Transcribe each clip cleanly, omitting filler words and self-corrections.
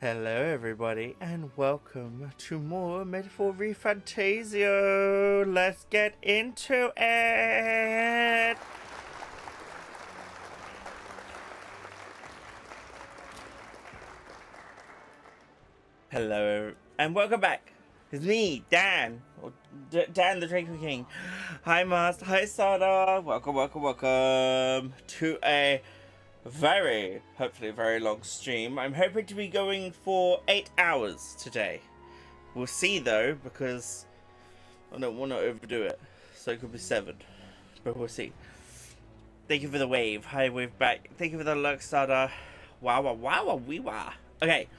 Hello everybody and welcome to more Metaphor ReFantazio. Let's get into it! Hello and welcome back. It's me, Dan, or Dan the Draco King. Hi Master, hi Sada. Welcome to a hopefully very long stream. I'm hoping to be going for 8 hours today. We'll see though, because I don't want to overdo it. So it could be 7, but we'll see. Thank you for the wave. Hi, wave back. Thank you for the luck, Sada. Wow, wee wah. Okay,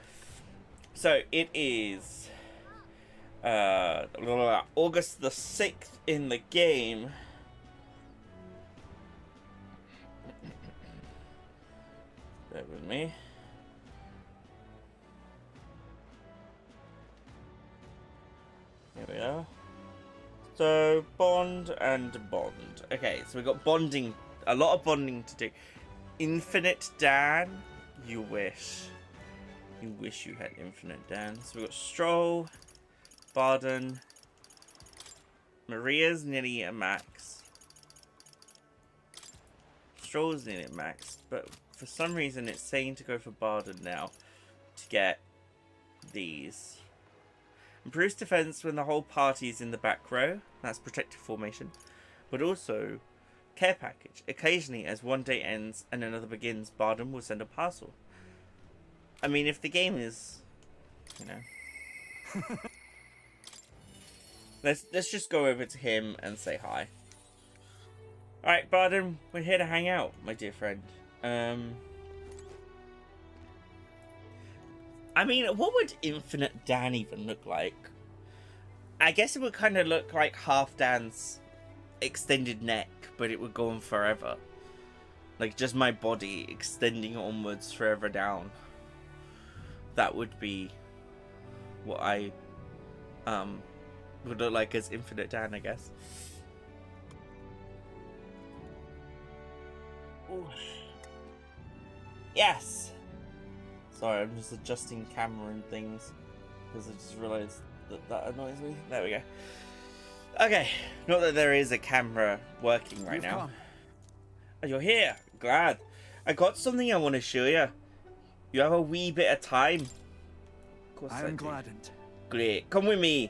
so it is August the 6th in the game. Bear with me. Here we are. So, bond and bond. Okay, so we've got bonding, a lot of bonding to do. Infinite Dan, you wish. You wish you had infinite Dan. So we've got Stroll, Barden, Maria's nearly at max. Stroll's nearly at max, but for some reason it's saying to go for Barden now to get these. Improves defense when the whole party is in the back row. That's protective formation. But also, care package. Occasionally, as one day ends and another begins, Barden will send a parcel. I mean, if the game is, you know. let's just go over to him and say hi. Alright, Barden, we're here to hang out, my dear friend. I mean, what would Infinite Dan even look like? I guess it would kind of look like half Dan's extended neck, but it would go on forever. Like, just my body extending onwards forever down. That would be what I would look like as Infinite Dan, I guess. Ooh. Yes! Sorry, I'm just adjusting camera and things because I just realised that annoys me. There we go. Okay, not that there is a camera working right now. Oh, you're here. Glad. I got something I want to show you. You have a wee bit of time. Of course I am gladdened. Great. Come with me.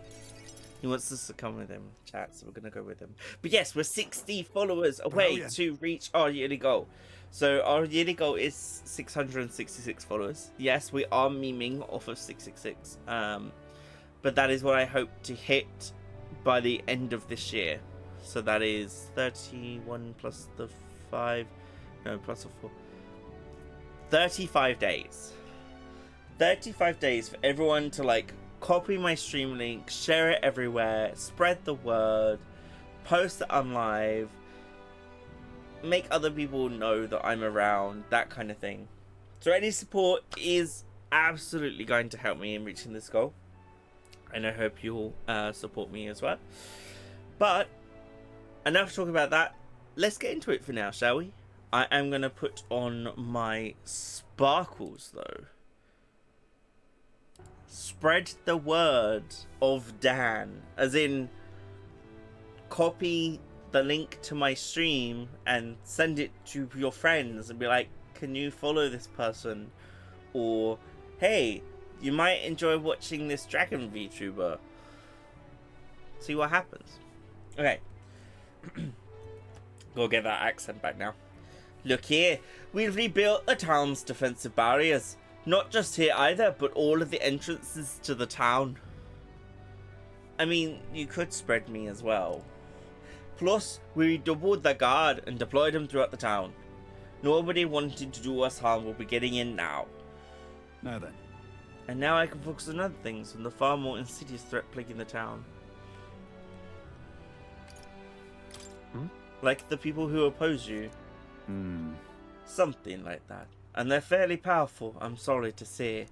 He wants us to come with him. Chat, so we're going to go with him. But yes, we're 60 followers away to reach our yearly goal. So our yearly goal is 666 followers. Yes, we are memeing off of 666. But that is what I hope to hit by the end of this year. So that is 31 plus the 5. No, plus the 4. 35 days. 35 days for everyone to, like, copy my stream link, share it everywhere, spread the word, post it on live, make other people know that I'm around, that kind of thing. So any support is absolutely going to help me in reaching this goal. And I hope you'll support me as well. But enough talk about that. Let's get into it for now, shall we? I am going to put on my sparkles, though. Spread the word of Dan. As in, copy the link to my stream and send it to your friends and be like, can you follow this person? Or, hey, you might enjoy watching this dragon VTuber. See what happens. Okay. Go get that accent back now. Look here, we've rebuilt the town's defensive barriers. Not just here either, but all of the entrances to the town. I mean, you could spread me as well. Plus, we doubled the guard and deployed them throughout the town. Nobody wanting to do us harm will be getting in now. Now then. And now I can focus on other things and the far more insidious threat plaguing the town. Like the people who oppose you. Something like that. And they're fairly powerful, I'm sorry to say.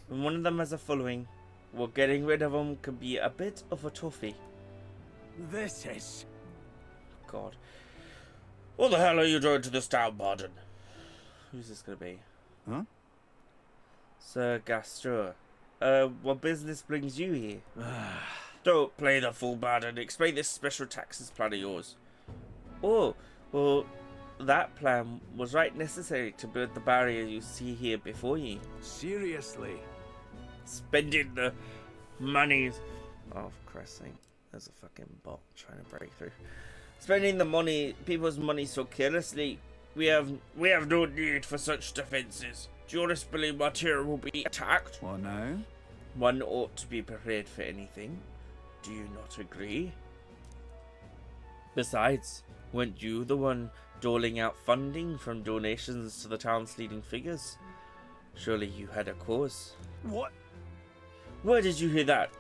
When one of them has a following, well, getting rid of them can be a bit of a toughie. This is... God. What the hell are you doing to this town, Barden? Who's this gonna be? Huh? Sir Gastro, what business brings you here? Don't play the fool, bad, and explain this special taxes plan of yours. Oh, well, that plan was right necessary to build the barrier you see here before you. Seriously? Spending the monies... Oh, for Christ's sake. There's a fucking bot trying to break through. Spending the money, people's money so carelessly. We have no need for such defences. Do you honestly believe my tier will be attacked? What now? One ought to be prepared for anything. Do you not agree? Besides, weren't you the one doling out funding from donations to the town's leading figures? Surely you had a cause. What? Where did you hear that?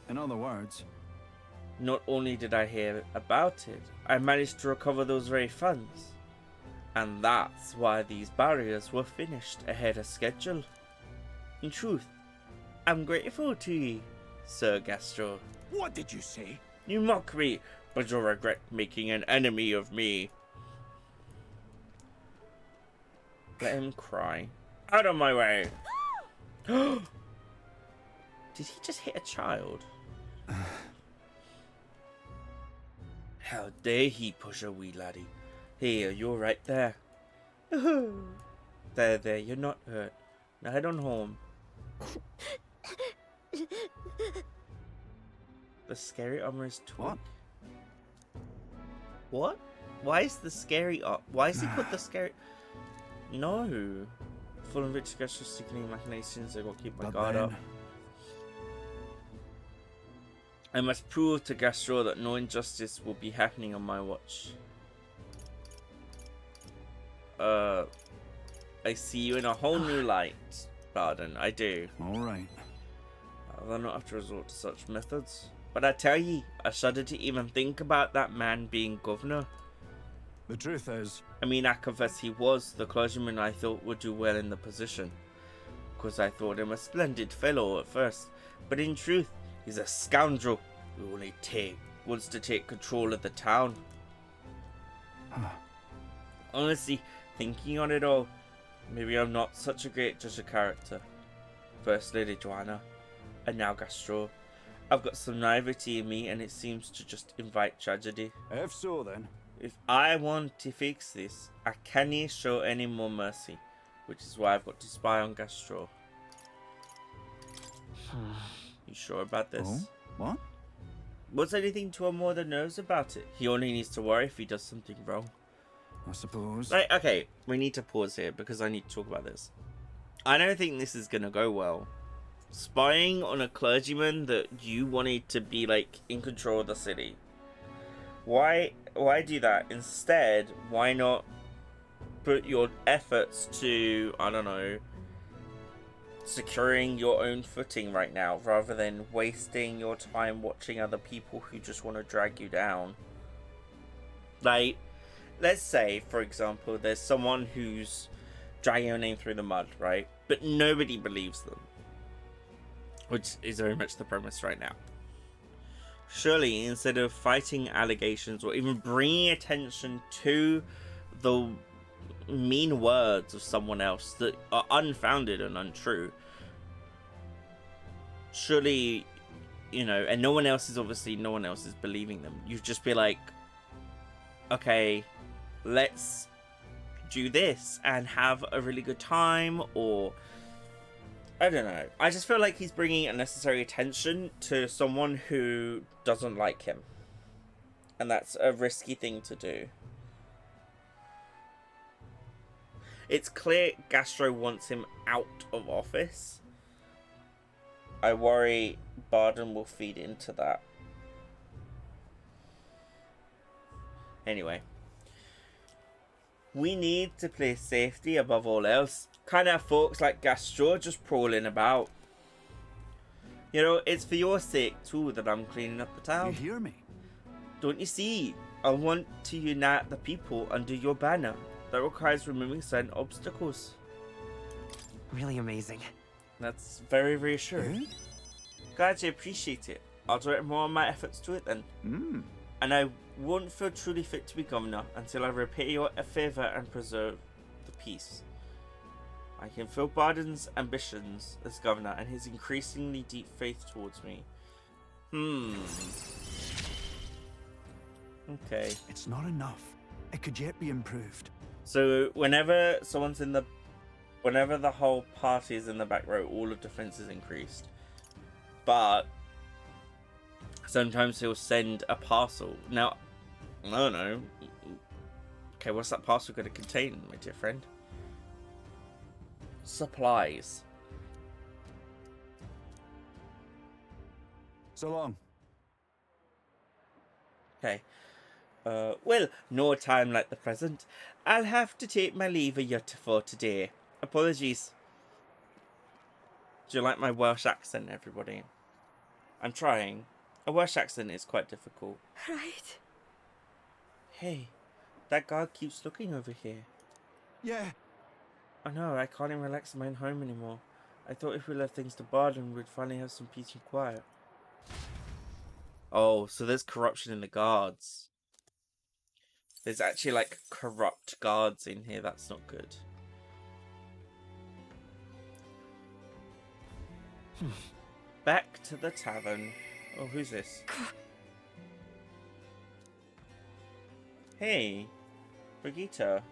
In other words? Not only did I hear about it, I managed to recover those very funds. And that's why these barriers were finished ahead of schedule. In truth, I'm grateful to you, Sir Gastro. What did you say? You mock me, but you'll regret making an enemy of me. Let him cry. Out of my way! Did he just hit a child? How dare he push a wee laddie? Here, you're right there. There, you're not hurt. Now head on home. The scary armor is What? What? Why is the scary why is he called the scary? No. Full of rich gestures, sickening machinations, I gotta keep my guard up. I must prove to Gastro that no injustice will be happening on my watch. I see you in a whole new light. Pardon, I do. Alright. I'll not have to resort to such methods. But I tell ye, I shudder to even think about that man being governor. The truth is... I mean, I confess he was the clergyman I thought would do well in the position. Because I thought him a splendid fellow at first. But in truth, he's a scoundrel who only wants to take control of the town. Honestly, thinking on it all, maybe I'm not such a great judge of character. First Lady Joanna, and now Gastro. I've got some naivety in me and it seems to just invite tragedy. If so then. If I want to fix this, I can't show any more mercy. Which is why I've got to spy on Gastro. You sure about this? Oh? What? What's anything to him more than knows about it? He only needs to worry if he does something wrong. I suppose. Like, okay, we need to pause here because I need to talk about this. I don't think this is gonna go well. Spying on a clergyman that you wanted to be like in control of the city. Why do that? Instead, why not put your efforts to, I don't know, securing your own footing right now rather than wasting your time watching other people who just want to drag you down. Like, let's say, for example, there's someone who's dragging your name through the mud, right? But nobody believes them. Which is very much the premise right now. Surely, instead of fighting allegations or even bringing attention to the mean words of someone else that are unfounded and untrue, surely, you know, and no one else is believing them. You just be like, okay, let's do this and have a really good time, or I don't know. I just feel like he's bringing unnecessary attention to someone who doesn't like him. And that's a risky thing to do. It's clear Gastro wants him out of office. I worry Barden will feed into that. Anyway. We need to place safety above all else. Can't have folks like Gastro just prowling about. You know, it's for your sake too that I'm cleaning up the town. You hear me? Don't you see? I want to unite the people under your banner. That requires removing certain obstacles. Really amazing. That's very reassuring. Glad you appreciate it. I'll direct more of my efforts to it then. And I won't feel truly fit to be governor until I repay your favour and preserve the peace. I can feel Barden's ambitions as governor and his increasingly deep faith towards me. Okay. It's not enough. It could yet be improved. So whenever the whole party is in the back row, all of defense is increased. But sometimes he'll send a parcel. Now, I don't know. Okay, what's that parcel going to contain, my dear friend? Supplies. So long. Okay. Well, no time like the present. I'll have to take my leave of you for today. Apologies. Do you like my Welsh accent, everybody? I'm trying. A Welsh accent is quite difficult. Right. Hey, that guard keeps looking over here. Yeah. I know, I can't even relax in my own home anymore. I thought if we left things to Barden, we'd finally have some peace and quiet. Oh, so there's corruption in the guards. There's actually, like, corrupt guards in here. That's not good. Back to the tavern. Oh, who's this? Hey, Brigitte.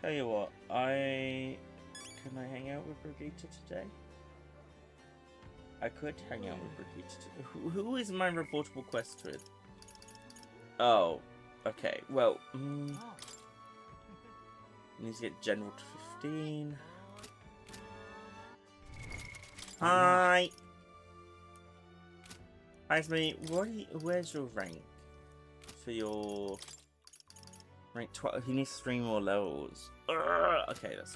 Tell you what, can I hang out with Brigitte today? I could hang out with Brigitte today. Who is my reportable quest with? Oh, okay. Well, need to get general to 15. Hi. Hi, mate. Where's your rank for your rank 12? He needs 3 more levels. Okay, that's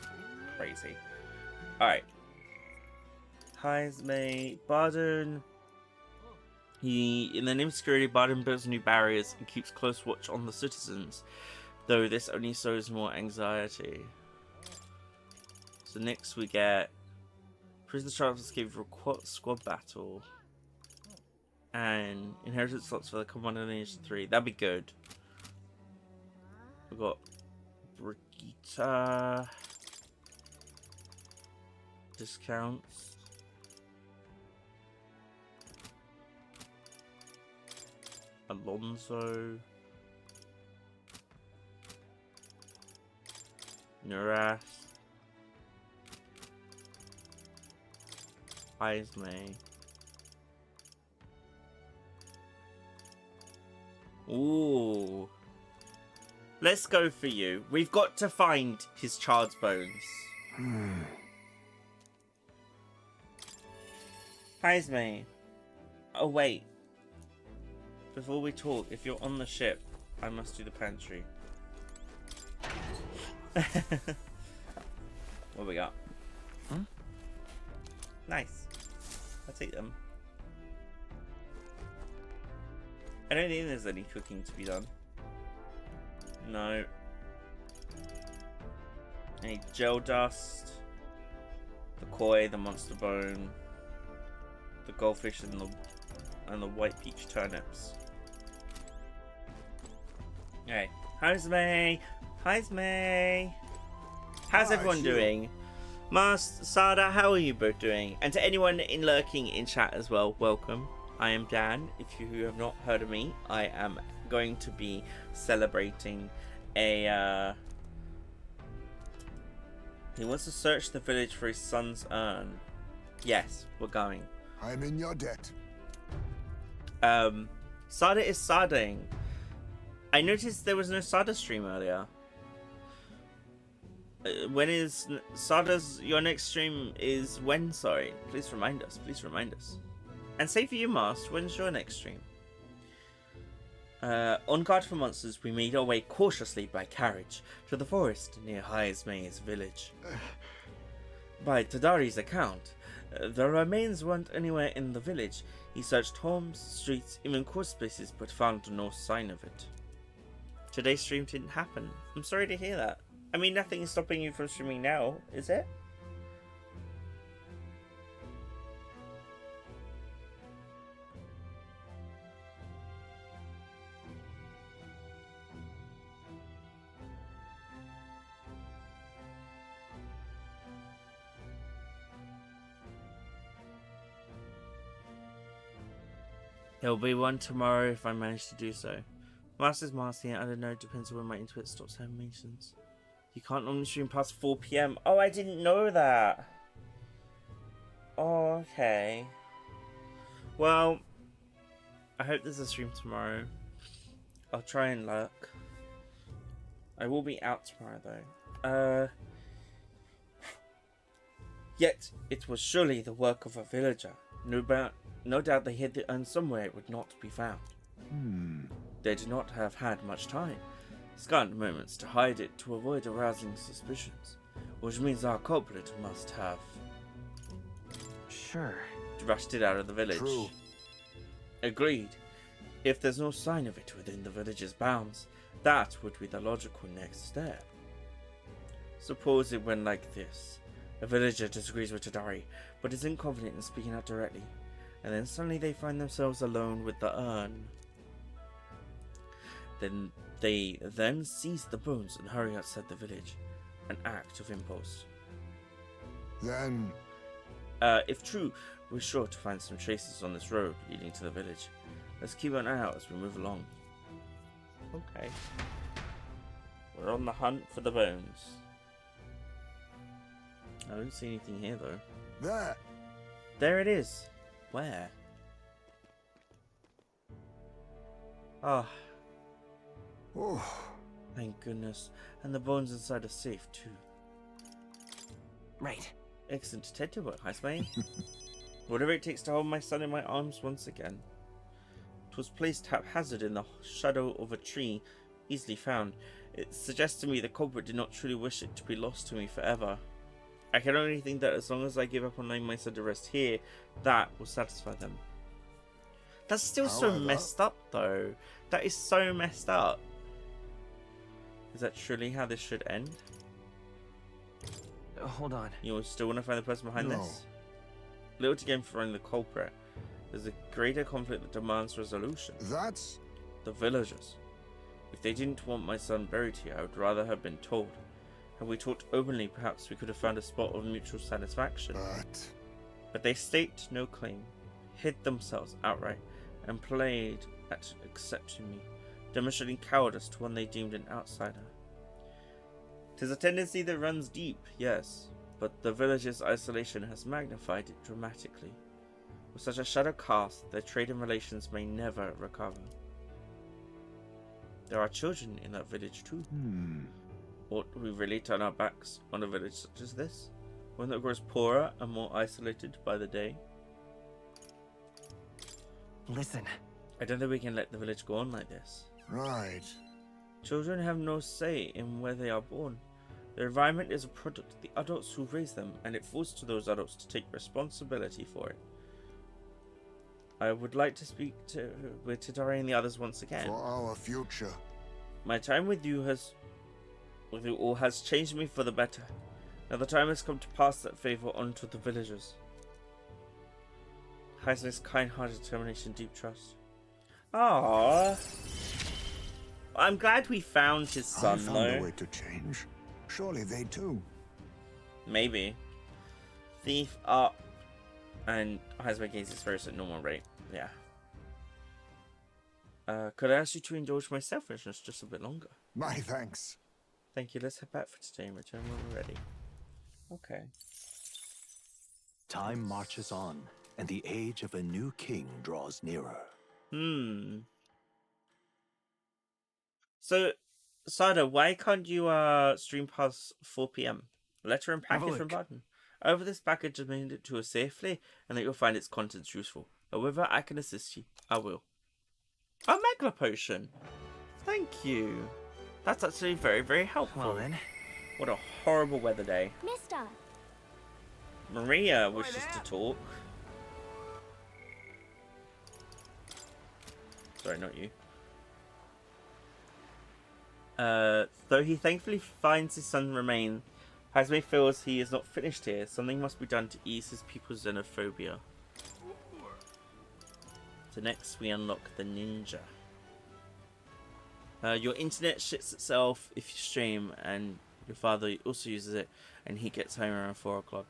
crazy. All right. Hi, mate. Barden. In the name of security, Barden builds new barriers and keeps close watch on the citizens, though this only sows more anxiety. So next we get prisoner trials escape for a squad battle. And inheritance slots for the Commander Lineage 3. That'd be good. We've got Brigitte. Discounts. Alonso. Nuras. Ismay. Ooh. Let's go for you. We've got to find his child's bones. Ismay. Oh, wait. Before we talk, if you're on the ship, I must do the pantry. What we got? Nice. I'll take them. I don't think there's any cooking to be done. No. I need gel dust, the koi, the monster bone, the goldfish, and the white peach turnips. Okay. How's May? How's May? How's everyone doing? Mars, Sada, how are you both doing? And to anyone lurking in chat as well, welcome. I am Dan. If you have not heard of me, I am going to be celebrating a... He wants to search the village for his son's urn. Yes, we're going. I'm in your debt. Sada is Sadaing. I noticed there was no Sada stream earlier. When is Sada's... Your next stream is when, sorry? Please remind us. Please remind us. And same for you, Mast. When's your next stream? On guard for monsters, we made our way cautiously by carriage to the forest near Highesmay's village. By Tadari's account, the remains weren't anywhere in the village. He searched homes, streets, even court spaces, but found no sign of it. Today's stream didn't happen. I'm sorry to hear that. I mean, nothing is stopping you from streaming now, is it? There'll be one tomorrow if I manage to do so. Master's Marcy, I don't know, depends on when my internet stops animations. You can't normally stream past 4 PM. Oh, I didn't know that. Oh, okay. Well, I hope there's a stream tomorrow. I'll try and luck. I will be out tomorrow though. Yet, it was surely the work of a villager. No doubt they hid the urn somewhere it would not be found. They did not have had much time. Scant moments to hide it to avoid arousing suspicions. Which means our culprit must have... Sure. rushed it out of the village. True. Agreed. If there's no sign of it within the village's bounds, that would be the logical next step. Suppose it went like this. A villager disagrees with Tadari, but isn't confident in speaking out directly, and then suddenly they find themselves alone with the urn. Then they seize the bones and hurry outside the village. An act of impulse. Then... if true, we're sure to find some traces on this road leading to the village. Let's keep an eye out as we move along. Okay. We're on the hunt for the bones. I don't see anything here though. There! There it is. Where? Ah, Oh, thank goodness. And the bones inside are safe too. Right. Excellent detective work, Heismane. Whatever it takes to hold my son in my arms once again. It was placed haphazard in the shadow of a tree, easily found. It suggests to me the culprit did not truly wish it to be lost to me forever. I can only think that as long as I give up on laying my son to rest here, that will satisfy them. That's still so However- messed up though. That is so messed up. Is that truly how this should end? Hold on. You still want to find the person behind No. this? Little to gain for finding the culprit. There's a greater conflict that demands resolution. that's... The villagers. If they didn't want my son buried here, I would rather have been told. Had we talked openly, perhaps we could have found a spot of mutual satisfaction. But they staked no claim, hid themselves outright, and played at accepting me, demonstrating cowardice to one they deemed an outsider. 'Tis a tendency that runs deep, yes, but the village's isolation has magnified it dramatically. With such a shadow cast, their trade and relations may never recover. There are children in that village too. Ought we really turn our backs on a village such as this? One that grows poorer and more isolated by the day? Listen. I don't think we can let the village go on like this. Right. Children have no say in where they are born. Their environment is a product of the adults who raise them, and it falls to those adults to take responsibility for it. I would like to speak with Tadari and the others once again. For our future. My time with you all has changed me for the better. Now the time has come to pass that favour on to the villagers. Heisen's kind-hearted determination, deep trust. Aww. I'm glad we found his son, I found though. a way to change. Surely they too. Maybe. Thief up. And Heisman gains his first at normal rate. Yeah. Could I ask you to indulge my selfishness just a bit longer? My thanks. Thank you. Let's head back for today and return when we're ready. Okay. Time marches on, and the age of a new king draws nearer. So, Sada, why can't you stream past 4 PM? Letter and Have a package from look. Button. Over this package has made it to us safely, and that you'll find its contents useful. However, I can assist you. I will. A Megla Potion! Thank you. That's actually very, very helpful. Well then. What a horrible weather day. Mister. Maria wishes to talk. Sorry, not you. Though he thankfully finds his son remain, Hazme feels he is not finished here. Something must be done to ease his people's xenophobia. So next we unlock the ninja. Your internet shits itself if you stream, and your father also uses it, and he gets home around 4 o'clock.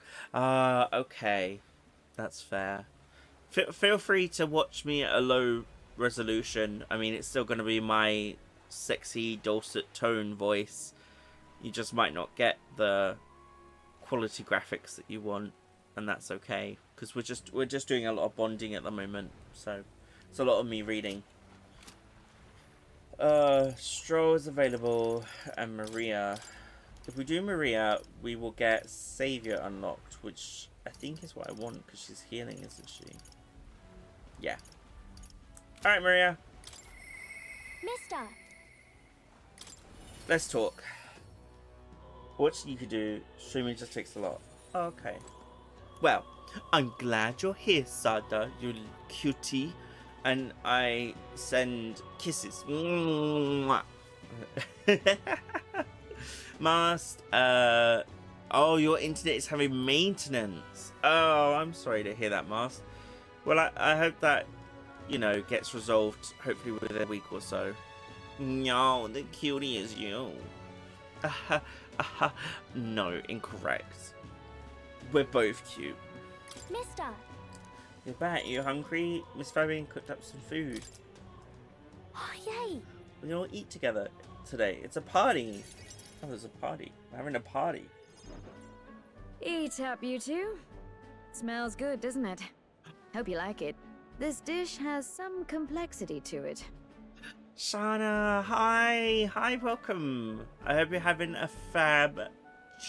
Okay. That's fair. Feel free to watch me at a low resolution. I mean, it's still going to be my sexy dulcet tone voice. You just might not get the quality graphics that you want, and that's okay, because we're just doing a lot of bonding at the moment, so it's a lot of me reading. Stroll is available, and Maria. If we do Maria, we will get Savior unlocked, which I think is what I want, because she's healing, isn't she? Yeah. Alright, Maria. Mister! Let's talk. What you could do, streaming just takes a lot. Okay. Well, I'm glad you're here, Sada, you little cutie. And I send kisses. Mast, oh, your internet is having maintenance. Oh, I'm sorry to hear that, Mast. Well, I hope that, you know, gets resolved, hopefully within a week or so. No, the cutie is you. No, incorrect. We're both cute. Mister! You're back. You hungry? Miss Fabian cooked up some food. Oh, yay! We all eat together today. It's a party. Oh, there's a party. We're having a party. Eat up, you two. Smells good, doesn't it? Hope you like it. This dish has some complexity to it. Shana, hi. Hi, welcome. I hope you're having a fab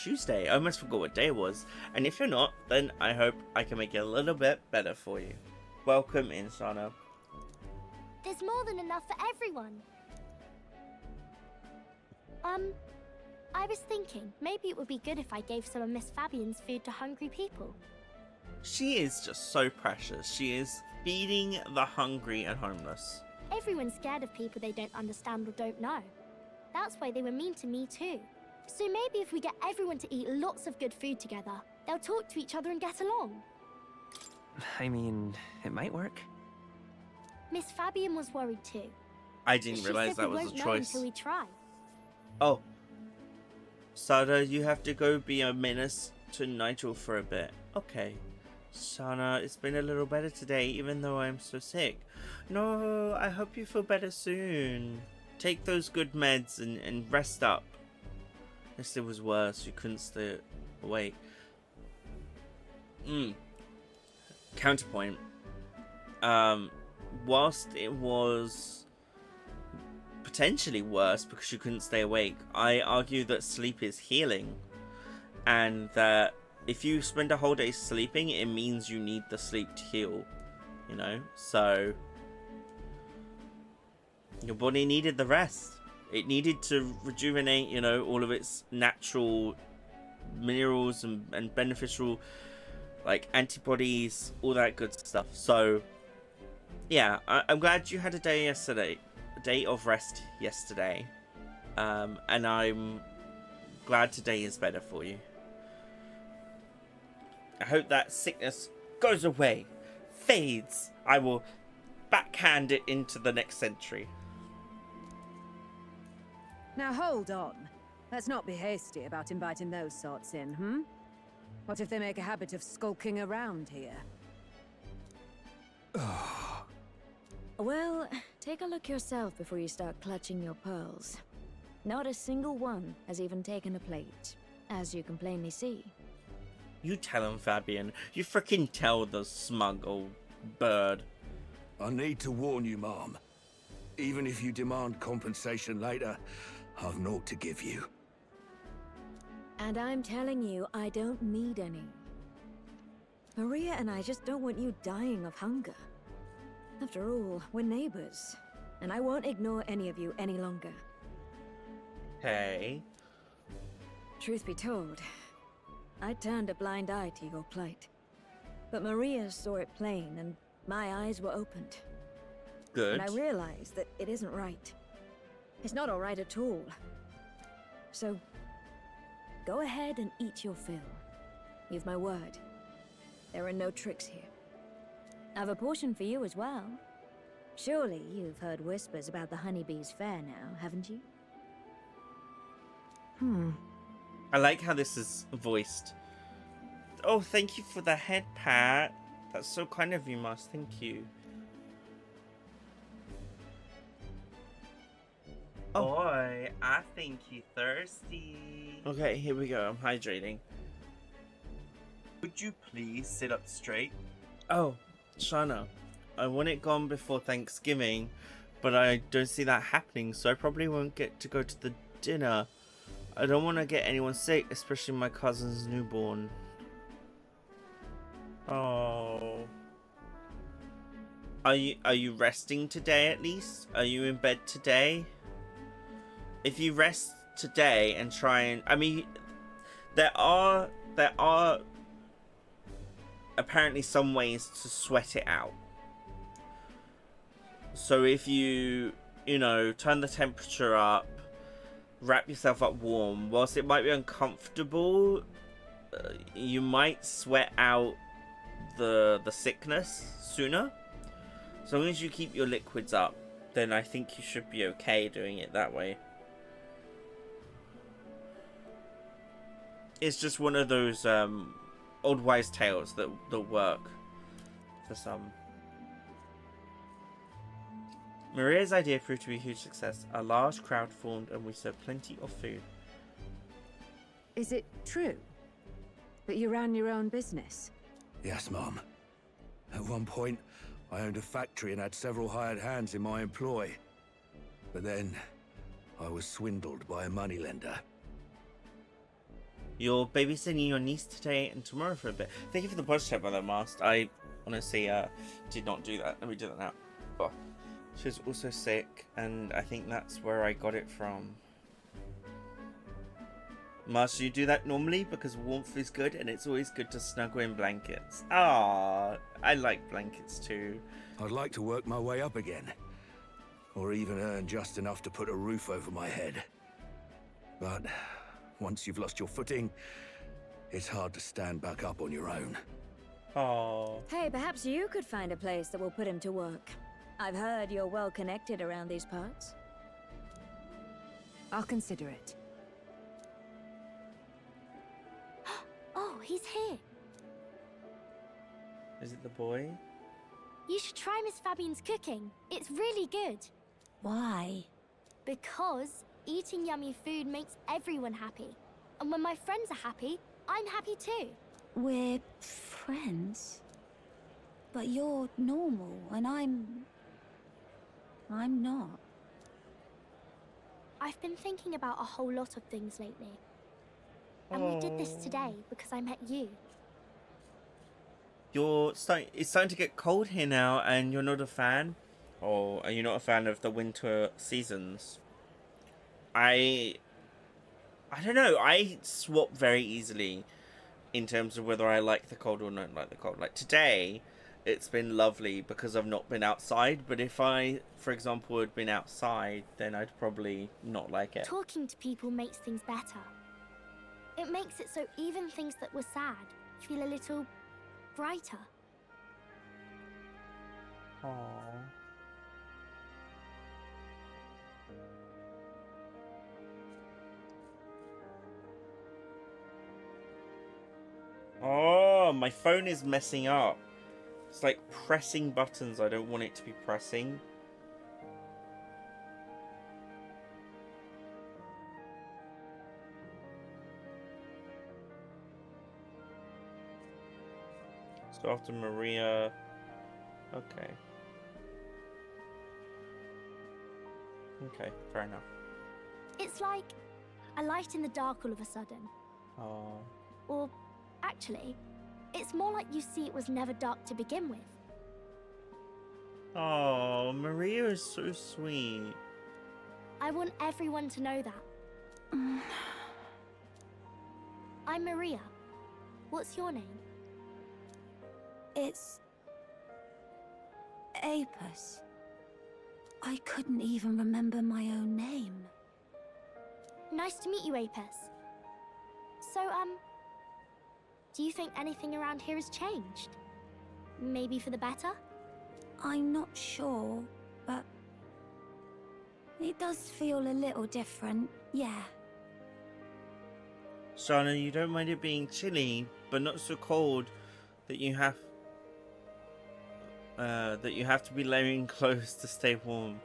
Tuesday. I almost forgot what day it was. And if you're not, then I hope I can make it a little bit better for you. Welcome in, Shana. There's more than enough for everyone. I was thinking, maybe it would be good if I gave some of Miss Fabian's food to hungry people. She is just so precious. She is feeding the hungry and homeless. Everyone's scared of people they don't understand or don't know. That's why they were mean to me too. So maybe if we get everyone to eat lots of good food together, they'll talk to each other and get along. I mean, it might work. Miss Fabian was worried too. I didn't realize She said that we was a won't know choice. until we try. Oh. Sada, you have to go be a menace to Nigel for a bit. Okay. Sana, it's been a little better today, even though I'm so sick. No, I hope you feel better soon. Take those good meds and rest up. Unless it was worse, you couldn't stay awake. Counterpoint. Whilst it was potentially worse because you couldn't stay awake, I argue that sleep is healing, and that if you spend a whole day sleeping, it means you need the sleep to heal, you know? So your body needed the rest. It needed to rejuvenate, you know, all of its natural minerals and beneficial, like, antibodies, all that good stuff. So yeah, I'm glad you had a day yesterday, a day of rest yesterday, and I'm glad today is better for you. I hope that sickness goes away, fades. I will backhand it into the next century. Now hold on. Let's not be hasty about inviting those sorts in, hmm? What if they make a habit of skulking around here? Well, take a look yourself before you start clutching your pearls. Not a single one has even taken a plate, as you can plainly see. You tell him, Fabian. You freaking tell the smug old bird. I need to warn you, Mom. Even if you demand compensation later, I've naught to give you. And I'm telling you, I don't need any. Maria and I just don't want you dying of hunger. After all, we're neighbors, and I won't ignore any of you any longer. Hey. Truth be told, I turned a blind eye to your plight. But Maria saw it plain, and my eyes were opened. Good. And I realized that it isn't right. It's not all right at all. So, go ahead and eat your fill. You've my word. There are no tricks here. I've a portion for you as well. Surely you've heard whispers about the honeybees fair now, haven't you? I like how this is voiced. Oh, thank you for the head pat. That's so kind of you, Mars. Thank you. Boy, I think you're thirsty. Okay, here we go. I'm hydrating. Would you please sit up straight? Oh, Shana, I want it gone before Thanksgiving, but I don't see that happening, so I probably won't get to go to the dinner. I don't want to get anyone sick, especially my cousin's newborn. Oh. Are you resting today at least? Are you in bed today? If you rest today and try and, I mean, there are apparently some ways to sweat it out. So if you know, turn the temperature up, wrap yourself up warm, whilst it might be uncomfortable, you might sweat out the sickness sooner. As long as you keep your liquids up, then I think you should be okay doing it that way. It's just one of those old wise tales that work for some. Maria's idea proved to be a huge success. A large crowd formed and we served plenty of food. Is it true that you ran your own business? Yes, Mom. At one point, I owned a factory and had several hired hands in my employ. But then, I was swindled by a moneylender. You're babysitting your niece today and tomorrow for a bit. Thank you for the buzz check by the mask. I honestly did not do that. Let me do that now. Oh. She was also sick, and I think that's where I got it from. Master, you do that normally because warmth is good, and it's always good to snuggle in blankets. Ah, I like blankets too. I'd like to work my way up again. Or even earn just enough to put a roof over my head. But once you've lost your footing, it's hard to stand back up on your own. Oh. Hey, perhaps you could find a place that will put him to work. I've heard you're well connected around these parts. I'll consider it. Oh, he's here. Is it the boy? You should try Miss Fabian's cooking. It's really good. Why? Because eating yummy food makes everyone happy. And when my friends are happy, I'm happy too. We're friends. But you're normal, and I'm not. I've been thinking about a whole lot of things lately. And we did this today because I met you. It's starting to get cold here now, and you're not a fan? Or are you not a fan of the winter seasons? I don't know. I swap very easily in terms of whether I like the cold or not like the cold. Like today, it's been lovely because I've not been outside. But if I, for example, had been outside, then I'd probably not like it. Talking to people makes things better. It makes it so even things that were sad feel a little brighter. Aww. Oh, my phone is messing up. It's like pressing buttons I don't want it to be pressing. So after Maria... Okay. Okay, fair enough. It's like a light in the dark all of a sudden. Oh. Or, actually, it's more like you see it was never dark to begin with. Oh, Maria is so sweet. I want everyone to know that. I'm Maria. What's your name? It's... Apis. I couldn't even remember my own name. Nice to meet you, Apis. So, do you think anything around here has changed? Maybe for the better? I'm not sure, but... it does feel a little different, yeah. Shana, you don't mind it being chilly, but not so cold that you have... That you have to be layering clothes to stay warm.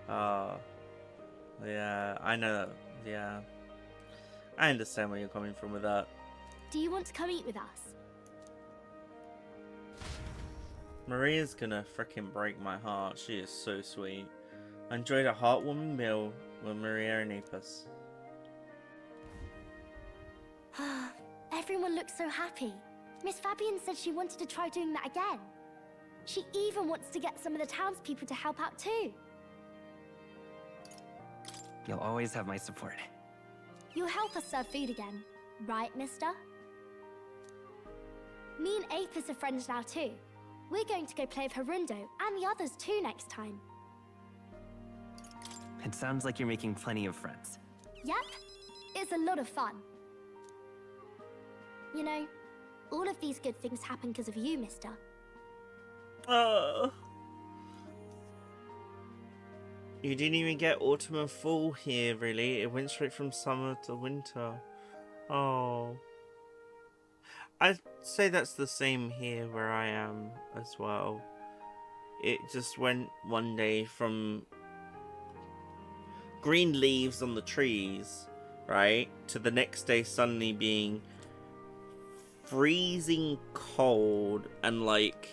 Yeah, I know. Yeah, I understand where you're coming from with that. Do you want to come eat with us? Maria's gonna frickin' break my heart. She is so sweet. I enjoyed a heartwarming meal with Maria and Apis. Everyone looks so happy. Miss Fabian said she wanted to try doing that again. She even wants to get some of the townspeople to help out too. You'll always have my support. You'll help us serve food again, right, mister? Me and Apis are friends now too. We're going to go play with Harundo and the others too next time. It sounds like you're making plenty of friends. Yep, it's a lot of fun. You know, all of these good things happen because of you, mister. Oh. You didn't even get autumn and fall here, really. It went straight from summer to winter. Oh. I'd say that's the same here where I am as well. It just went one day from green leaves on the trees, right, to the next day suddenly being freezing cold and like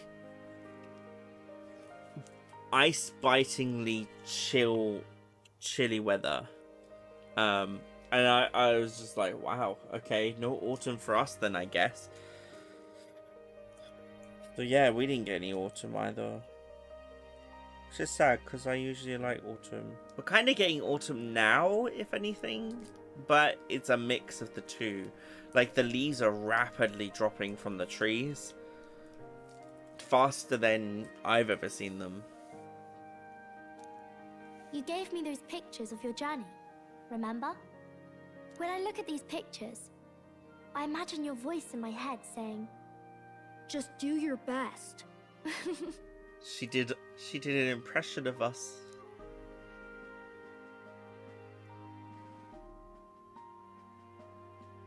ice-bitingly chilly weather. And I was just like, wow, okay, no autumn for us then, I guess. So yeah, we didn't get any autumn either. Which is sad, because I usually like autumn. We're kind of getting autumn now, if anything, but it's a mix of the two. Like, the leaves are rapidly dropping from the trees. Faster than I've ever seen them. You gave me those pictures of your journey, remember? When I look at these pictures, I imagine your voice in my head saying, "Just do your best." She did an impression of us.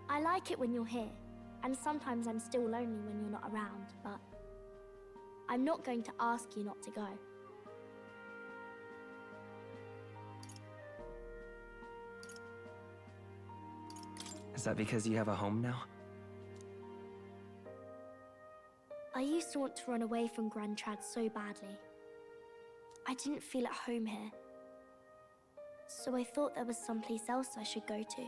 I like it when you're here, and sometimes I'm still lonely when you're not around, but I'm not going to ask you not to go. Is that because you have a home now? I used to want to run away from Grand Trad so badly. I didn't feel at home here. So I thought there was someplace else I should go to.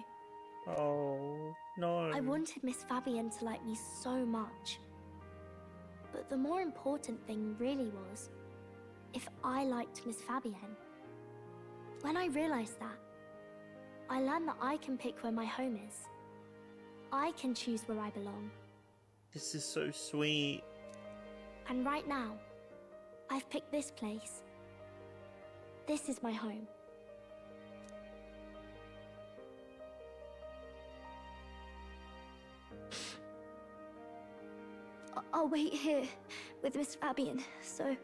Oh, no. I wanted Miss Fabienne to like me so much. But the more important thing really was if I liked Miss Fabienne. When I realized that, I learned that I can pick where my home is. I can choose where I belong. This is so sweet. And right now, I've picked this place. This is my home. I'll wait here with Miss Fabienne, so...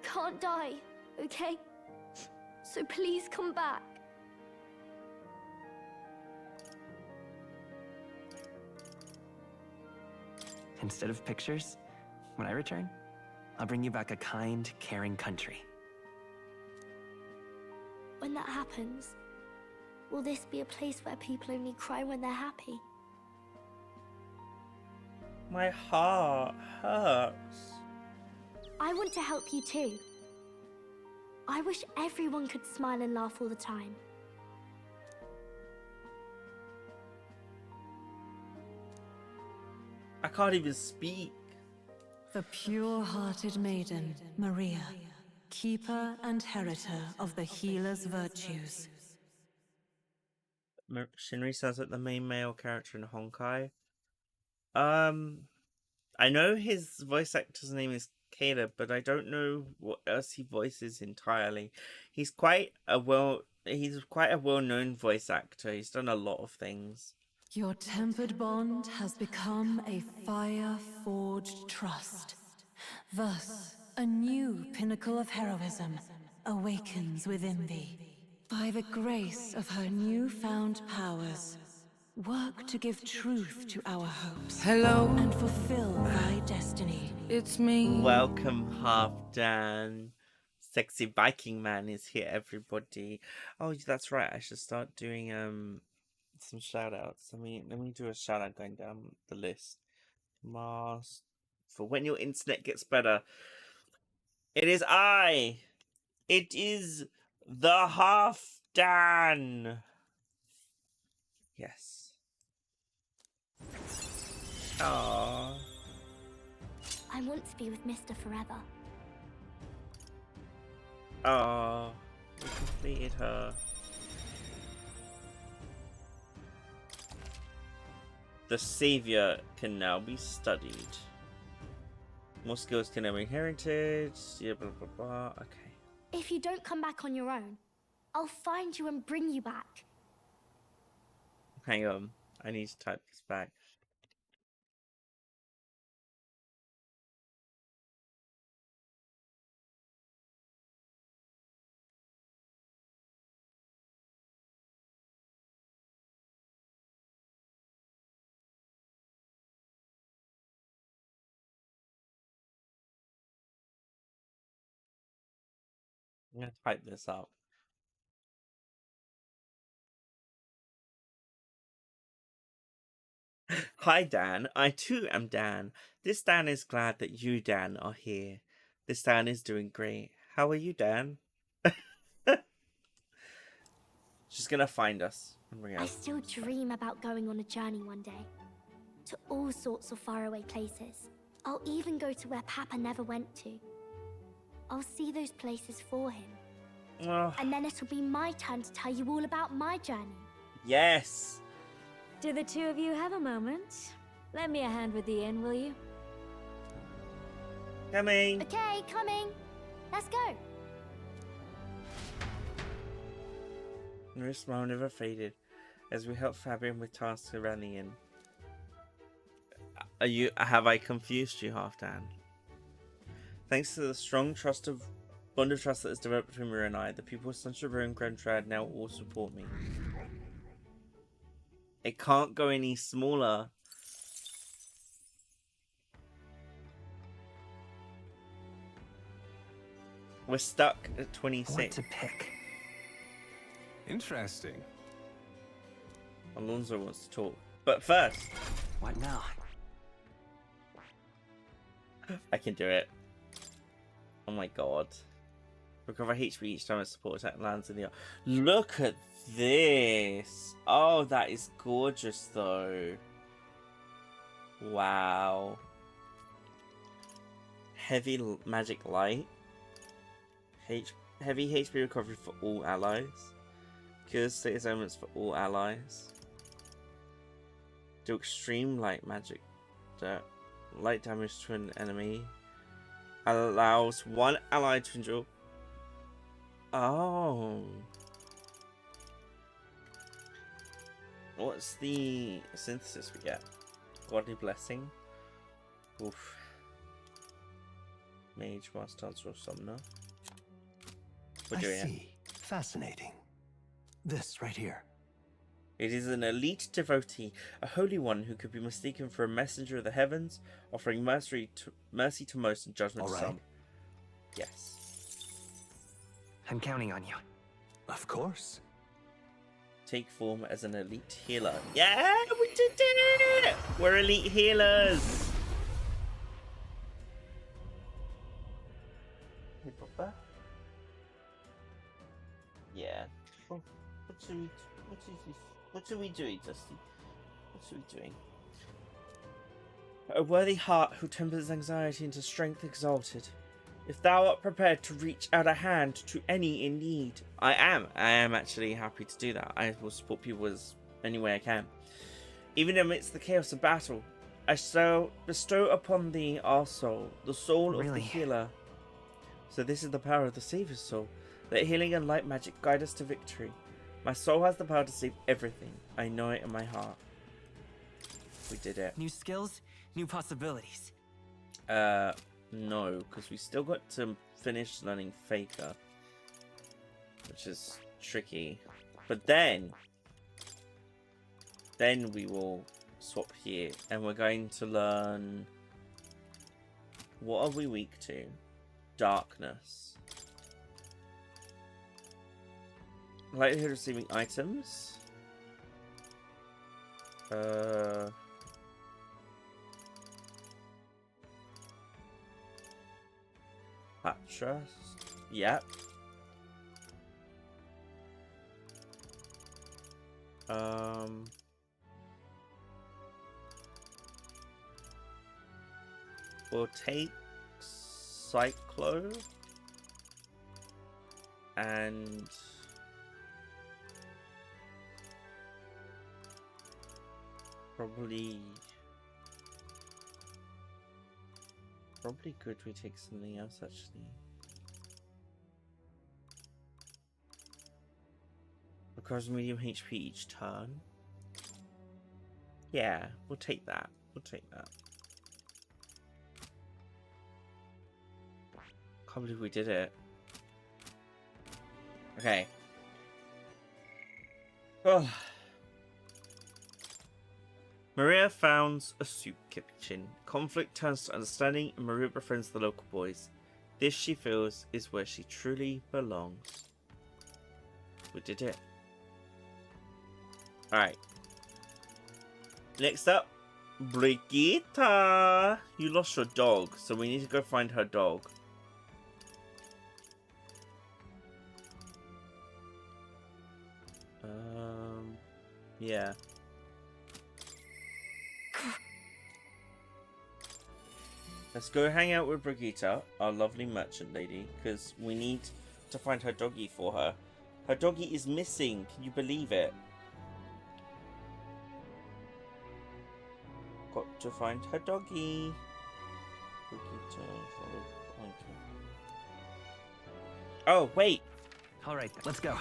Can't die, okay? So please come back. Instead of pictures, when I return, I'll bring you back a kind, caring country. When that happens, will this be a place where people only cry when they're happy? My heart hurts. I want to help you too. I wish everyone could smile and laugh all the time. I can't even speak. The pure-hearted maiden, Maria, keeper and heritor of the healer's virtues. Shinri sounds like the main male character in Honkai. I know his voice actor's name is Caleb, but I don't know what else he voices entirely. He's quite a well-known voice actor. He's done a lot of things. Your tempered bond has become a fire-forged trust. Thus, a new pinnacle of heroism awakens within thee. By the grace of her newfound powers, Work to give truth to our hopes. Hello, And fulfill thy destiny. it's me. Welcome, Half Dan. Sexy Viking Man is here, everybody. Oh, that's right. I should start doing some shout outs. Let me do a shout out going down the list. Mars for when your internet gets better. It is I. It is the Half Dan. Yes. Aww. I want to be with Mr. forever. Aww. We completed her. The Savior can now be studied. More skills can now be inherited. Yeah, blah, blah, blah. Okay. If you don't come back on your own, I'll find you and bring you back. Hang on. I need to type this back. I'm gonna type this up. Hi Dan, I too am Dan. This Dan is glad that you, Dan, are here. This Dan is doing great. How are you, Dan? She's gonna find us and bring I us. still dream about going on a journey one day. To all sorts of faraway places. I'll even go to where Papa never went to. I'll see those places for him. Oh, And then it'll be my turn to tell you all about my journey. yes. Do the two of you have a moment? Lend me a hand with the inn, will you? Coming. Okay, coming. Let's go. Her smile never faded as we helped Fabian with tasks around the inn. Have I confused you, Half Dan? Thanks to the strong bond of trust that is developed between Maria and I, the people of Sunshine and Grand Trad now all support me. It can't go any smaller. We're stuck at 26. What to pick? Interesting. Alonso wants to talk. But first, What now? I can do it. Oh my god. Recover HP each time a support attack lands in the air. Look at this. Oh, that is gorgeous though. Wow. Heavy magic light. Heavy HP recovery for all allies. Cures status elements for all allies. Do extreme light magic. Light damage to an enemy. Allows one ally to endure. Oh. What's the synthesis we get? Godly Blessing. Oof. Mage, Master, or Summoner. I see. Fascinating. This right here. It is an elite devotee, a holy one who could be mistaken for a messenger of the heavens, offering mercy to most and judgment to some. Yes. I'm counting on you. Of course. Take form as an elite healer. Yeah, we did it! We're elite healers! Hey, Papa? Yeah. What are we doing, Dusty? What are we doing? A worthy heart who tempers anxiety into strength exalted. If thou art prepared to reach out a hand to any in need, I am actually happy to do that. I will support people as any way I can. Even amidst the chaos of battle, I shall bestow upon thee our soul, the soul of the healer. So this is the power of the Savior's soul. Let healing and light magic guide us to victory. My soul has the power to save everything. I know it in my heart. We did it. New skills, new possibilities. No, because we still got to finish learning Faker, which is tricky. But then Then we will swap here, and we're going to learn... What are we weak to? Darkness. Likelihood of receiving items. Patras. Yep. We'll take Cyclo and probably good we take something else actually. Requires medium HP each turn. Yeah, we'll take that. We'll take that. Can't believe we did it. Okay. Oh. Maria founds a soup kitchen. Conflict turns to understanding, and Maria befriends the local boys. This, she feels, is where she truly belongs. We did it. Alright. Next up, Brigitte. You lost your dog, so we need to go find her dog. Yeah. Let's go hang out with Brigitte, our lovely merchant lady, because we need to find her doggy for her. Her doggy is missing. Can you believe it? Got to find her doggy. Brigitte. Oh, wait. All right, let's go.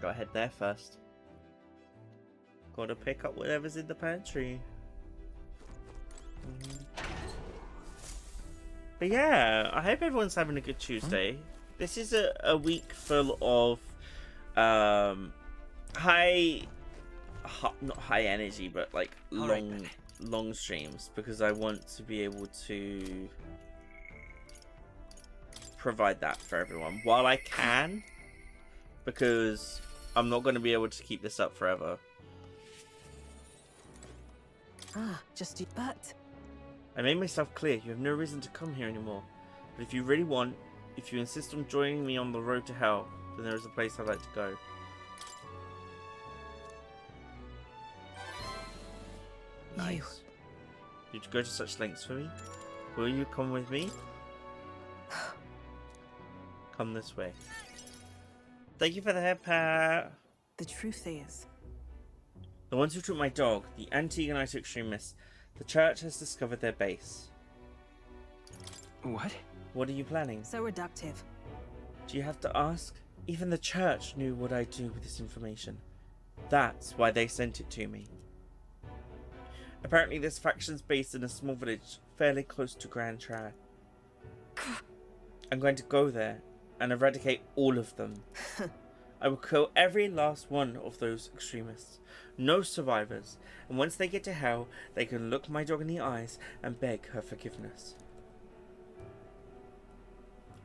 Go ahead there first. Gotta pick up whatever's in the pantry. But yeah, I hope everyone's having a good Tuesday. This is a week full of not high energy, but like long streams, because I want to be able to provide that for everyone while I can, because I'm not going to be able to keep this up forever. Just you. But I made myself clear, you have no reason to come here anymore. But if you really want, if you insist on joining me on the road to hell, then there is a place I'd like to go. Nice. Did you go to such lengths for me? Will you come with me? Come this way. Thank you for the hair pat. The truth is, The ones who took my dog, the anti-Gallica extremists, the church has discovered their base. What? What are you planning? so reductive. Do you have to ask? Even the church knew what I'd do with this information. That's why they sent it to me. Apparently this faction's based in a small village fairly close to Grand Trad. I'm going to go there and eradicate all of them. I will kill every last one of those extremists. No survivors. And once they get to hell, they can look my dog in the eyes and beg her forgiveness.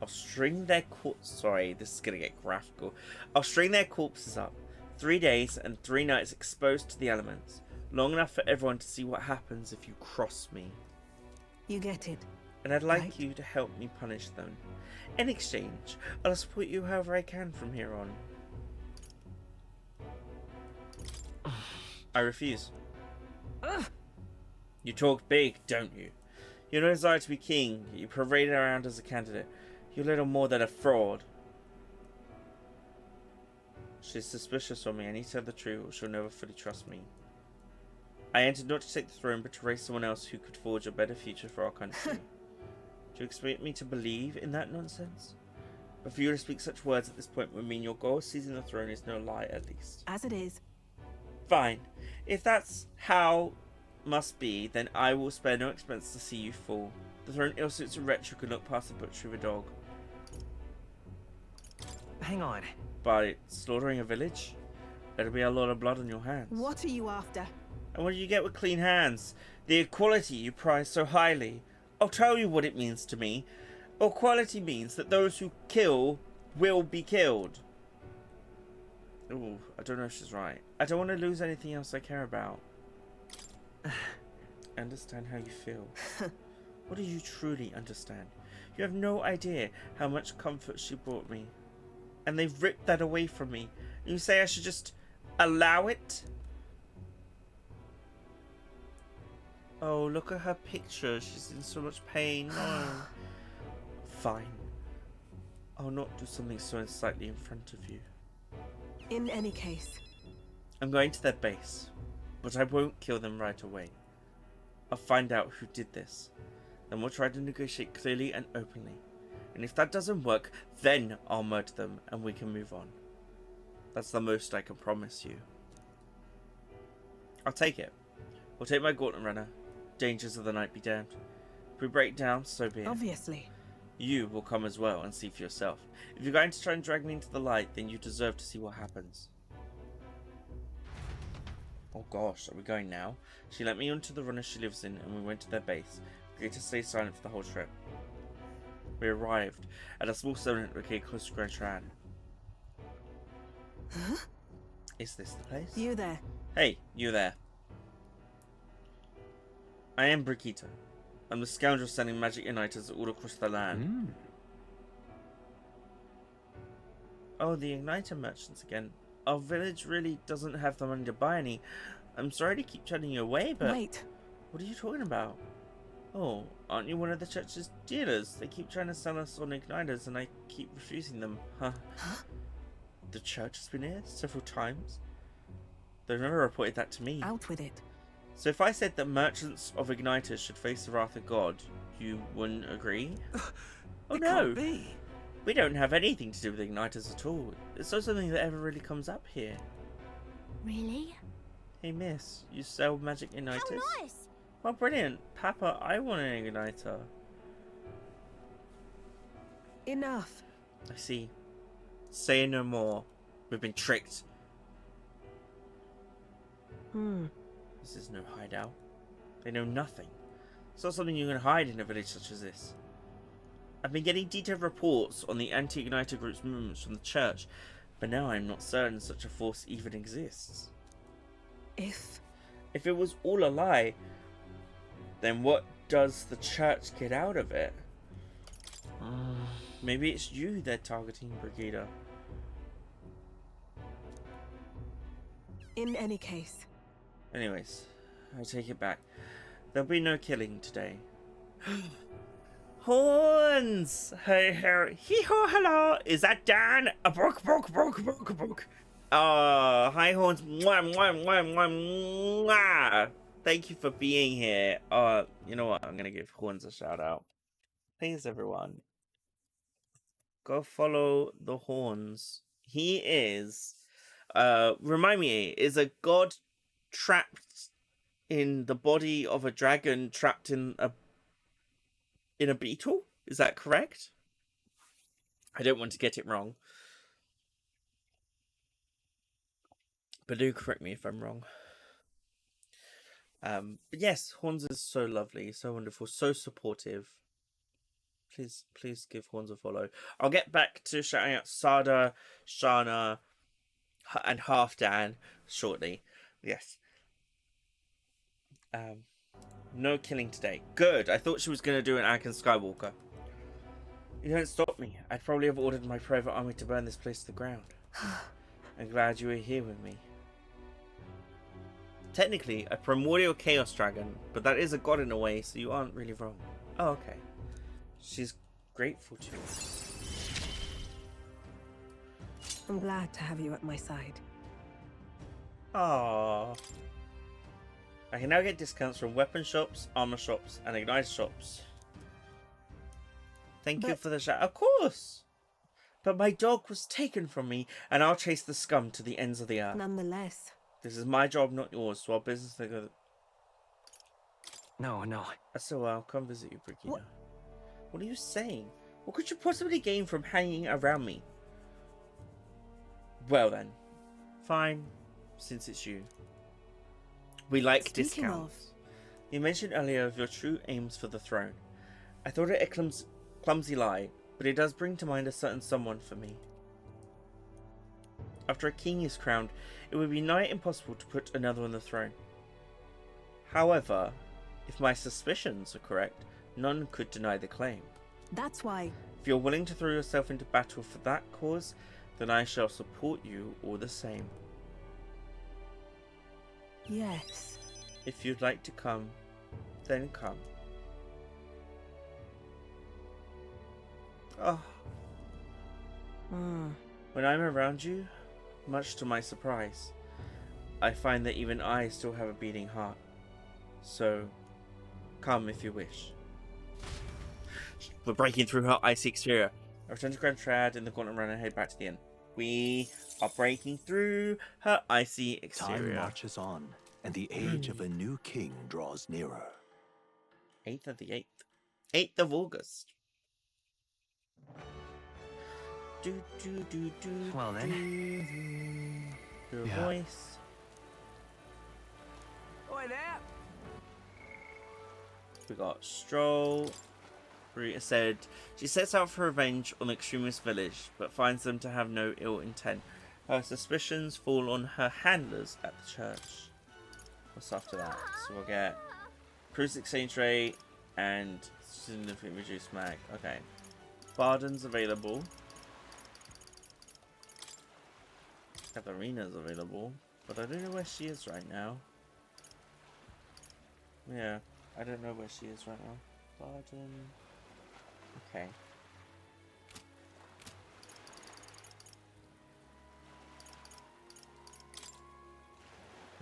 I'll string their sorry, this is gonna get graphical. I'll string their corpses up. 3 days and 3 nights exposed to the elements. Long enough for everyone to see what happens if you cross me. You get it. And I'd like Right. you to help me punish them. In exchange, I'll support you however I can from here on. I refuse. You talk big, don't you? You no desire to be king, yet you parade around as a candidate. You're little more than a fraud. She's suspicious of me. I need to tell the truth or she'll never fully trust me. I entered not to take the throne, but to raise someone else who could forge a better future for our country. Do you expect me to believe in that nonsense? But for you to speak such words at this point would mean your goal of seizing the throne is no lie, at least. As it is. Fine. If that's how must be, then I will spare no expense to see you fall. The throne ill suits a wretch who can look past the butchery of a dog. Hang on. By slaughtering a village? There'll be a lot of blood on your hands. What are you after? And what do you get with clean hands? The equality you prize so highly. I'll tell you what it means to me. Equality means that those who kill will be killed. Ooh, I don't know if she's right. I don't want to lose anything else I care about. I understand how you feel. What do you truly understand? You have no idea how much comfort she brought me. And they've ripped that away from me. You say I should just allow it? Oh, look at her picture. She's in so much pain. No. Fine. I'll not do something so unsightly in front of you. In any case. I'm going to their base, but I won't kill them right away. I'll find out who did this. Then we'll try to negotiate clearly and openly. And if that doesn't work, then I'll murder them and we can move on. That's the most I can promise you. I'll take it. We'll take my gauntlet runner. Dangers of the night be damned. If we break down, so be it. Obviously. You will come as well and see for yourself. If you're going to try and drag me into the light, then you deserve to see what happens. Oh gosh, are we going now? She let me onto the runner she lives in and we went to their base. Agreed to stay silent for the whole trip. We arrived at a small settlement located close to Grand Tran. Huh? Is this the place? You there. Hey, you there. I am Brigitte. I'm the scoundrel sending magic igniters all across the land. Oh, the igniter merchants again. Our village really doesn't have the money to buy any. I'm sorry to keep turning you away, but... Wait. What are you talking about? Oh, aren't you one of the church's dealers? They keep trying to sell us on igniters and I keep refusing them. Huh? The church has been here several times. They've never reported that to me. Out with it. So if I said that merchants of igniters should face the wrath of God, you wouldn't agree? Oh no! Can't be. We don't have anything to do with igniters at all. It's not something that ever really comes up here. Really? Hey miss, you sell magic igniters? How nice! Well, brilliant. Papa, I want an igniter. Enough. I see. Say no more. We've been tricked. This is no hideout. They know nothing. It's not something you can hide in a village such as this. I've been getting detailed reports on the anti-igniter group's movements from the church, but now I'm not certain such a force even exists. If it was all a lie, then what does the church get out of it? Maybe it's you they're targeting, Brigitte. in any case. Anyways, I take it back. There'll be no killing today. Horns! Hey, hey, hee-haw, hello! Is that Dan? A brook. Hi, Horns. Mwah, mwah, mwah, mwah, mwah. Thank you for being here. You know what? I'm gonna give Horns a shout out. Please, everyone. Go follow the Horns. He is, remind me, is a god trapped in the body of a dragon trapped in a beetle? Is that correct? I don't want to get it wrong. But do correct me if I'm wrong. But yes, Horns is so lovely, so wonderful, so supportive. Please give Horns a follow. I'll get back to shouting out Sada, Shana, and Half Dan shortly. Yes. No killing today. Good. I thought she was going to do an Anakin Skywalker. You don't stop me. I'd probably have ordered my private army to burn this place to the ground. I'm glad you were here with me. Technically, a primordial chaos dragon, but that is a god in a way, so you aren't really wrong. Oh, okay. She's grateful to you. I'm glad to have you at my side. Aww. I can now get discounts from weapon shops, armor shops, and ignite shops. Thank you for the shout. Of course! But my dog was taken from me, and I'll chase the scum to the ends of the earth. Nonetheless. This is my job, not yours, so our business together. No. So I'll come visit you, Brigitte. What are you saying? What could you possibly gain from hanging around me? Well then. Fine. since it's you. We like Speaking discounts. You mentioned earlier of your true aims for the throne. I thought it a clumsy lie, but it does bring to mind a certain someone for me. After a king is crowned, it would be nigh impossible to put another on the throne. However, if my suspicions are correct, none could deny the claim. That's why. If you're willing to throw yourself into battle for that cause, then I shall support you all the same. Yes. If you'd like to come, then come. Oh. When I'm around you, much to my surprise, I find that even I still have a beating heart. So, come if you wish. We're breaking through her icy exterior. I return to Grand Trad in the Gauntlet Run and head back to the inn. We are breaking through her icy exterior. Time marches on, and the age of a new king draws nearer. 8th of the 8th. 8th of August. Well then. Your Yeah. voice. Oi there! We got Stroll. Rita said she sets out for revenge on the extremist village, but finds them to have no ill intent. Her suspicions fall on her handlers at the church. What's after that? So we'll get cruise exchange rate and significantly reduced mag. Okay. Barden's available. Katharina's available, but I don't know where she is right now. Yeah, I don't know where she is right now. Barden. Okay.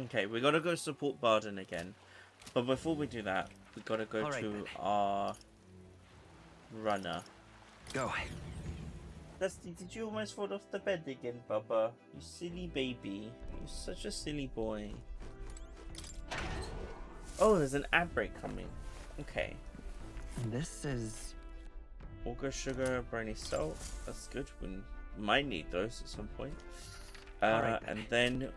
Okay, we gotta go support Barden again. But before we do that, we gotta go to our runner. Go. Dusty, did you almost fall off the bed again, Bubba? You silly baby. You're such a silly boy. Oh, there's an ad break coming. Okay. This is... Auger sugar, brownie salt. That's good. We might need those at some point. And then...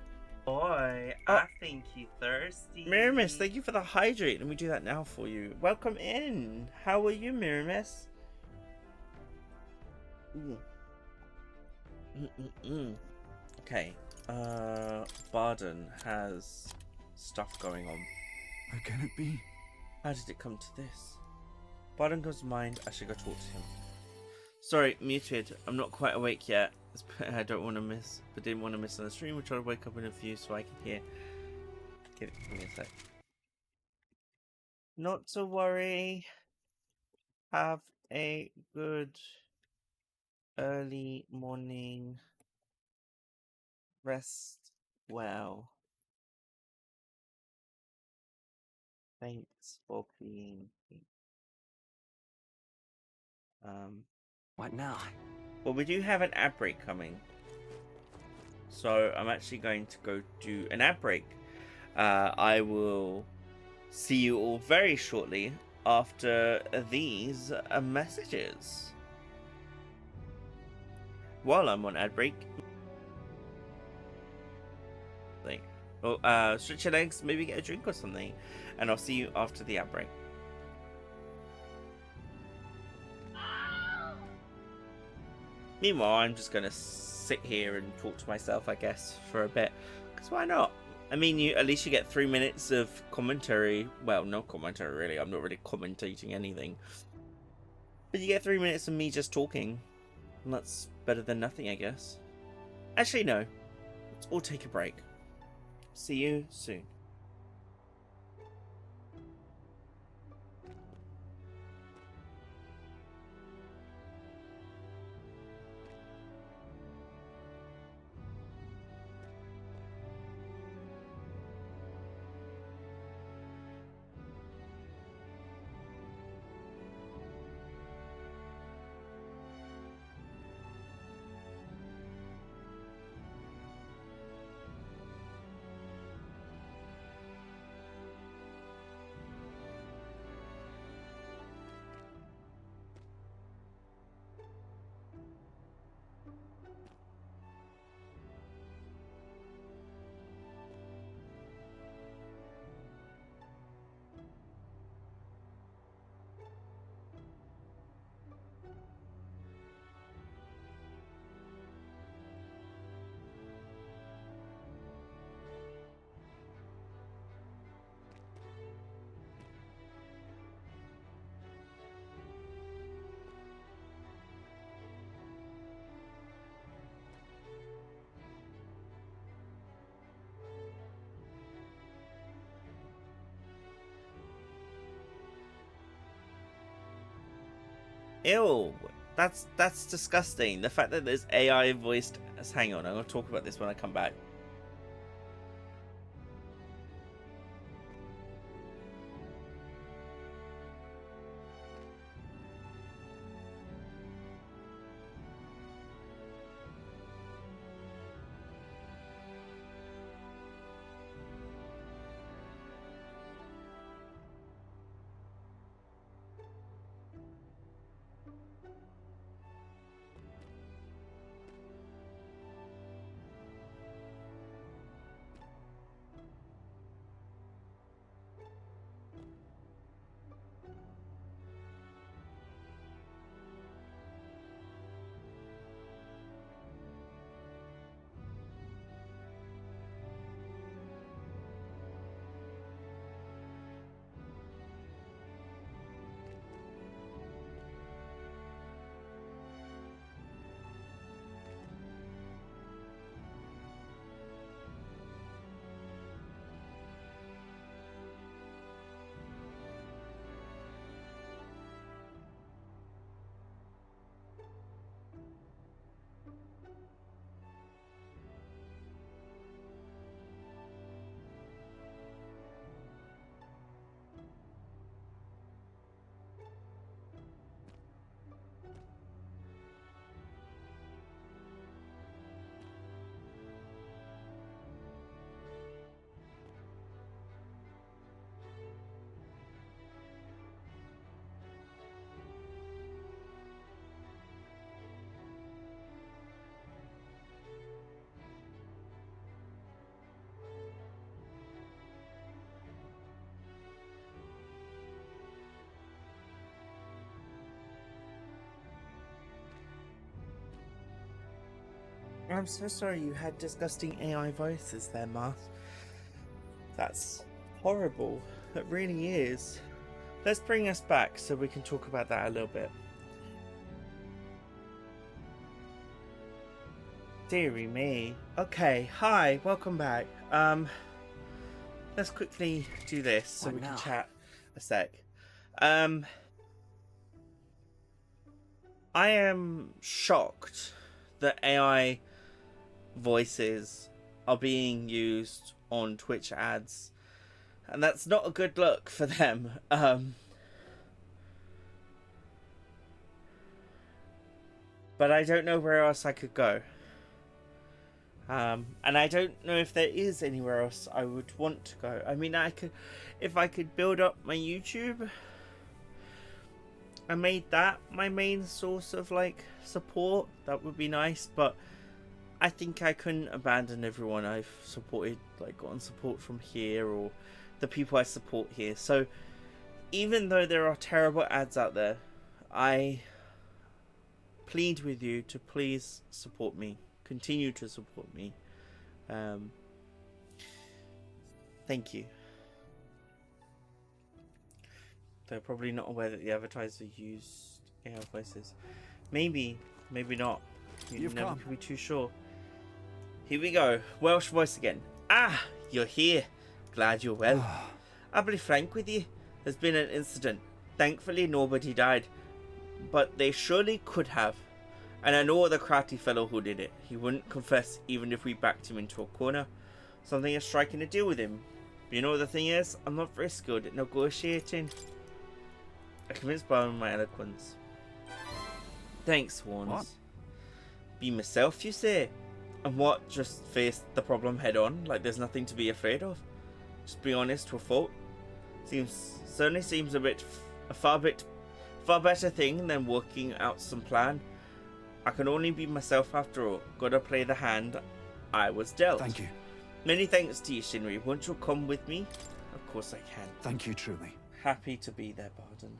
Boy, I think you're thirsty. Miramis, thank you for the hydrate. Let me do that now for you. Welcome in. How are you, Miramis? Okay. Barden has stuff going on. How can it be? How did it come to this? Barden comes to mind. I should go talk to him. Sorry, muted. I'm not quite awake yet. I don't want to miss, but didn't want to miss on the stream. We'll try to wake up in a few so I can hear. Give me a sec. Not to worry. Have a good early morning. Rest well. Thanks for being here. What now? Well, we do have an ad break coming. So I'm actually going to go do an ad break. I will see you all very shortly after these messages. While I'm on ad break. Well, stretch your legs, maybe get a drink or something. And I'll see you after the ad break. Meanwhile, I'm just gonna sit here and talk to myself, I guess, for a bit. Because why not? I mean, at least you get 3 minutes of commentary. Well, no commentary, really. I'm not really commentating anything. But you get 3 minutes of me just talking. And that's better than nothing, I guess. Actually, no. Let's all take a break. See you soon. Ew. That's disgusting. The fact that there's AI voiced. Hang on, I'm gonna talk about this when I come back. I'm so sorry you had disgusting AI voices there, Marth. That's horrible. It really is. Let's bring us back so we can talk about that a little bit. Dearie me. Okay, hi, welcome back. Let's quickly do this so we can chat a sec. I am shocked that AI voices are being used on Twitch ads, and that's not a good look for them. But I don't know where else I could go, and I don't know if there is anywhere else I would want to go. I mean, I could, if I could build up my YouTube, I made that my main source of like support, that would be nice, but I think I couldn't abandon everyone I've supported, like gotten support from here, or the people I support here. So even though there are terrible ads out there, I plead with you to please support me, continue to support me. Thank you. They're probably not aware that the advertiser used AI voices. Maybe, maybe not. You never can be too sure. Here we go. Welsh voice again. Ah, you're here. Glad you're well. I'll be frank with you. There's been an incident. Thankfully, nobody died. But they surely could have. And I know the crafty fellow who did it. He wouldn't confess even if we backed him into a corner. Something is striking a deal with him. But you know what the thing is? I'm not very skilled at negotiating. I convinced by my eloquence. Thanks, Warnes. What? Be myself, you say? And what, just face the problem head on, like there's nothing to be afraid of? Just be honest to a fault? Certainly seems a far better thing than working out some plan. I can only be myself after all. Gotta play the hand I was dealt. Thank you. Many thanks to you, Shinri. Won't you come with me? Of course I can. Thank you, truly. Happy to be there, Barden.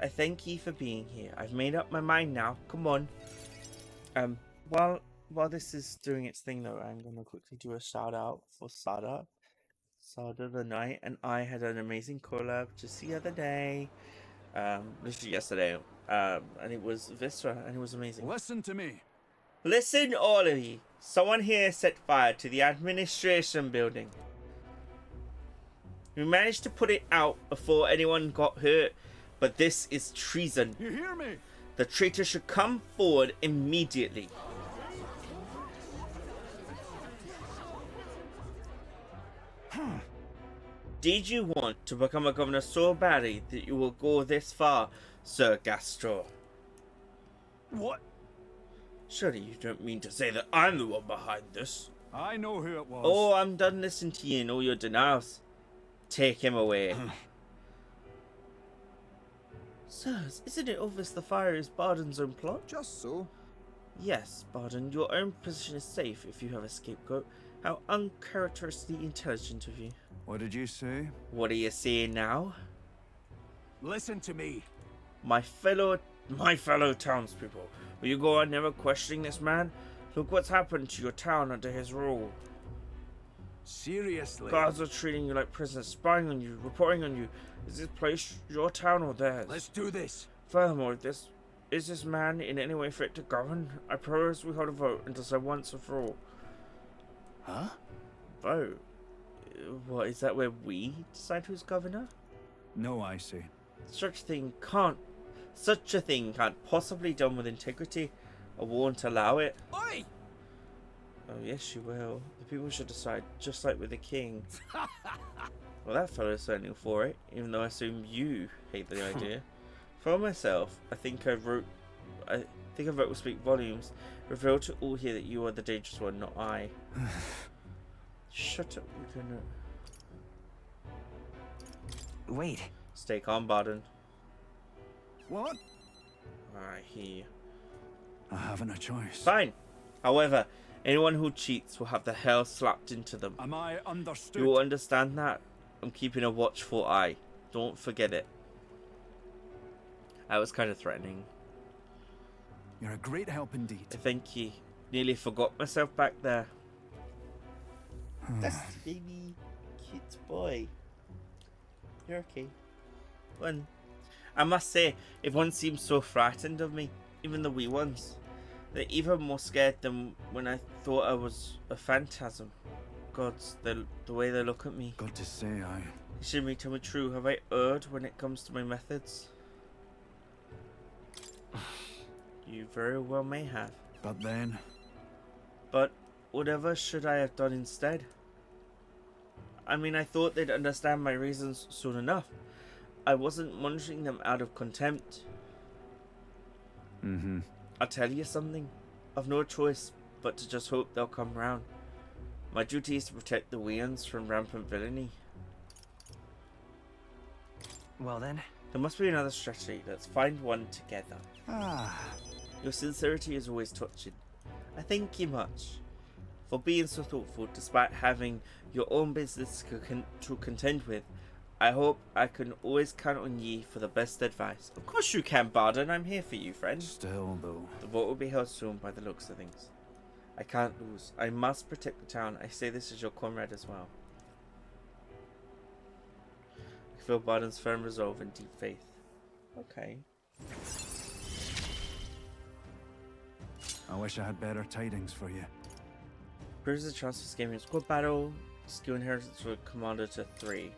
I thank ye for being here. I've made up my mind now. Come on. While this is doing its thing though, I'm gonna quickly do a shout out for Sada. Sada the Night and I had an amazing collab just the other day. Literally yesterday. And it was Vistra and it was amazing. Listen to me. Listen, all of ye. Someone here set fire to the administration building. We managed to put it out before anyone got hurt, but this is treason. You hear me? The traitor should come forward immediately. Did you want to become a governor so badly that you will go this far, Sir Gastro? What? Surely you don't mean to say that I'm the one behind this. I know who it was. Oh, I'm done listening to you and all your denials. Take him away. Sirs, isn't it obvious the fire is Barden's own plot? Just so. Yes, Barden, your own position is safe if you have a scapegoat. How uncharacteristically intelligent of you. What did you say? What are you saying now? Listen to me. My fellow townspeople, will you go on never questioning this man? Look what's happened to your town under his rule. Seriously? Guards are treating you like prisoners, spying on you, reporting on you. Is this place your town or theirs? Let's do this. Furthermore, is this man in any way fit to govern? I propose we hold a vote and decide once and for all. Huh? Vote? What, is that where we decide who's governor? No, I see. Such a thing can't possibly done with integrity. I won't allow it. Oi! Oh yes, you will. The people should decide, just like with the king. Well, that fellow's certainly for it, even though I assume you hate the idea. For myself, I think a vote will speak volumes. Reveal to all here that you are the dangerous one, not I. Shut up, you're gonna... Wait. Stay calm, Barden. What? I hear you. I haven't a choice. Fine. However, anyone who cheats will have the hell slapped into them. Am I understood? You will understand that. I'm keeping a watchful eye. Don't forget it. That was kind of threatening. You're a great help indeed. Thank you. Nearly forgot myself back there. That's the baby cute boy. You're okay. One. I must say, everyone seems so frightened of me, even the wee ones. They're even more scared than when I thought I was a phantasm. Gods, the way they look at me. Got to say, Should me tell me true, have I erred when it comes to my methods? You very well may have. But then... But whatever should I have done instead? I mean, I thought they'd understand my reasons soon enough. I wasn't munching them out of contempt. I'll tell you something. I've no choice but to just hope they'll come round. My duty is to protect the Weans from rampant villainy. Well then. There must be another strategy. Let's find one together. Your sincerity is always touching. I thank you much for being so thoughtful despite having your own business to contend with. I hope I can always count on ye for the best advice. Of course you can, Barden. I'm here for you, friend. Still, though. The vote will be held soon by the looks of things. I can't lose. I must protect the town. I say this as your comrade as well. I feel Barden's firm resolve and deep faith. Okay. I wish I had better tidings for you. Proves the chance for scaling squad battle. Skill inheritance for commander to 3.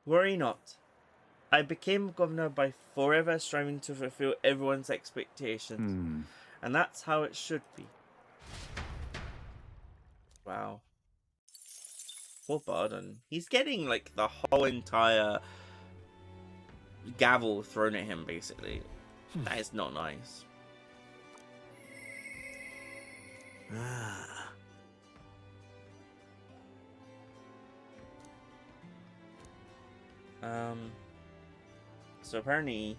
Worry not. I became governor by forever striving to fulfill everyone's expectations. And that's how it should be. Wow. Poor Barden. He's getting like the whole entire gavel thrown at him, basically. That is not nice. So apparently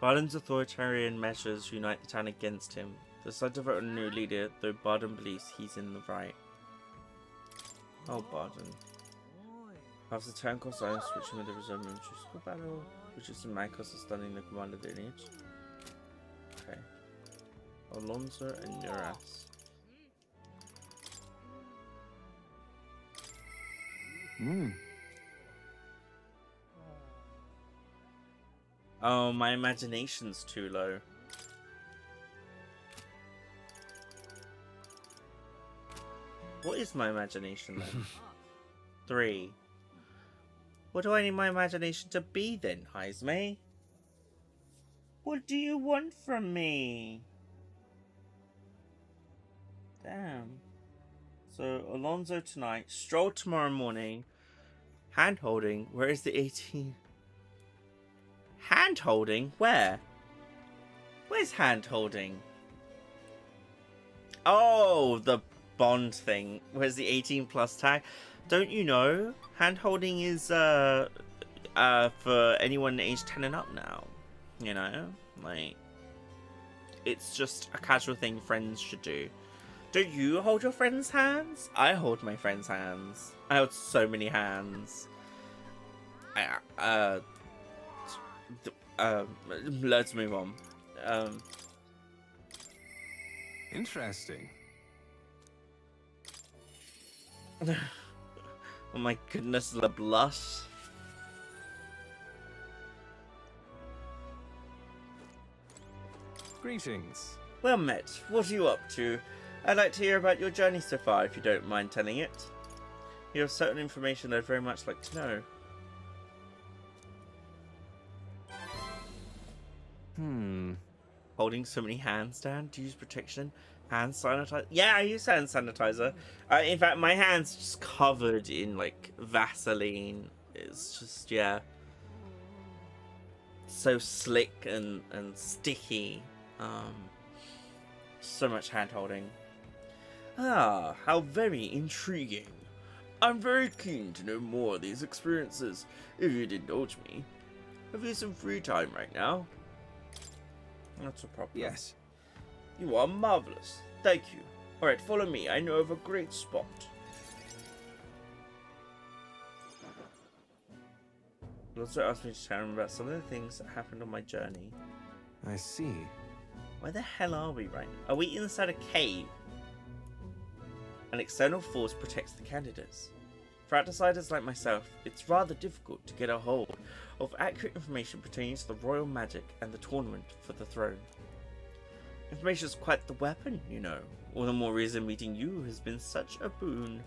Barden's authoritarian measures unite the town against him. Decide to vote a new leader, though Barden believes he's in the right. Oh, Barden. Perhaps the town costs iron switching with the reserve military school battle, which is in my cost of stunning the commander lineage. Okay. Alonso and Nuras. Oh, my imagination's too low. What is my imagination then? 3. What do I need my imagination to be then, Heisme? What do you want from me? Damn. So, Alonso tonight, stroll tomorrow morning, hand-holding. Where is the 18? Hand-holding? Where? Where's hand-holding? Oh, the Bond thing. Where's the 18 plus tag? Don't you know? Hand-holding is for anyone aged 10 and up now. You know? Like, it's just a casual thing friends should do. Don't you hold your friends' hands? I hold my friends' hands. I hold so many hands. Let's move on. Interesting. Oh my goodness, the blush. Greetings. Well met. What are you up to? I'd like to hear about your journey so far, if you don't mind telling it. You have certain information I'd very much like to know. Holding so many hands down to use protection. Hand sanitizer. Yeah, I use hand sanitizer. In fact, my hand's just covered in like Vaseline. It's just, yeah, so slick and sticky. So much hand holding. Ah, how very intriguing. I'm very keen to know more of these experiences, if you'd indulge me. Have you some free time right now? That's a problem. Yes. You are marvelous. Thank you. Alright, follow me. I know of a great spot. He also asked me to tell him about some of the things that happened on my journey. I see. Where the hell are we right now? Are we inside a cave? An external force protects the candidates. For outsiders like myself, it's rather difficult to get a hold of accurate information pertaining to the royal magic and the tournament for the throne. Information is quite the weapon, you know. All the more reason meeting you has been such a boon.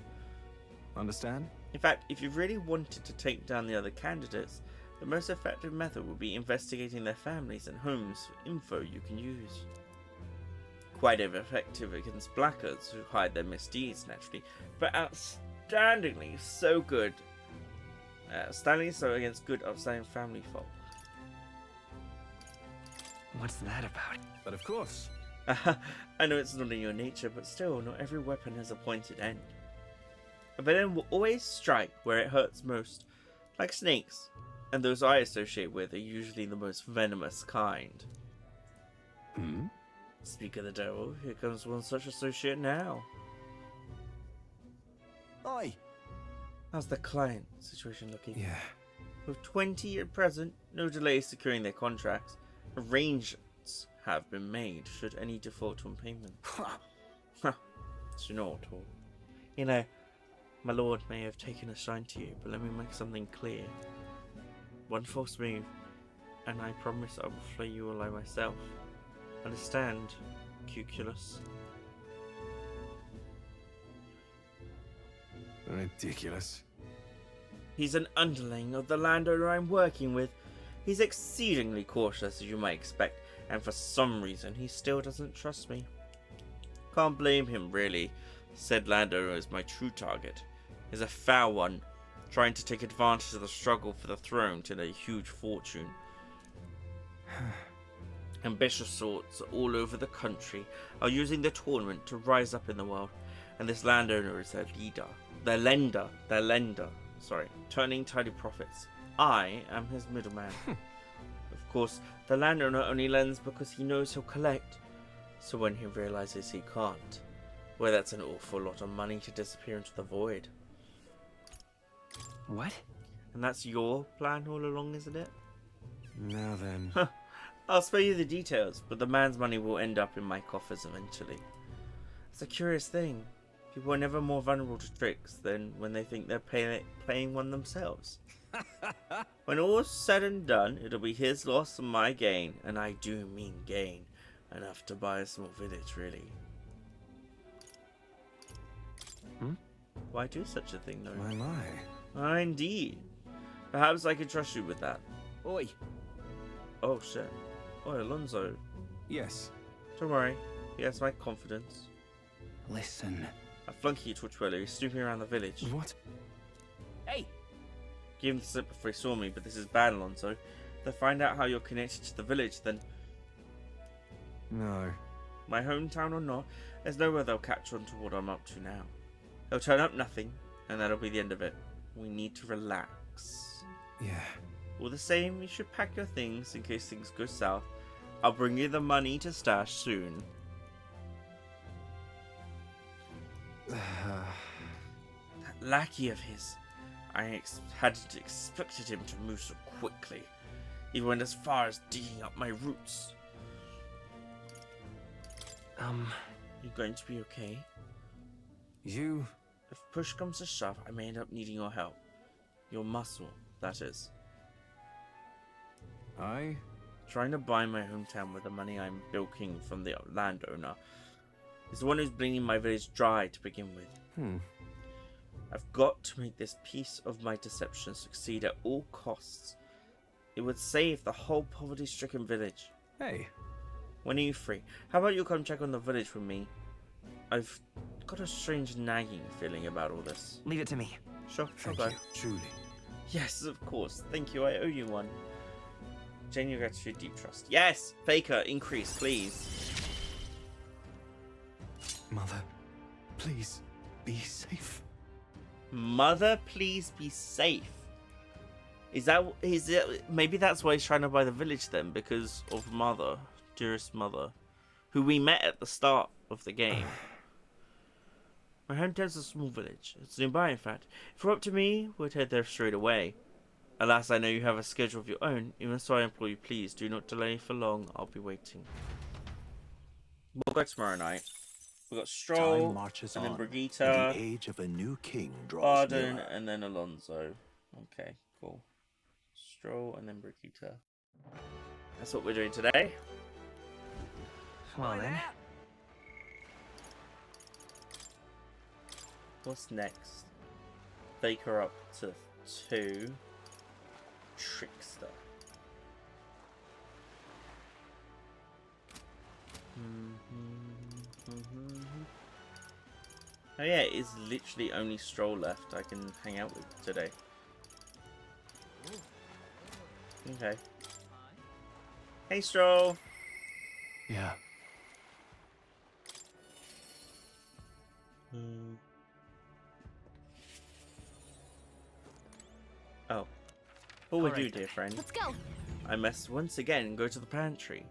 Understand? In fact, if you really wanted to take down the other candidates, the most effective method would be investigating their families and homes for info you can use. Quite effective against blackguards who hide their misdeeds, naturally, but outstandingly so good. Outstandingly so against good, upstanding family folk. What's that about? But of course. I know it's not in your nature, but still, not every weapon has a pointed end. A venom will always strike where it hurts most, like snakes, and those I associate with are usually the most venomous kind. Speak of the devil, here comes one such associate now. Oi! How's the client situation looking? Yeah. With 20 at present, no delay securing their contracts. Arrangements have been made should any default on payment. It's not at all. You know, my lord may have taken a shine to you, but let me make something clear. One false move, and I promise I will flay you all like myself. Understand, Cuculus? Ridiculous. He's an underling of the landowner I'm working with. He's exceedingly cautious, as you might expect, and for some reason he still doesn't trust me. Can't blame him, really. Said landowner is my true target. He's a foul one, trying to take advantage of the struggle for the throne to a huge fortune. Ambitious sorts all over the country are using the tournament to rise up in the world, and this landowner is their leader. Their lender, turning tidy profits. I am his middleman. Of course, the landowner only lends because he knows he'll collect, so when he realizes he can't, well, that's an awful lot of money to disappear into the void. What? And that's your plan all along, isn't it? Now then. I'll spare you the details, but the man's money will end up in my coffers eventually. It's a curious thing. People are never more vulnerable to tricks than when they think they're playing one themselves. When all's said and done, it'll be his loss and my gain, and I do mean gain. Enough to buy a small village, really. Why do such a thing, though? My. Indeed. Perhaps I could trust you with that. Oi. Oh, shit. Oh, Alonso. Yes. Don't worry. He has my confidence. Listen. A flunky Tortuello is snooping around the village. What? Hey! Give him the slip before he saw me, but this is bad, Alonso. If they find out how you're connected to the village, then... No. My hometown or not, there's nowhere they'll catch on to what I'm up to now. They'll turn up nothing, and that'll be the end of it. We need to relax. Yeah. All the same, you should pack your things in case things go south. I'll bring you the money to stash soon. That lackey of his. I hadn't expected him to move so quickly. He went as far as digging up my roots. You going to be okay? You... If push comes to shove, I may end up needing your help. Your muscle, that is. I... Trying to buy my hometown with the money I'm bilking from the landowner. He's the one who's bleeding my village dry to begin with. I've got to make this piece of my deception succeed at all costs. It would save the whole poverty-stricken village. Hey. When are you free? How about you come check on the village with me? I've got a strange nagging feeling about all this. Leave it to me. Sure, Thank I'll go. you, truly. Yes, of course. Thank you, I owe you one. Genuine gratitude, deep trust. Yes! Faker, increase, please. Mother, please, be safe. Mother, please be safe. Is it? Maybe that's why he's trying to buy the village then, because of Mother, dearest Mother, who we met at the start of the game. My hometown's a small village. It's nearby, in fact. If it were up to me, we'd head there straight away. Alas, I know you have a schedule of your own. Even so, I implore you, please do not delay for long. I'll be waiting. We'll go tomorrow night. We've got Stroll, Time marches and then on, Brigitte, and the age of a new king draws Barden, nearer. and then Alonso. Okay, cool. Stroll, and then Brigitte. That's what we're doing today. Well then. What's next? Faker up to 2. Trickster. Oh yeah, it is literally only Stroll left I can hang out with today. Okay. Hey Stroll! Yeah. Oh. What would you, Alright, dear friend? Let's go. I must once again go to the pantry.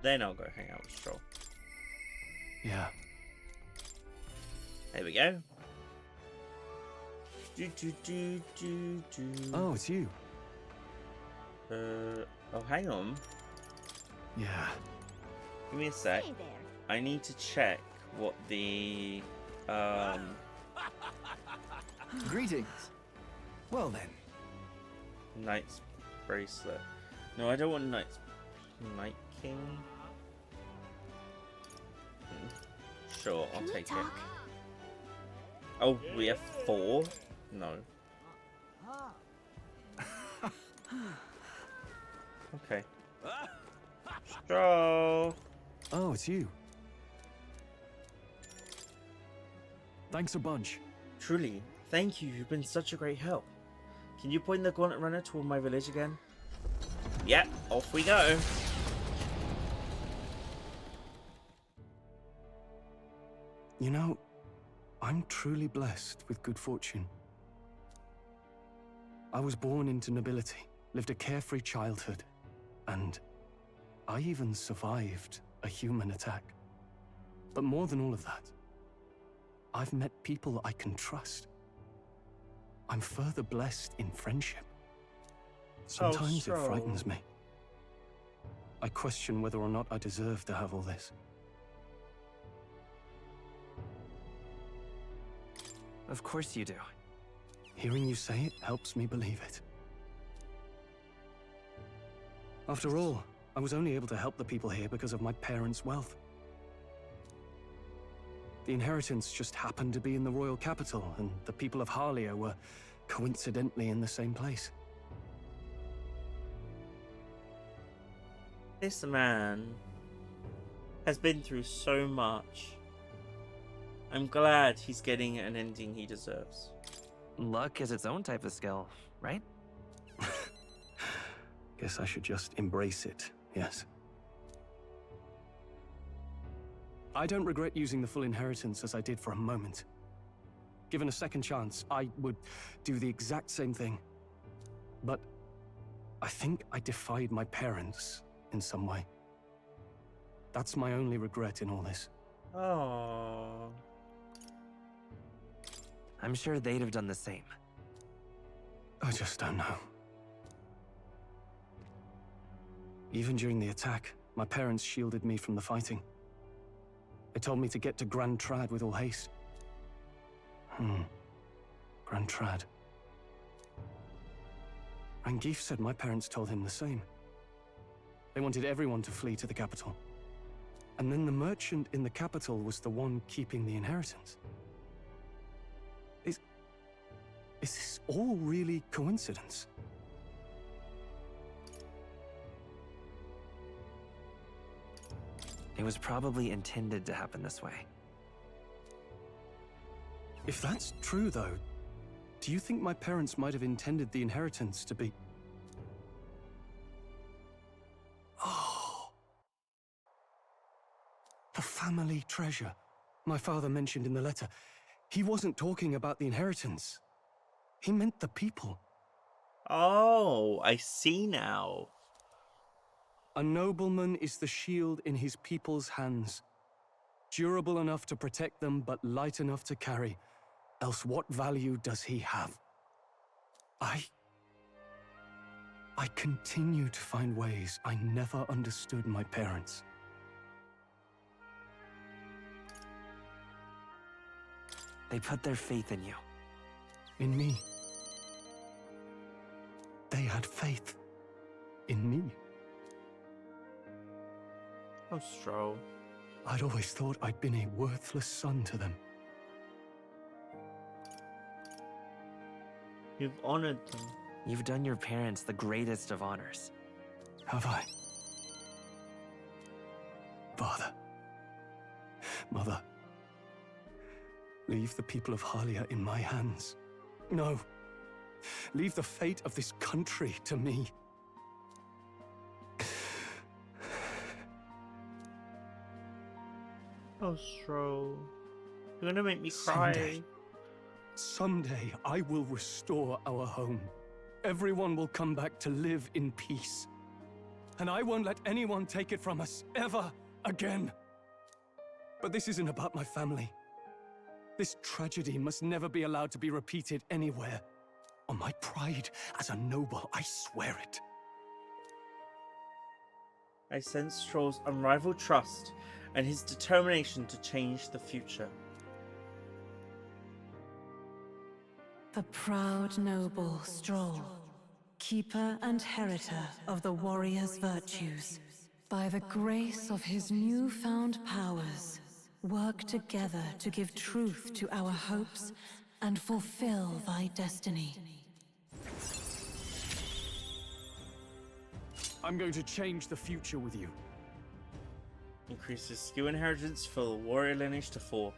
Then I'll go hang out with Stroll. Yeah. There we go. Oh, it's you. Oh, hang on. Yeah. Give me a sec. Hey there. I need to check what the Greetings. Well then. Knight's bracelet. No, I don't want Knight's Night King. Sure, I'll Can we take it. talk? Oh, we have 4? No. Okay. Stroll. Oh, it's you. Thanks a bunch. Truly, thank you. You've been such a great help. Can you point the Gauntlet Runner toward my village again? Yep, off we go. You know, I'm truly blessed with good fortune. I was born into nobility, lived a carefree childhood, and I even survived a human attack. But more than all of that, I've met people I can trust. I'm further blessed in friendship. Sometimes it frightens me. I question whether or not I deserve to have all this. Of course you do. Hearing you say it helps me believe it. After all, I was only able to help the people here because of my parents' wealth. The inheritance just happened to be in the royal capital, and the people of Harlia were coincidentally in the same place. This man has been through so much. I'm glad he's getting an ending he deserves. Luck is its own type of skill, right? Guess I should just embrace it, yes. I don't regret using the full inheritance as I did for a moment. Given a second chance, I would do the exact same thing. But I think I defied my parents in some way. That's my only regret in all this. Oh. I'm sure they'd have done the same. I just don't know. Even during the attack, my parents shielded me from the fighting. They told me to get to Grand Trad with all haste. Grand Trad. Rangif said my parents told him the same. They wanted everyone to flee to the capital. And then the merchant in the capital was the one keeping the inheritance. Is this all really coincidence? It was probably intended to happen this way. If that's true, though, do you think my parents might have intended the inheritance to be... Oh. The family treasure my father mentioned in the letter. He wasn't talking about the inheritance. He meant the people. Oh, I see now. A nobleman is the shield in his people's hands. Durable enough to protect them, but light enough to carry. Else what value does he have? I continue to find ways I never understood my parents. They put their faith in you. In me. They had faith in me. Oh, Stroll. I'd always thought I'd been a worthless son to them. You've honored them. You've done your parents the greatest of honors. Have I? Father. Mother. Leave the people of Harlia in my hands. No. Leave the fate of this country to me. Oh, Stroll. You're gonna make me cry. Someday I will restore our home. Everyone will come back to live in peace. And I won't let anyone take it from us, ever again. But this isn't about my family. This tragedy must never be allowed to be repeated anywhere. On my pride as a noble, I swear it. I sense Stroll's unrivaled trust and his determination to change the future. The proud noble Stroll, keeper and heritor of the warrior's virtues, by the grace of his newfound powers, work together to give truth to our hopes and fulfill thy destiny. I'm going to change the future with you. Increases skill inheritance for the warrior lineage to 4.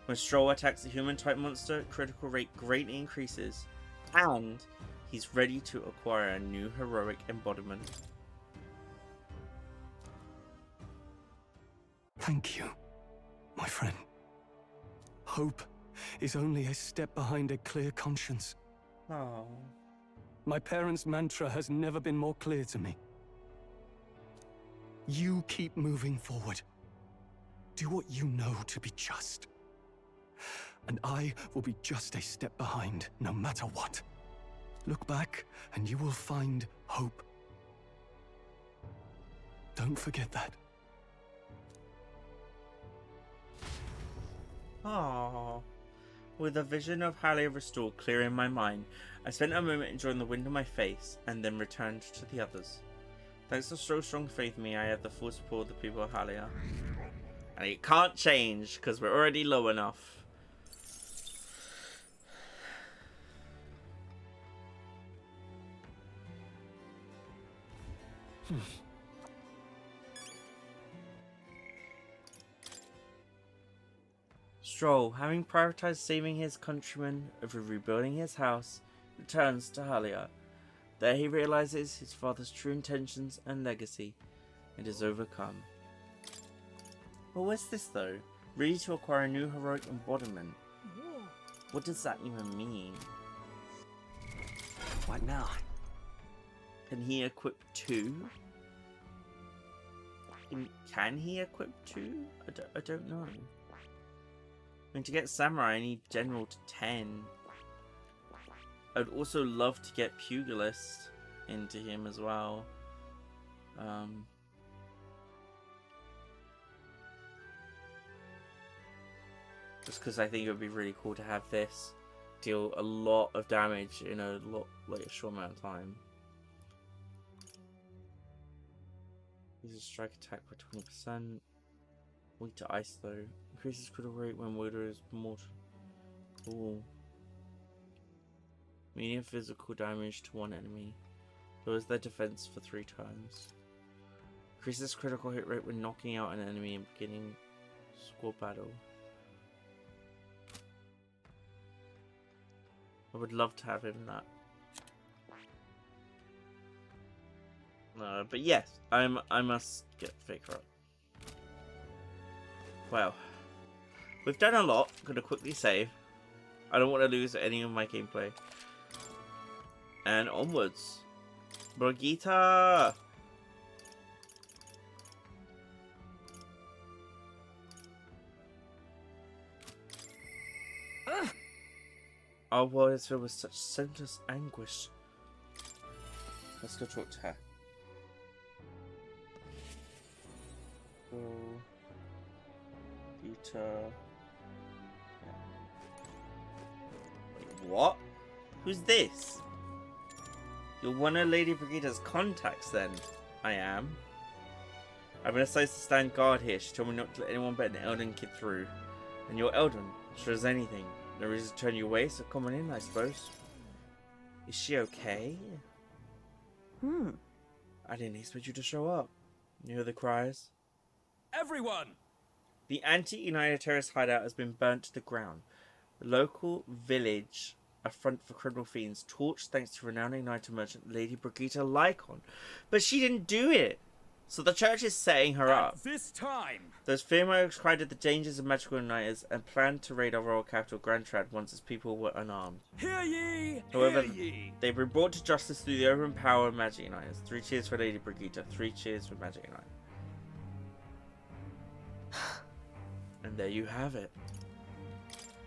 When Stroll attacks a human-type monster, critical rate greatly increases, and he's ready to acquire a new heroic embodiment. Thank you, my friend. Hope is only a step behind a clear conscience. Oh. My parents' mantra has never been more clear to me. You keep moving forward. Do what you know to be just. And I will be just a step behind, no matter what. Look back, and you will find hope. Don't forget that. Oh. With a vision of Halia restored clear in my mind, I spent a moment enjoying the wind on my face, and then returned to the others. Thanks to so strong faith in me, I have the full support of the people of Halia. And it can't change, because we're already low enough. Stroll, having prioritized saving his countrymen over rebuilding his house, returns to Halia. There he realizes his father's true intentions and legacy, and is overcome. But what's this though? Ready to acquire a new heroic embodiment. What does that even mean? What now? Can he equip 2? Can he equip 2? I don't know. I mean, to get Samurai, I need General to 10. I'd also love to get Pugilist into him as well. Just because I think it would be really cool to have this deal a lot of damage in a short amount of time. Uses strike attack by 20%. Weak to ice though. Increases critical rate when water is mortal. Ooh. Medium physical damage to one enemy. Lowers their defense for 3 turns. Increases critical hit rate when knocking out an enemy and beginning squad battle. I would love to have him in that. But yes, I must get Faker up. Well, we've done a lot. I'm gonna quickly save. I don't want to lose any of my gameplay. And onwards. Brigitte! Our world is filled with such senseless anguish. Let's go talk to her. What? Who's this? You're one of Lady Brigitte's contacts then? I am. I've been assigned to stand guard here. She told me not to let anyone but an Elden kid through. And you're Elden, sure as anything. No reason to turn you away, so come on in, I suppose. Is she okay? I didn't expect you to show up. You hear the cries? Everyone! The anti-United terrorist hideout has been burnt to the ground. The local village, a front for criminal fiends, torched thanks to renowned igniter merchant Lady Brigitte Lycon. But she didn't do it! So the church is setting her up. This time! Those fearmongers cried at the dangers of magical igniters and planned to raid our royal capital Grantrad once its people were unarmed. Hear ye! However, hear ye! they've been brought to justice through the overwhelming power of magic igniters. 3 cheers for Lady Brigitte, 3 cheers for magic igniter. And there you have it.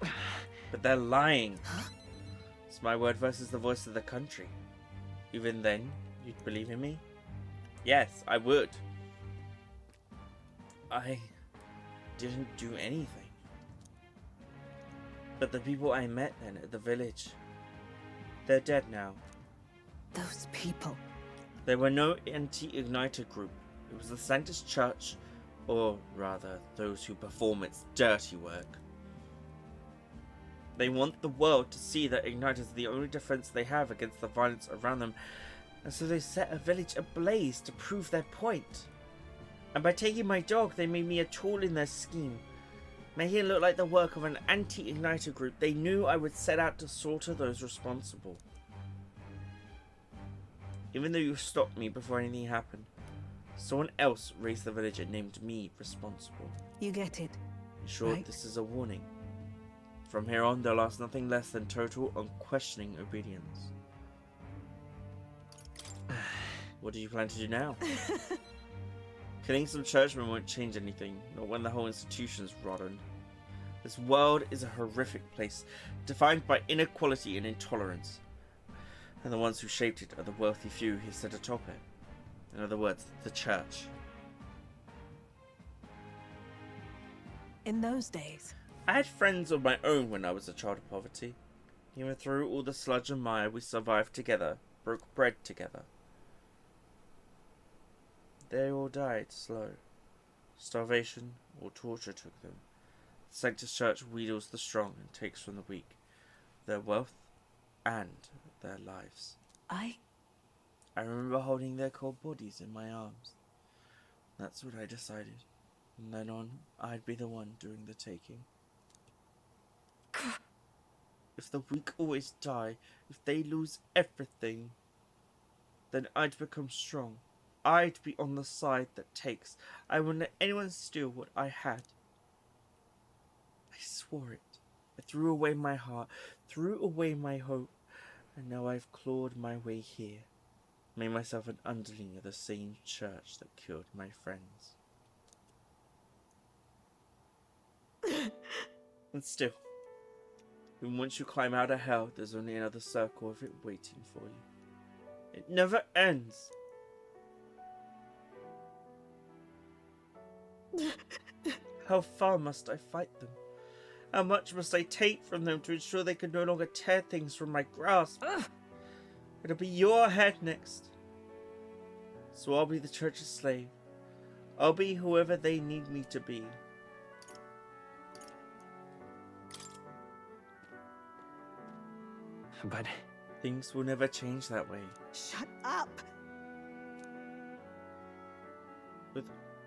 But they're lying. It's my word versus the voice of the country. Even then, you'd believe in me? Yes, I would. I didn't do anything. But the people I met then at the village, they're dead now. Those people. There were no anti-igniter group. It was the Sanctus Church, or rather, those who perform its dirty work. They want the world to see that igniters are the only defense they have against the violence around them, and so they set a village ablaze to prove their point. And by taking my dog, they made me a tool in their scheme. Making it look like the work of an anti-igniter group, they knew I would set out to slaughter those responsible. Even though you stopped me before anything happened, someone else raised the village and named me responsible. You get it. In short, right? This is a warning. From here on, they'll ask nothing less than total, unquestioning obedience. What do you plan to do now? Killing some churchmen won't change anything, not when the whole institution's rotten. This world is a horrific place, defined by inequality and intolerance. And the ones who shaped it are the wealthy few who sit atop it. In other words, the church. In those days. I had friends of my own when I was a child of poverty. Even through all the sludge and mire, we survived together, broke bread together. They all died slow. Starvation or torture took them. The Sanctus Church wheedles the strong and takes from the weak their wealth and their lives. I remember holding their cold bodies in my arms. That's what I decided. From then on, I'd be the one doing the taking. If the weak always die, if they lose everything, then I'd become strong. I'd be on the side that takes. I wouldn't let anyone steal what I had. I swore it. I threw away my heart, threw away my hope, and now I've clawed my way here. Made myself an underling of the same church that killed my friends. And still, even once you climb out of hell, there's only another circle of it waiting for you. It never ends. How far must I fight them? How much must I take from them to ensure they can no longer tear things from my grasp? It'll be your head next. So I'll be the church's slave. I'll be whoever they need me to be. But things will never change that way. Shut up! With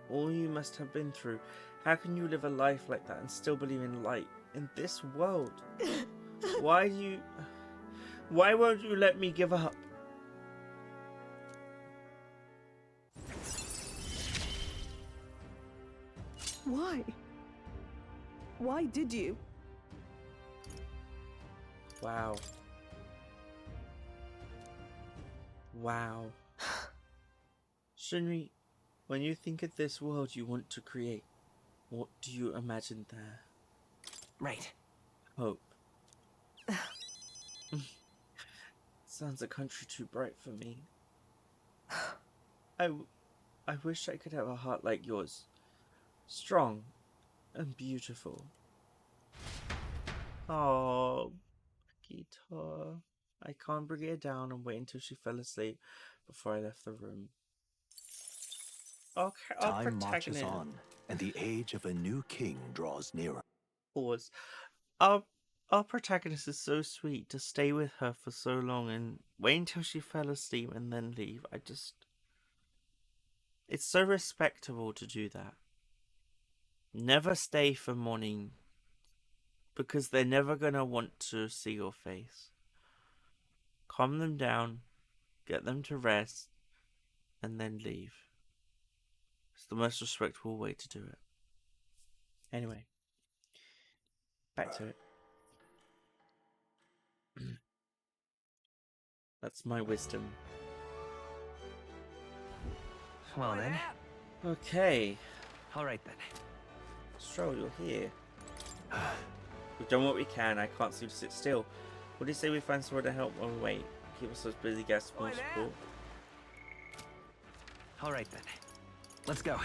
all you must have been through, how can you live a life like that and still believe in light in this world? Why won't you let me give up? Why? Why did you? Wow. Wow. Shinri, when you think of this world you want to create, what do you imagine there? Right. Hope. Sounds a country too bright for me. I wish I could have a heart like yours. Strong and beautiful. Oh, guitar. I can't bring her down and wait until she fell asleep before I left the room. Okay, Time marches on, and the age of a new king draws nearer. Pause. Our protagonist is so sweet to stay with her for so long and wait until she fell asleep and then leave. It's so respectable to do that. Never stay for morning because they're never gonna want to see your face. Calm them down, get them to rest, and then leave. It's the most respectful way to do it. Anyway, back to it. That's my wisdom. Well then. Okay. Alright then. Stroll, you're here. We've done what we can. I can't seem to sit still. What do you say we find somewhere to help while we wait? Keep us as busy, get more support. Alright then. Let's go.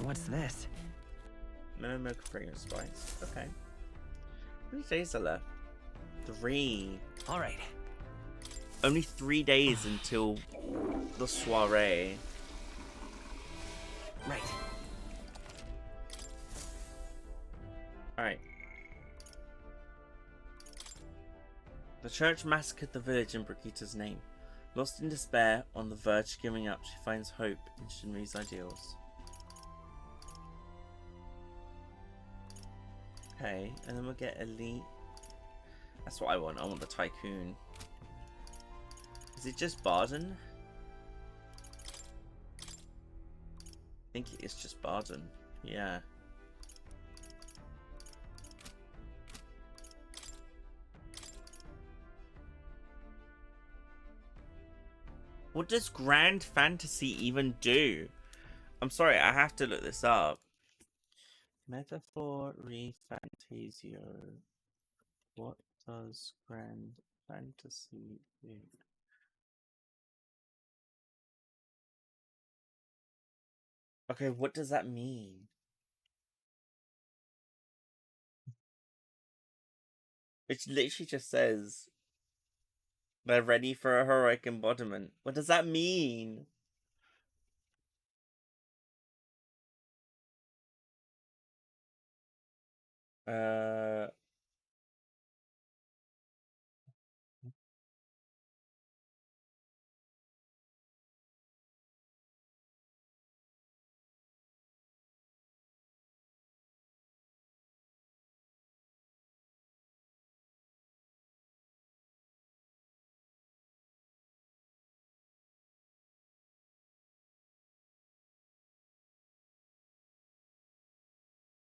What's this? Minimum fragrance spice. Okay. How many days are left? 3. Alright. Only 3 days until the soiree. Right. Alright. The church massacred the village in Brigitta's name. Lost in despair, on the verge of giving up, she finds hope in Shinri's ideals. Okay, and then we'll get elite. That's what I want. I want the tycoon. Is it just Barden? I think it is just Barden. Yeah. What does Grand Fantasy even do? I'm sorry, I have to look this up. Metaphor ReFantazio. What does Grand Fantasy. Okay, what does that mean? It literally just says they're ready for a heroic embodiment. What does that mean?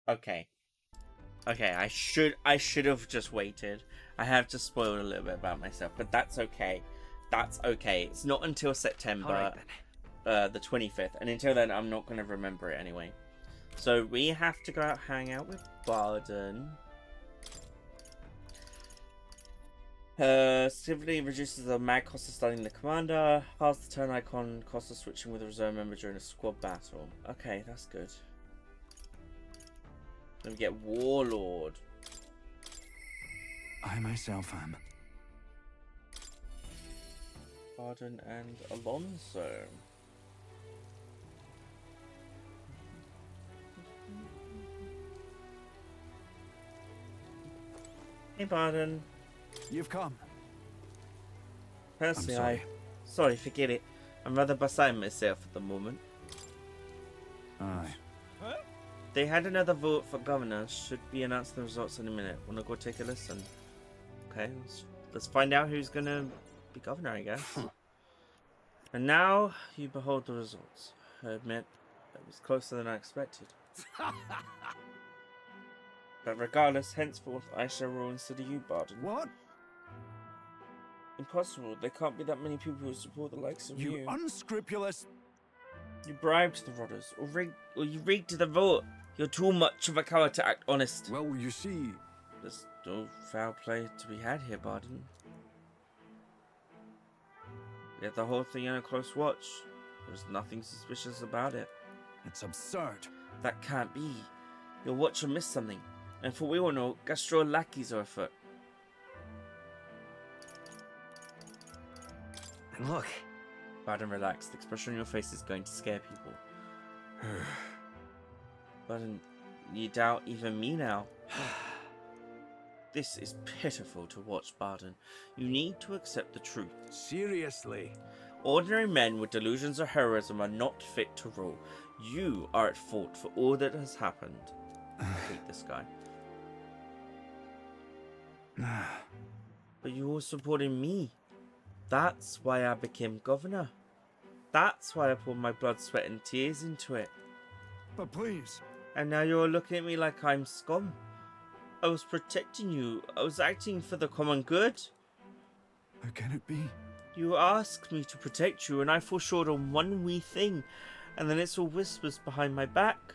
Okay. Okay, I should have just waited. I have just spoiled a little bit about myself, but that's okay. That's okay. It's not until September the 25th, and until then I'm not going to remember it anyway. So we have to go out hang out with Barden. Significantly reduces the mag cost of starting the commander. Halves the turn icon cost of switching with a reserve member during a squad battle. Okay, that's good. Then we get Warlord. I myself am. Barden and Alonso. Hey Barden. You've come. Personally, sorry, forget it. I'm rather beside myself at the moment. Aye. They had another vote for governor. Should be announcing the results in a minute. Wanna go take a listen? Okay, let's find out who's gonna be governor, I guess. And now you behold the results. I admit it was closer than I expected. But regardless, henceforth I shall rule instead of you, Barden. What? Impossible. There can't be that many people who support the likes of you. You unscrupulous. You bribed the Rodders, or you rigged the vote. You're too much of a coward to act honest. Well, you see, there's no foul play to be had here, Barden. Yet the whole thing on a close watch. There's nothing suspicious about it. It's absurd. That can't be. Your watcher missed something, and for we all know, Gastro lackeys are afoot. And look. Barden, relax. The expression on your face is going to scare people. Barden, you doubt even me now. This is pitiful to watch, Barden. You need to accept the truth. Seriously? Ordinary men with delusions of heroism are not fit to rule. You are at fault for all that has happened. I hate this guy. But you were supporting me. That's why I became governor. That's why I poured my blood, sweat and tears into it. But please. And now you're looking at me like I'm scum. I was protecting you. I was acting for the common good. How can it be? You asked me to protect you and I fall short on one wee thing. And then it's all whispers behind my back.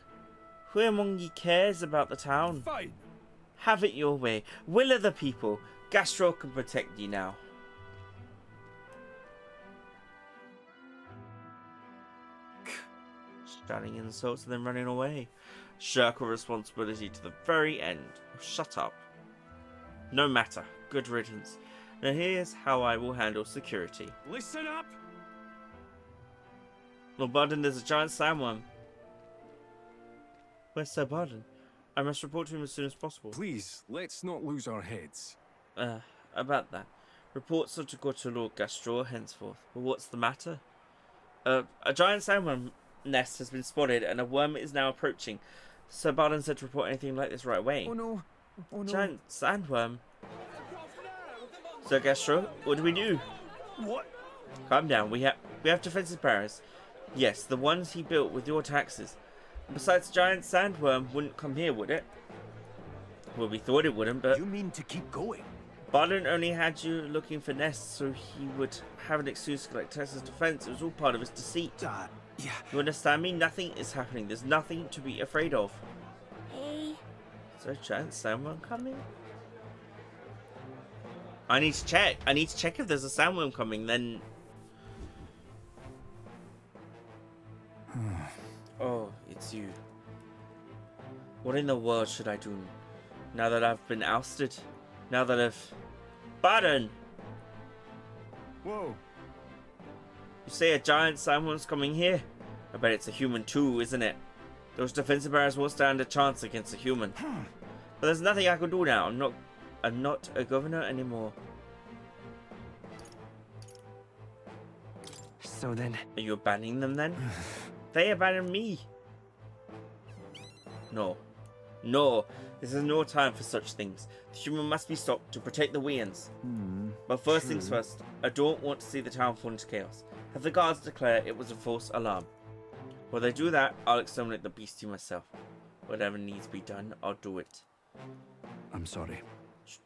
Who among ye cares about the town? Fine. Have it your way. Will of the people. Gastro can protect you now. Shouting insults and then running away. Shirk responsibility to the very end. Shut up. No matter. Good riddance. Now here's how I will handle security. Listen up! Lord Barden, there's a giant sandworm. Where's Sir Barden? I must report to him as soon as possible. Please, let's not lose our heads. About that. Reports are to go to Lord Gastro henceforth. But what's the matter? A giant sandworm nest has been spotted and a worm is now approaching. Sir Barden said to report anything like this right away. Oh no. Oh no. Giant sandworm. Sir Gastro, what do we do? What? Calm down. We have defensive barriers. Yes, the ones he built with your taxes. Besides, giant sandworm wouldn't come here, would it? Well, we thought it wouldn't, but... You mean to keep going? Barden only had you looking for nests so he would have an excuse to collect Texas defense. It was all part of his deceit. Yeah. You understand me? Nothing is happening. There's nothing to be afraid of. Hey. Is there a giant sandworm coming? I need to check. I need to check if there's a sandworm coming, then... Oh, it's you. What in the world should I do now that I've been ousted? Now that I've... Baden! Whoa. You say a giant sandworm's coming here? I bet it's a human too, isn't it? Those defensive barriers won't stand a chance against a human. But there's nothing I can do now. I'm not a governor anymore. So then... Are you abandoning them then? They abandoned me. No. No. This is no time for such things. The human must be stopped to protect the Wians. But first things first, I don't want to see the town fall into chaos. Have the guards declare it was a false alarm. While they do that, I'll exterminate the beastie myself. Whatever needs to be done, I'll do it. I'm sorry.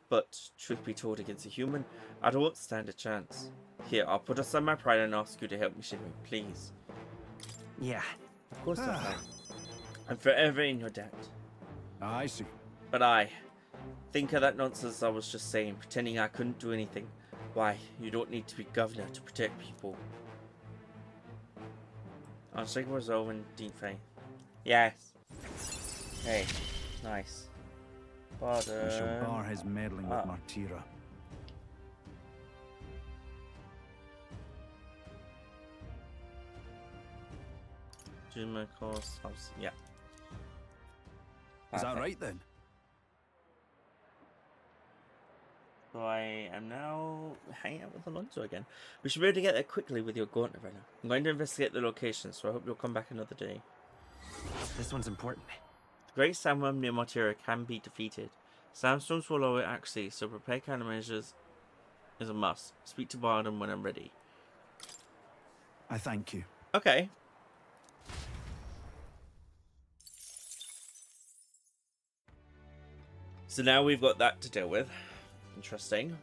But, truth be told, against a human, I don't stand a chance. Here, I'll put aside my pride and ask you to help me ship him, please. Yeah. Of course I can. I'm forever in your debt. I see. But I think of that nonsense I was just saying, pretending I couldn't do anything. Why, you don't need to be governor to protect people. Unshakable resolve and deep faith. Yes. Hey, nice. But, We shall bar his meddling with Martira. Juma course house. Yeah. Is that Perfect. right then? So I am now hanging out with Alonso again. We should be able to get there quickly with your gauntlet right now. I'm going to investigate the location, so I hope you'll come back another day. This one's important. The Great Sandworm near Martira can be defeated. Sandstorms will lower accuracy, so prepare countermeasures is a must. Speak to Barden when I'm ready. I thank you. Okay. So now we've got that to deal with. Interesting.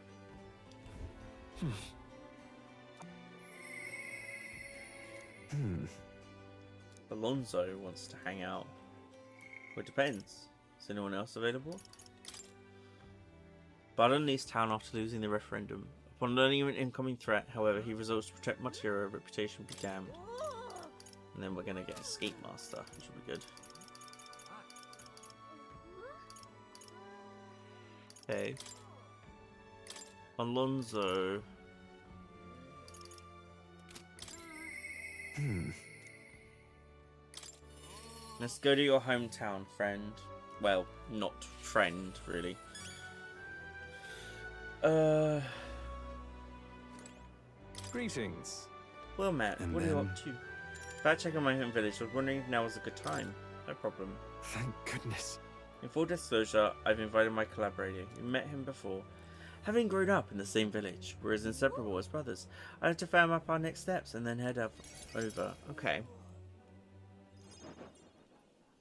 Alonso wants to hang out. Well, it depends. Is anyone else available? Baden leaves town after losing the referendum. Upon learning of an incoming threat, however, he resolves to protect Martira, reputation be damned. And then we're going to get Escape Master, which will be good. Okay. Alonso. Let's go to your hometown, friend. Well, not friend, really. Greetings. Well, Matt, And what are you then- up to? About checking my home village, I was wondering if now was a good time. No problem. Thank goodness. In full disclosure, I've invited my collaborator. You met him before. Having grown up in the same village, we're as inseparable as brothers. I have to firm up our next steps and then head up over. Okay.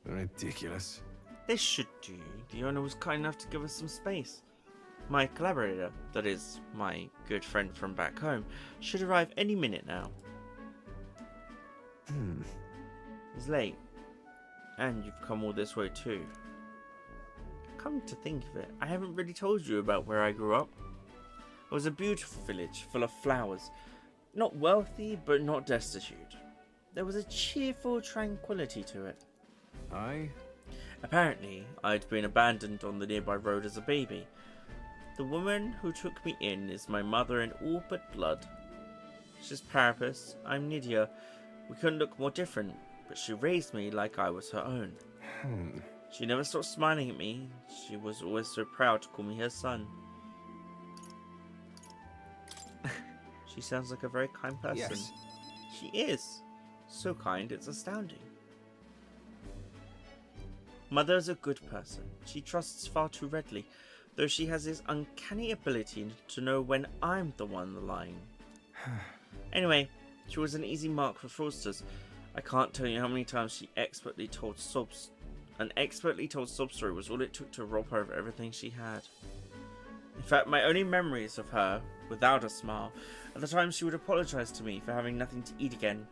Ridiculous. This should do. The owner was kind enough to give us some space. My collaborator, that is, my good friend from back home, should arrive any minute now. It's late. And you've come all this way too. Come to think of it, I haven't really told you about where I grew up. It was a beautiful village, full of flowers. Not wealthy, but not destitute. There was a cheerful tranquility to it. Aye? Apparently, I'd been abandoned on the nearby road as a baby. The woman who took me in is my mother in all but blood. She's Parapus, I'm Nydia. We couldn't look more different, but she raised me like I was her own. She never stopped smiling at me. She was always so proud to call me her son. She sounds like a very kind person. Yes. She is. So kind, it's astounding. Mother is a good person. She trusts far too readily, though she has this uncanny ability to know when I'm the one lying. Anyway, she was an easy mark for fraudsters. I can't tell you how many times she expertly told sobs. An expertly told sob story was all it took to rob her of everything she had. In fact, my only memories of her, without a smile, are the times she would apologize to me for having nothing to eat again,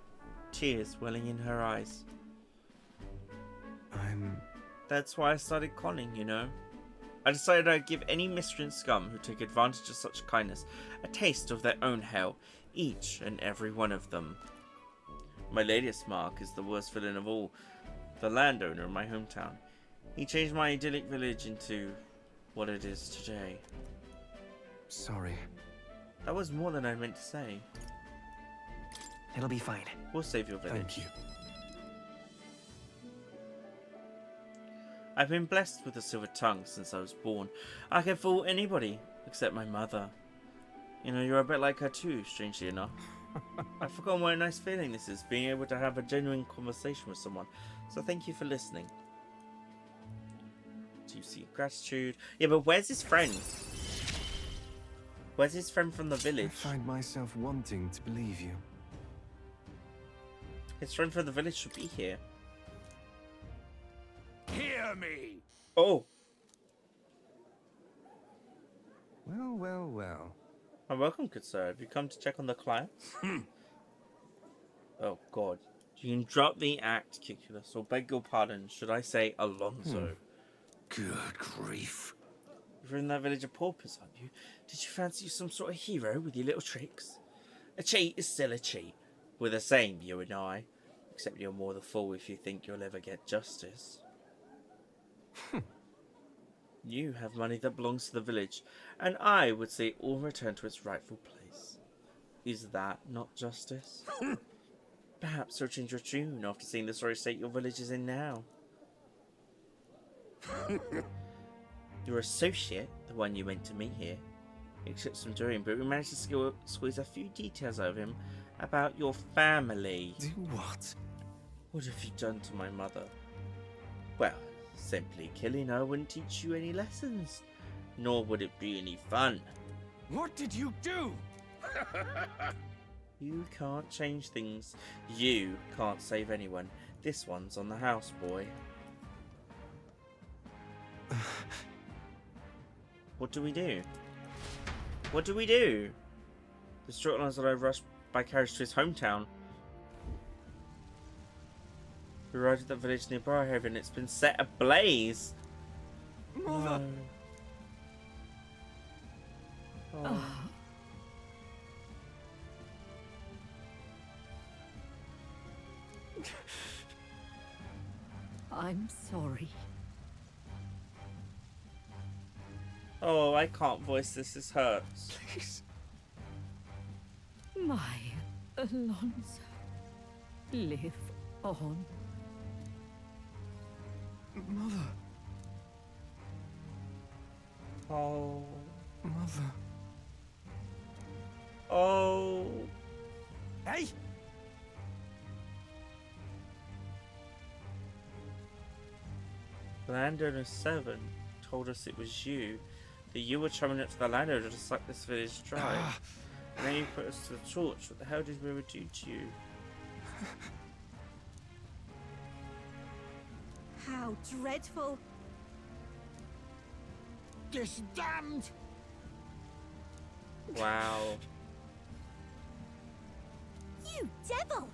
tears welling in her eyes. That's why I started conning, you know. I decided I'd give any miscreant scum who took advantage of such kindness a taste of their own hell, each and every one of them. My latest mark is the worst villain of all, the landowner in my hometown. He changed my idyllic village into what it is today. Sorry. That was more than I meant to say. It'll be fine. We'll save your village. Thank you. I've been blessed with a silver tongue since I was born. I can fool anybody except my mother. You know, you're a bit like her too, strangely enough. I've forgotten what a nice feeling this is, being able to have a genuine conversation with someone. So thank you for listening. Do you see gratitude? Yeah, but where's his friend? Where's his friend from the village? I find myself wanting to believe you. His friend from the village should be here. Hear me! Oh! Well, well, well. Oh, welcome, good sir. Have you come to check on the clients? Oh, God. You can drop the act, Kiculus, or beg your pardon. Should I say Alonso? Good grief. You're in that village of paupers, aren't you? Did you fancy some sort of hero with your little tricks? A cheat is still a cheat. We're the same, you and I. Except you're more the fool if you think you'll ever get justice. You have money that belongs to the village, and I would say all return to its rightful place. Is that not justice? Perhaps you'll change your tune after seeing the sorry state your village is in now. Your associate, the one you went to meet here, accepts some doing, but we managed to squeeze a few details out of him about your family. Do what? What have you done to my mother? Well, simply killing her wouldn't teach you any lessons, nor would it be any fun. What did you do? You can't change things. You can't save anyone. This one's on the house, boy. What do we do? What do we do? The Strutlands that I rushed by carriage to his hometown. We arrived at the village near Barhaven and it's been set ablaze. Mother! No. Oh. I'm sorry. Oh, I can't voice this. This hurts. Please. My Alonso, live on. Mother. Oh. Mother. Oh. Hey! Landowner 7 told us it was you. That you were chumming up to the landowner to suck this village dry. And then you put us to the torch. What the hell did we ever do to you? How dreadful! This damned! Wow. You devil!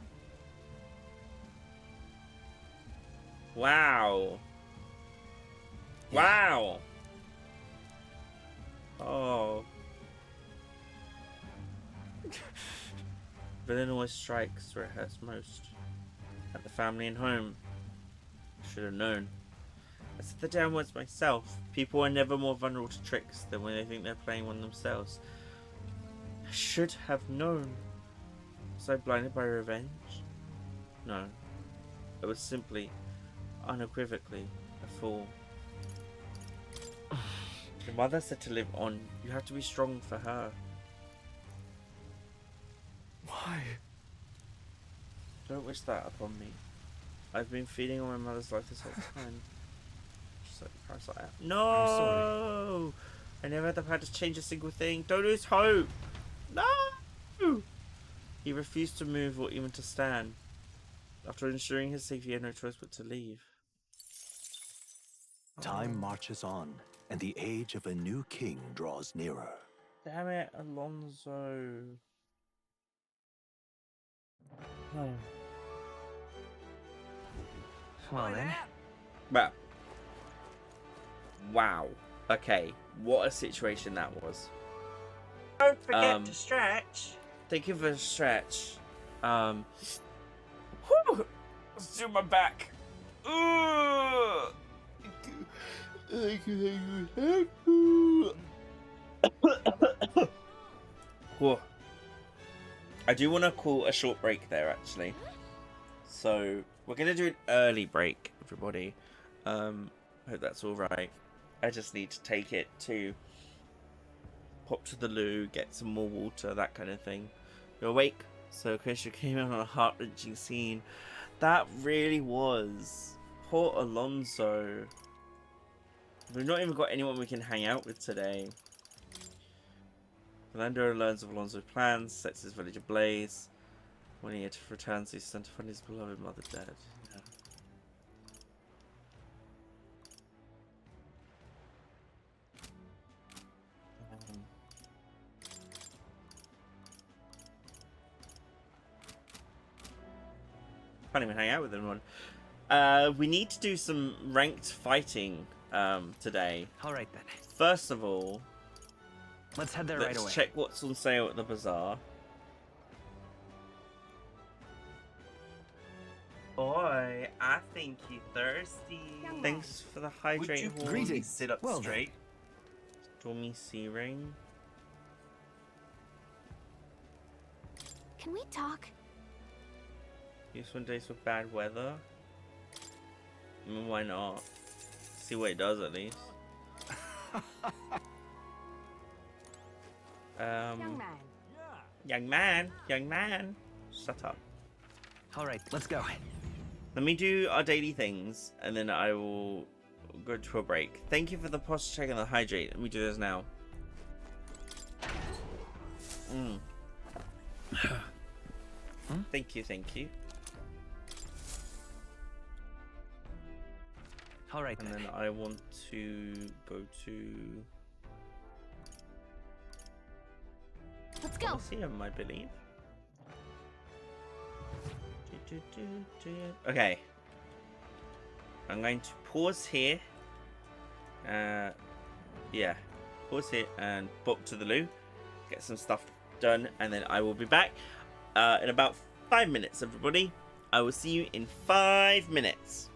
Wow. Wow. Oh. Villain always strikes where it hurts most. At the family and home. Should have known. I said the damn words myself. People are never more vulnerable to tricks than when they think they're playing one themselves. I should have known. Was I blinded by revenge? No. I was simply, unequivocally, a fool. Your mother said to live on. You have to be strong for her. Why? Don't wish that upon me. I've been feeding on my mother's life this whole time. She's like, cries like that. No! I'm sorry. I never had the power to change a single thing. Don't lose hope! No! He refused to move or even to stand. After ensuring his safety, he had no choice but to leave. Time marches on, and the age of a new king draws nearer. Damn it, Alonso. Oh. Well then. Well. Wow. Okay, what a situation that was. Don't forget to stretch. Thank you for the stretch. Whew, let's do my back. Ooh. Whoa. I do want to call a short break there, actually. So we're gonna do an early break, everybody. Hope that's all right. I just need to take it to pop to the loo, get some more water, that kind of thing. You're awake? So Chris, you came in on a heart-wrenching scene. That really was. Poor Alonso. We've not even got anyone we can hang out with today. Fernando learns of Alonso's plans, sets his village ablaze. When he returns, he's sent to find his beloved mother dead. Yeah. Can't even hang out with anyone. We need to do some ranked fighting today. Alright then. First of all, let's head there right away. Let's check what's on sale at the bazaar. Boy, I think you're thirsty. Thanks for the hydrate. Greetings. Sit up straight. Stormy sea ring. Can we talk? Use one days with bad weather. I mean, why not? See what it does at least. Young man. Shut up. Alright, let's go. Let me do our daily things, and then I will go to a break. Thank you for the posture check and the hydrate. Let me do this now. Thank you. Alright then. And then I want to go to... Let's go. Colosseum, I believe. Okay. I'm going to pause here. Yeah. Pause here and pop to the loo. Get some stuff done, and then I will be back in about 5 minutes, everybody. I will see you in 5 minutes.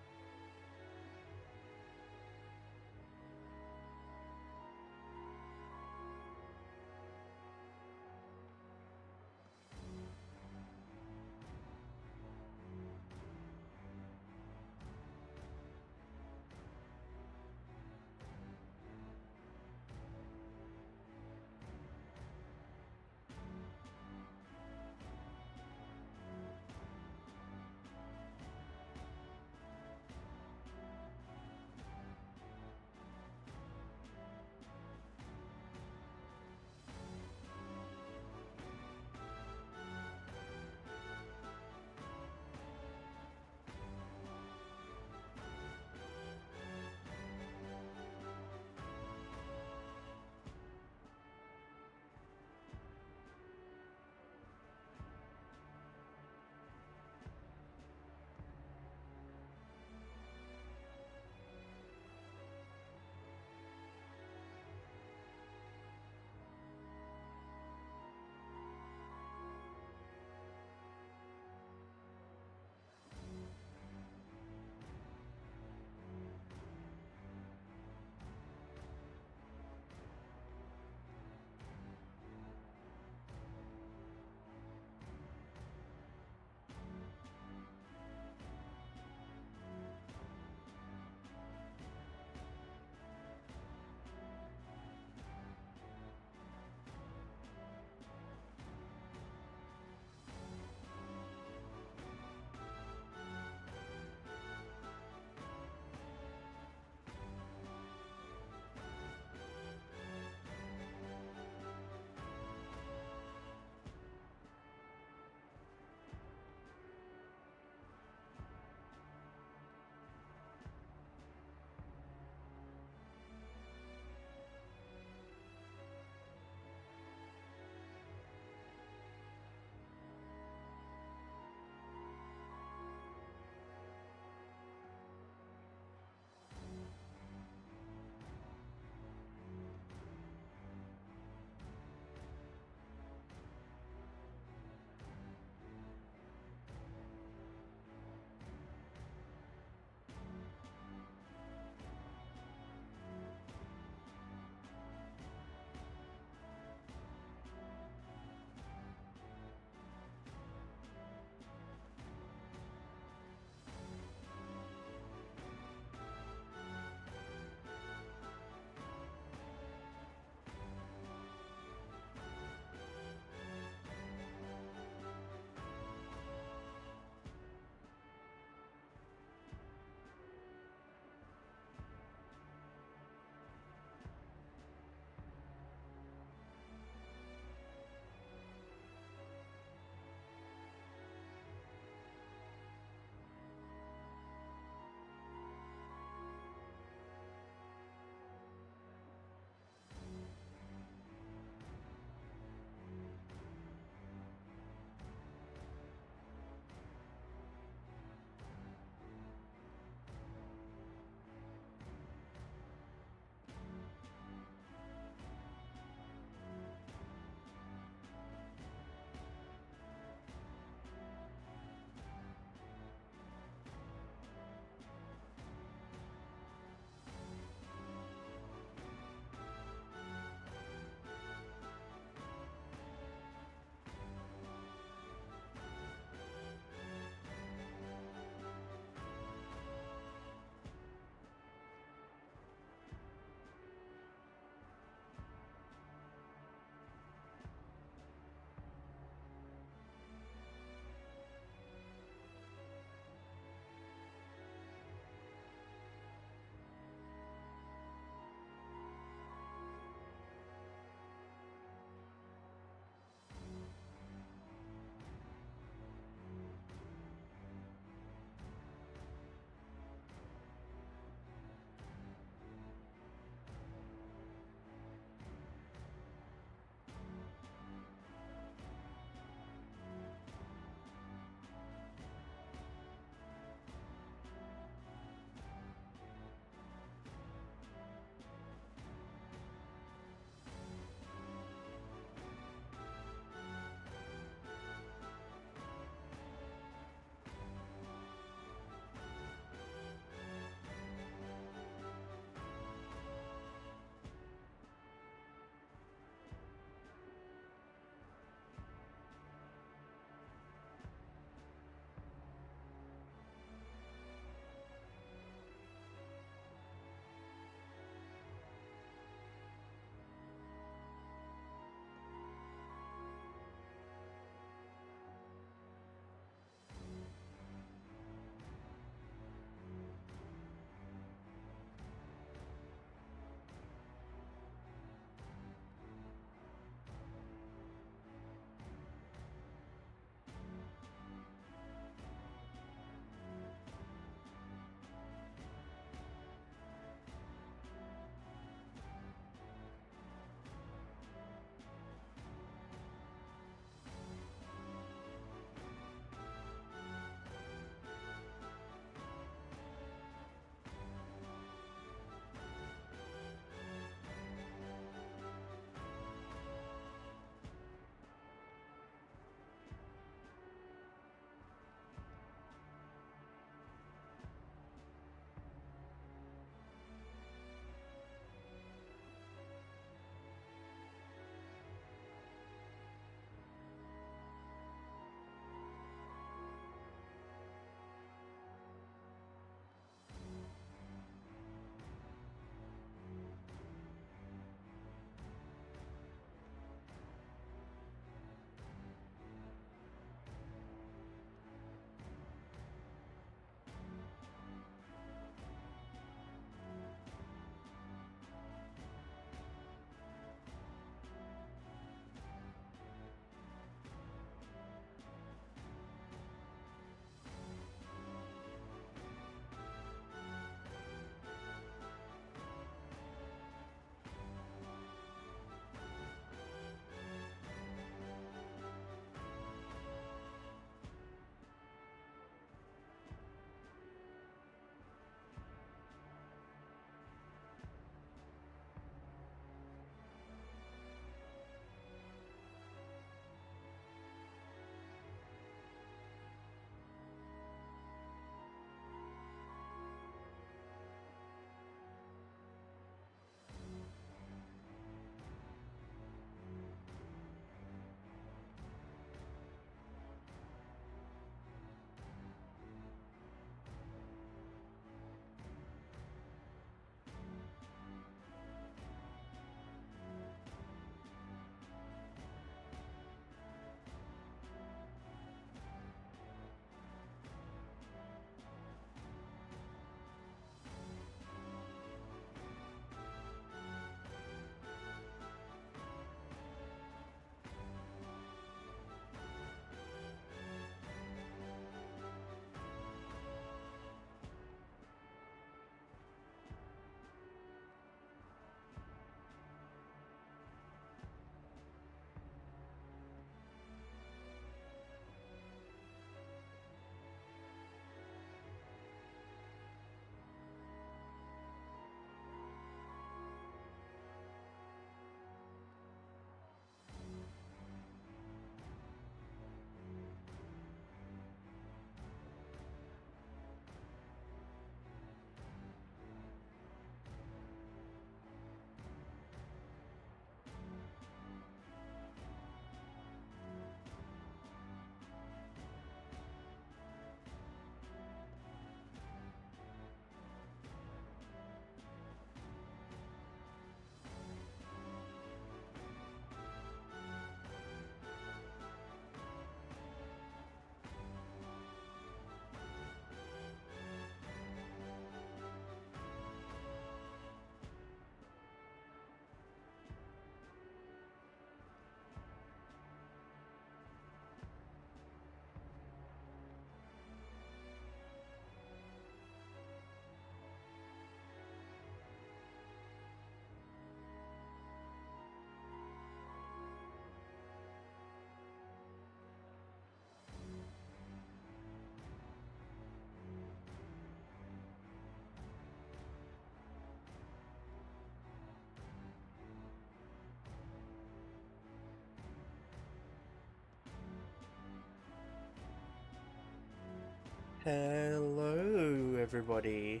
Hello, everybody.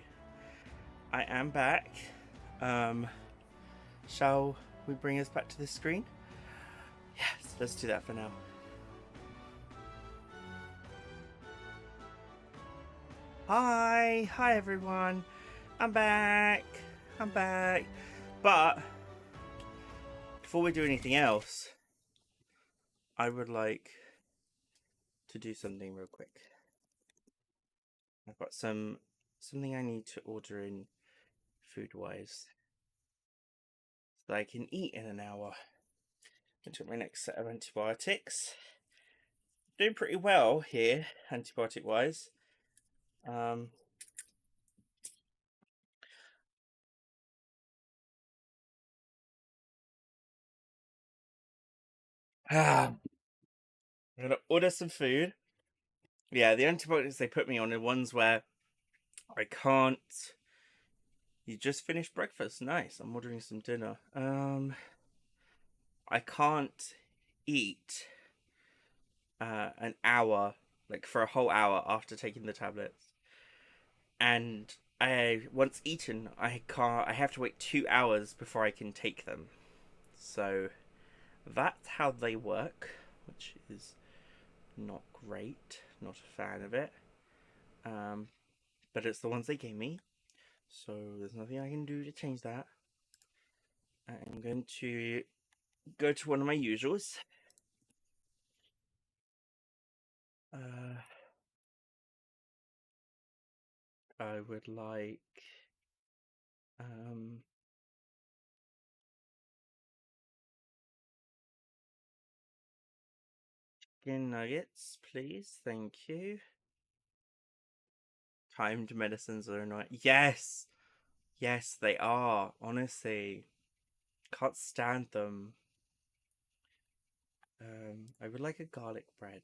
I am back. Shall we bring us back to the screen? Yes, let's do that for now. Hi everyone. I'm back. But before we do anything else, I would like to do something real quick. I've got something I need to order in food-wise so that I can eat in an hour. I took my next set of antibiotics. Doing pretty well here, antibiotic-wise. I'm gonna order some food. Yeah, the antibiotics they put me on are ones where I can't. You just finished breakfast. Nice. I'm ordering some dinner. I can't eat an hour, like for a whole hour after taking the tablets. And once eaten, I have to wait 2 hours before I can take them. So that's how they work, which is not great. Not a fan of it. But it's the ones they gave me, so there's nothing I can do to change that. I'm going to go to one of my usuals. I would like chicken nuggets, please. Thank you. Timed medicines are annoying. Yes, they are. Honestly, can't stand them. I would like a garlic bread.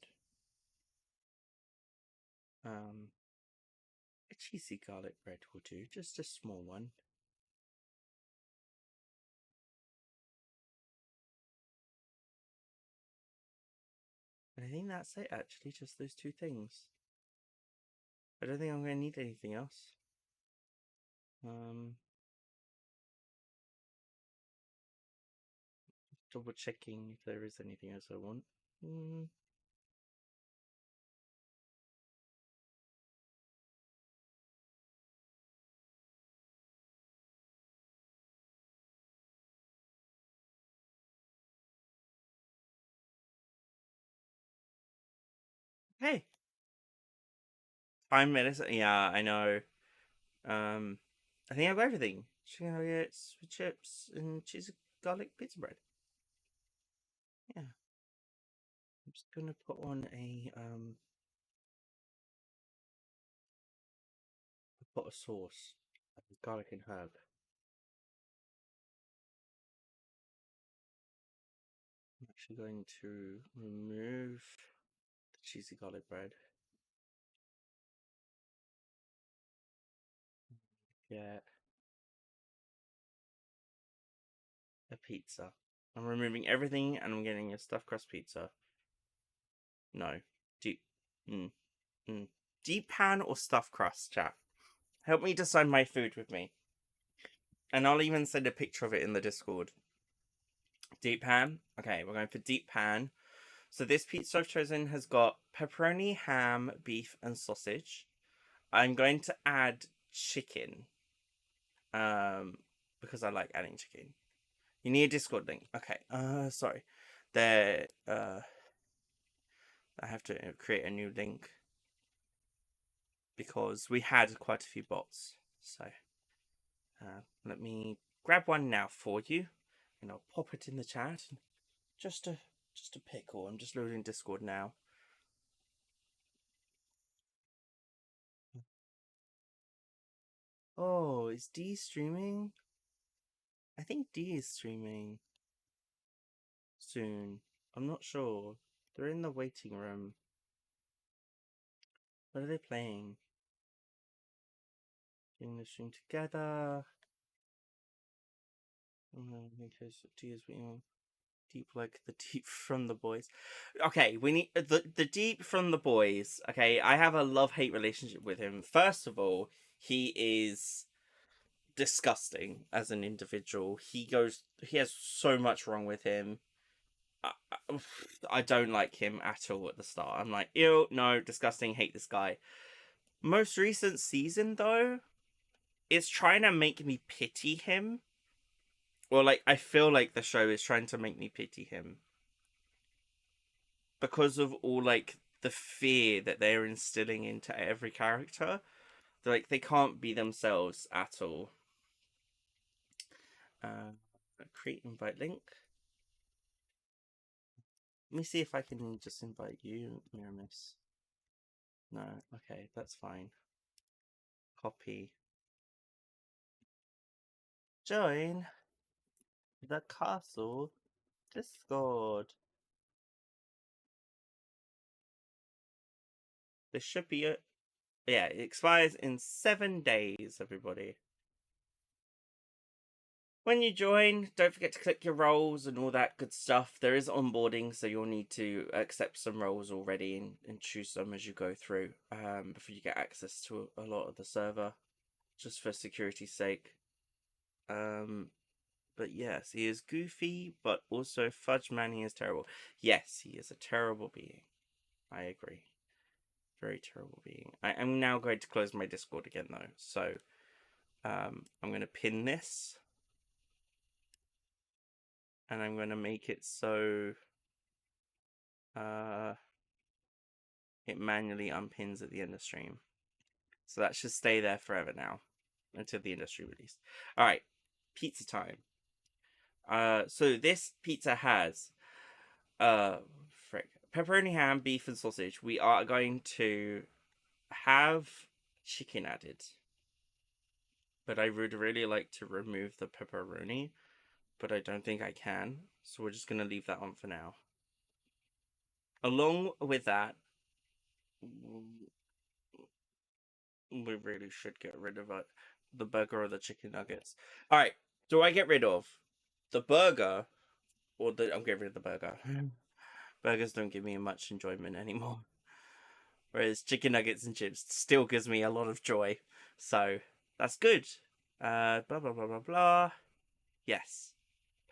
A cheesy garlic bread will do, just a small one. And I think that's it, actually, just those two things. I don't think I'm going to need anything else. Double checking if there is anything else I want. Hey! 5 minutes? Yeah, I know. I think I've got everything. Chicken nuggets with chips and cheese garlic pizza bread. Yeah. I'm just gonna put on a pot of sauce. Garlic and herb. I'm actually going to remove the cheesy garlic bread. Get a pizza. I'm removing everything and I'm getting a stuffed crust pizza. No. Deep pan or stuffed crust, chat? Help me decide my food with me. And I'll even send a picture of it in the Discord. Deep pan? Okay, we're going for deep pan. So this pizza I've chosen has got pepperoni, ham, beef, and sausage. I'm going to add chicken. Because I like adding chicken. You need a Discord link. Okay. Sorry. I have to create a new link because we had quite a few bots. So let me grab one now for you, and I'll pop it in the chat. Just a pickle. I'm just loading Discord now. Oh, is D streaming? I think D is streaming soon. I'm not sure. They're in the waiting room. What are they playing? Getting the stream together. Because D is waiting on. Deep like the deep from the boys. Okay, we need the deep from the boys. Okay, I have a love-hate relationship with him. First of all, he is disgusting as an individual. He has so much wrong with him. I don't like him at all at the start. I'm like, ew, no, disgusting, hate this guy. Most recent season, though, is trying to make me pity him. Or, like, I feel like the show is trying to make me pity him. Because of all, like, the fear that they're instilling into every character. Like, they can't be themselves at all. Create invite link. Let me see if I can just invite you, Miramis. No, okay, that's fine. Copy. Join the castle Discord. This should be a... Yeah, it expires in 7 days, everybody. When you join, don't forget to click your roles and all that good stuff. There is onboarding, so you'll need to accept some roles already and choose some as you go through before you get access to a lot of the server, just for security's sake. But yes, he is goofy, but also Fudge Man, he is terrible. Yes, he is a terrible being. I agree. Very terrible being. I am now going to close my Discord again, though. So, I'm going to pin this. And I'm going to make it so it manually unpins at the end of stream. So that should stay there forever now until the industry release. All right, pizza time. So this pizza has pepperoni, ham, beef, and sausage. We are going to have chicken added, but I would really like to remove the pepperoni. But I don't think I can, so we're just going to leave that on for now. Along with that, we really should get rid of the burger or the chicken nuggets. Alright, do I get rid of the burger, or I'm getting rid of the burger. Burgers don't give me much enjoyment anymore. Whereas chicken nuggets and chips still gives me a lot of joy. So, that's good. Blah, blah, blah, blah, blah. Yes.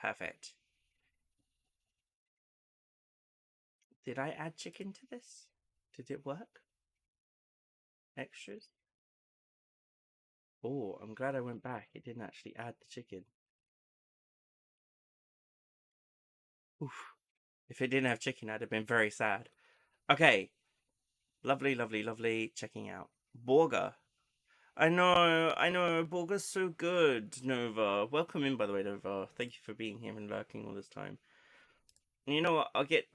Perfect. Did I add chicken to this? Did it work? Extras? Oh, I'm glad I went back. It didn't actually add the chicken. Oof. If it didn't have chicken, I'd have been very sad. Okay. Lovely, lovely, lovely. Checking out. Burger. I know, Borga's so good, Nova. Welcome in, by the way, Nova. Thank you for being here and lurking all this time. And you know what? I'll get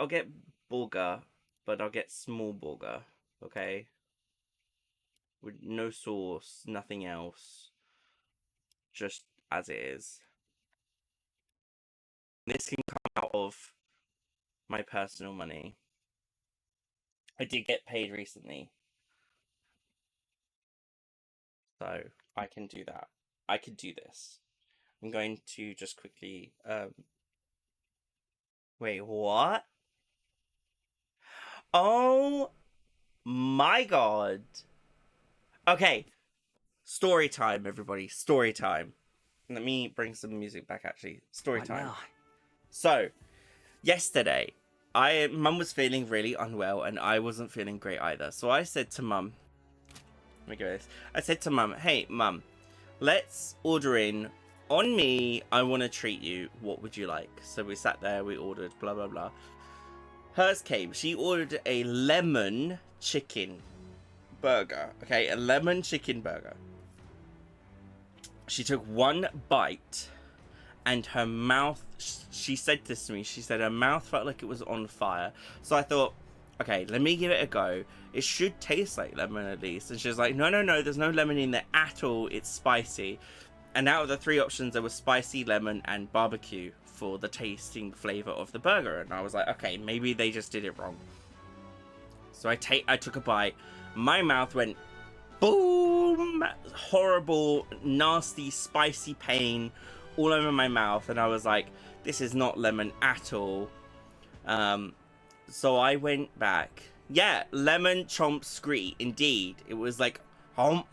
Borga, but I'll get small Borga, okay? With no sauce, nothing else. Just as it is. This can come out of my personal money. I did get paid recently. So, I can do that. I could do this. I'm going to just quickly, Wait, what? Oh my god. Okay. Story time, everybody. Story time. Let me bring some music back, actually. Story time. So, yesterday, Mum was feeling really unwell, and I wasn't feeling great either. So I said to Mum, let me go this. I said to Mum, hey, Mum, let's order in. On me, I want to treat you. What would you like? So we sat there, we ordered, blah, blah, blah. Hers came. She ordered a lemon chicken burger. Okay, a lemon chicken burger. She took one bite, and her mouth, she said this to me, she said her mouth felt like it was on fire. So I thought, okay, let me give it a go. It should taste like lemon at least. And she was like, no, there's no lemon in there at all. It's spicy. And out of the 3 options, there was spicy, lemon, and barbecue for the tasting flavor of the burger. And I was like, okay, maybe they just did it wrong. So I took a bite. My mouth went boom, horrible, nasty, spicy pain all over my mouth. And I was like, this is not lemon at all. So I went back. Yeah, lemon chomp scree, indeed. It was like, oh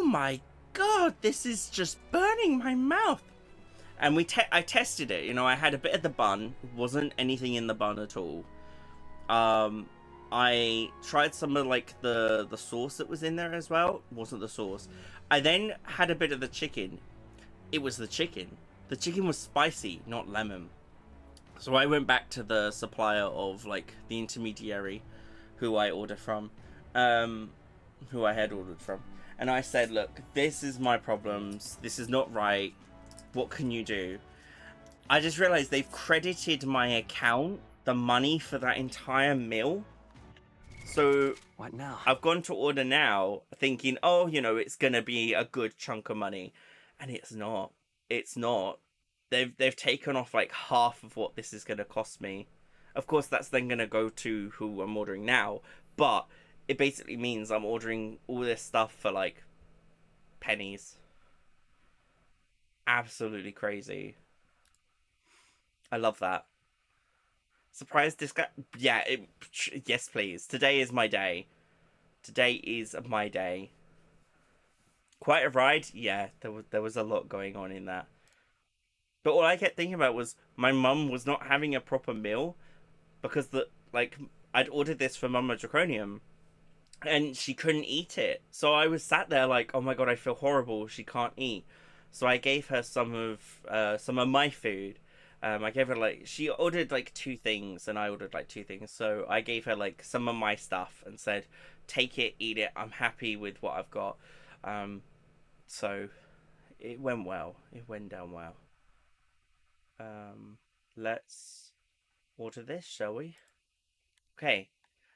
my god, this is just burning my mouth. And I tested it, you know, I had a bit of the bun. Wasn't anything in the bun at all. I tried some of like the sauce that was in there as well. Wasn't the sauce. I then had a bit of the chicken. It was the chicken. The chicken was spicy, not lemon. So I went back to the supplier of like the intermediary who I ordered from, who I had ordered from. And I said, look, this is my problems. This is not right. What can you do? I just realized they've credited my account the money for that entire meal. So what now? I've gone to order now thinking, oh, you know, it's going to be a good chunk of money. And it's not. It's not. They've taken off like half of what this is going to cost me. Of course, that's then going to go to who I'm ordering now. But it basically means I'm ordering all this stuff for like pennies. Absolutely crazy. I love that. Surprise discount. Yeah, yes, please. Today is my day. Today is my day. Quite a ride? Yeah, there was a lot going on in that. But all I kept thinking about was my mum was not having a proper meal because I'd ordered this for Mama Draconium and she couldn't eat it. So I was sat there like, oh my god, I feel horrible. She can't eat. So I gave her some of my food. I gave her she ordered like 2 things and I ordered like 2 things. So I gave her like some of my stuff and said, take it, eat it. I'm happy with what I've got. So it went well. It went down well. Let's order this, shall we? Okay.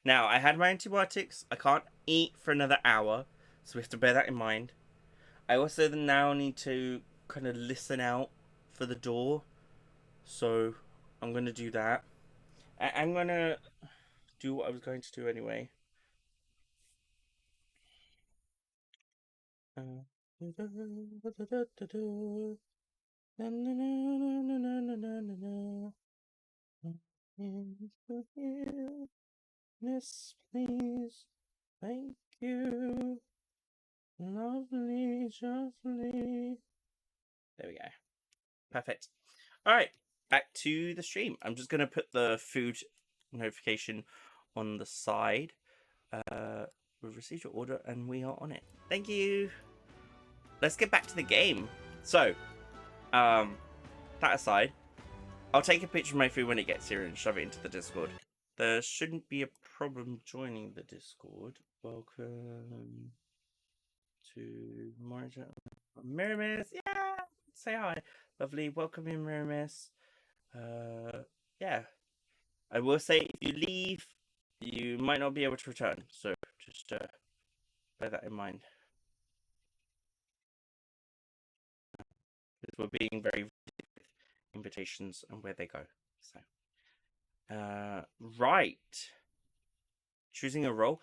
Now, I had my antibiotics. I can't eat for another hour, so we have to bear that in mind. I also now need to kind of listen out for the door, so I'm going to do that. I'm going to do what I was going to do anyway. Yes, please. Thank you. Lovely, lovely. There we go. Perfect. Alright, back to the stream. I'm just going to put the food notification on the side. We've received your order and we are on it. Thank you. Let's get back to the game. So, that aside, I'll take a picture of my food when it gets here and shove it into the Discord. There shouldn't be a problem joining the Discord. Welcome to Mirimis. Yeah, say hi. Lovely. Welcome in, Mirimis. Yeah. I will say if you leave, you might not be able to return. So just bear that in mind. Because we're being very with invitations and where they go. So right. Choosing a role.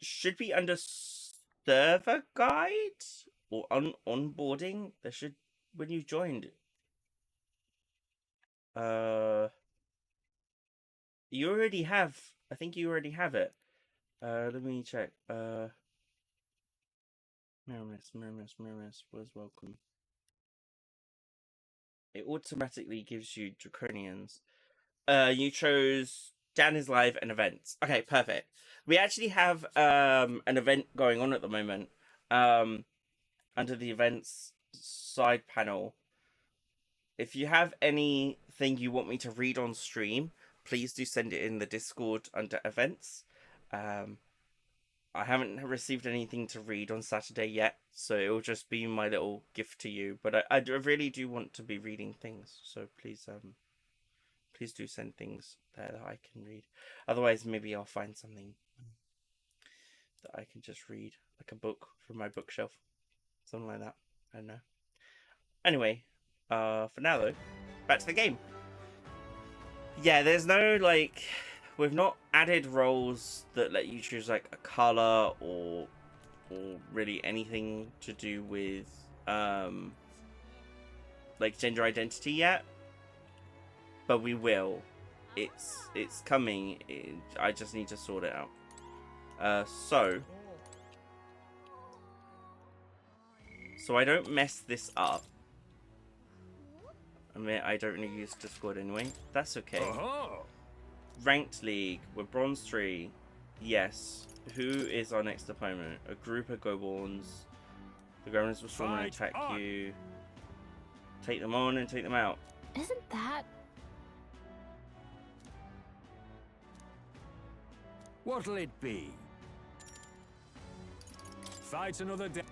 Should be under server guide or onboarding. There should, when you joined. You already have. I think you already have it. Let me check. Mirimis was welcome. It automatically gives you Draconians. You chose Dan is live and events. Okay, perfect. We actually have an event going on at the moment. Under the events side panel. If you have anything you want me to read on stream, please do send it in the Discord under events. I haven't received anything to read on Saturday yet, so it will just be my little gift to you. But I really do want to be reading things, so please please do send things there that I can read. Otherwise, maybe I'll find something that I can just read, like a book from my bookshelf, something like that. I don't know. Anyway, for now though, back to the game. Yeah, there's no we've not added roles that let you choose like a color or really anything to do with like gender identity yet, but we will. It's coming. I just need to sort it out. So I don't mess this up. I mean, I don't really use Discord anyway. That's okay. Ranked League. We're Bronze 3. Yes. Who is our next opponent? A group of Goborns. The Gremlins will storm and attack you. Take them on and take them out. Isn't that... What'll it be? Fight another day.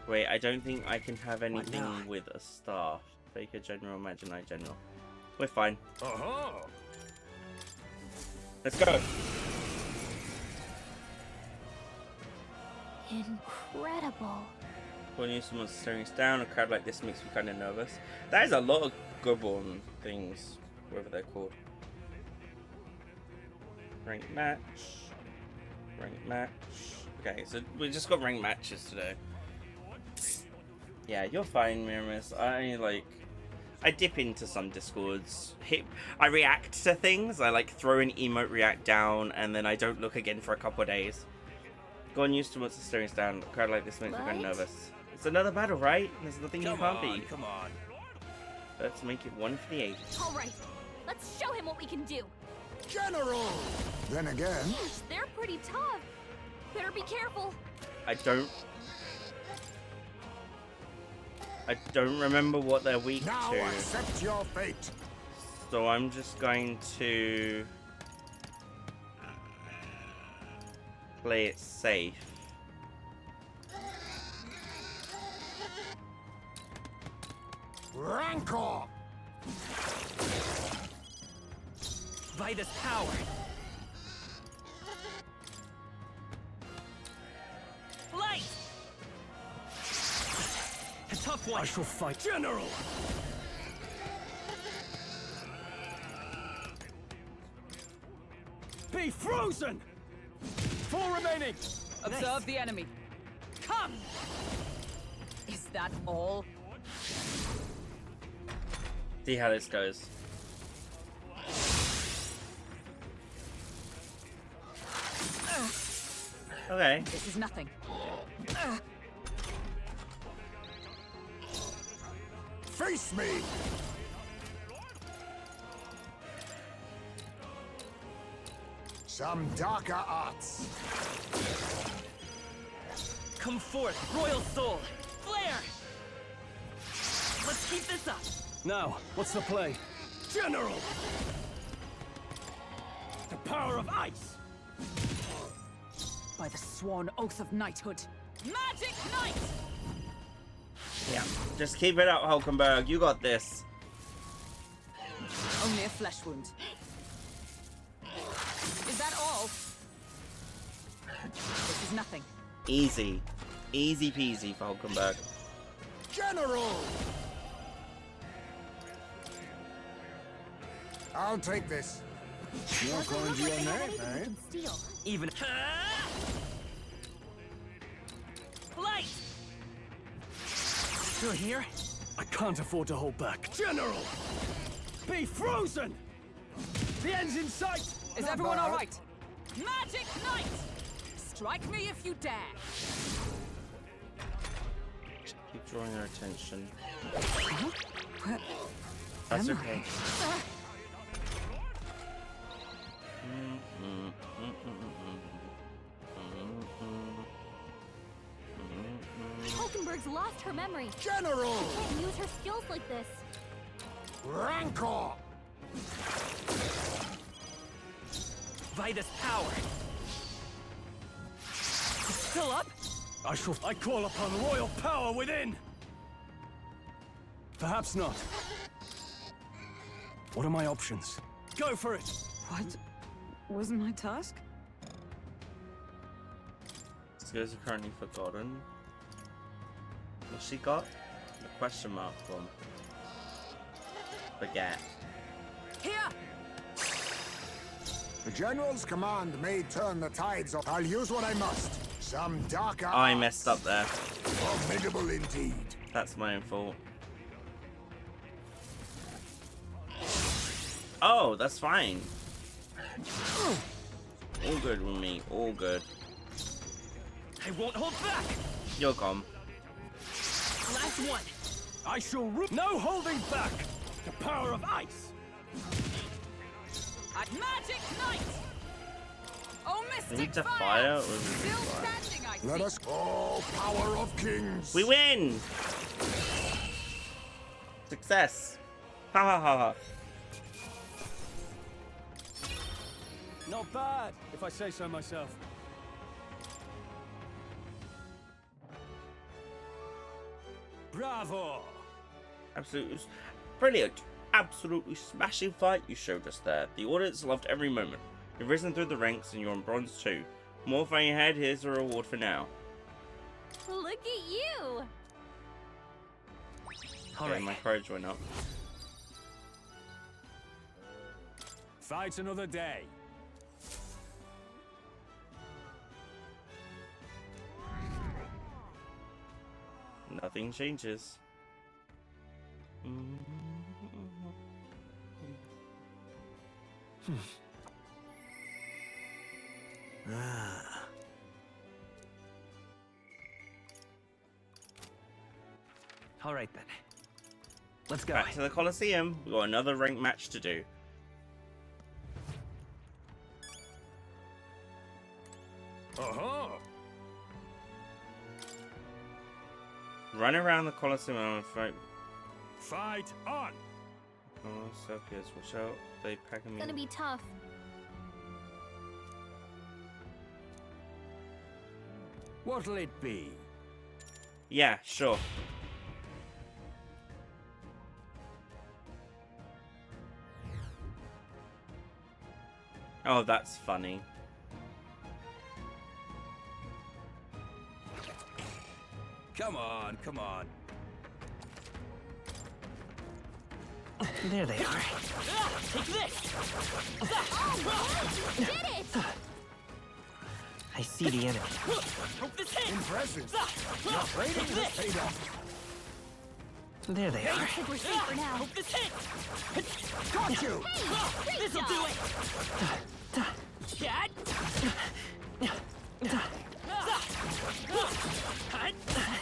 Wait, I don't think I can have anything with a staff. Baker General, Maginite General. We're fine. Let's go. Incredible. When you someone staring us down, a crowd like this makes me kind of nervous. That is a lot of Goborn things, whatever they're called. Ranked match. Ranked match. Okay, so we just got ranked matches today. Yeah, you're fine, Miramis. I dip into some Discords. I react to things. I like throw an emote react down, and then I don't look again for a couple of days. Go on, used to monster staring us down. A crowd like this makes me kind of nervous. It's another battle, right? There's nothing you can't beat. Come on. Let's make it one for the ages. All right, let's show him what we can do. General! Then again... Yeesh, they're pretty tough. Better be careful. I don't remember what they're weak now to. Accept your fate. So I'm just going to play it safe. Rancor! By this power. Light! A tough one. I shall fight. General! Be frozen! 4 remaining! Observe the enemy. Come! Is that all? See how this goes. Okay. This is nothing. Face me! Some darker arts. Come forth, royal soul. Flare! Let's keep this up. Now, what's the play? General! The power of ice! By the sworn oath of knighthood. Magic Knight! Yeah, just keep it up, Hulkenberg. You got this. Only a flesh wound. Is that all? This is nothing. Easy. Easy peasy for Hulkenberg. General! I'll take this. You're going to your name, eh? Even. Light! Still here? I can't afford to hold back. General! Be frozen! The end's in sight! Is everyone all right? Magic Knight! Strike me if you dare! Keep drawing our attention. Where That's am okay. Hulkenberg's lost her memory. General! She can't use her skills like this. Rancor! By this power. It's still up? I call upon royal power within! Perhaps not. What are my options? Go for it! What was my task? Skills are currently forgotten. What's she got? The question mark one. Forget. Here! The General's command may turn the tides of... I'll use what I must. Some darker I messed up there. Formidable indeed. That's my own fault. Oh, that's fine. All good with me. All good. I won't hold back. You're gone. Last one. I shall no holding back. The power of ice. Magic Knight. Oh, We need Mystic to Fire. fire or Still standing, I Let see. us go, power of kings. We win! Success! Ha ha ha ha. Not bad, if I say so myself. Bravo! Absolutely brilliant. Absolutely smashing fight you showed us there. The audience loved every moment. You've risen through the ranks and you're on bronze too. More fighting ahead, here's a reward for now. Look at you! Okay, my courage went up. Fight another day. Nothing changes. All right then. Let's go. Back to the Colosseum. We've got another ranked match to do. Uh-huh. Run around the Colosseum and fight. Fight on. Oh, Celsius, watch out. They pack me. It's gonna be tough. What'll it be? Yeah, sure. Oh, that's funny. Come on, come on. There they are. Take this. You did it! I see the enemy. Hope this hits. Impressive. Your training has paid off. There they I are. think we're safe for now. Hope this hits. Got you. Hey, This'll do it. Cat.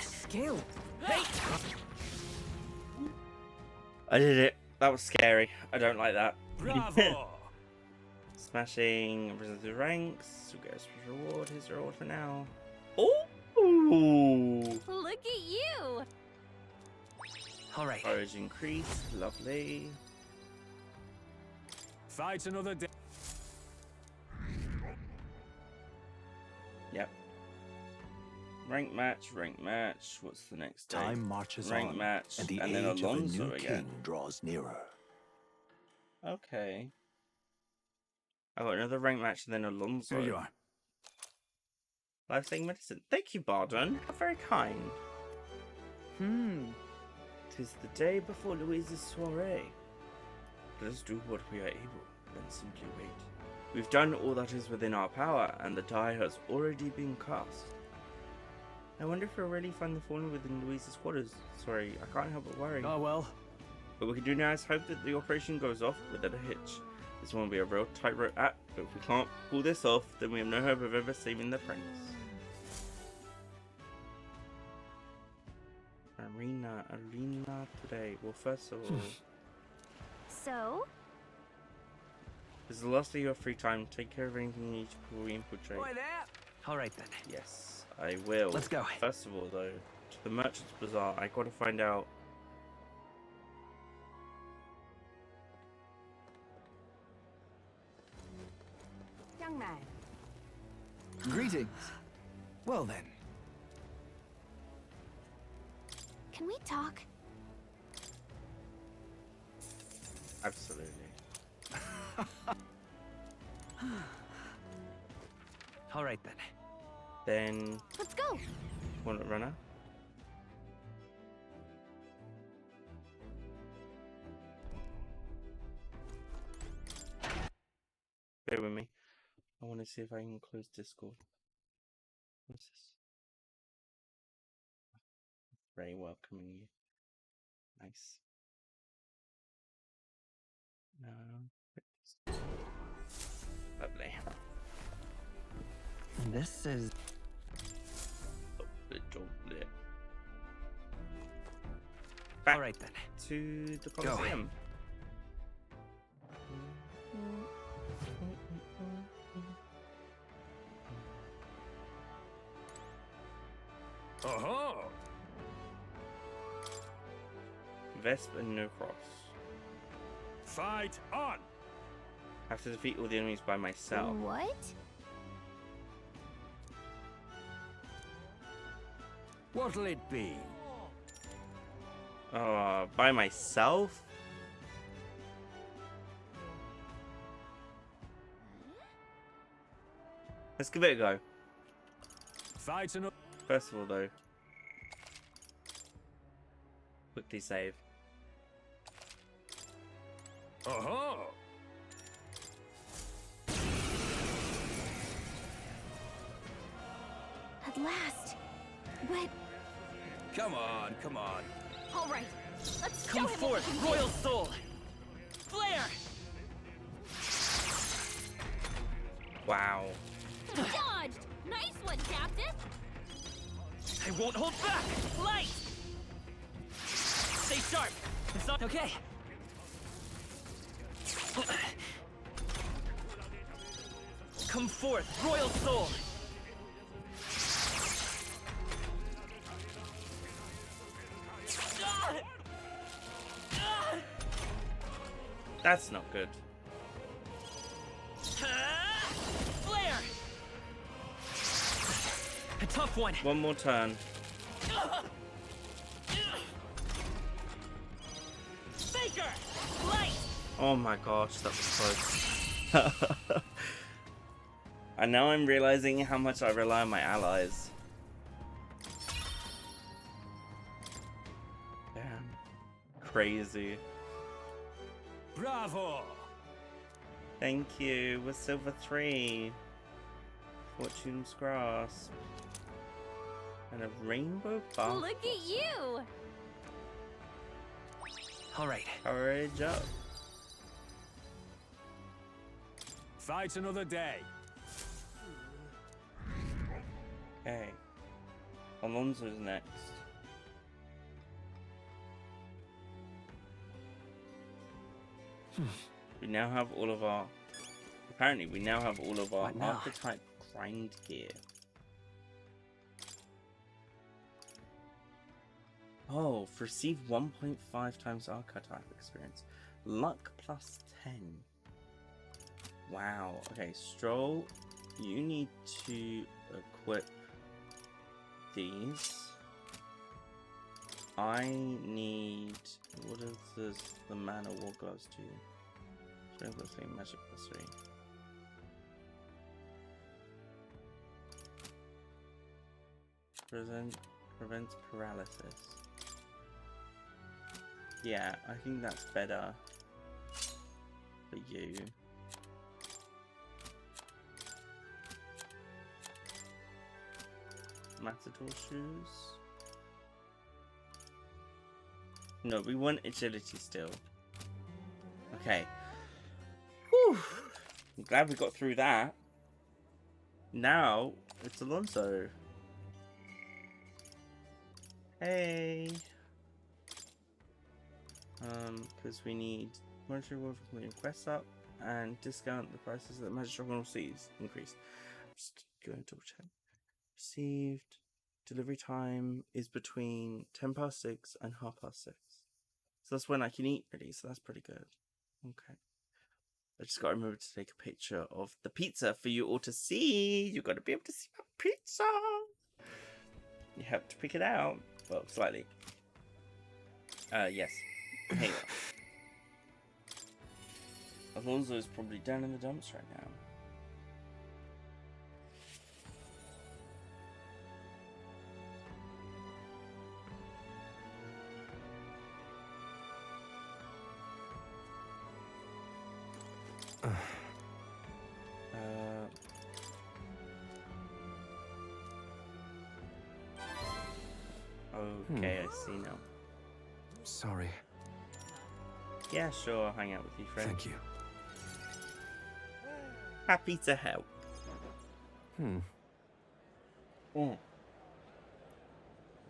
Skill. I did it. That was scary. I don't like that. Bravo. Smashing, risen through ranks. We get a special reward. Here's the reward for now. Ooh! Look at you! All right. Courage increased. Lovely. Fight another day. Yep. Rank match, rank match. What's the next day? Time marches rank on, match, and the then age of a Alonso new again. king draws nearer. Okay. I got another rank match and then Alonso. Here you are. Life-saving medicine. Thank you, Bardon. How very kind. Tis the day before Louise's soiree. Let us do what we are able, then simply wait. We've done all that is within our power, and the die has already been cast. I wonder if we'll really find the fallen within Louise's quarters. Sorry, I can't help but worry. Oh well. What we can do now is hope that the operation goes off without a hitch. This one will be a real tightrope act, but if we can't pull this off, then we have no hope of ever saving the prince. Arena today. Well, first of all, So? this is the last day you have free time. Take care of anything you need before we infiltrate. All right then. Yes, I will. Let's go. First of all, though, to the Merchant's Bazaar, I gotta find out. Young man. Greetings. Well then. Can we talk? Absolutely. All right then. Then, Let's go! want to run out? Bear with me. I want to see if I can close Discord. What's this? Very welcoming you. Nice. No. This is... Back all right then. to the Colosseum. Oh-ho! Vesp and no cross. Fight on! Have to defeat all the enemies by myself. What? What'll it be? By myself? Let's give it a go. Fight and... First of all, though, quickly save. Oh-ho! At last. But Come on, come on. All right, let's Come show him what we forth, can royal do. soul! Flare! Wow. Dodged! Nice one, Captain! I won't hold back! Light! Stay sharp! It's not okay! Come forth, royal soul! That's not good. Flare! A tough one! One more turn. Faker! Light! Oh my gosh, that was close. And now I'm realizing how much I rely on my allies. Damn. Crazy. Bravo! Thank you. We're silver 3. Fortune's grasp. And a rainbow bar. Look at you! All right. Courage up. Fight another day. Okay. Alonso's next. We now have all of our... Apparently, we now have all of our What now? Archetype grind gear. Oh, receive 1.5 times Archetype experience. Luck plus 10. Wow. Okay, Stroll, you need to equip these. I need... What does the mana war gloves do? Strength plus 3, magic plus 3. Prevents paralysis. Yeah, I think that's better for you. Matador shoes. No, we want agility still. Okay. Whew. I'm glad we got through that. Now it's Alonso. Hey. Because we need monetary reward for completing quests up and discount the prices that Magic Dragon sees increase. Just go and double check. Received delivery time is between 6:10 and 6:30. So that's when I can eat really, so that's pretty good. Okay. I just got to remember to take a picture of the pizza for you all to see. You got to be able to see my pizza. You have to pick it out. Well, slightly. Yes. Here you are. Alonso is probably down in the dumps right now. Okay, I see now. Sorry. Yeah, sure, I'll hang out with you, friend. Thank you. Happy to help.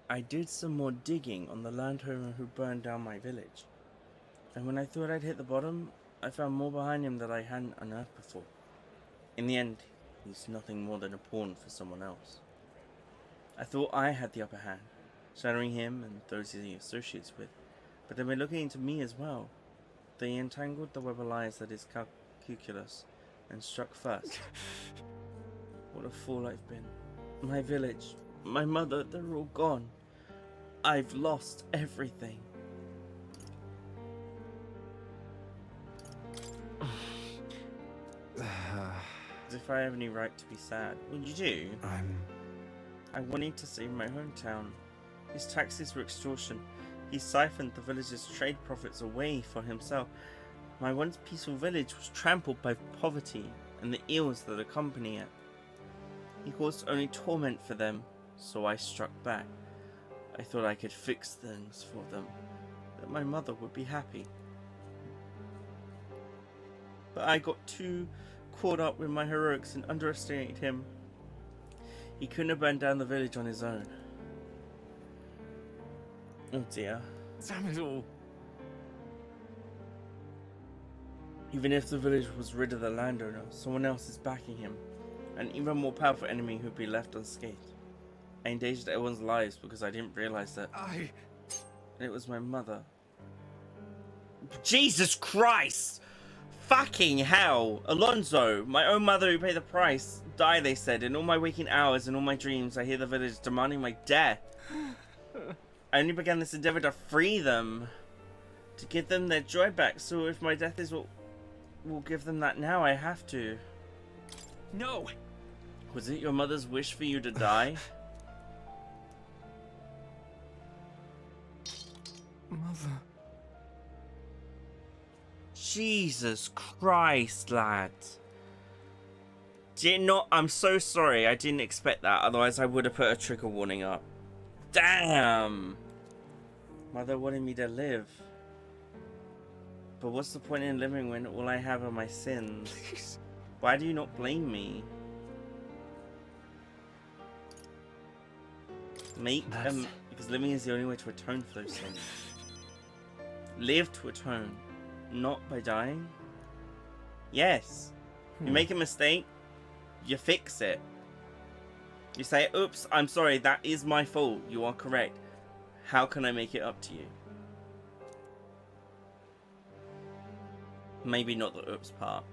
I did some more digging on the landowner who burned down my village. And when I thought I'd hit the bottom, I found more behind him that I hadn't unearthed before. In the end, he's nothing more than a pawn for someone else. I thought I had the upper hand, shadowing him and those he associates with, but they were looking into me as well. They entangled the web of lies that is calculus and struck first. What a fool I've been. My village, my mother, they're all gone. I've lost everything. As if I have any right to be sad. Well, you do. I wanted to save my hometown. His taxes were extortion. He siphoned the village's trade profits away for himself. My once peaceful village was trampled by poverty and the ills that accompany it. He caused only torment for them, so I struck back. I thought I could fix things for them, that my mother would be happy. But I got too caught up with my heroics and underestimated him. He couldn't have burned down the village on his own. Oh dear. Damn it all. Even if the village was rid of the landowner, someone else is backing him. An even more powerful enemy who'd be left unscathed. I endangered everyone's lives because I didn't realize that. It was my mother. Jesus Christ! Fucking hell! Alonso, my own mother who paid the price, die, they said. In all my waking hours and all my dreams, I hear the village demanding my death. I only began this endeavor to free them, to give them their joy back. So if my death is what will give them that now, I have to. No! Was it your mother's wish for you to die? Mother. Jesus Christ, lad. I'm so sorry. I didn't expect that. Otherwise, I would have put a trigger warning up. Damn. Mother wanted me to live. But what's the point in living when all I have are my sins? Please. Why do you not blame me? Because living is the only way to atone for those sins. Live to atone, not by dying. Yes. You make a mistake, you fix it. You say, oops, I'm sorry, that is my fault. You are correct. How can I make it up to you? Maybe not the oops part.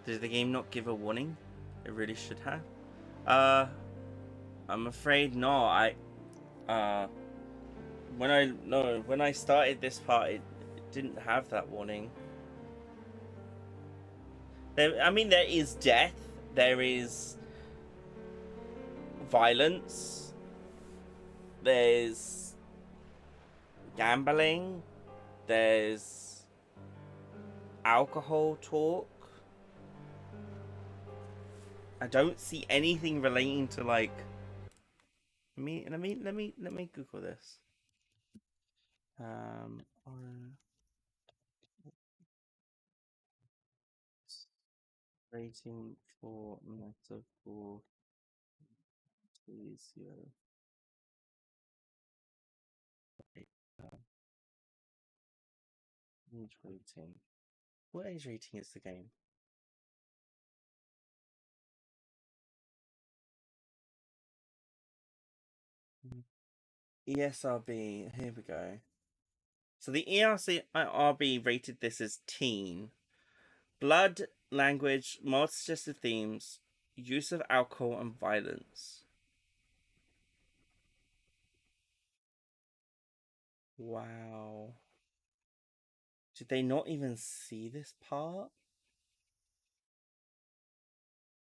Did the game not give a warning? It really should have. I'm afraid not. When I started this part, it didn't have that warning. There is death. There is violence. There's gambling. There's alcohol talk. I don't see anything relating to like. Let me Google this. Rating for metaphor. Age rating. What age rating is the game? ESRB, here we go. So the ESRB rated this as teen. Blood, language, mild suggestive themes, use of alcohol and violence. Wow. Did they not even see this part?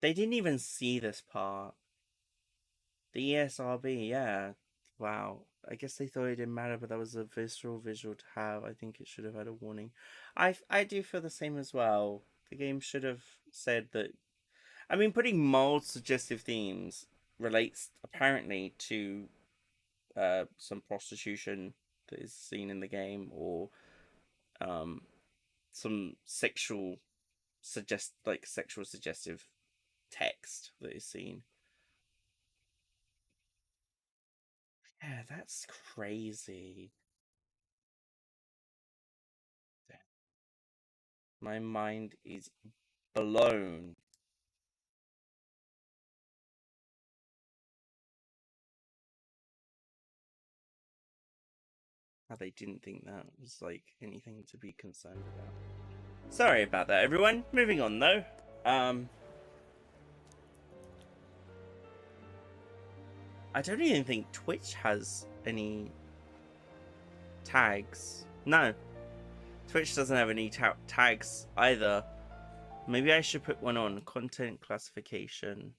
They didn't even see this part. The ESRB, yeah. Wow. I guess they thought it didn't matter, but that was a visceral visual to have. I think it should have had a warning. I do feel the same as well. The game should have said that. I mean, putting mild suggestive themes relates apparently to some prostitution that is seen in the game, or some sexual suggestive text that is seen. Yeah, that's crazy. My mind is blown. How they didn't think that was like anything to be concerned about. Sorry about that, everyone. Moving on though. I don't even think Twitch has any tags. No, Twitch doesn't have any tags either. Maybe I should put one on. Content classification.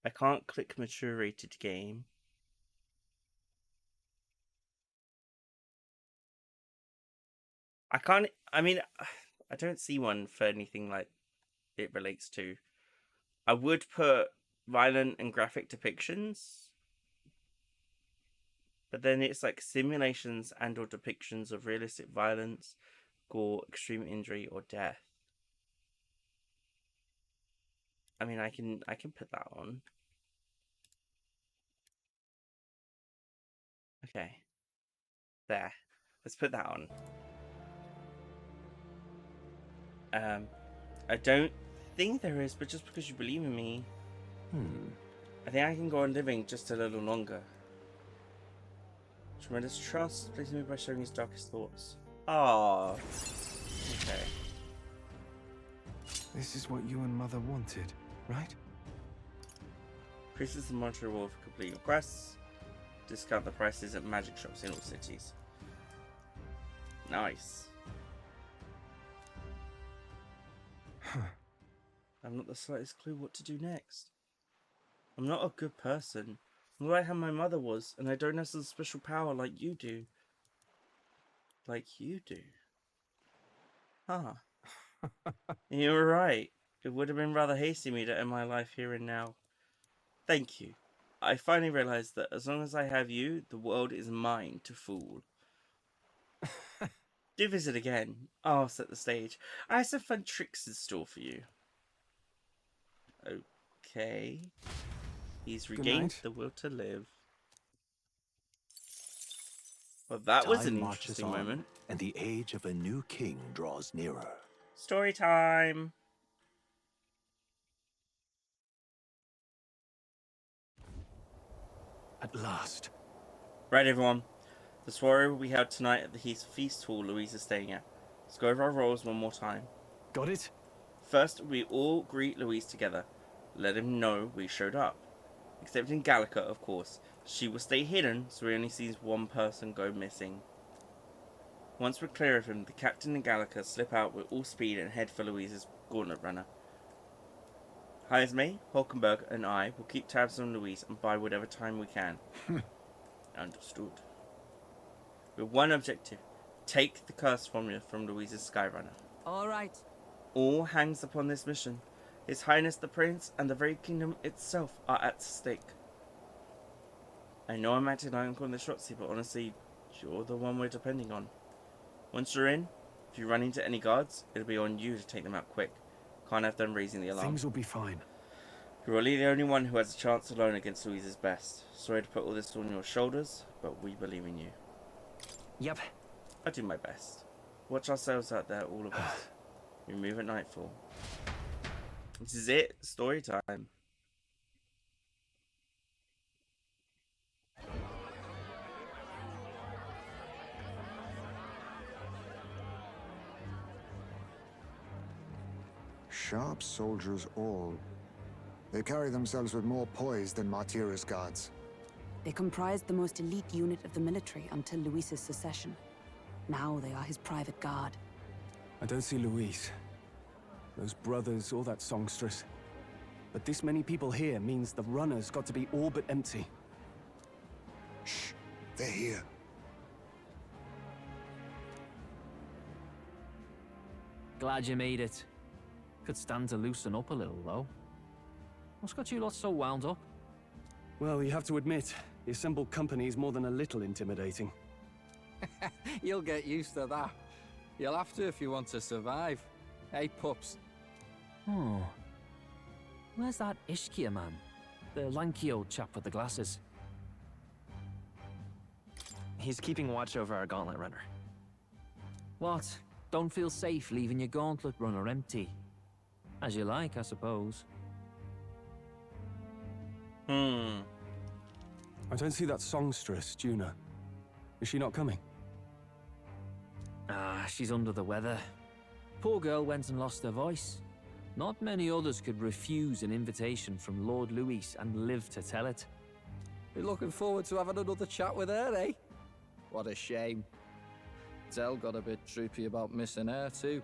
I can't click mature rated game. I can't, I mean, I don't see one for anything like it relates to. I would put violent and graphic depictions, but then it's like simulations and or depictions of realistic violence, gore, extreme injury, or death. I mean, I can put that on. Okay. There. Let's put that on. I don't think there is, but just because you believe in me, I think I can go on living just a little longer. Tremendous trust, please me by sharing his darkest thoughts. Ah, okay. This is what you and Mother wanted, right? Increases the monetary reward for completing quests. Discount the prices at magic shops in all cities. Nice. I'm not the slightest clue what to do next. I'm not a good person. I'm like how my mother was, and I don't have some special power like you do. Like you do. Huh. You were right. It would have been rather hasty me to end my life here and now. Thank you. I finally realized that as long as I have you, the world is mine to fool. Do visit again. I'll set the stage. I have some fun tricks in store for you. Okay. He's regained the will to live. Well, that was an interesting moment. And the age of a new king draws nearer. Story time. At last. Right, everyone. The soiree will be held tonight at the Feast Hall Louise is staying at. Let's go over our roles one more time. Got it? First, we all greet Louise together. Let him know we showed up. Except in Gallica, of course. She will stay hidden, so he only sees one person go missing. Once we're clear of him, the captain and Gallica slip out with all speed and head for Louise's gauntlet runner. Heismay, Hulkenberg, and I will keep tabs on Louise and buy whatever time we can. Understood. With one objective. Take the curse formula from Louise's Skyrunner. Alright. All hangs upon this mission. His Highness the Prince and the very kingdom itself are at stake. I know I'm acting like on the Shotzi, but honestly, you're the one we're depending on. Once you're in, if you run into any guards, it'll be on you to take them out quick. Can't have them raising the alarm. Things will be fine. You're really the only one who has a chance alone against Louise's best. Sorry to put all this on your shoulders, but we believe in you. Yep. I do my best. Watch ourselves out there, all of us. We move at nightfall. This is it. Story time. Sharp soldiers all. They carry themselves with more poise than Martira's guards. They comprised the most elite unit of the military until Luis's secession. Now they are his private guard. I don't see Luis, those brothers, or that songstress. But this many people here means the runner's got to be all but empty. Shh, they're here. Glad you made it. Could stand to loosen up a little, though. What's got you lot so wound up? Well, you have to admit, the assembled company is more than a little intimidating. You'll get used to that. You'll have to if you want to survive. Hey, pups. Oh. Where's that Ishkia man? The lanky old chap with the glasses. He's keeping watch over our gauntlet runner. What? Don't feel safe leaving your gauntlet runner empty? As you like, I suppose. I don't see that songstress, Juna. Is she not coming? Ah, she's under the weather. Poor girl went and lost her voice. Not many others could refuse an invitation from Lord Louis and live to tell it. Be looking forward to having another chat with her, eh? What a shame. Zell got a bit droopy about missing her, too.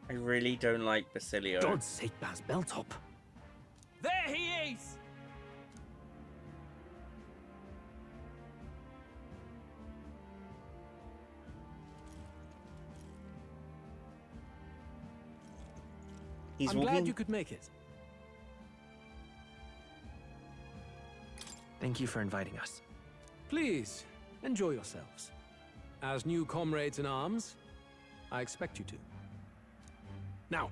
I really don't like Basilio. God's sake, Baz, belt up. There he is! He's I'm walking... glad you could make it. Thank you for inviting us. Please, enjoy yourselves. As new comrades in arms, I expect you to. Now,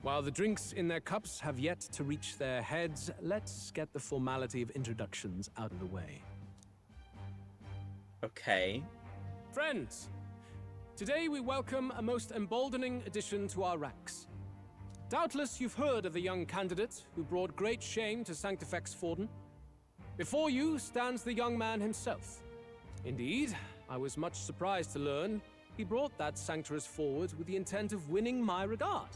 while the drinks in their cups have yet to reach their heads, let's get the formality of introductions out of the way. Okay. Friends, today we welcome a most emboldening addition to our ranks. Doubtless you've heard of the young candidate who brought great shame to Sanctifex Forden. Before you stands the young man himself. Indeed, I was much surprised to learn he brought that sanctuaress forward with the intent of winning my regard.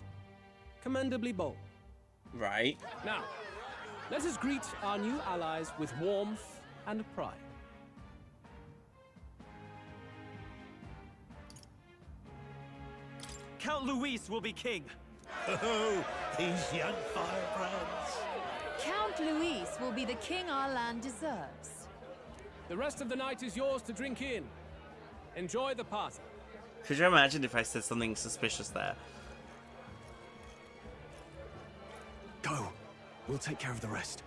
Commendably bold. Right. Now, let us greet our new allies with warmth and pride. Count Luis will be king. Oh, these young firebrands. Count Luis will be the king our land deserves. The rest of the night is yours to drink in. Enjoy the party. Could you imagine if I said something suspicious there? Go. We'll take care of the rest.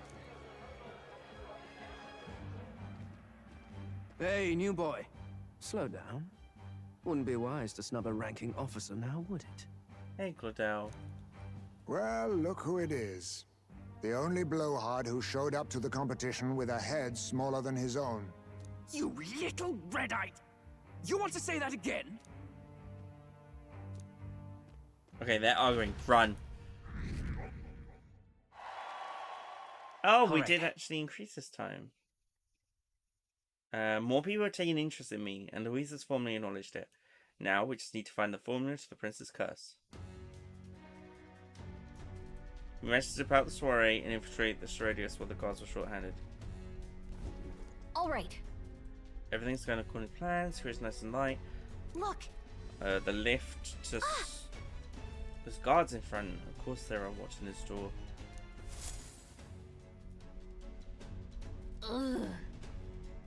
Hey, new boy. Slow down. Wouldn't be wise to snub a ranking officer now, would it? Hey, Claudel. Well, look who it is. The only blowhard who showed up to the competition with a head smaller than his own. You little red-eyed! You want to say that again? Okay, they're arguing. Run. Oh, we Correct. did actually increase this time. More people are taking interest in me, and Louise has formally acknowledged it. Now, we just need to find the formula to the Prince's Curse. We managed to zip out the soiree and infiltrate the Seradius while the guards were short-handed. All right. Everything's going according to plan. Here's nice and light. Look. The lift to... There's guards in front. Of course there are watching this door. Ugh.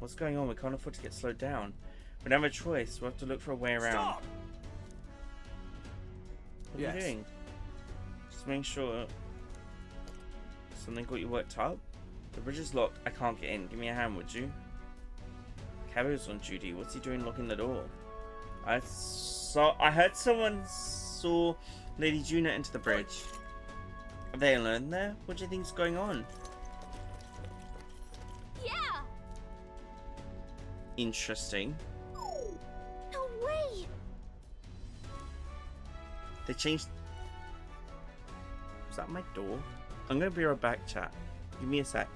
What's going on? We can't afford to get slowed down. We don't have a choice. We'll have to look for a way around. Stop! What are you doing? Just making sure... Something got you worked up? The bridge is locked. I can't get in. Give me a hand, would you? Cabo's on duty. What's he doing locking the door? I heard someone saw Lady Juna into the bridge. Are they alone there? What do you think's going on? Yeah. Interesting. No way. They changed... Is that my door? I'm gonna be right back, chat. Give me a sec.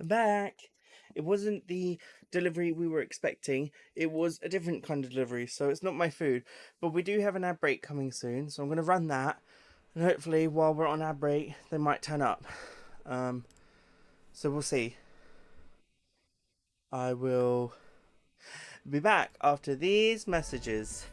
Back. It wasn't the delivery we were expecting. It was a different kind of delivery, so it's not my food. But we do have an ad break coming soon, so I'm going to run that. And hopefully, while we're on ad break, they might turn up. So we'll see. I will be back after these messages.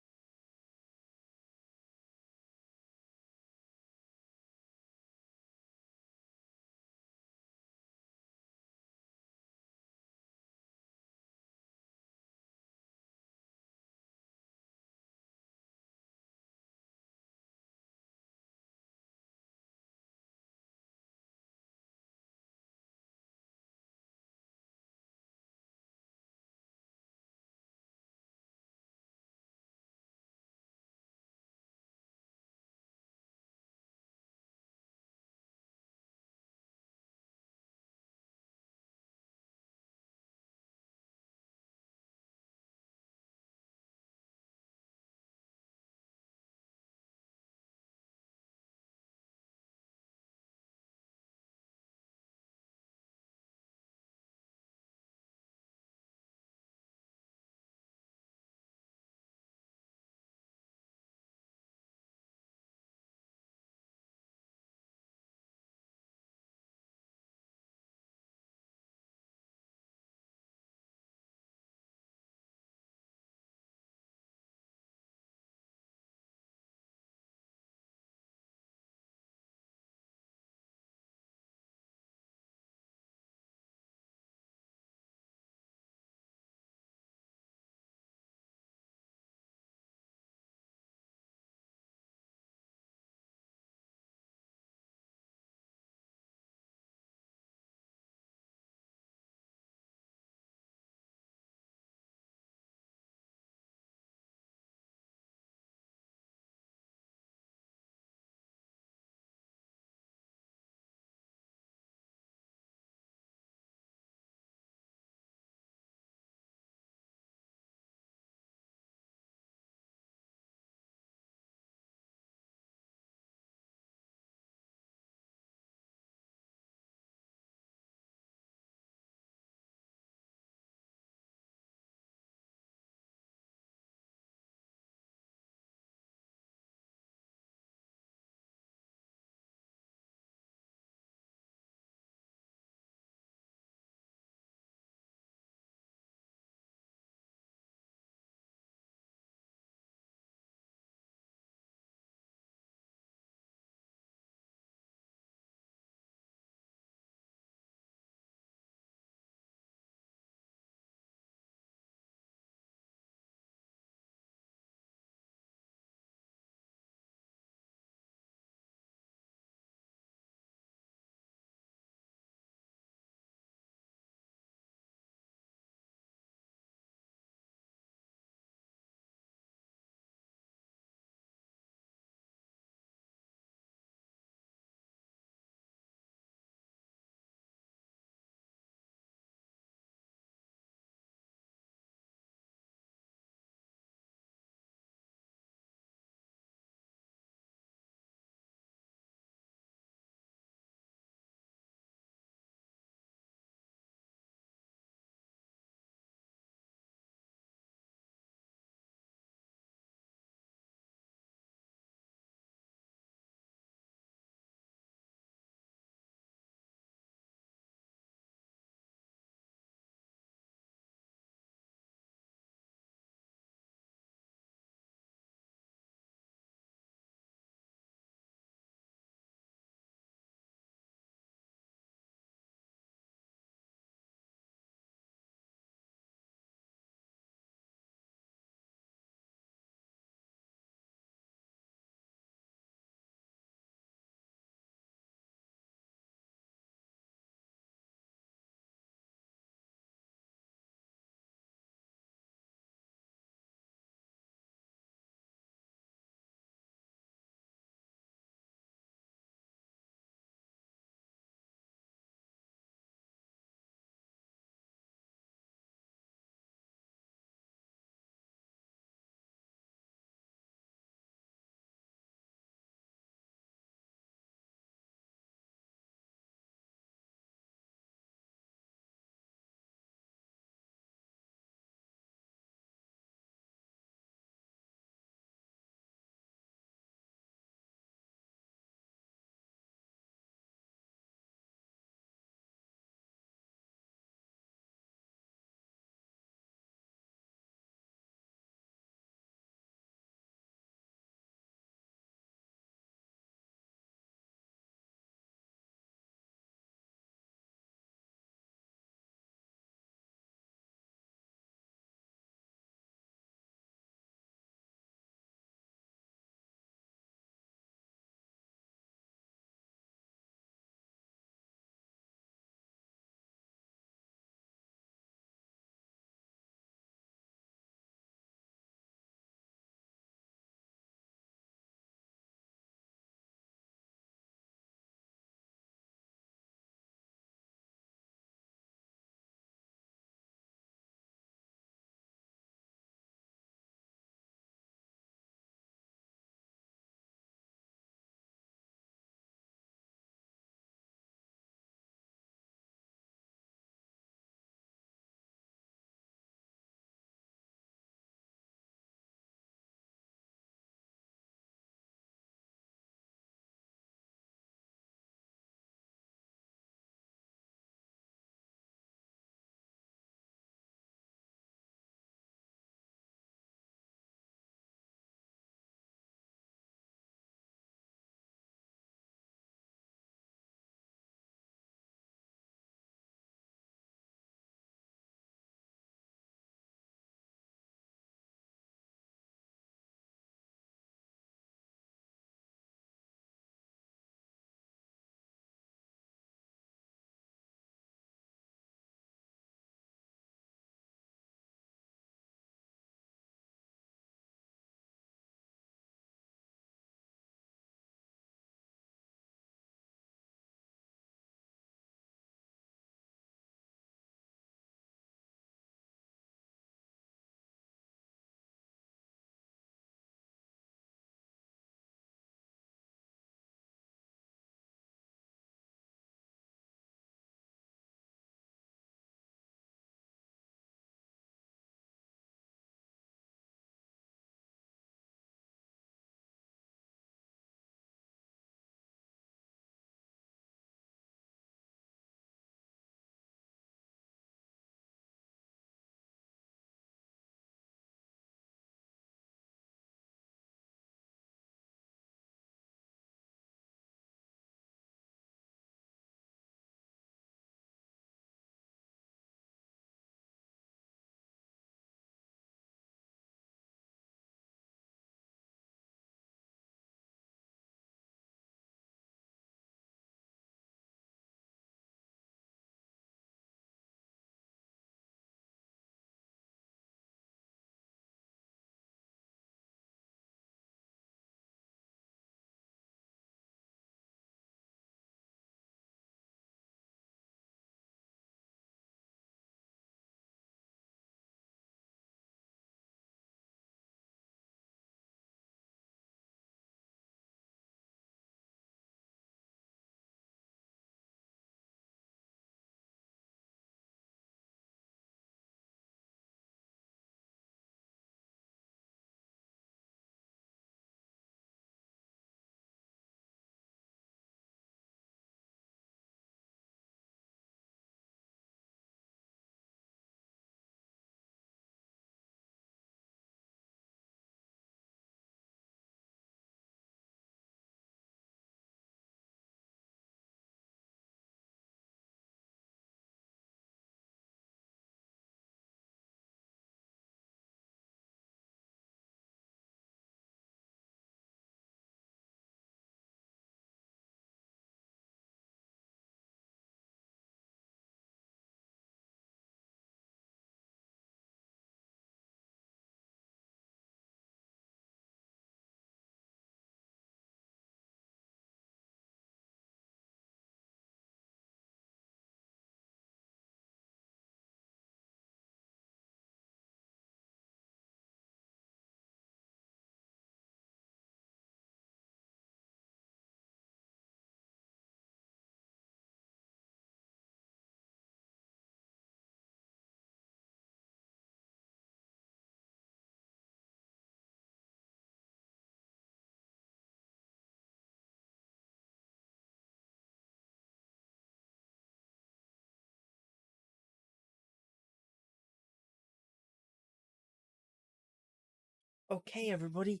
okay, everybody.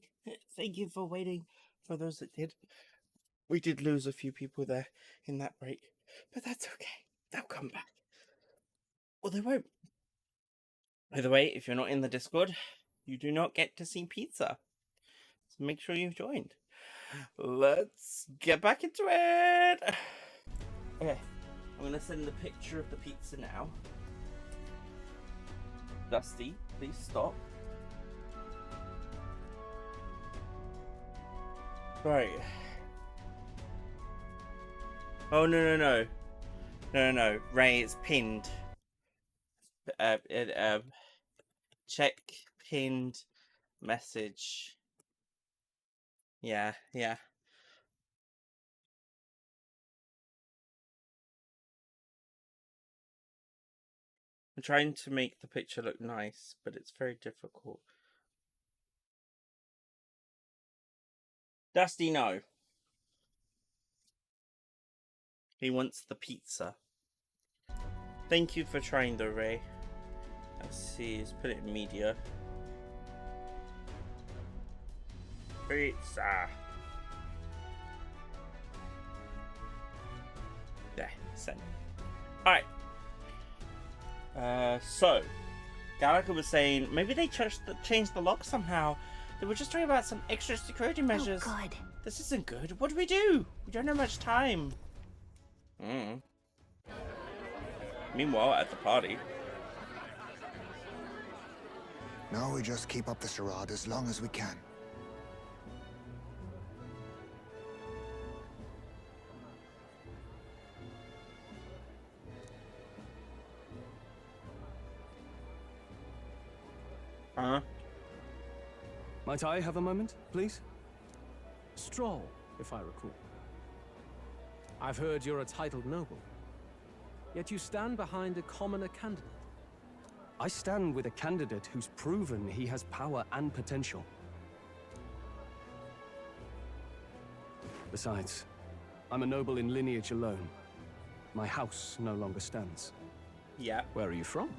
Thank you for waiting. For those that did, we did lose a few people there in that break, but that's okay. They'll come back. Or they won't. By the way, if you're not in the Discord, you do not get to see pizza. So make sure you've joined. Let's get back into it. Okay, I'm going to send the picture of the pizza now. Dusty, please stop. Right. Oh, no. No. Ray, it's pinned. Check pinned message. Yeah. I'm trying to make the picture look nice, but it's very difficult. Dusty, no. He wants the pizza. Thank you for trying though, Ray. Let's see, let's put it in media. Pizza. There, send. Alright. So, Gallica was saying maybe they changed the lock somehow. They were just talking about some extra security measures. Oh, God. This isn't good. What do? We don't have much time. Meanwhile, at the party. Now we just keep up the charade as long as we can. Might I have a moment, please? Stroll, if I recall. I've heard you're a titled noble. Yet you stand behind a commoner candidate. I stand with a candidate who's proven he has power and potential. Besides, I'm a noble in lineage alone. My house no longer stands. Yeah. Where are you from?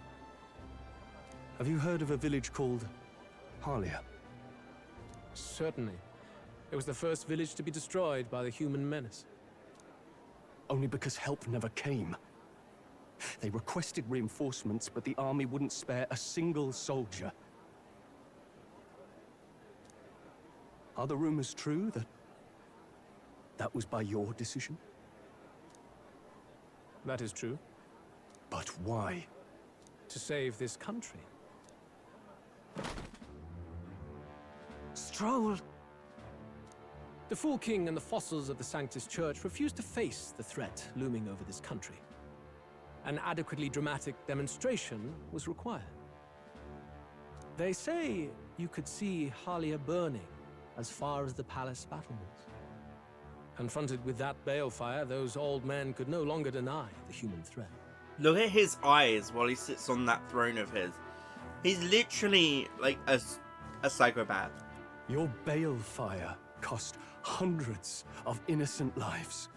Have you heard of a village called Harlia? Certainly. It was the first village to be destroyed by the human menace. Only because help never came. They requested reinforcements, but the army wouldn't spare a single soldier. Are the rumors true that was by your decision? That is true. But why? To save this country. Stroll! The Fool King and the fossils of the Sanctus Church refused to face the threat looming over this country. An adequately dramatic demonstration was required. They say you could see Harlia burning as far as the palace battlements. Confronted with that balefire, those old men could no longer deny the human threat. Look at his eyes while he sits on that throne of his. He's literally like a psychopath. Your balefire cost hundreds of innocent lives.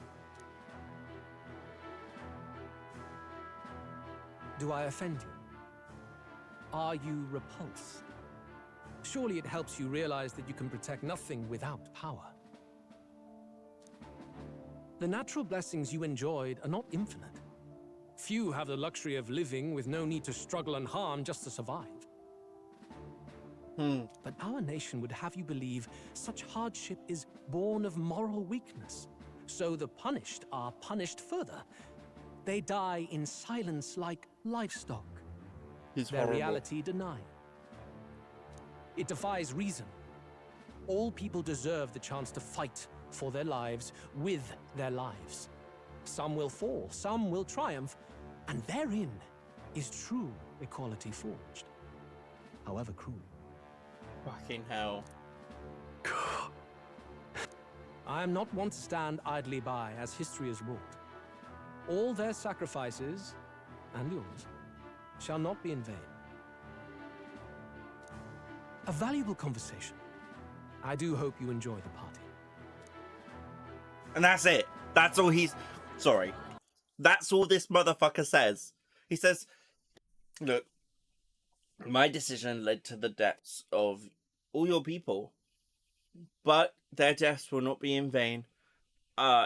Do I offend you? Are you repulsed? Surely it helps you realize that you can protect nothing without power. The natural blessings you enjoyed are not infinite. Few have the luxury of living with no need to struggle and harm just to survive. But our nation would have you believe such hardship is born of moral weakness. So the punished are punished further. They die in silence like livestock. Their reality denied. It defies reason. All people deserve the chance to fight for their lives with their lives. Some will fall, some will triumph, and therein is true equality forged, however cruel. Fucking hell. I am not one to stand idly by as history is wrought. All their sacrifices, and yours, shall not be in vain. A valuable conversation. I do hope you enjoy the party. And that's it. That's all he's... Sorry. That's all this motherfucker says. He says, look, my decision led to the deaths of all your people, but their deaths will not be in vain.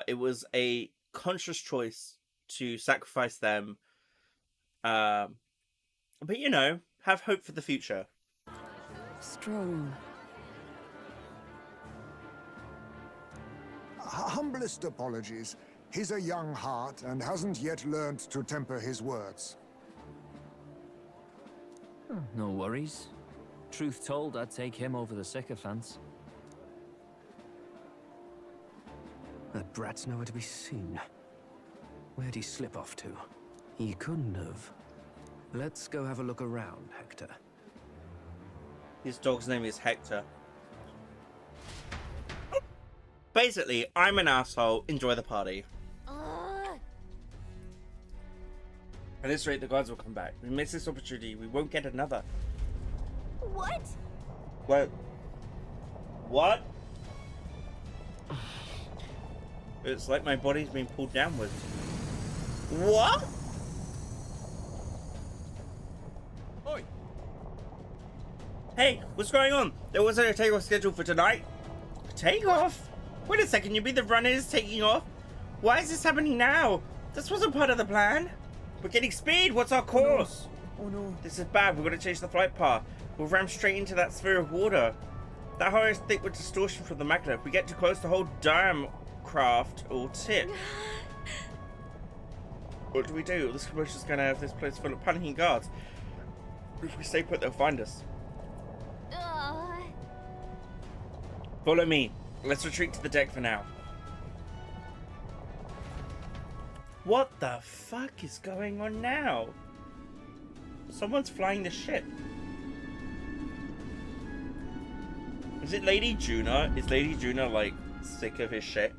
It was a conscious choice to sacrifice them. But you know, have hope for the future. Stroll. Humblest apologies. He's a young heart and hasn't yet learned to temper his words. No worries. Truth told, I'd take him over the sycophants. That brat's nowhere to be seen. Where'd he slip off to? He couldn't have. Let's go have a look around, Hector. His dog's name is Hector. Basically, I'm an asshole. Enjoy the party. At this rate, the guards will come back. We miss this opportunity, we won't get another. What? What? It's like my body's being pulled downwards. What? Oi! Hey, what's going on? There wasn't a takeoff scheduled for tonight. Takeoff? Wait a second, you mean the runner is taking off? Why is this happening now? This wasn't part of the plan. We're getting speed. What's our course? Oh no. This is bad. We're going to change the flight path. We'll ram straight into that sphere of water. That hole is thick with distortion from the magnet. If we get too close, the whole damn craft will tip. What do we do? This commotion's going to have this place full of panicking guards. If we stay put, they'll find us. Follow me. Let's retreat to the deck for now. What the fuck is going on now? Someone's flying the ship. Is it Lady Juna? Is Lady Juna, like, sick of his shit?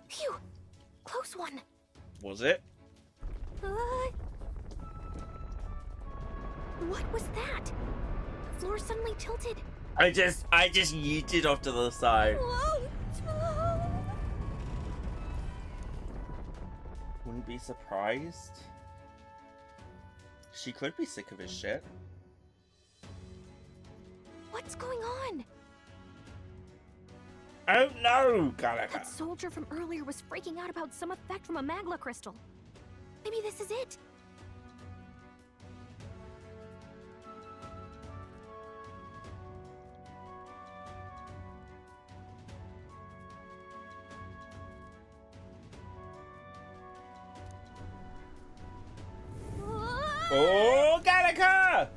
Phew! Close one. Was it? What was that? The floor suddenly tilted. I just yeeted off to the side. Whoa! Wouldn't be surprised. She could be sick of his shit. What's going on? Oh no, Gallica. That soldier from earlier was freaking out about some effect from a magla crystal. Maybe this is it. Oh, Gallica!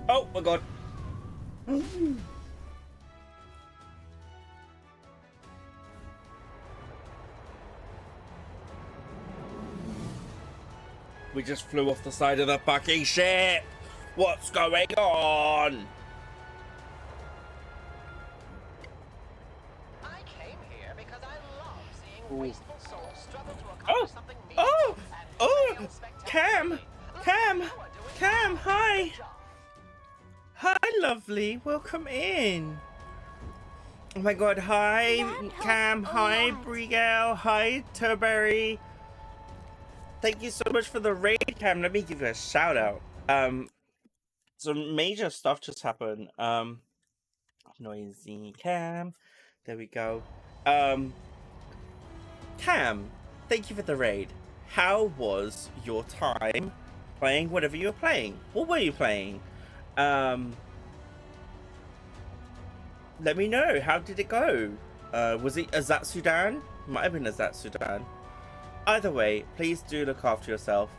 Oh my god. We just flew off the side of the fucking ship. What's going on? I came here because I love seeing wasteful souls struggle to accomplish something Cam, hi. Hi, lovely. Welcome in. Oh my god, hi, Cam. Hi, Brigel. Hi, Turberry. Thank you so much for the raid, Cam. Let me give you a shout out. Some major stuff just happened. Noisy Cam. There we go. Cam, thank you for the raid. How was your time playing whatever you were playing? What were you playing? Let me know. How did it go? Was it Azatsudan? Might have been Azatsudan. Either way, please do look after yourself.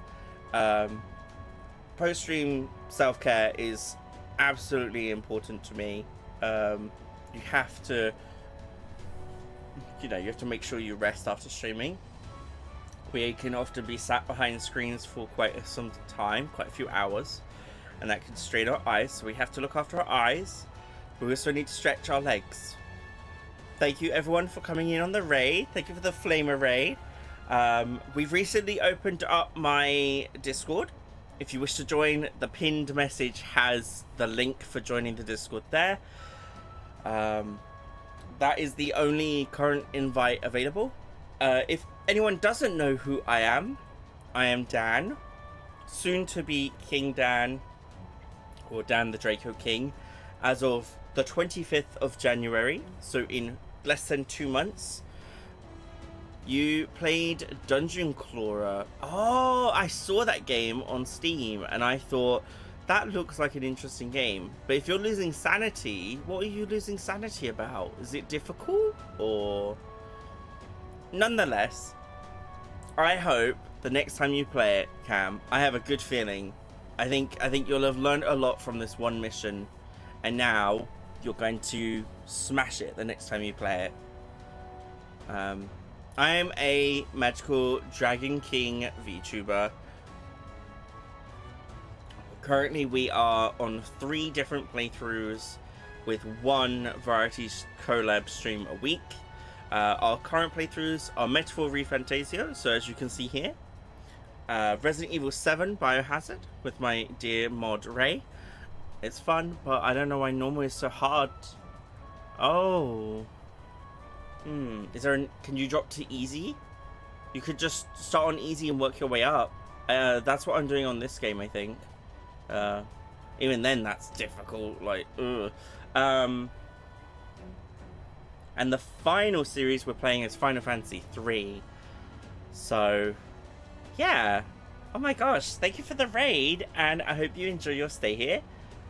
Post-stream self-care is absolutely important to me. You have to, you have to make sure you rest after streaming. We can often be sat behind screens for quite some time, quite a few hours, and that can strain our eyes, so we have to look after our eyes. We also need to stretch our legs. Thank you everyone for coming in on the raid. Thank you for the flamer raid. We've recently opened up my Discord. If you wish to join, the pinned message has the link for joining the Discord there. That is the only current invite available. If anyone doesn't know who I am Dan, soon to be King Dan. or Dan the Draco King, as of the 25th of January, so in less than 2 months. You played Dungeon Crawler. Oh, I saw that game on Steam and I thought, that looks like an interesting game. But if you're losing sanity, what are you losing sanity about? Is it difficult or... Nonetheless, I hope the next time you play it, Cam, I have a good feeling. I think you'll have learned a lot from this one mission, and now you're going to smash it the next time you play it. I am a Magical Dragon King VTuber. Currently we are on 3 different playthroughs with 1 variety collab stream a week. Our current playthroughs are Metaphor ReFantazio, so as you can see here. Resident Evil 7 Biohazard with my dear mod Ray. It's fun, but I don't know why normal is so hard. Oh. Is there can you drop to easy? You could just start on easy and work your way up. That's what I'm doing on this game, I think. Even then, that's difficult. Like, ugh. And the final series we're playing is Final Fantasy 3. So, yeah. Oh my gosh, thank you for the raid, and I hope you enjoy your stay here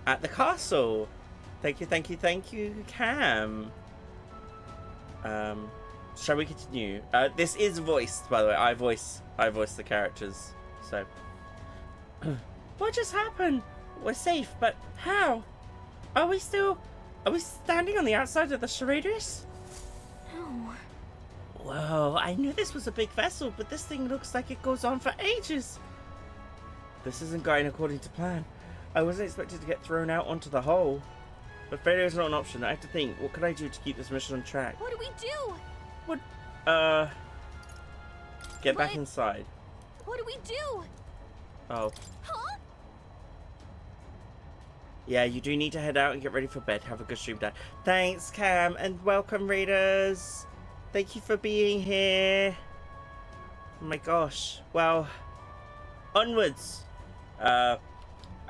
at the castle. Thank you, Cam. Shall we continue? This is voiced, by the way. I voice the characters. So, what just happened? We're safe, but how? Are we standing on the outside of the Charades? No. Whoa, I knew this was a big vessel, but this thing looks like it goes on for ages. This isn't going according to plan. I wasn't expected to get thrown out onto the hull. But failure is not an option. I have to think, what can I do to keep this mission on track? What do we do? What? Get back inside. What do we do? Oh. Huh? Yeah, you do need to head out and get ready for bed. Have a good stream, Dad. Thanks, Cam, and welcome, readers. Thank you for being here. Oh my gosh. Well, onwards. Are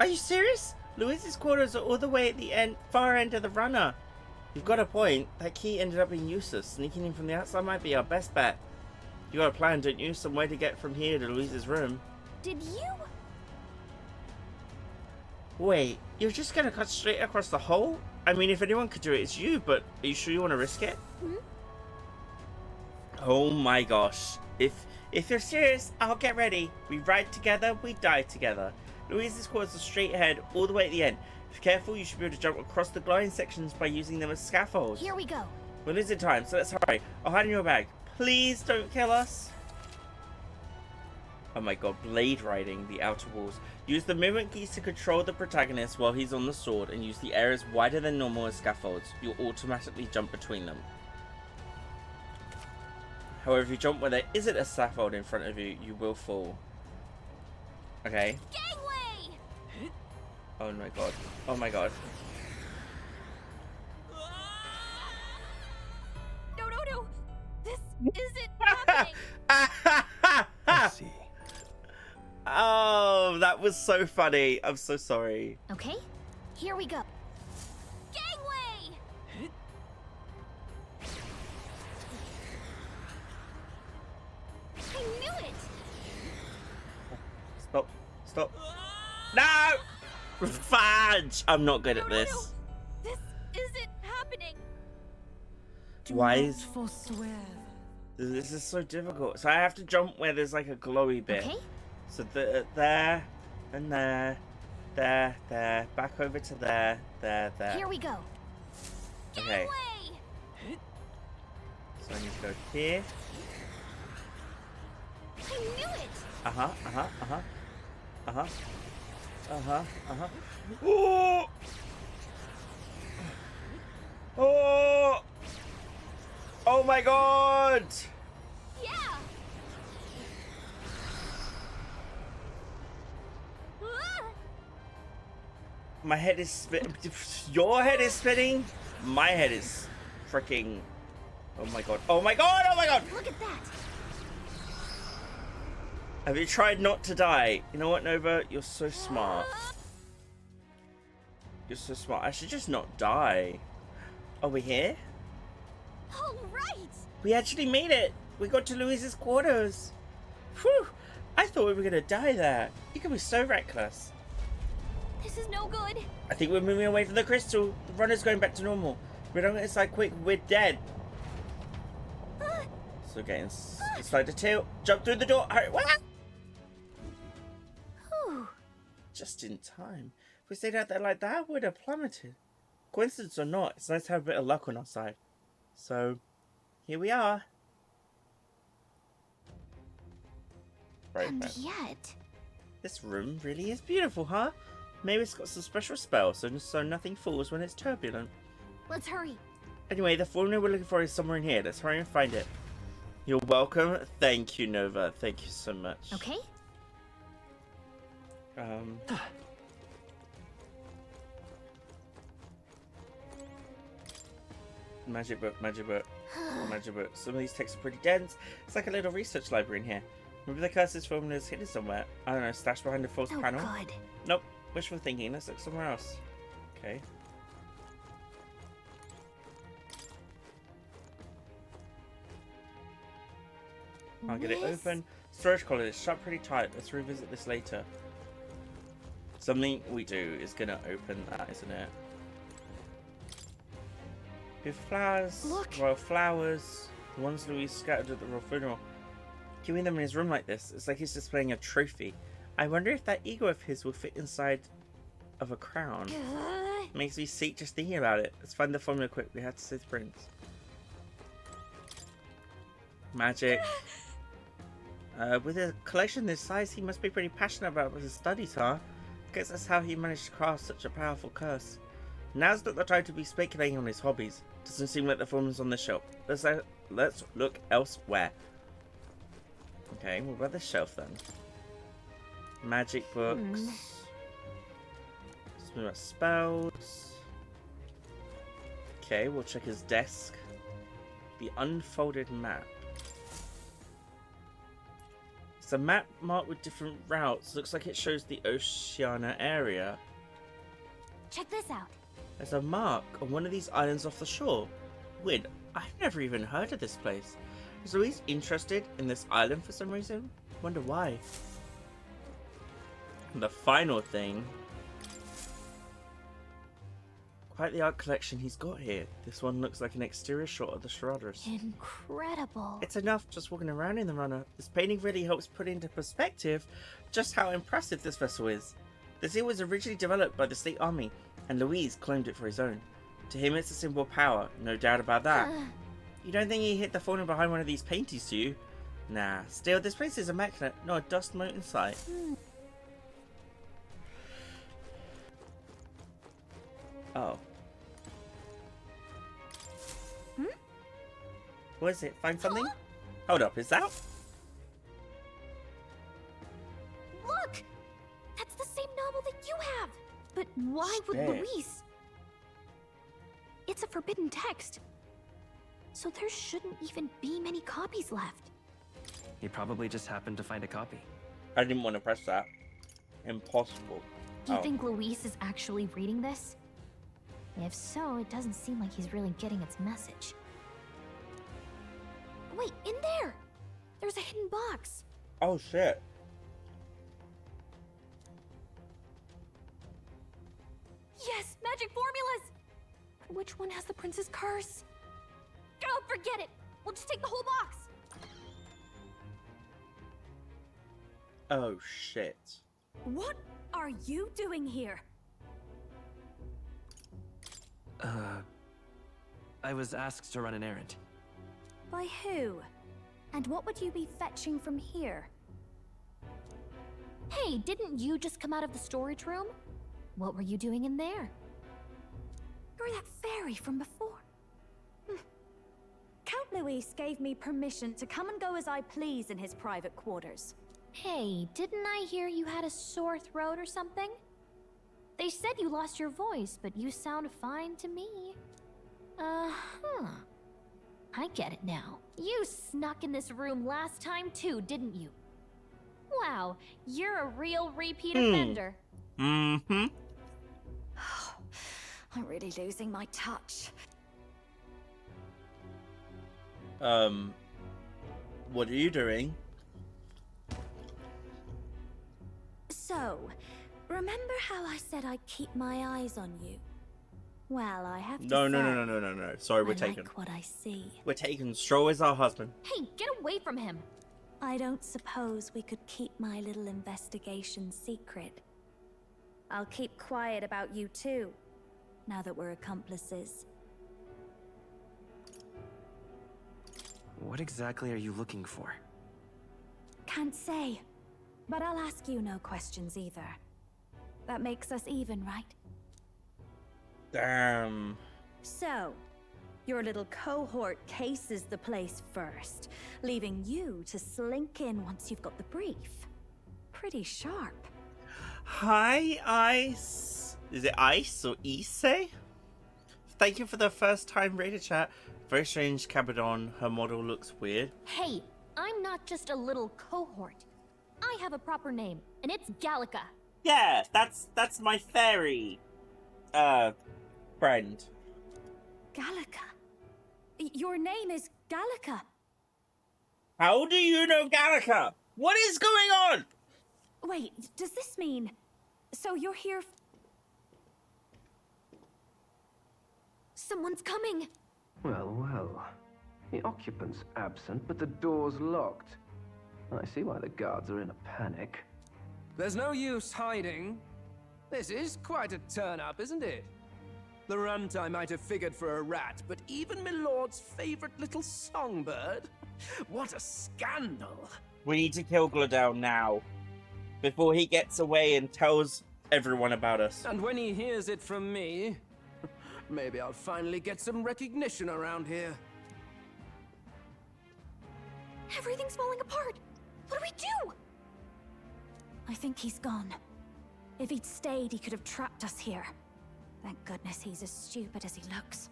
you serious? Louise's quarters are all the way at the far end of the runner. You've got a point. That key ended up being useless. Sneaking in from the outside might be our best bet. You got a plan, don't you? Some way to get from here to Louise's room. Did you? Wait, you're just gonna cut straight across the hole? I mean, if anyone could do it, it's you, but are you sure you want to risk it? Oh my gosh. If you're serious, I'll get ready. We ride together, we die together. Louise's quarters are straight ahead, all the way at the end. If you're careful, you should be able to jump across the gliding sections by using them as scaffolds. Here we go. We're losing time, so let's hurry. I'll hide in your bag. Please don't kill us. Oh my god, blade riding the outer walls. Use the movement keys to control the protagonist while he's on the sword, and use the areas wider than normal as scaffolds. You'll automatically jump between them. However, if you jump where there isn't a scaffold in front of you, you will fall. Okay. Gangway! Oh my god. Oh my god. No. This isn't happening. I see. Oh, that was so funny. I'm so sorry. Okay, here we go. Gangway! I knew it! Stop. No! Fudge! I'm not good at this. No. This isn't happening. Why is... forswear. This is so difficult. So I have to jump where there's like a glowy bit. Okay. So there, and there, back over to there. Here we go. Okay. Gangway! So I need to go here. I knew it! Oh! Oh! Oh my god! Yeah! My head is spinning. Your head is spinning. My head is freaking. Oh my god. Oh my god. Oh my god. Look at that. Have you tried not to die? You know what, Nova? You're so smart. You're so smart. I should just not die. Are we here? All right! We actually made it! We got to Louise's quarters! Whew! I thought we were gonna die there. You can be so reckless. This is no good. I think we're moving away from the crystal. The runner's going back to normal. We don't get inside quick, we're dead. So get inside the tail. Jump through the door. Hurry! Just in time. If we stayed out there like that, we'd have plummeted. Coincidence or not, it's nice to have a bit of luck on our side. So, here we are. And yet... This room really is beautiful, huh? Maybe it's got some special spells, so nothing falls when it's turbulent. Let's hurry. Anyway, the formula we're looking for is somewhere in here. Let's hurry and find it. You're welcome. Thank you, Nova. Thank you so much. Okay. Magic book, magic book, magic book. Some of these texts are pretty dense. It's like a little research library in here. Maybe the curse's formula is hidden somewhere. I don't know, stashed behind a false panel. Good. Nope, wishful thinking. Let's look somewhere else. Okay. I'll get it open. Storage collar is shut pretty tight. Let's revisit this later. Something we do is gonna open that, isn't it? With flowers, Look. royal flowers, the ones Louise scattered at the royal funeral. Keeping them in his room like this, it's like he's displaying a trophy. I wonder if that ego of his will fit inside of a crown. Makes me sick just thinking about it. Let's find the formula quick. We have to see the prince. Magic. With a collection this size, he must be pretty passionate about his studies, huh? Guess that's how he managed to craft such a powerful curse. Now's not the time to be speculating on his hobbies. Doesn't seem like the formula's on the shelf. Let's look elsewhere. Okay, what about the shelf then? Magic books. Something about spells. Okay, we'll check his desk. The unfolded map. It's a map marked with different routes. Looks like it shows the Oceania area. Check this out. There's a mark on one of these islands off the shore. Weird, I've never even heard of this place. Is Louise interested in this island for some reason? Wonder why. And the final thing. Quite the art collection he's got here. This one looks like an exterior shot of the Shrouders. Incredible. It's enough just walking around in the runner. This painting really helps put into perspective just how impressive this vessel is. The seal was originally developed by the State Army, and Louise claimed it for his own. To him it's a symbol of power, no doubt about that. You don't think he hid the formula behind one of these paintings, do you? Nah, still, this place is immaculate, not a dust mote in sight. Oh. What is it? Find something? Hold up, is that? Look! That's the same novel that you have! But why would Shit. Louise? It's a forbidden text. So there shouldn't even be many copies left. He probably just happened to find a copy. I didn't want to press that. Impossible. Do you think Louise is actually reading this? If so, it doesn't seem like he's really getting its message. Wait, in there! There's a hidden box. Oh shit. Yes, magic formulas! But which one has the prince's curse? Oh, forget it! We'll just take the whole box! Oh shit. What are you doing here? I was asked to run an errand. By who? And what would you be fetching from here? Hey, didn't you just come out of the storage room? What were you doing in there? You're that fairy from before. Count Louis gave me permission to come and go as I please in his private quarters. Hey, didn't I hear you had a sore throat or something? They said you lost your voice, but you sound fine to me. I get it now. You snuck in this room last time too, didn't you? Wow, you're a real repeat offender. Mm-hmm. I'm really losing my touch. What are you doing? So, remember how I said I'd keep my eyes on you? Well, I have to No. Sorry, we're I taken. like what I see. We're taken. Stroll is our husband. Hey, get away from him! I don't suppose we could keep my little investigation secret. I'll keep quiet about you too, now that we're accomplices. What exactly are you looking for? Can't say, but I'll ask you no questions either. That makes us even, right? Damn. So, your little cohort cases the place first, leaving you to slink in once you've got the brief. Pretty sharp. Hi, Ice. Is it Ice or Issei? Thank you for the first time rated chat. Very strange Cabadon. Her model looks weird. Hey, I'm not just a little cohort. I have a proper name, and it's Gallica. Yeah, that's my fairy friend. Gallica? Your name is Gallica. How do you know Gallica? What is going on? Wait, does this mean... So you're here... Someone's coming! Well, well. The occupant's absent, but the door's locked. I see why the guards are in a panic. There's no use hiding. This is quite a turn-up, isn't it? The runtime might have figured for a rat, but even Milord's favorite little songbird? What a scandal! We need to kill Glodell now, before he gets away and tells everyone about us. And when he hears it from me, maybe I'll finally get some recognition around here. Everything's falling apart! What do we do? I think he's gone. If he'd stayed, he could have trapped us here. Thank goodness he's as stupid as he looks.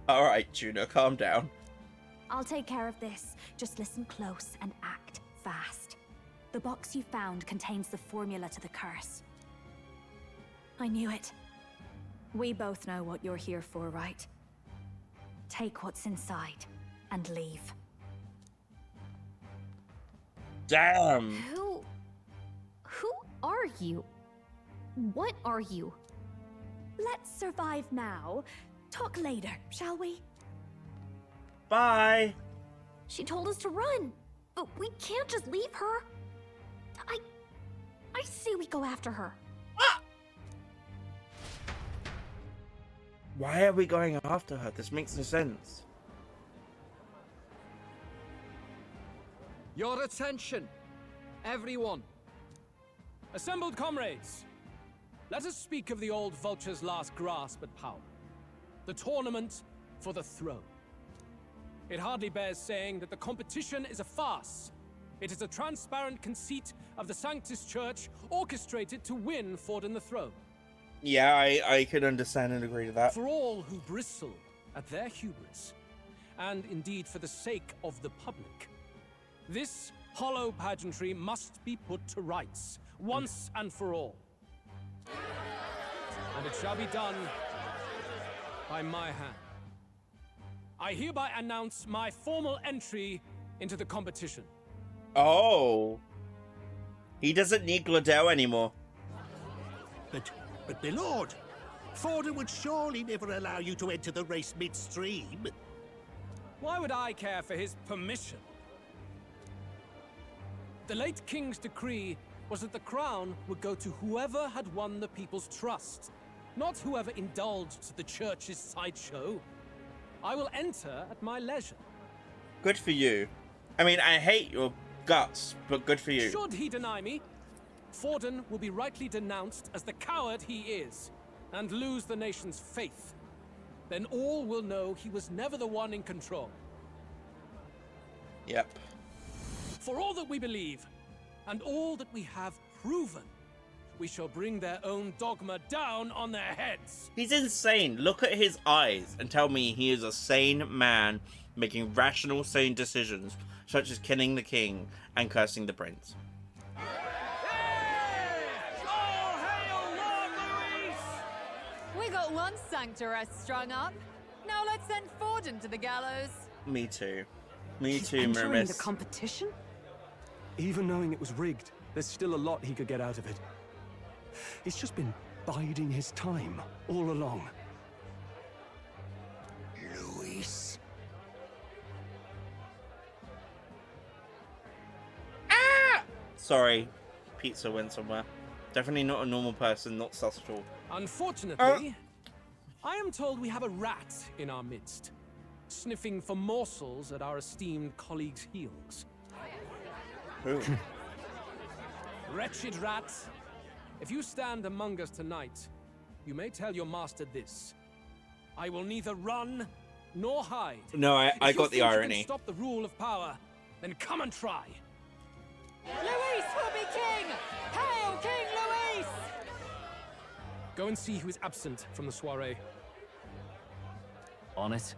Alright, Tuna, calm down. I'll take care of this. Just listen close and act fast. The box you found contains the formula to the curse. I knew it. We both know what you're here for, right? Take what's inside and leave. Damn! Who are you? What are you? Let's survive now. Talk later, shall we? Bye! She told us to run, but we can't just leave her. I say we go after her. Ah! Why are we going after her? This makes no sense. Your attention, everyone. Assembled comrades, let us speak of the old vulture's last grasp at power. The tournament for the throne. It hardly bears saying that the competition is a farce. It is a transparent conceit of the Sanctus Church orchestrated to win Forden the throne. Yeah, I can understand and agree to that. For all who bristle at their hubris, and indeed for the sake of the public, this hollow pageantry must be put to rights, once and for all. And it shall be done by my hand. I hereby announce my formal entry into the competition. Oh. He doesn't need Glodell anymore. But my lord, Forden would surely never allow you to enter the race midstream. Why would I care for his permission? The late king's decree was that the crown would go to whoever had won the people's trust, not whoever indulged the church's sideshow. I will enter at my leisure. Good for you. I mean, I hate your guts, but good for you. Should he deny me, Forden will be rightly denounced as the coward he is, and lose the nation's faith. Then all will know he was never the one in control. Yep. For all that we believe, and all that we have proven, we shall bring their own dogma down on their heads. He's insane. Look at his eyes and tell me he is a sane man making rational, sane decisions, such as killing the king and cursing the prince. We got one sanctuary strung up. Now let's send Forden to the gallows. Me too. Me He's too, entering Mirimis. the competition? Even knowing it was rigged, there's still a lot he could get out of it. He's just been biding his time all along. Luis. Sorry, pizza went somewhere. Definitely not a normal person, not sus at all. Unfortunately, I am told we have a rat in our midst, sniffing for morsels at our esteemed colleagues' heels. Who? Wretched rat, if you stand among us tonight, you may tell your master this. I will neither run nor hide. No, I got the If you irony. can stop the rule of power, then come and try. Luis will be king! Hail King Luis! Go and see who is absent from the soiree. On it.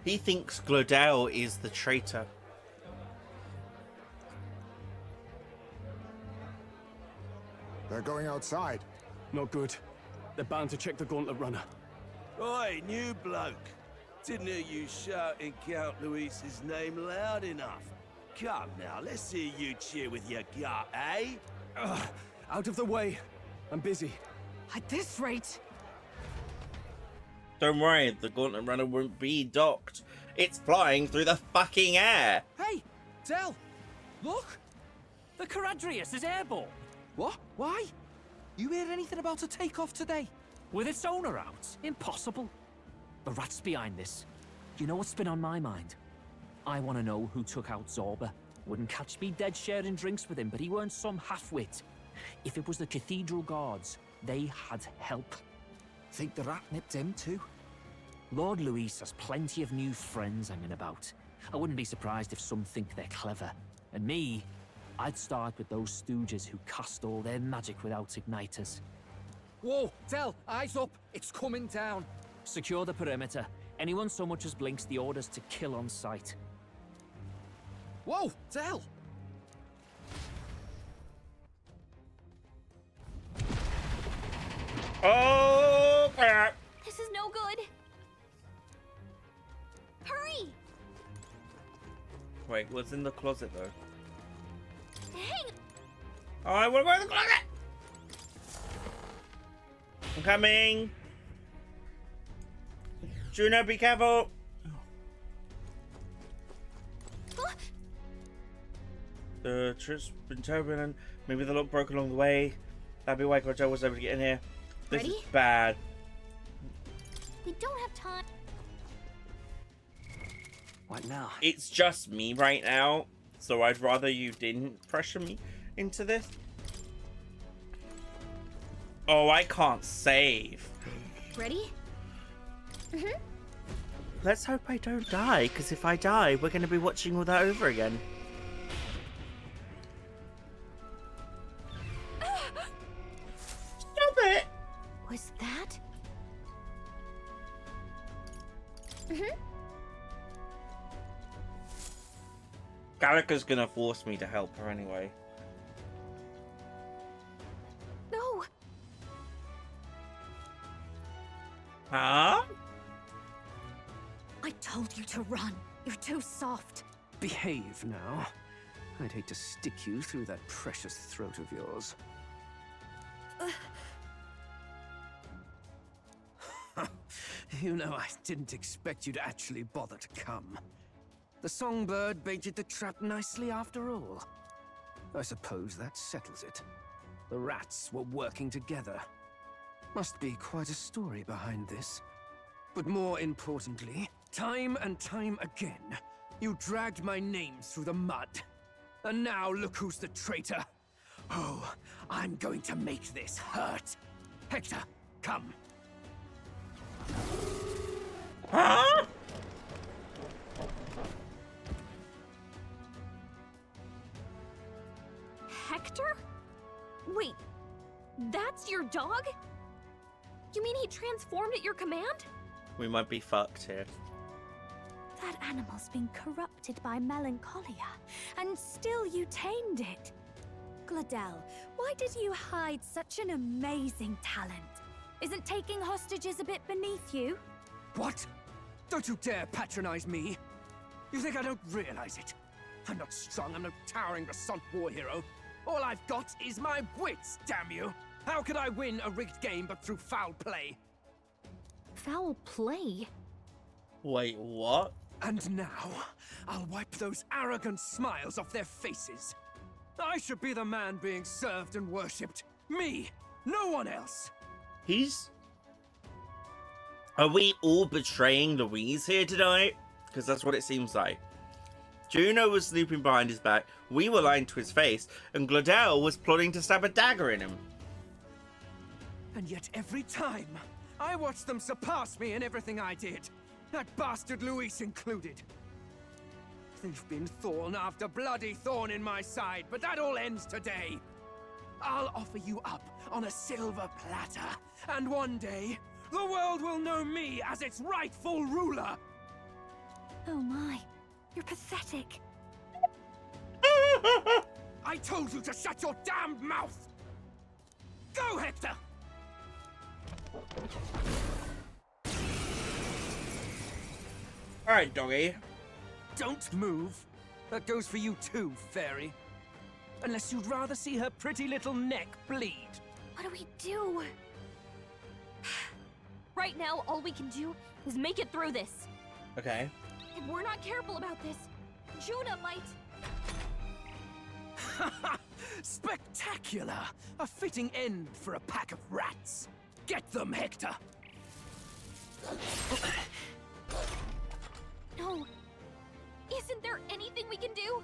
He thinks Glodell is the traitor. They're going outside. Not good. They're bound to check the gauntlet runner. Oi, new bloke. Didn't hear you shouting Count Luis's name loud enough. Come now, let's hear you cheer with your gut, eh? Out of the way. I'm busy. At this rate... Don't worry, the gauntlet runner won't be docked. It's flying through the fucking air. Hey, Del, look! The Caradrius is airborne. What? Why? You hear anything about a takeoff today? With its owner out? Impossible. The rat's behind this. You know what's been on my mind? I want to know who took out Zorba. Wouldn't catch me dead sharing drinks with him, but he weren't some half-wit. If it was the Cathedral Guards, they had help. Think the rat nipped him too? Lord Luis has plenty of new friends hanging about. I wouldn't be surprised if some think they're clever. And me, I'd start with those stooges who cast all their magic without igniters. Whoa, Del, eyes up. It's coming down. Secure the perimeter. Anyone so much as blinks, the orders to kill on sight. Whoa, Del! Oh, crap! This is no good. Hurry! Wait, what's in the closet though? Dang! Oh, I want to go in the closet! I'm coming! Juno, be careful! The trip's been turbulent. Maybe the lock broke along the way. That'd be why Glodell was able to get in here. This Ready? is bad. We don't have time. What now? It's just me right now, so I'd rather you didn't pressure me into this. Oh, I can't save. Ready? Mm-hmm. Let's hope I don't die, because if I die, we're going to be watching all that over again. Stop it! Was that? Mm-hmm. Gallica's going to force me to help her anyway. No. Huh? I told you to run. You're too soft. Behave now. I'd hate to stick you through that precious throat of yours. You know, I didn't expect you to actually bother to come. The songbird baited the trap nicely after all. I suppose that settles it. The rats were working together. Must be quite a story behind this. But more importantly, time and time again, you dragged my name through the mud. And now look who's the traitor. Oh, I'm going to make this hurt. Hector, come. Huh? Hector? Wait, that's your dog? You mean he transformed at your command? We might be fucked here. That animal's been corrupted by melancholia, and still you tamed it. Glodell, why did you hide such an amazing talent? Isn't taking hostages a bit beneath you? What? Don't you dare patronize me! You think I don't realize it? I'm not strong, I'm no towering Resant war hero. All I've got is my wits, damn you! How could I win a rigged game but through foul play? Foul play? Wait, what? And now, I'll wipe those arrogant smiles off their faces. I should be the man being served and worshipped. Me, no one else. Are we all betraying Louise here tonight? Because that's what it seems like. Juno was snooping behind his back, we were lying to his face, and Glodell was plotting to stab a dagger in him. And yet every time, I watched them surpass me in everything I did. That bastard Luis included. They've been thorn after bloody thorn in my side, but that all ends today. I'll offer you up on a silver platter, and one day, the world will know me as its rightful ruler. Oh my, you're pathetic. I told you to shut your damned mouth! Go, Hector! Alright, doggy. Don't move. That goes for you too, fairy. Unless you'd rather see her pretty little neck bleed. What do we do? Right now, all we can do is make it through this. Okay. If we're not careful about this, Juna might... Spectacular! A fitting end for a pack of rats. Get them, Hector! No. Isn't there anything we can do?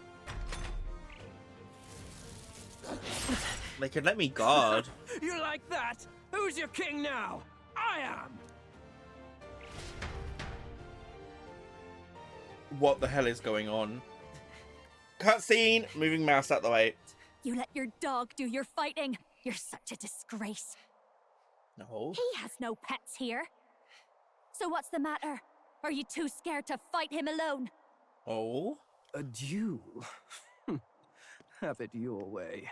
They could let me guard. You like that? Who's your king now? I am! What the hell is going on? Cutscene! Moving mouse out the way. You let your dog do your fighting. You're such a disgrace. No. He has no pets here. So what's the matter? Are you too scared to fight him alone? Oh? A duel? Have it your way.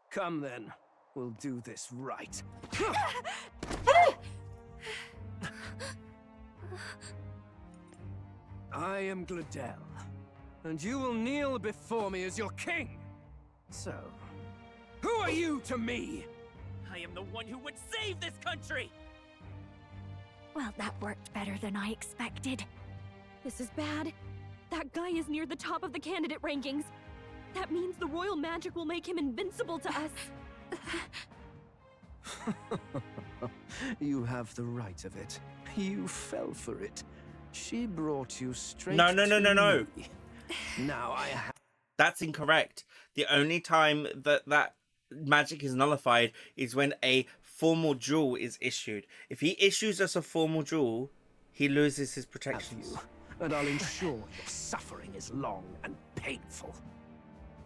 Come then, we'll do this right. I am Glodell, and you will kneel before me as your king. So, who are you to me? I am the one who would save this country! Well, that worked better than I expected. This is bad. That guy is near the top of the candidate rankings. That means the royal magic will make him invincible to us. You have the right of it. You fell for it. She brought you straight No. to me. Now I have... That's incorrect. The only time that magic is nullified is when a formal jewel is issued. If he issues us a formal jewel, he loses his protections. And I'll ensure your suffering is long and painful.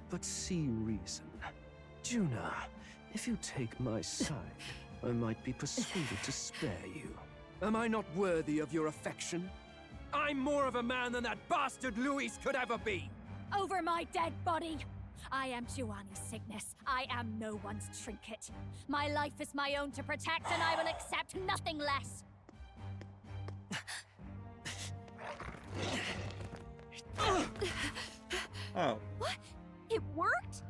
But see reason. Juna, if you take my side, I might be persuaded to spare you. Am I not worthy of your affection? I'm more of a man than that bastard Luis could ever be! Over my dead body! I am Giovanni's Cygnus. I am no one's trinket. My life is my own to protect, and I will accept nothing less. Oh. What? It worked?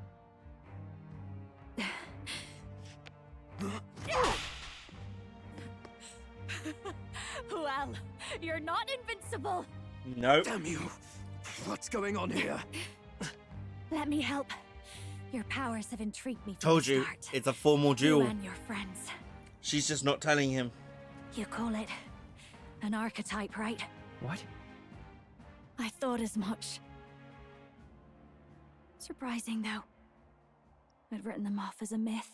Well, you're not invincible. Nope. Damn you! What's going on here? Let me help. Your powers have intrigued me from Told the you, start. it's a formal duel. You and your friends. She's just not telling him. You call it an archetype, right? What? I thought as much. Surprising, though. I'd written them off as a myth.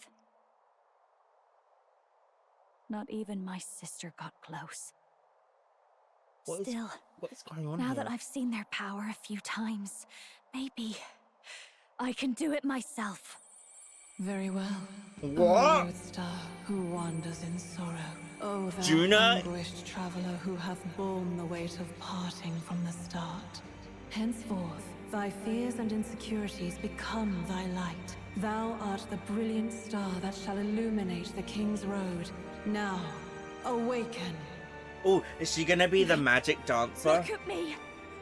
Not even my sister got close. Still, what is going on now here? that I've seen their power a few times, maybe I can do it myself. Very well. What? O road star who wanders in sorrow. O thou Juna? anguished traveler who hath borne the weight of parting from the start. Henceforth, thy fears and insecurities become thy light. Thou art the brilliant star that shall illuminate the king's road. Now, awaken. Oh, is she gonna be the magic dancer? Look at me.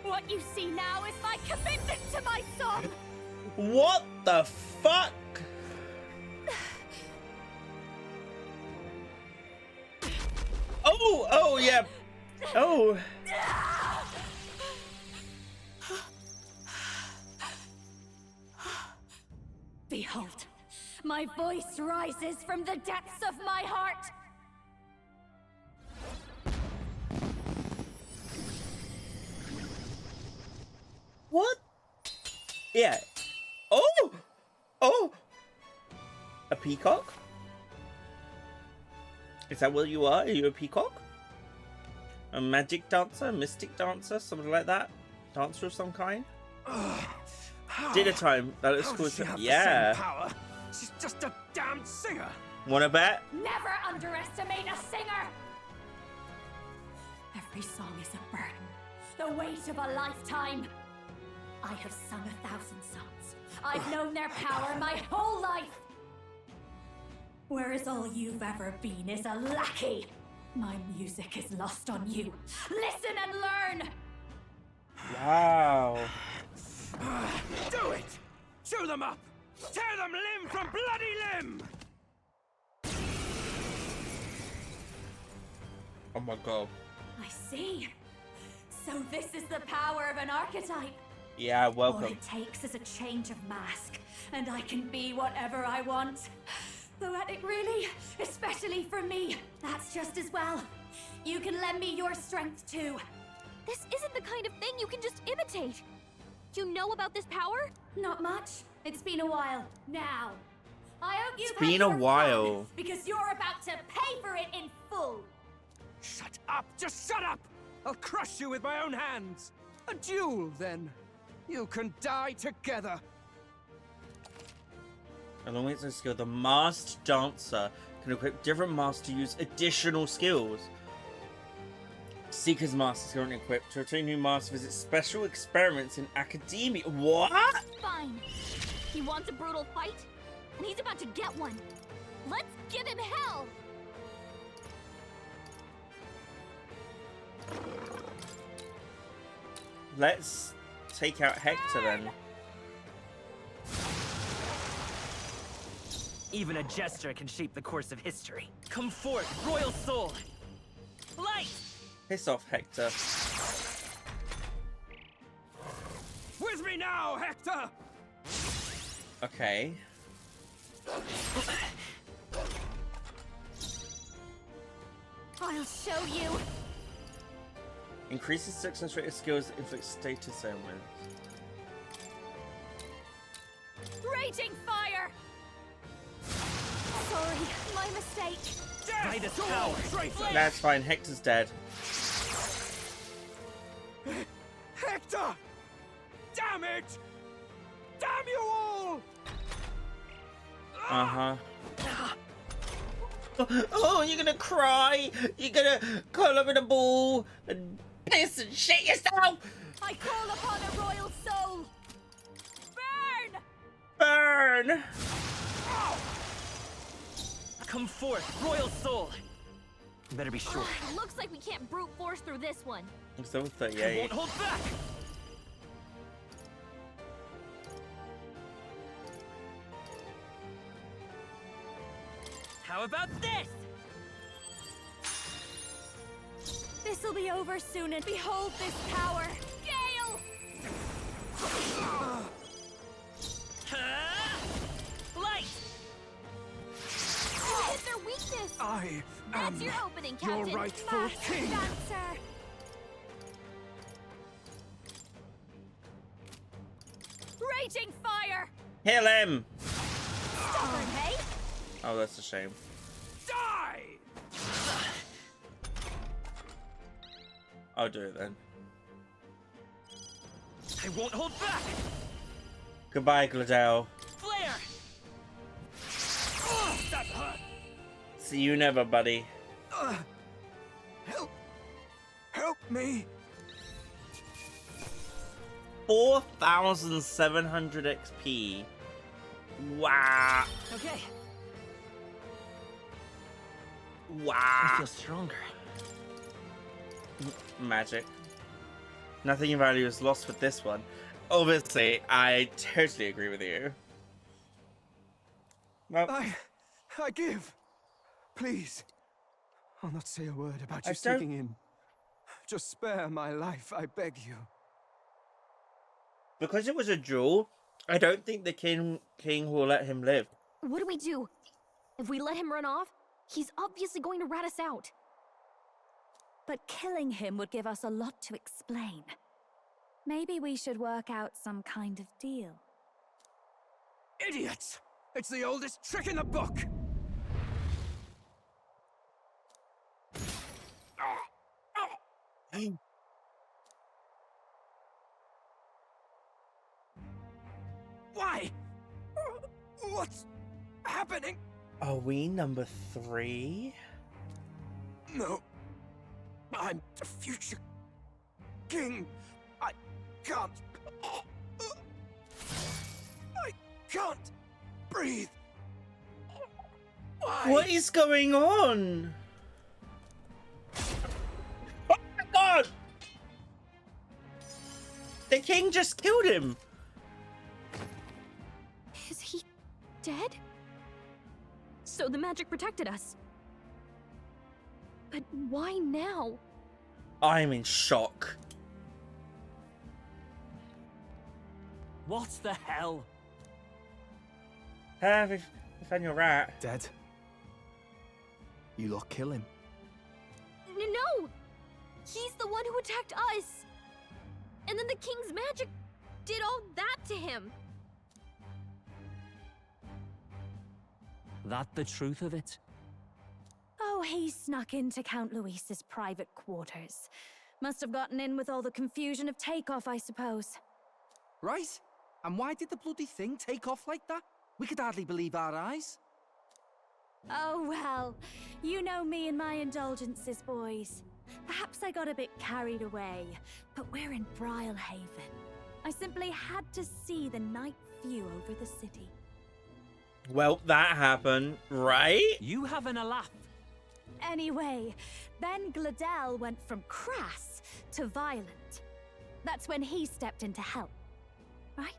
What you see now is my commitment to my song. What the fuck? Oh, yeah. Oh. Behold, my voice rises from the depths of my heart. What? Yeah. Oh! Oh! A peacock? Is that what you are? Are you a peacock? A magic dancer? Mystic dancer? Something like that? Dancer of some kind? Dinner time. That looks cool. Yeah. Power? She's just a damn singer. Wanna bet? Never underestimate a singer. Every song is a burden, the weight of a lifetime. I have sung 1,000 songs. I've known their power my whole life. Whereas all you've ever been is a lackey. My music is lost on you. Listen and learn. Wow. Do it! Chew them up! Tear them limb from bloody limb! Oh my god. I see. So this is the power of an archetype. Yeah, welcome. All it takes is a change of mask, and I can be whatever I want. Though at it really, especially for me, that's just as well. You can lend me your strength too. This isn't the kind of thing you can just imitate. You know about this power? Not much. It's been a while. Now, I hope you've It's been a while. because you're about to pay for it in full. Shut up! Just shut up! I'll crush you with my own hands! A duel, then. You can die together. Along with the skill, the masked dancer can equip different masks to use additional skills. Seeker's mask is currently equipped. To obtain new masks, visit special experiments in academia. What? Fine. He wants a brutal fight, and he's about to get one. Let's give him hell! Let's take out Hector then. Even a gesture can shape the course of history. Come forth, royal soul! Light! Piss off, Hector. With me now, Hector! Okay. I'll show you. Increases success rate of skills, inflicts status ailments. Raging fire! Sorry, my mistake. By this power! That's fine, Hector's dead. Hector! Damn it! Damn you all! Uh-huh. Oh, you're gonna cry! You're gonna curl up in a ball and piss and shit yourself! I call upon a royal soul. Burn! Burn! Come forth, royal soul! You better be sure. Looks like we can't brute force through this one. It's level I 38. won't hold back! How about this? This'll be over soon, and behold this power. Gale! Light! You hit their weakness. I That's your opening, Captain. your rightful Masked king. dancer. Raging fire! Heal him! Stubborn, hey? Oh, that's a shame. Die! I'll do it then. I won't hold back! Goodbye, Gladale. Flare! That hurt! See you never, buddy. Help me! 4,700 XP. Wow. Okay. Wow. I feel stronger. Magic. Nothing of value is lost with this one. Obviously, I totally agree with you. Well, I give. Please. I'll not say a word about you I don't- sneaking in. Just spare my life, I beg you. Because it was a duel, I don't think the king will let him live. What do we do? If we let him run off, he's obviously going to rat us out. But killing him would give us a lot to explain. Maybe we should work out some kind of deal. Idiots! It's the oldest trick in the book! Why? What's happening? Are we number 3? No. I'm the future king. I can't. I can't breathe. Why? What is going on? Oh my god! The king just killed him. Is he dead? So the magic protected us. But why now? I'm in shock. What the hell? We found your rat. Dead. You lot kill him. No! He's the one who attacked us! And then the king's magic did all that to him! That the truth of it? Oh, he snuck into Count Luis's private quarters. Must have gotten in with all the confusion of takeoff, I suppose. Right? And why did the bloody thing take off like that? We could hardly believe our eyes. Oh, well, you know me and my indulgences, boys. Perhaps I got a bit carried away, but we're in Brilehaven. I simply had to see the night view over the city. Well, that happened, right? You having a laugh? Anyway, then Gladel went from crass to violent. That's when he stepped in to help, right?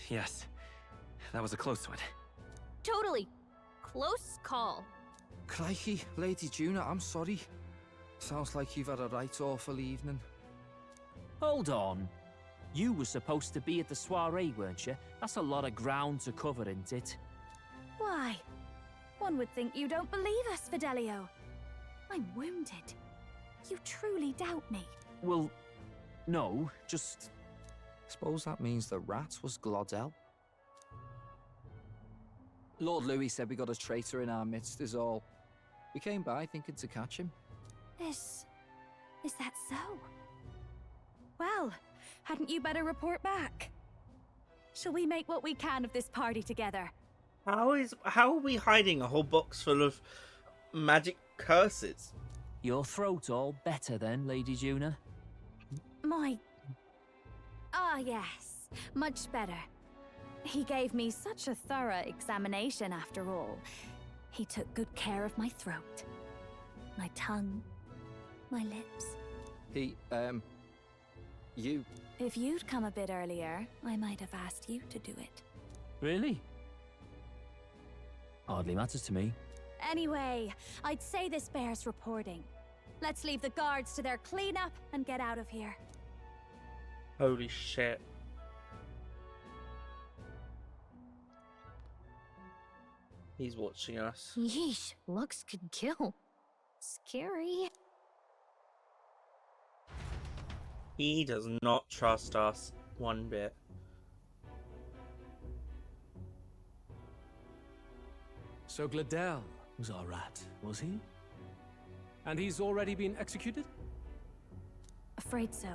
Yes, that was a close one. Totally. Close call. Crikey, Lady Juna, I'm sorry. Sounds like you've had a right awful evening. Hold on. You were supposed to be at the soiree, weren't you? That's a lot of ground to cover, isn't it? Why? One would think you don't believe us, Fidelio. I'm wounded. You truly doubt me. Well, no, just... Suppose that means the rat was Glodell? Lord Louis said we got a traitor in our midst is all. We came by thinking to catch him. Is that so? Well, hadn't you better report back? Shall we make what we can of this party together? How are we hiding a whole box full of magic curses? Your throat all better then, Lady Juna? Ah, yes. Much better. He gave me such a thorough examination after all. He took good care of my throat, my tongue, my lips. You... If you'd come a bit earlier, I might have asked you to do it. Really? Hardly matters to me. Anyway, I'd say this bears reporting. Let's leave the guards to their cleanup and get out of here. Holy shit. He's watching us. Yeesh, looks could kill. Scary. He does not trust us one bit. So Gladel was our rat, was he? And he's already been executed? Afraid so.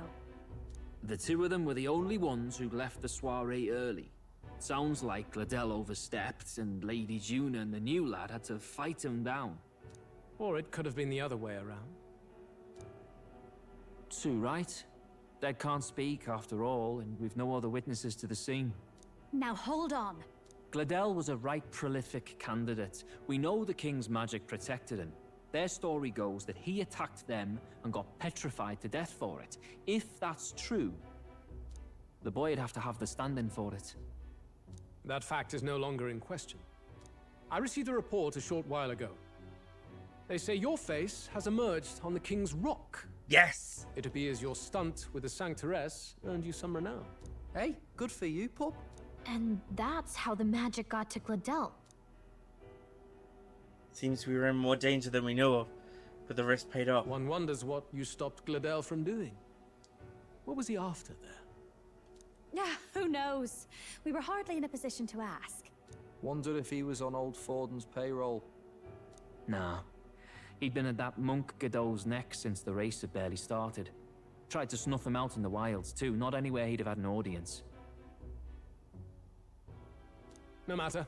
The two of them were the only ones who left the soiree early. Sounds like Gladel overstepped, and Lady Juna and the new lad had to fight him down. Or it could have been the other way around. Too right. Dead can't speak after all, and we've no other witnesses to the scene. Now hold on. Gladel was a right prolific candidate. We know the king's magic protected him. Their story goes that he attacked them and got petrified to death for it. If that's true, the boy would have to have the stand-in for it. That fact is no longer in question. I received a report a short while ago. They say your face has emerged on the King's Rock. Yes! It appears your stunt with the Sanctoress earned you some renown. Hey, good for you, pup. And that's how the magic got to Gladel. Seems we were in more danger than we know of, but the risk paid off. One wonders what you stopped Gladel from doing. What was he after there? Yeah, who knows? We were hardly in a position to ask. Wonder if he was on old Forden's payroll. Nah. He'd been at that monk Godot's neck since the race had barely started. Tried to snuff him out in the wilds too, not anywhere he'd have had an audience. No matter.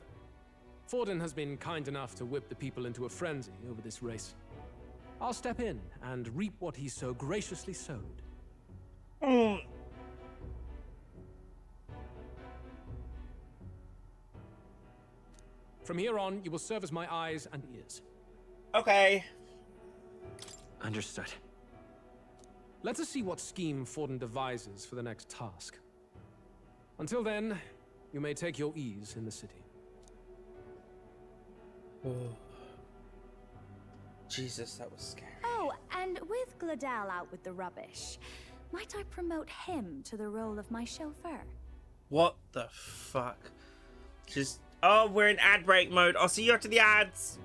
Forden has been kind enough to whip the people into a frenzy over this race. I'll step in and reap what he so graciously sowed. From here on, you will serve as my eyes and ears. Okay. Understood. Let us see what scheme Forden devises for the next task. Until then, you may take your ease in the city. Oh. Jesus, that was scary. Oh, and with Gladel out with the rubbish, might I promote him to the role of my chauffeur? What the fuck? Just... Oh, we're in ad break mode. I'll see you after the ads.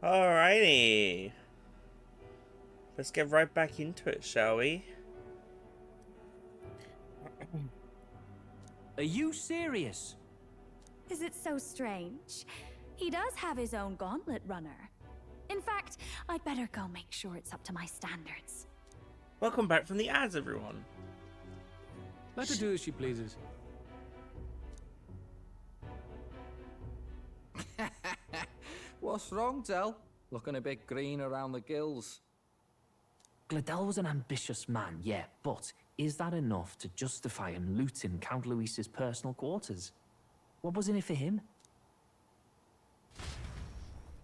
Alrighty. Let's get right back into it, shall we? Are you serious? Is it so strange? He does have his own gauntlet runner. In fact, I'd better go make sure it's up to my standards. Welcome back from the ads, everyone. Let her do as she pleases. What's wrong, Del? Looking a bit green around the gills. Gladel was an ambitious man, yeah, but is that enough to justify him looting Count Luis's personal quarters? What was in it for him?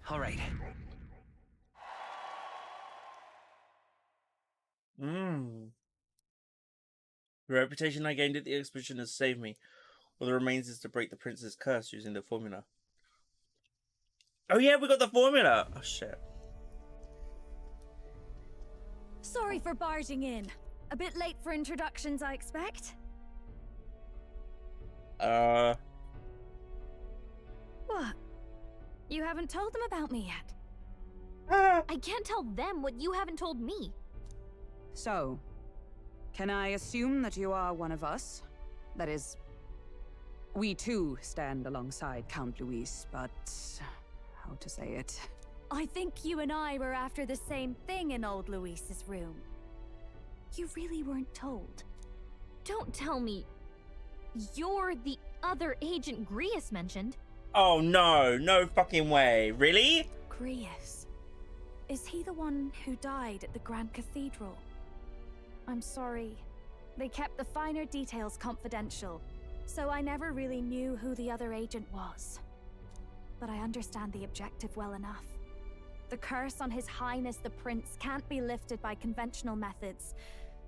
All right. The reputation I gained at the expedition has saved me. All that remains is to break the prince's curse using the formula. Oh yeah, we got the formula! Oh shit. Sorry for barging in. A bit late for introductions, I expect. What? You haven't told them about me yet? I can't tell them what you haven't told me. So, can I assume that you are one of us? That is, we too stand alongside Count Luis, but how to say it? I think you and I were after the same thing in old Luis's room. You really weren't told. Don't tell me you're the other agent Grius mentioned. Oh no, no fucking way. Really? Grius. Is he the one who died at the Grand Cathedral? I'm sorry. They kept the finer details confidential, so I never really knew who the other agent was. But I understand the objective well enough. The curse on His Highness the Prince can't be lifted by conventional methods,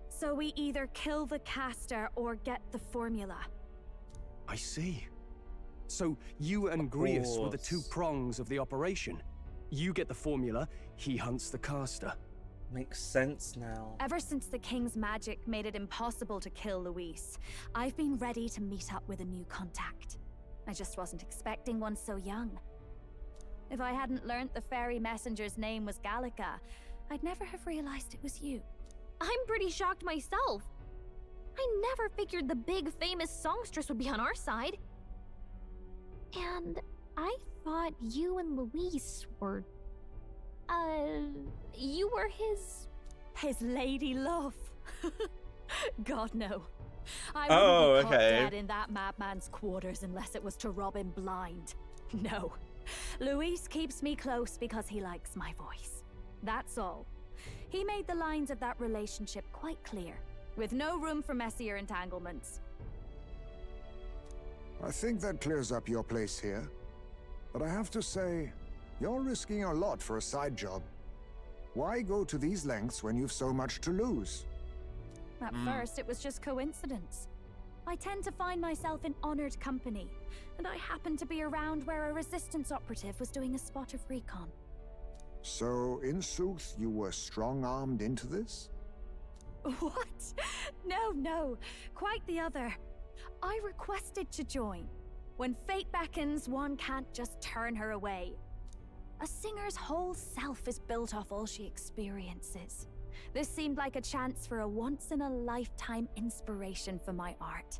so we either kill the caster or get the formula. I see. So you and Grius were the two prongs of the operation. You get the formula, he hunts the caster. Makes sense now. Ever since the King's magic made it impossible to kill Luis, I've been ready to meet up with a new contact. I just wasn't expecting one so young. If I hadn't learnt the fairy messenger's name was Gallica, I'd never have realized it was you. I'm pretty shocked myself. I never figured the big famous songstress would be on our side. And I thought you and Luis were... you were his lady love. God, no. I Oh, wouldn't be caught okay. dead in that madman's quarters unless it was to rob him blind. No. Luis keeps me close because he likes my voice. That's all. He made the lines of that relationship quite clear, with no room for messier entanglements. I think that clears up your place here. But I have to say, you're risking a lot for a side job. Why go to these lengths when you've so much to lose? At first, it was just coincidence. I tend to find myself in honored company, and I happened to be around where a resistance operative was doing a spot of recon. So, in sooth, you were strong-armed into this? What? No. Quite the other. I requested to join. When fate beckons, one can't just turn her away. A singer's whole self is built off all she experiences. This seemed like a chance for a once-in-a-lifetime inspiration for my art.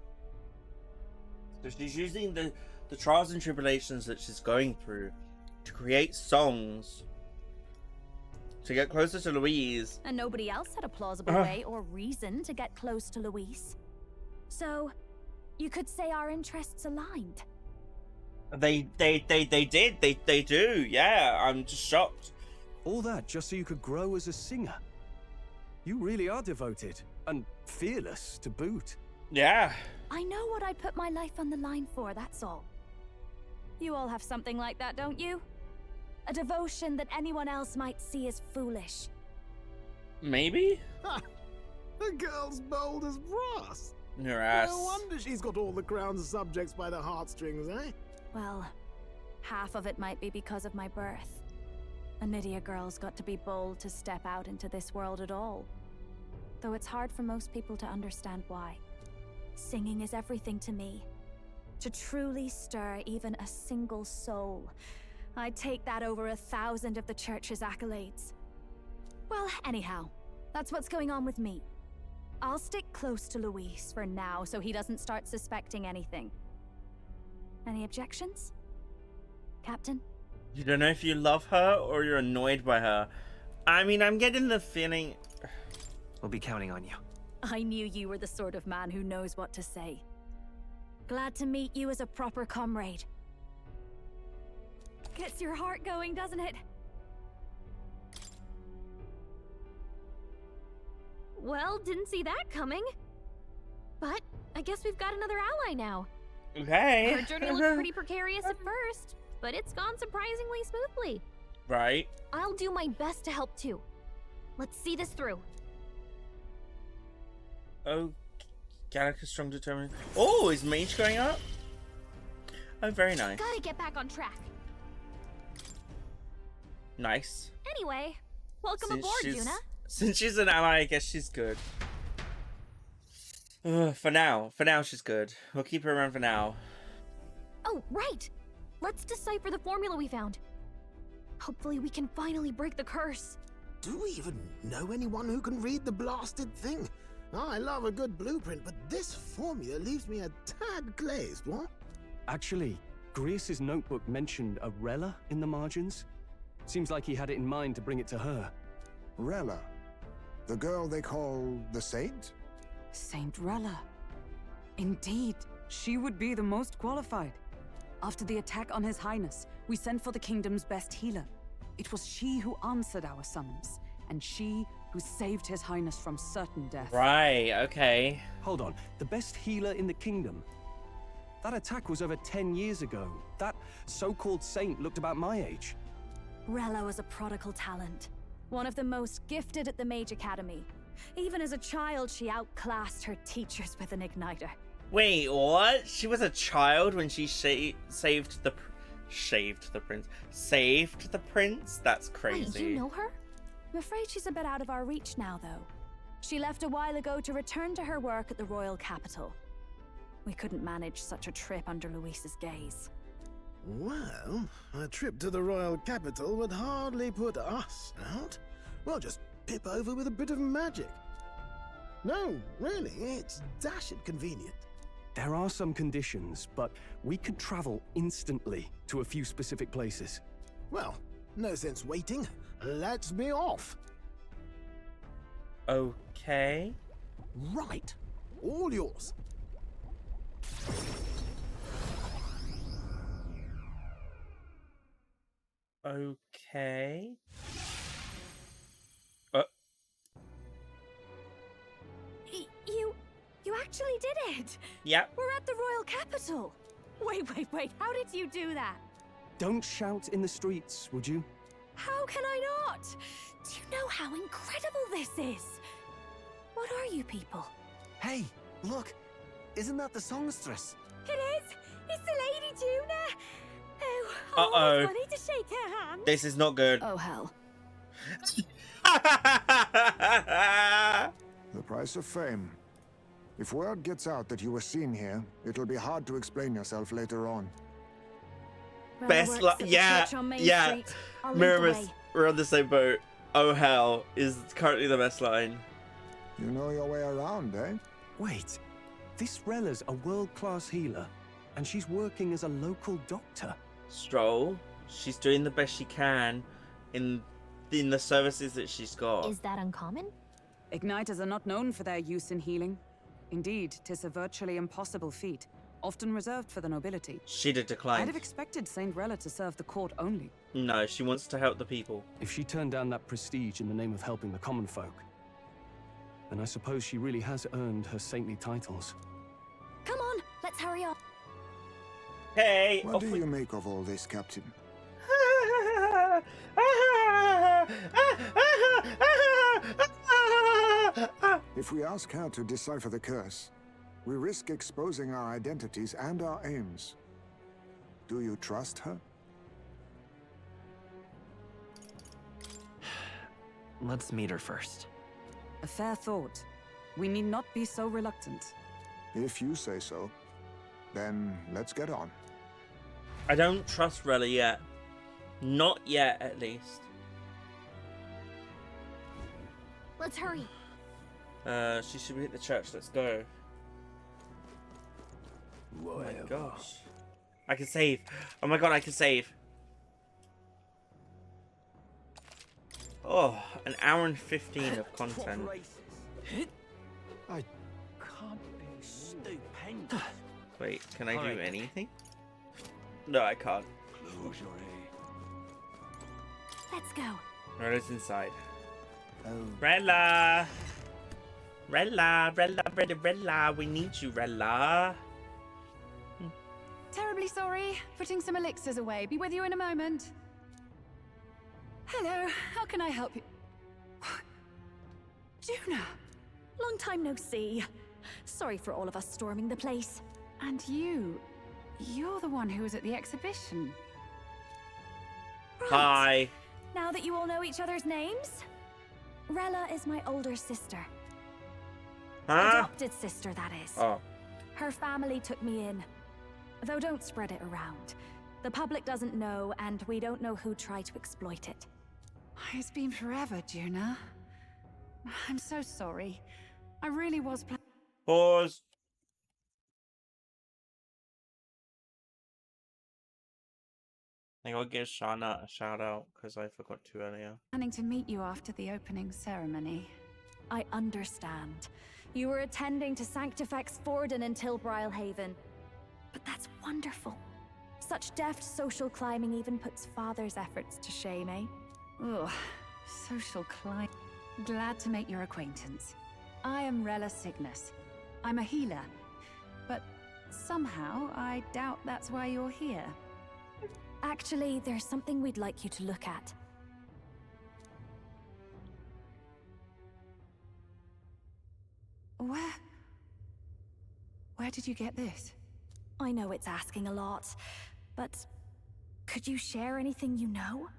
So she's using the trials and tribulations that she's going through to create songs to get closer to Louise. And nobody else had a plausible way or reason to get close to Luis. So, you could say our interests aligned. They do, yeah. I'm just shocked. All that just so you could grow as a singer. You really are devoted and fearless to boot. Yeah. I know what I put my life on the line for, that's all. You all have something like that, don't you? A devotion that anyone else might see as foolish. Maybe? The girl's bold as brass. Your ass. No wonder she's got all the crown's subjects by the heartstrings, eh? Well, half of it might be because of my birth. A Nydia girl's got to be bold to step out into this world at all. Though it's hard for most people to understand why. Singing is everything to me. To truly stir even a single soul, I'd take that over 1,000 of the church's accolades. Well, anyhow, that's what's going on with me. I'll stick close to Luis for now so he doesn't start suspecting anything. Any objections? Captain? You don't know if you love her or you're annoyed by her. I mean, I'm getting the feeling... We'll be counting on you. I knew you were the sort of man who knows what to say. Glad to meet you as a proper comrade. Gets your heart going, doesn't it? Well, didn't see that coming. But I guess we've got another ally now. Okay. Our journey looked pretty precarious at first, but it's gone surprisingly smoothly. Right. I'll do my best to help too. Let's see this through. Oh, Gallica strong determined. Oh, is mage going up? Oh, very nice. Gotta get back on track. Nice. Anyway, welcome aboard, Yuna. Since she's an ally, I guess she's good. For now she's good. We'll keep her around for now. Oh, right. Let's decipher the formula we found. Hopefully we can finally break the curse. Do we even know anyone who can read the blasted thing? I love a good blueprint, but this formula leaves me a tad glazed, what? Actually, Grius's notebook mentioned a Rella in the margins. Seems like he had it in mind to bring it to her. Rella? The girl they call the Saint? Saint Rella. Indeed, she would be the most qualified. After the attack on His Highness, we sent for the kingdom's best healer. It was she who answered our summons, and she who saved His Highness from certain death. Right, okay. Hold on, the best healer in the kingdom? That attack was over 10 years ago. That so-called saint looked about my age. Rella was a prodigal talent, one of the most gifted at the Mage Academy. Even as a child, she outclassed her teachers with an igniter. Wait, what? She was a child when she saved the prince? That's crazy. Wait, you know her? I'm afraid she's a bit out of our reach now, though. She left a while ago to return to her work at the royal capital. We couldn't manage such a trip under Luis's gaze. Well, a trip to the royal capital would hardly put us out. We'll just pip over with a bit of magic. No, really, it's dashed convenient. There are some conditions, but we could travel instantly to a few specific places. Well, no sense waiting. Let's be off. Okay. Right. All yours. Okay. You actually did it! Yep. We're at the royal capital! Wait, how did you do that? Don't shout in the streets, would you? How can I not? Do you know how incredible this is? What are you people? Hey, look! Isn't that the songstress? It is! It's the Lady Juna! Oh, Uh-oh. funny to shake her hand. This is not good. Oh, hell. The price of fame. If word gets out that you were seen here, it'll be hard to explain yourself later on. Best line. Yeah. Miramus, we're on the same boat. Oh hell is currently the best line. You know your way around, eh? Wait, this Rella's a world-class healer, and she's working as a local doctor. Stroll, she's doing the best she can in the services that she's got. Is that uncommon? Igniters are not known for their use in healing. Indeed, 'tis a virtually impossible feat, often reserved for the nobility. She'd have declined. I'd have expected Saint Rella to serve the court only. No, she wants to help the people. If she turned down that prestige in the name of helping the common folk, then I suppose she really has earned her saintly titles. Come on, let's hurry up. Hey! What do you make of all this, Captain? If we ask her to decipher the curse, we risk exposing our identities and our aims. Do you trust her? Let's meet her first. A fair thought. We need not be so reluctant. If you say so, then let's get on. I don't trust Rella yet. Not yet, at least. Let's hurry. She should be at the church. Let's go. Whoa. Oh my gosh. I can save. Oh my god, I can save. Oh, an hour and 15 of content. I can't be stupendous. Wait, can I do anything? No, I can't. Close your Let's go. Rella's inside. Oh. Rella! Rella, Rella, Rella, Rella, we need you, Rella. Terribly sorry. Putting some elixirs away. Be with you in a moment. Hello, how can I help you? Juna! Long time no see. Sorry for all of us storming the place. And you're the one who was at the exhibition. Right. Hi. Now that you all know each other's names, Rella is my older sister. Huh? Adopted sister, that is. Oh. Her family took me in. Though don't spread it around. The public doesn't know, and we don't know who tried to exploit it. It's been forever, Juna. I'm so sorry. I really was Pause. I gotta give Shauna a shout out because I forgot to earlier. planning to meet you after the opening ceremony. I understand. You were attending to Sanctifex Forden until Brilhaven. But that's wonderful. Such deft social climbing even puts father's efforts to shame, eh? Ugh, social climb. Glad to make your acquaintance. I am Rella Cygnus. I'm a healer. But somehow, I doubt that's why you're here. Actually, there's something we'd like you to look at. Where did you get this? I know it's asking a lot, but could you share anything you know?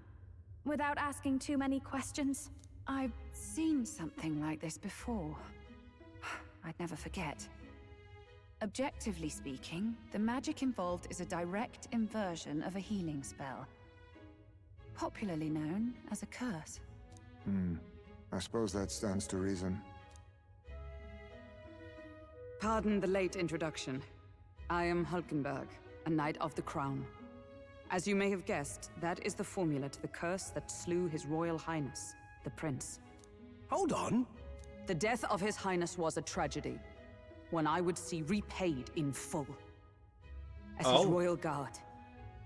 Without asking too many questions? I've seen something like this before. I'd never forget. Objectively speaking, the magic involved is a direct inversion of a healing spell. Popularly known as a curse. I suppose that stands to reason. Pardon the late introduction. I am Hulkenberg, a Knight of the Crown. As you may have guessed, that is the formula to the curse that slew His Royal Highness, the Prince. Hold on! The death of His Highness was a tragedy, one I would see repaid in full. As His Royal Guard,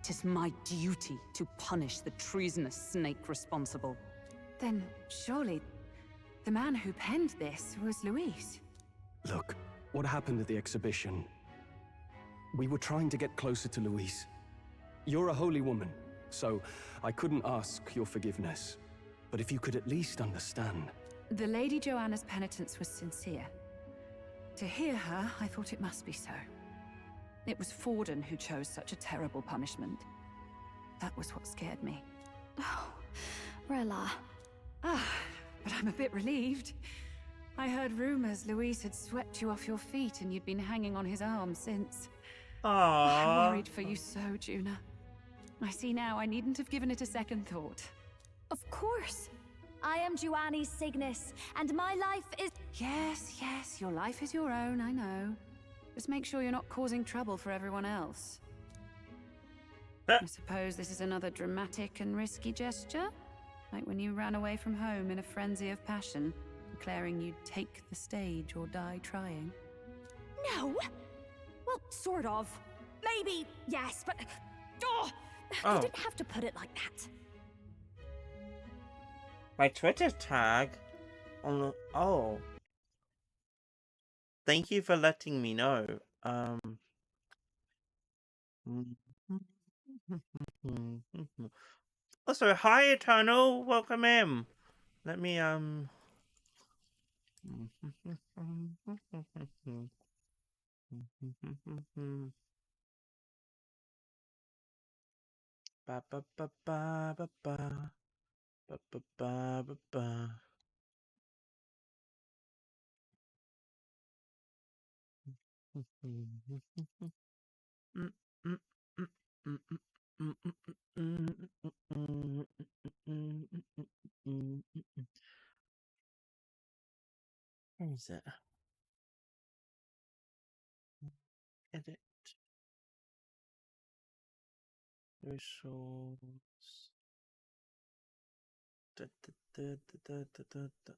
'tis my duty to punish the treasonous snake responsible. Then surely the man who penned this was Luis. Look, what happened at the exhibition? We were trying to get closer to Luis. You're a holy woman, so I couldn't ask your forgiveness. But if you could at least understand. The Lady Joanna's penitence was sincere. To hear her, I thought it must be so. It was Forden who chose such a terrible punishment. That was what scared me. Oh, Rella. But I'm a bit relieved. I heard rumors Luis had swept you off your feet and you'd been hanging on his arm since. I'm worried for you so, Juna. I see now I needn't have given it a second thought. Of course. I am Joanni Cygnus, and my life is... Yes, your life is your own, I know. Just make sure you're not causing trouble for everyone else. I suppose this is another dramatic and risky gesture? Like when you ran away from home in a frenzy of passion, declaring you'd take the stage or die trying. No! Well, sort of. Maybe, yes, but... You didn't have to put it like that. My Twitter tag on the... Oh. Thank you for letting me know. Also, hi Eternal, welcome in. Let me ba ba ba ba ba ba ba ba ba ba ba. Where is it? Edit. Resource. Da, da, da, da, da, da, da.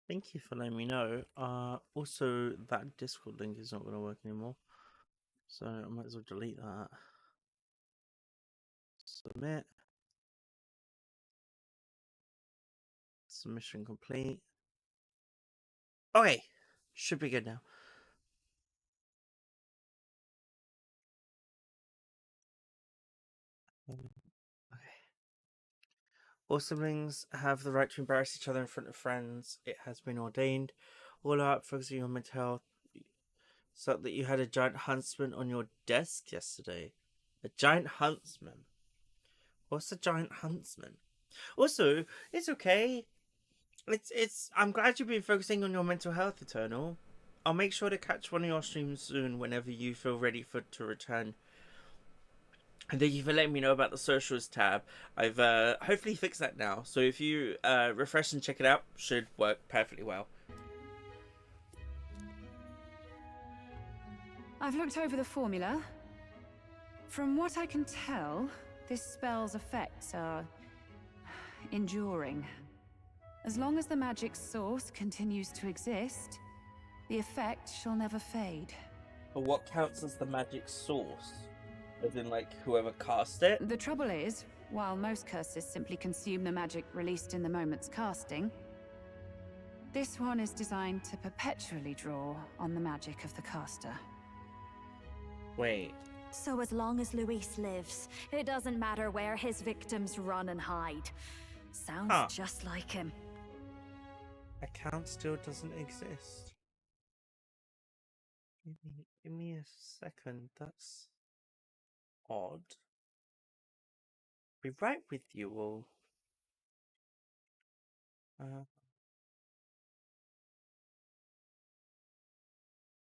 Thank you for letting me know. Also, that Discord link is not going to work anymore. So I might as well delete that. Submit. Submission complete. Okay. Should be good now. Okay. All siblings have the right to embarrass each other in front of friends. It has been ordained. All out focusing on mental health. So that you had a giant huntsman on your desk yesterday. A giant huntsman. What's a giant huntsman? Also, it's okay. I'm glad you've been focusing on your mental health, Eternal. I'll make sure to catch one of your streams soon whenever you feel ready to return. And thank you for letting me know about the socials tab. I've hopefully fixed that now. So if you refresh and check it out, should work perfectly well. I've looked over the formula. From what I can tell, this spell's effects are enduring. As long as the magic source continues to exist, the effect shall never fade. But what counts as the magic source? As in, like, whoever cast it? The trouble is, while most curses simply consume the magic released in the moment's casting, this one is designed to perpetually draw on the magic of the caster. Wait. So as long as Luis lives, it doesn't matter where his victims run and hide. Sounds just like him. Account still doesn't exist. Give me a second. That's odd. Be right with you all.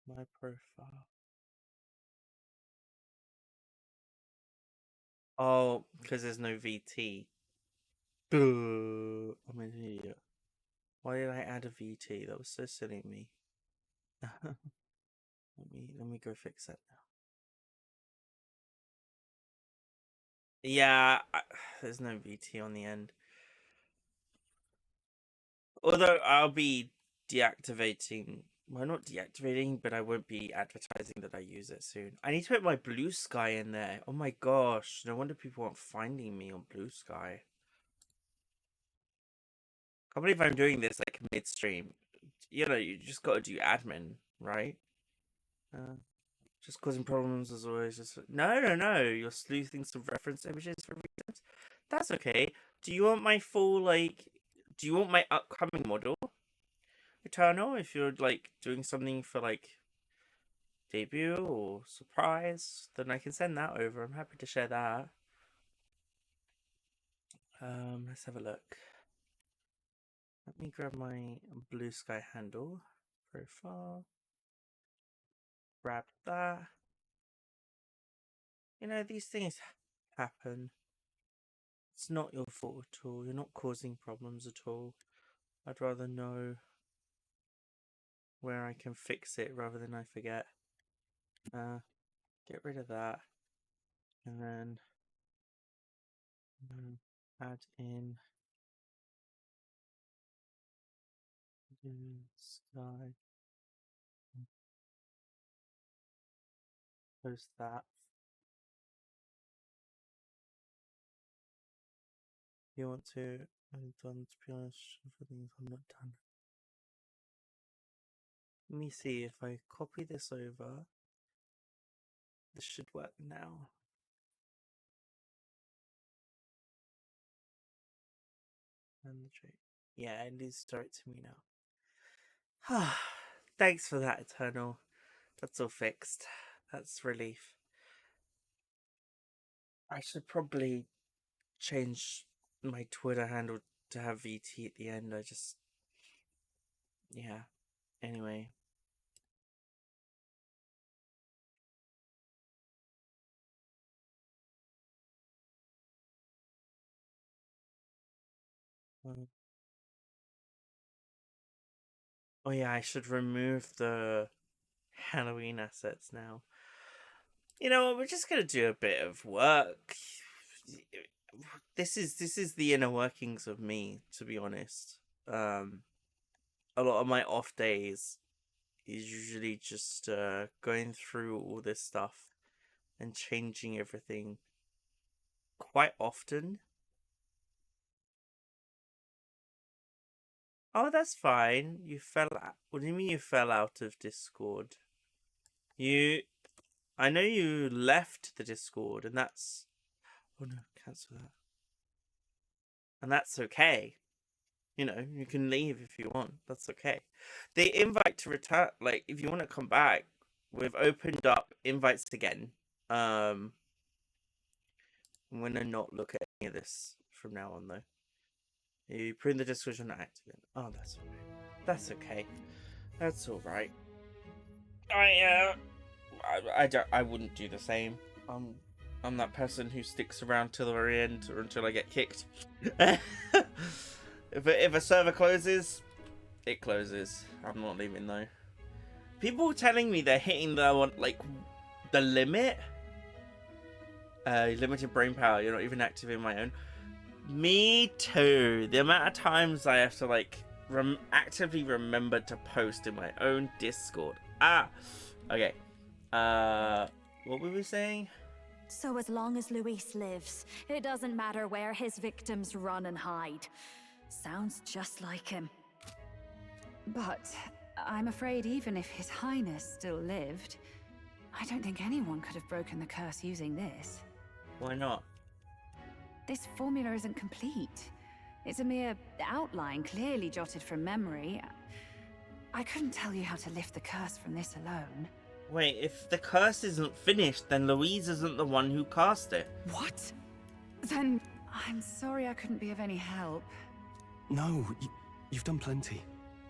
My profile. Oh, because there's no VT. Duh, I'm an idiot. Why did I add a VT? That was so silly of me. let me go fix that now. Yeah, there's no VT on the end. Although I'll be deactivating. Well, not deactivating, but I won't be advertising that I use it soon. I need to put my Blue Sky in there. Oh my gosh. No wonder people aren't finding me on Blue Sky. I can't believe I'm doing this like midstream. You know, you just gotta do admin, right? Just causing problems as always. Just no. You're sleuthing some reference images for reasons. That's okay. Do you want my full do you want my upcoming model? Eternal, if you're like doing something for like debut or surprise, then I can send that over. I'm happy to share that. Let's have a look. Let me grab my Blue Sky handle profile. Grab that. You know, these things happen. It's not your fault at all. You're not causing problems at all. I'd rather know where I can fix it rather than I forget. Get rid of that. And then add in Blue Sky. Post that. You want to? I'm done, to be honest. For things I'm not done. Let me see if I copy this over. This should work now. And the trait. Yeah, it needs to start to me now. Thanks for that, Eternal. That's all fixed. That's relief. I should probably change my Twitter handle to have VT at the end. Yeah. Anyway. Oh yeah, I should remove the Halloween assets now. You know, we're just gonna do a bit of work. This is the inner workings of me, to be honest. a lot of my off days is usually just going through all this stuff and changing everything quite often. Oh, that's fine. You fell out. What do you mean you fell out of Discord? I know you left the Discord, and that's... Oh no, cancel that. And that's okay. You know, you can leave if you want. That's okay. The invite to return, like, if you want to come back, we've opened up invites again. I'm gonna not look at any of this from now on, though. You print the Discord, you're not active. Oh, that's alright. That's okay. That's alright. I wouldn't do the same. I'm that person who sticks around till the very end or until I get kicked. If a server closes, it closes. I'm not leaving though. People telling me they're hitting the limit. Limited brain power. You're not even active in my own. Me too. The amount of times I have to actively remember to post in my own Discord. Okay. What were we saying? So as long as Luis lives, it doesn't matter where his victims run and hide. Sounds just like him. But I'm afraid even if His Highness still lived, I don't think anyone could have broken the curse using this. Why not? This formula isn't complete. It's a mere outline, clearly jotted from memory. I couldn't tell you how to lift the curse from this alone. Wait, if the curse isn't finished, then Louise isn't the one who cast it. What? Then I'm sorry I couldn't be of any help. No, you've done plenty.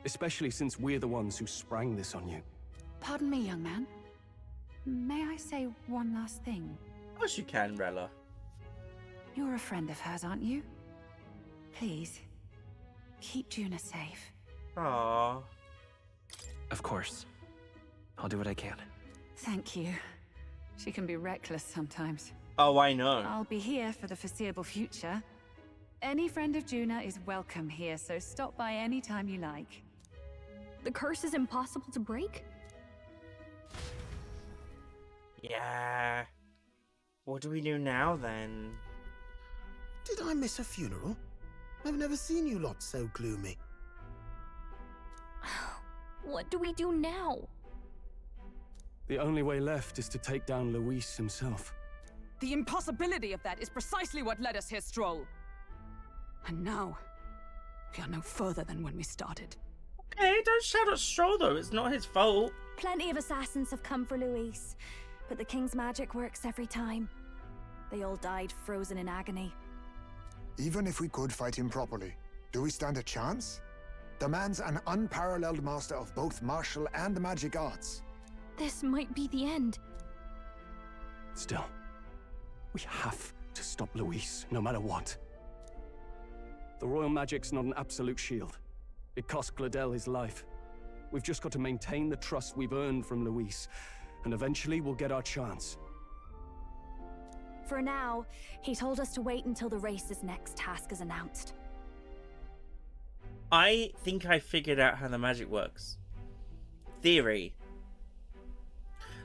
Especially since we're the ones who sprang this on you. Pardon me, young man. May I say one last thing? Of course you can, Rella. You're a friend of hers, aren't you? Please, keep Juna safe. Aww. Of course. I'll do what I can. Thank you. She can be reckless sometimes. Oh, I know. I'll be here for the foreseeable future. Any friend of Juna is welcome here, so stop by any time you like. The curse is impossible to break? Yeah. What do we do now, then? Did I miss a funeral? I've never seen you lot so gloomy. What do we do now? The only way left is to take down Luis himself. The impossibility of that is precisely what led us here, Stroll. And now, we are no further than when we started. Okay, don't shout at Stroll though, it's not his fault. Plenty of assassins have come for Luis, but the king's magic works every time. They all died frozen in agony. Even if we could fight him properly, do we stand a chance? The man's an unparalleled master of both martial and magic arts. This might be the end. Still, we have to stop Luis, no matter what. The royal magic's not an absolute shield. It cost Glodell his life. We've just got to maintain the trust we've earned from Luis, and eventually we'll get our chance. For now, he told us to wait until the race's next task is announced. I think I figured out how the magic works. Theory.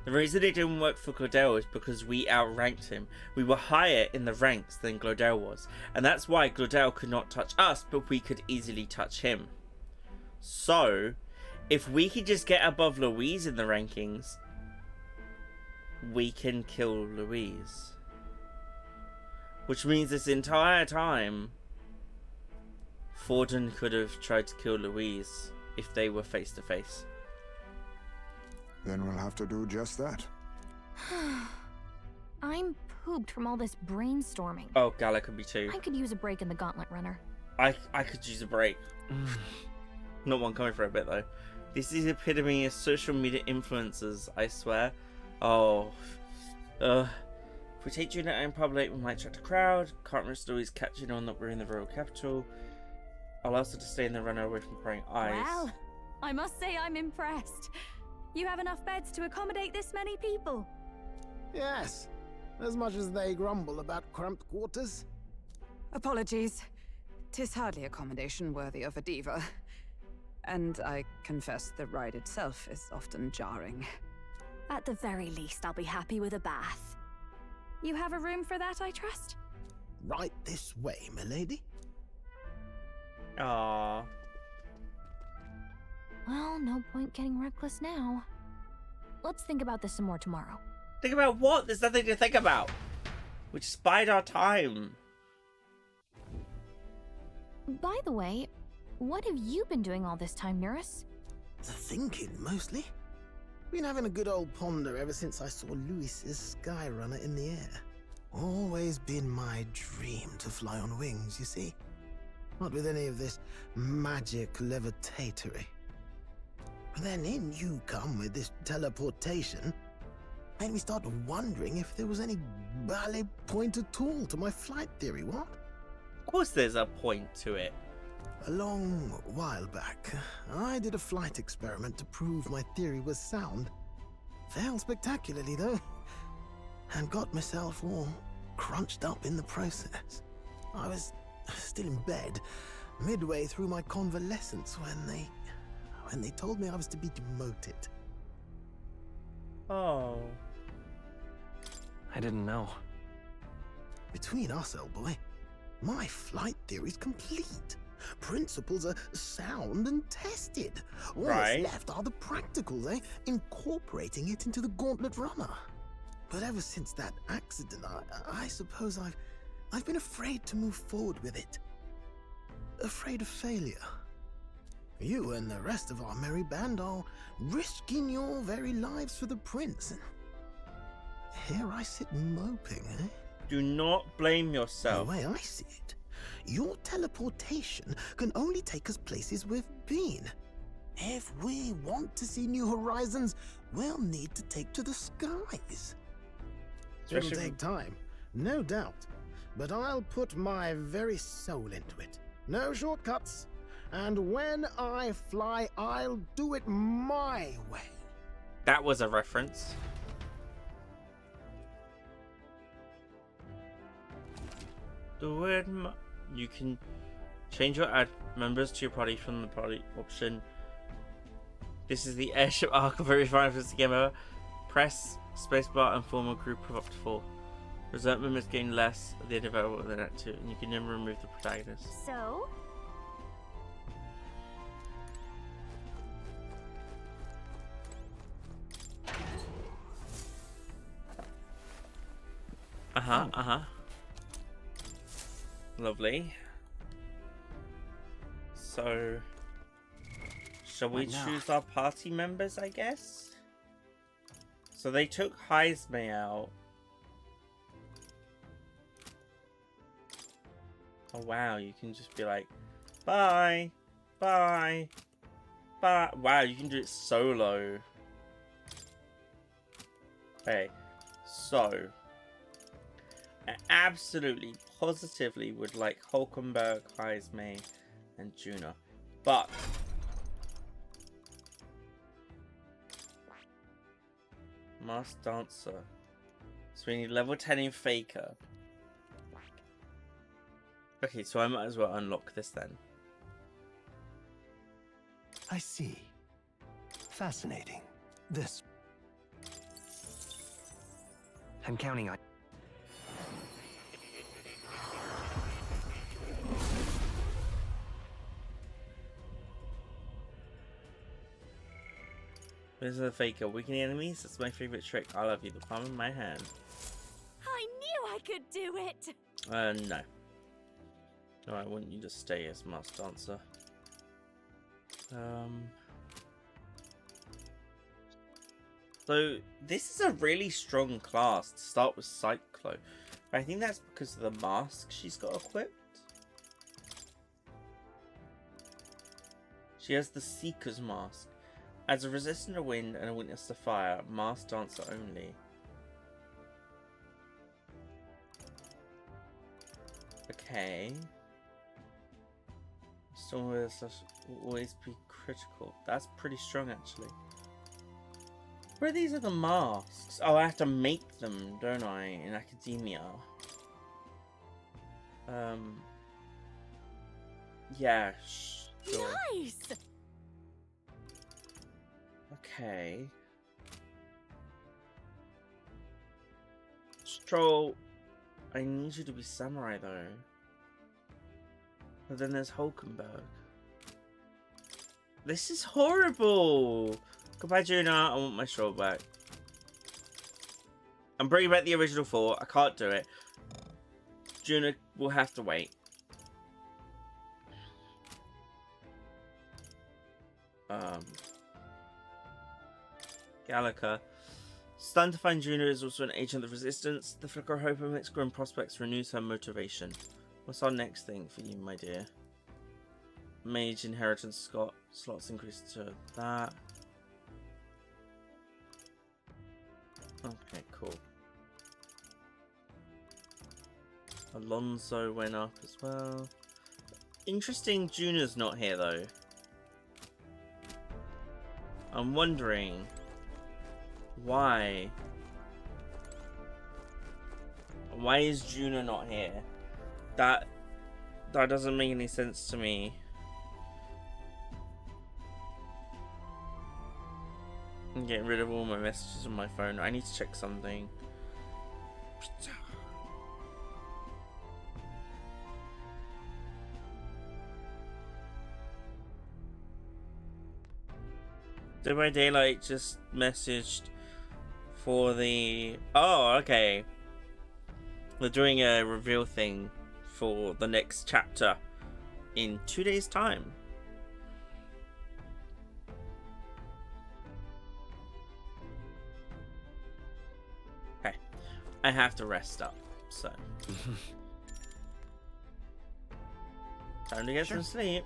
The reason it didn't work for Glodell is because we outranked him. We were higher in the ranks than Glodell was. And that's why Glodell could not touch us, but we could easily touch him. So, if we could just get above Louise in the rankings, we can kill Louise. Which means this entire time, Forden could have tried to kill Louise if they were face to face. Then we'll have to do just that. I'm pooped from all this brainstorming. Oh, Gallica me too. I could use a break in the gauntlet runner. I could use a break. Not one coming for a bit though. This is the epitome of social media influencers, I swear. Oh. If we take Juna in public, we might attract a crowd. Can't risk always catching on that we're in the royal capital. I'll ask her to stay in the runner away from prying eyes. Well, I must say I'm impressed. You have enough beds to accommodate this many people? Yes, as much as they grumble about cramped quarters. Apologies. 'Tis hardly accommodation worthy of a diva. And I confess the ride itself is often jarring. At the very least, I'll be happy with a bath. You have a room for that, I trust? Right this way, milady. Aww. Well, no point getting reckless now. Let's think about this some more tomorrow. Think about what? There's nothing to think about. We just bide our time. By the way, what have you been doing all this time, Neurus? Thinking, mostly. Been having a good old ponder ever since I saw Louis's Skyrunner in the air. Always been my dream to fly on wings, you see. Not with any of this magic levitatory. But then in you come with this teleportation. Made me start wondering if there was any ballet point at all to my flight theory, what? Of course there's a point to it. A long while back, I did a flight experiment to prove my theory was sound. Failed spectacularly, though. And got myself all crunched up in the process. I was still in bed, midway through my convalescence when they told me I was to be demoted. Oh. I didn't know. Between us, old boy, my flight theory's complete. Principles are sound and tested. All that's left are the practicals, incorporating it into the Gauntlet Runner. But ever since that accident, I suppose I've been afraid to move forward with it. Afraid of failure. You and the rest of our merry band are risking your very lives for the prince. And here I sit moping, Do not blame yourself. The way I see it, your teleportation can only take us places we've been. If we want to see new horizons, we'll need to take to the skies. It'll take time, no doubt, but I'll put my very soul into it. No shortcuts. And when I fly, I'll do it my way. That was a reference. Do it. You can change your add members to your party from the party option. This is the airship arc of every Final Fantasy game ever. Press spacebar and form a group of up to 4. Reserve members gain less at the end of it than Act 2, and you can never remove the protagonist. So? Lovely. So, shall we choose our party members, I guess? So they took Heisme out. Oh wow, you can just be like, bye, bye, bye. Wow, you can do it solo. Okay, so I absolutely, positively would like Hulkenberg, Heisme, and Juna, but Masked Dancer. So we need level 10 in Faker. Okay, so I might as well unlock this then. I see. Fascinating. This. I'm counting on. This is a Faker. Weakening enemies? That's my favorite trick. I love you. The palm of my hand. I knew I could do it! No. No, I want you to stay as Masked Dancer. So, this is a really strong class to start with Cyclo. I think that's because of the mask she's got equipped. She has the Seeker's Mask. As a resistant to wind and a witness to fire, Masked Dancer only. Okay. Storm will always be critical. That's pretty strong, actually. Where these are the masks? Oh, I have to make them, don't I, in Academia? Yeah, sure. Nice! Okay. Stroll, I need you to be samurai though. But then there's Hulkenberg. This is horrible! Goodbye, Juna. I want my stroll back. I'm bringing back the original 4. I can't do it. Juna will have to wait. Gallica. Stunned to find Juna is also an agent of resistance. The flicker of hope amidst grim prospects renews her motivation. What's our next thing for you, my dear? Mage inheritance slots increased to that. Okay, cool. Alonso went up as well. Interesting, Juna's not here though. I'm wondering why. Why is Juna not here? That doesn't make any sense to me. I'm getting rid of all my messages on my phone. I need to check something. Dead by Daylight just messaged for the... Oh, okay. They're doing a reveal thing for the next chapter in 2 days' time. Okay. I have to rest up, so... Time to get some sleep.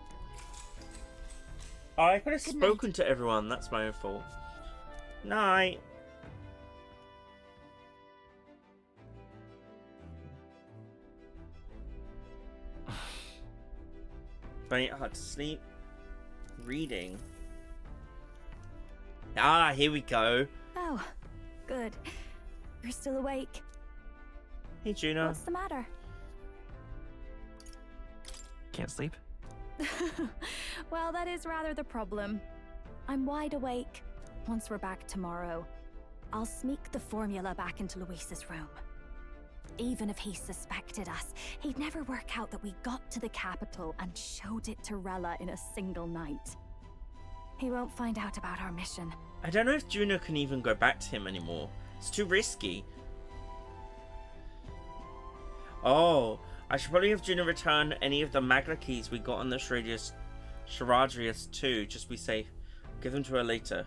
Oh, I could have spoken to everyone. That's my own fault. Night. Finding it hard to sleep. Reading. Ah, here we go. Oh, good. You're still awake. Hey, Juno. What's the matter? Can't sleep? Well, that is rather the problem. I'm wide awake. Once we're back tomorrow, I'll sneak the formula back into Luis's room. Even if he suspected us, he'd never work out that we got to the capital and showed it to Rella in a single night. He won't find out about our mission. I don't know if Juno can even go back to him anymore. It's too risky. Oh, I should probably have Juno return any of the Magna keys we got on the Charadrius too, just be safe. Give them to her later.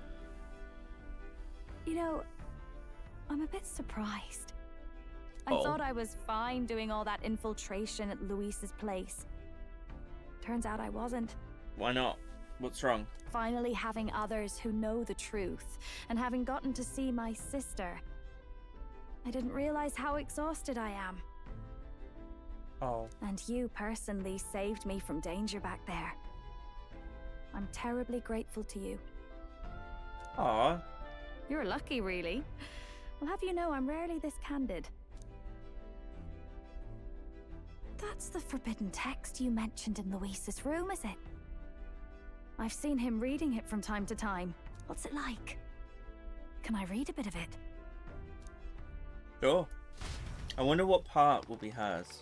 You know, I'm a bit surprised. I thought I was fine doing all that infiltration at Luis's place. Turns out I wasn't. Why not? What's wrong? Finally having others who know the truth, and having gotten to see my sister. I didn't realize how exhausted I am. Oh. And you personally saved me from danger back there. I'm terribly grateful to you. Aw. You're lucky, really. I'll have you know I'm rarely this candid. That's the forbidden text you mentioned in Luis's room, is it? I've seen him reading it from time to time. What's it like? Can I read a bit of it? Sure. I wonder what part will be hers.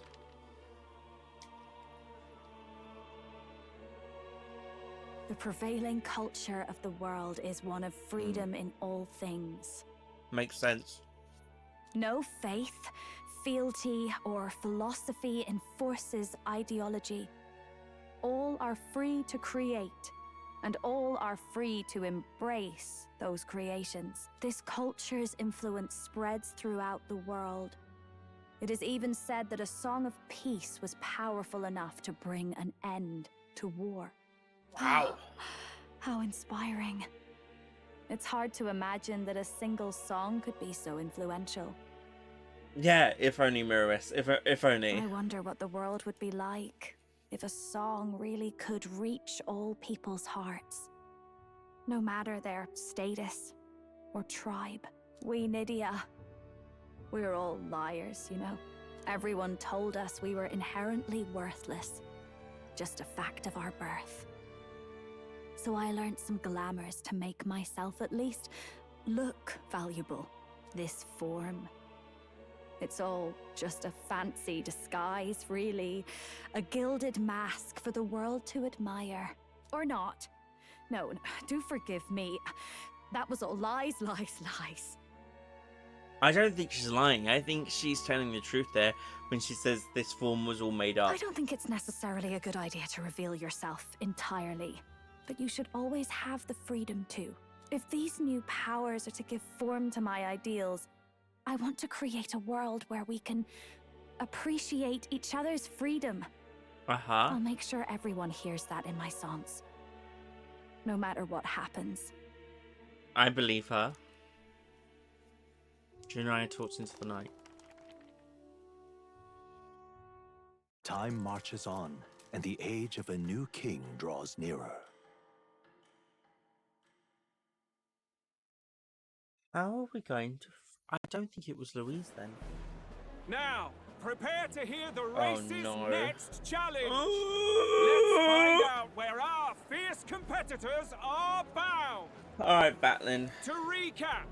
The prevailing culture of the world is one of freedom in all things. Makes sense. No faith, fealty, or philosophy enforces ideology. All are free to create, and all are free to embrace those creations. This culture's influence spreads throughout the world. It is even said that a song of peace was powerful enough to bring an end to war. Wow. How inspiring. It's hard to imagine that a single song could be so influential. Yeah, if only, Mirroress. If only. I wonder what the world would be like if a song really could reach all people's hearts. No matter their status or tribe. We Nydia, we're all liars, you know. Everyone told us we were inherently worthless. Just a fact of our birth. So I learned some glamours to make myself at least look valuable. This form. It's all just a fancy disguise, really. A gilded mask for the world to admire. Or not. No, do forgive me. That was all lies, lies, lies. I don't think she's lying. I think she's telling the truth there when she says this form was all made up. I don't think it's necessarily a good idea to reveal yourself entirely. But you should always have the freedom to. If these new powers are to give form to my ideals, I want to create a world where we can appreciate each other's freedom. I'll make sure everyone hears that in my songs. No matter what happens. I believe her. Junai talks into the night. Time marches on, and the age of a new king draws nearer. How are we going to... I don't think it was Louise then. Now, prepare to hear the race's next challenge. Let's find out where our fierce competitors are bound. Alright, battling. To recap,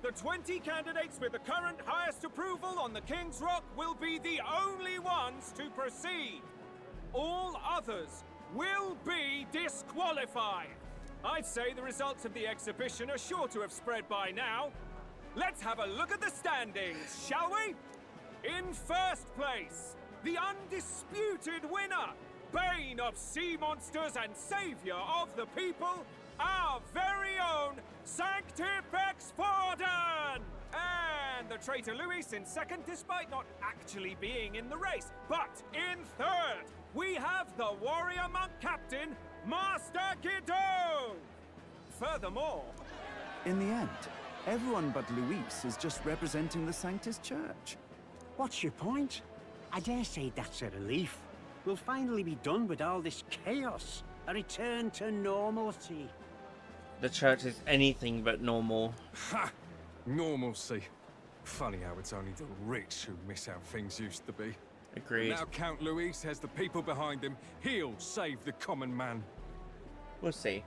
the 20 candidates with the current highest approval on the King's Rock will be the only ones to proceed. All others will be disqualified. I'd say the results of the exhibition are sure to have spread by now. Let's have a look at the standings, shall we? In first place, the undisputed winner, bane of sea monsters and savior of the people, our very own Sanctifex Forden! And the traitor Louis in second, despite not actually being in the race. But in third, we have the warrior monk captain, Master Guido! Furthermore... In the end, everyone but Luis is just representing the Sanctus Church. What's your point? I dare say that's a relief. We'll finally be done with all this chaos. A return to normalcy. The church is anything but normal. Ha! Normalcy. Funny how it's only the rich who miss how things used to be. Agreed. Now Count Luis has the people behind him. He'll save the common man. We'll see.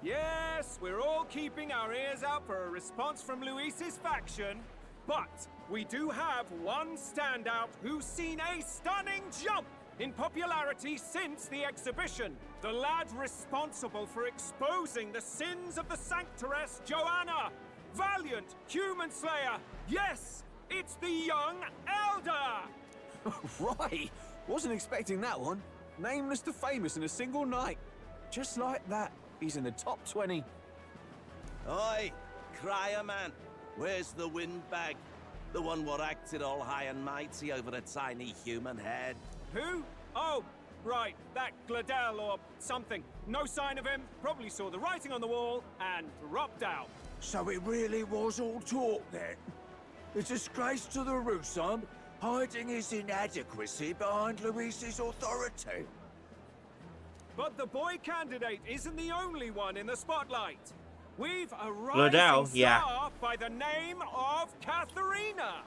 Yes, we're all keeping our ears out for a response from Luis's faction, but we do have one standout who's seen a stunning jump in popularity since the exhibition. The lad responsible for exposing the sins of the Sanctoress Joanna. Valiant human slayer. Yes, it's the young elder. Right, wasn't expecting that one. Nameless to famous in a single night. Just like that, he's in the top 20. Oi, crier man, where's the windbag? The one what acted all high and mighty over a tiny human head. Who? Oh, right, that Gladel or something. No sign of him, probably saw the writing on the wall and dropped out. So it really was all talk then? A disgrace to the Russon, hiding his inadequacy behind Luis's authority. But the boy candidate isn't the only one in the spotlight. We've a Gladel, rising yeah. star by the name of Katharina.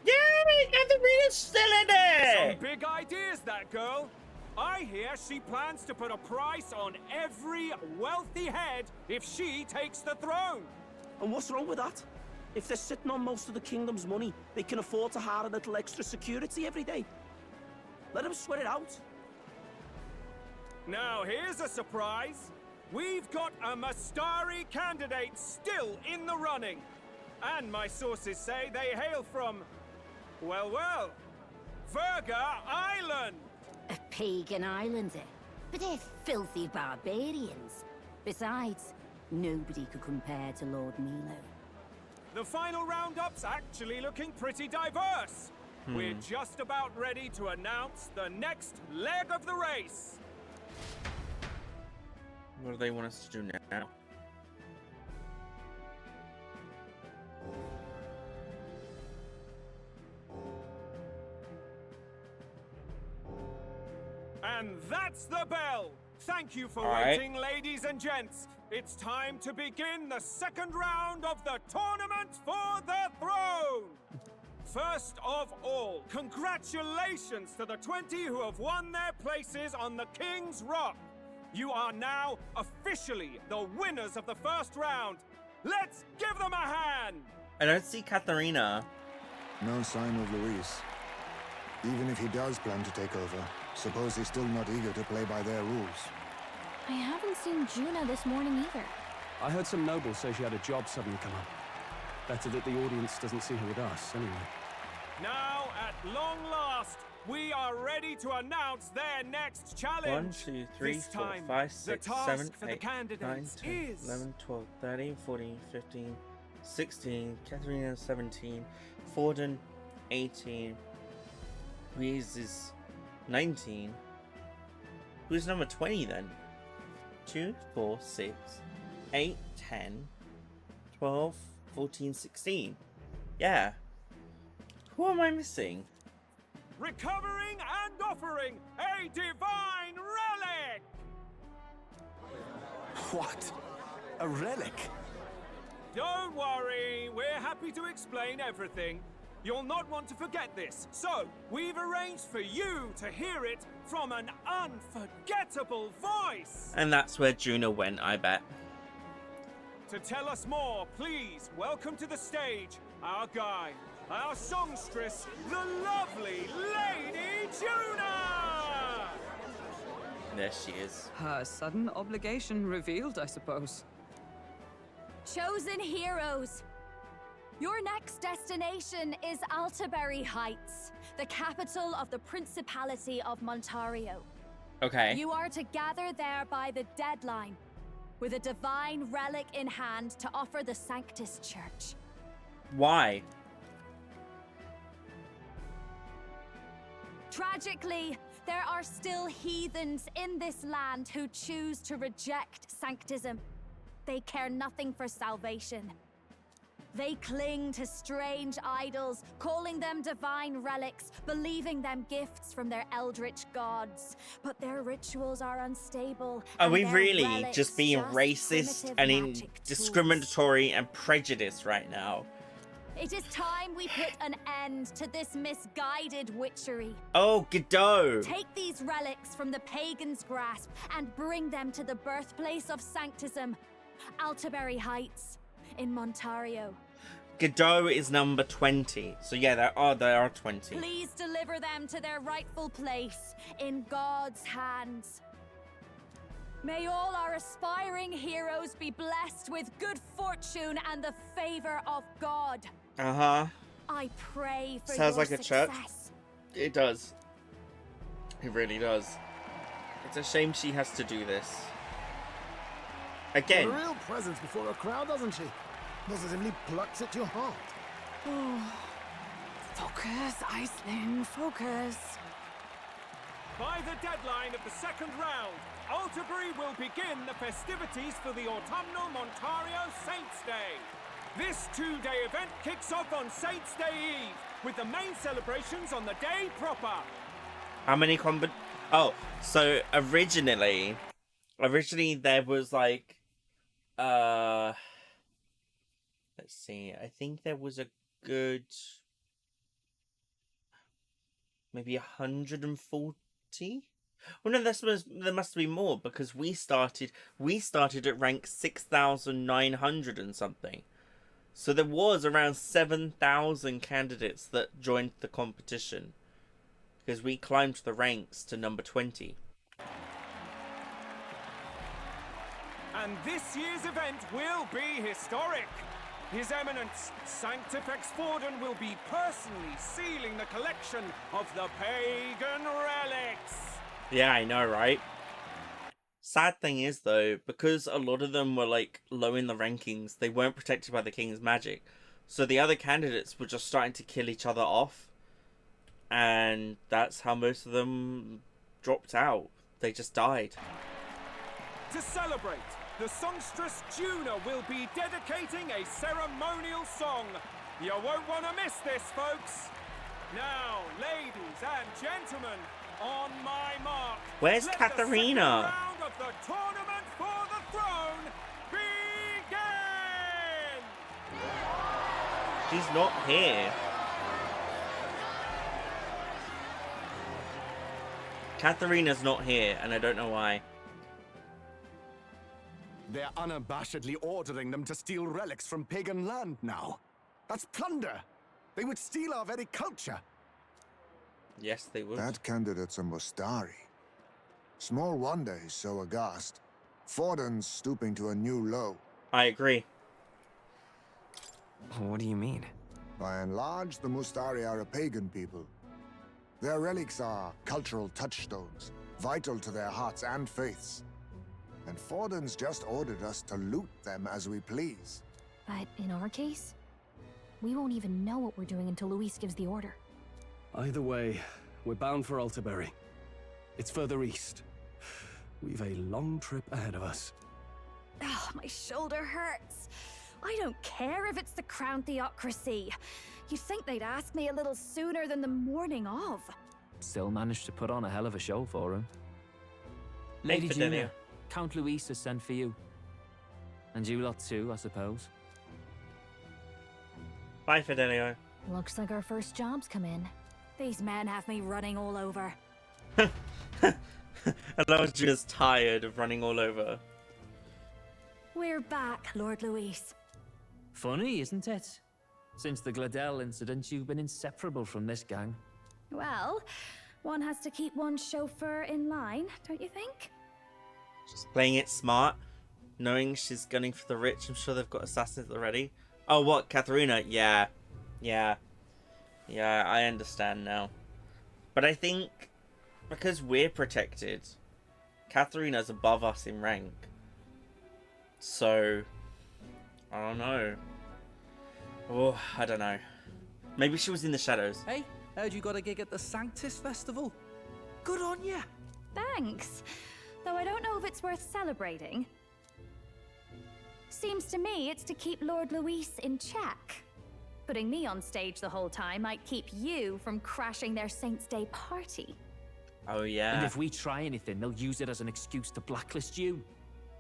Yay, Katharina's still in there! Some big ideas, that girl. I hear she plans to put a price on every wealthy head if she takes the throne. And what's wrong with that? If they're sitting on most of the kingdom's money, they can afford to hire a little extra security every day. Let them sweat it out. Now, here's a surprise. We've got a Mastari candidate still in the running. And my sources say they hail from, well, Verga Island. A pagan island, eh? But they're filthy barbarians. Besides, nobody could compare to Lord Milo. The final roundup's actually looking pretty diverse. We're just about ready to announce the next leg of the race. What do they want us to do now? And that's the bell! Thank you for All right. waiting, ladies and gents. It's time to begin the second round of the tournament for the throne! First of all, congratulations to the 20 who have won their places on the King's Rock. You are now officially the winners of the first round. Let's give them a hand! I don't see Katharina. No sign of Luis. Even if he does plan to take over, suppose he's still not eager to play by their rules. I haven't seen Juna this morning either. I heard some nobles say she had a job suddenly come up. Better that the audience doesn't see her with us, anyway. Now, at long last, we are ready to announce their next challenge. 1, 2, 3, This 4, time, 5, the 6, task 7, for the 8, 9, candidates 10, is 11, 12, 13, 14, 15, 16, Katharina 17, Forden 18, Louise is 19. Who's number 20 then? 2, 4, 6, 8, 10, 12, 14, 16. Yeah. Who am I missing? recovering and offering a divine relic! What? A relic? Don't worry, we're happy to explain everything. You'll not want to forget this, so we've arranged for you to hear it from an unforgettable voice! And that's where Juna went, I bet. To tell us more, please welcome to the stage our guide, our songstress, the lovely Lady Juna! There she is. Her sudden obligation revealed, I suppose. Chosen heroes! Your next destination is Altaberry Heights, the capital of the Principality of Montario. Okay. You are to gather there by the deadline, with a divine relic in hand to offer the Sanctus Church. Why? Tragically, there are still heathens in this land who choose to reject Sanctism. They care nothing for salvation. They cling to strange idols, calling them divine relics, believing them gifts from their eldritch gods. But their rituals are unstable. Are we their really relics just being just racist primitive and magic discriminatory and prejudiced right now? It is time we put an end to this misguided witchery. Oh, Godot! Take these relics from the pagan's grasp and bring them to the birthplace of Sanctism, Altaberry Heights, in Montario. Godot is number 20. So yeah, there are 20. Please deliver them to their rightful place in God's hands. May all our aspiring heroes be blessed with good fortune and the favor of God. Uh-huh. I pray for Sounds your like a success. church. It does. It really does. It's a shame she has to do this. Again. Got a real presence before a crowd, doesn't she? Positively plucks at your heart. Oh. Focus, Iceland, focus. By the deadline of the second round, Altaberry will begin the festivities for the autumnal Montario Saints' Day. This two-day event kicks off on Saints' Day Eve, with the main celebrations on the day proper. How many Oh, so originally there was like, let's see, I think there was a good, maybe 140? Well, no, there must be more, because we started at rank 6,900 and something. So there was around 7,000 candidates that joined the competition, because we climbed the ranks to number 20. And this year's event will be historic. His Eminence, Sanctifex Forden, will be personally sealing the collection of the pagan relics. Yeah, I know, right? Sad thing is, though, because a lot of them were, like, low in the rankings, they weren't protected by the King's magic. So the other candidates were just starting to kill each other off. And that's how most of them dropped out. They just died. To celebrate, the songstress Juna will be dedicating a ceremonial song. You won't want to miss this, folks. Now, ladies and gentlemen, on my mark, Where's let Katharina? the second round of the tournament for the throne begin! She's not here. Katharina's not here, and I don't know why. They're unabashedly ordering them to steal relics from pagan land now. That's plunder. They would steal our very culture. Yes, they would. That candidate's a Mustari. Small wonder he's so aghast. Forden's stooping to a new low. I agree. What do you mean? By and large, the Mustari are a pagan people. Their relics are cultural touchstones, vital to their hearts and faiths. And Forden's just ordered us to loot them as we please. But in our case, we won't even know what we're doing until Luis gives the order. Either way, we're bound for Altaberry. It's further east. We've a long trip ahead of us. Oh, my shoulder hurts. I don't care if it's the Crown Theocracy. You'd think they'd ask me a little sooner than the morning of. Still managed to put on a hell of a show for him. Lady Lady Fidelia. Junior, Count Luis has sent for you. And you lot too, I suppose. Bye, Fidelio. Looks like our first job's come in. These men have me running all over. And I was just tired of running all over. We're back, Lord Luis. Funny, isn't it? Since the Gladell incident, you've been inseparable from this gang. Well, one has to keep one's chauffeur in line, don't you think? She's playing it smart, knowing she's gunning for the rich. I'm sure they've got assassins already. Oh, what, Katharina? Yeah, I understand now. But I think because we're protected, Katharina's above us in rank. So, I don't know. Oh, I don't know. Maybe she was in the shadows. Hey, heard you got a gig at the Sanctus Festival? Good on ya! Thanks. Though I don't know if it's worth celebrating. Seems to me it's to keep Lord Luis in check. Putting me on stage the whole time might keep you from crashing their Saints' Day party. Oh, yeah. And if we try anything, they'll use it as an excuse to blacklist you.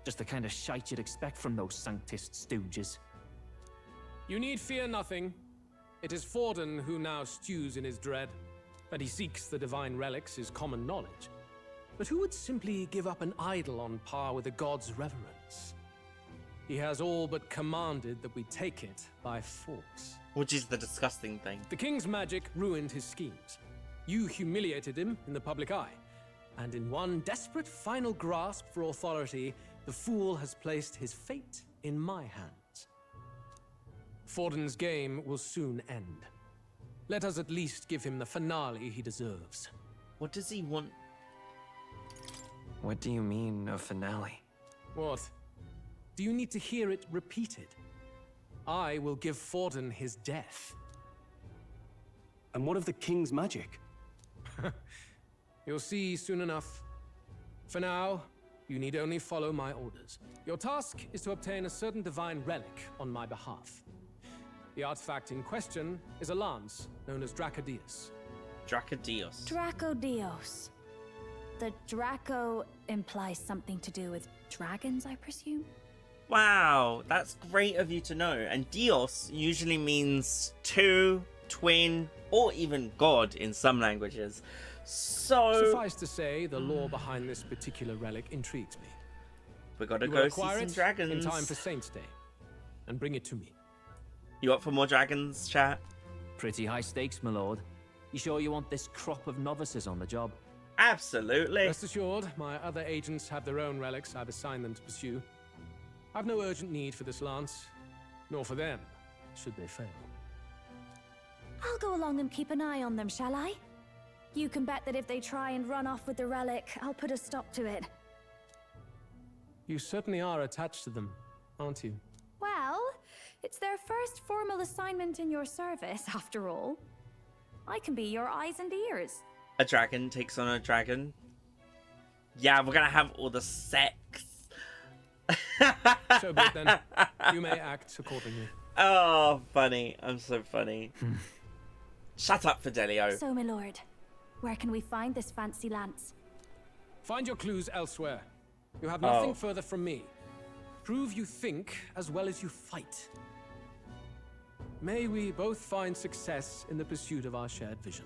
Just the kind of shite you'd expect from those Sanctist stooges. You need fear nothing. It is Forden who now stews in his dread. That he seeks the divine relics is common knowledge. But who would simply give up an idol on par with a god's reverence? He has all but commanded that we take it by force. Which is the disgusting thing. The king's magic ruined his schemes. You humiliated him in the public eye. And in one desperate final grasp for authority, the fool has placed his fate in my hands. Forden's game will soon end. Let us at least give him the finale he deserves. What does he want? What do you mean, a finale? What? Do you need to hear it repeated? I will give Forden his death. And what of the king's magic? You'll see soon enough. For now, you need only follow my orders. Your task is to obtain a certain divine relic on my behalf. The artifact in question is a lance known as Dracodius. Dracodius. Dracodios. The Draco implies something to do with dragons, I presume? Wow, that's great of you to know. And Dios usually means two, twin, or even god in some languages. So suffice to say, the lore behind this particular relic intrigues me. We gotta You go will see acquire some it dragons. in time for Saints' Day, and bring it to me. You up for more dragons, chat? Pretty high stakes, my lord. You sure you want this crop of novices on the job? Absolutely. Rest assured, my other agents have their own relics I've assigned them to pursue. I've no urgent need for this lance, nor for them, should they fail. I'll go along and keep an eye on them, shall I? You can bet that if they try and run off with the relic, I'll put a stop to it. You certainly are attached to them, aren't you? Well, it's their first formal assignment in your service, after all. I can be your eyes and ears. A dragon takes on a dragon. Yeah, we're gonna have all the sex. So be it then. You may act accordingly. Oh, funny. I'm so funny. Shut up, Fidelio. So, my lord, where can we find this fancy lance? Find your clues elsewhere. You have nothing further from me. Prove you think as well as you fight. May we both find success in the pursuit of our shared vision.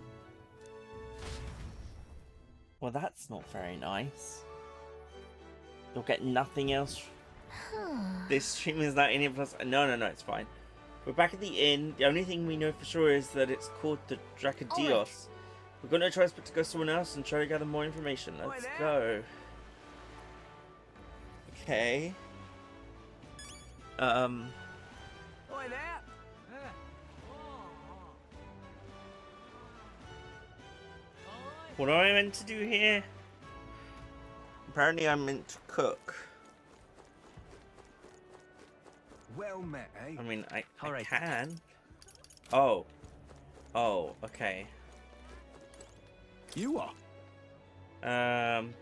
Well, that's not very nice. You'll get nothing else. This stream is not any plus. No, it's fine. We're back at the inn. The only thing we know for sure is that it's called the Dracadios. We've got no choice but to go somewhere else and try to gather more information. Let's go. Okay. What am I meant to do here? Apparently I'm meant to cook. Well met, eh? I mean, I can. Oh, okay. You are?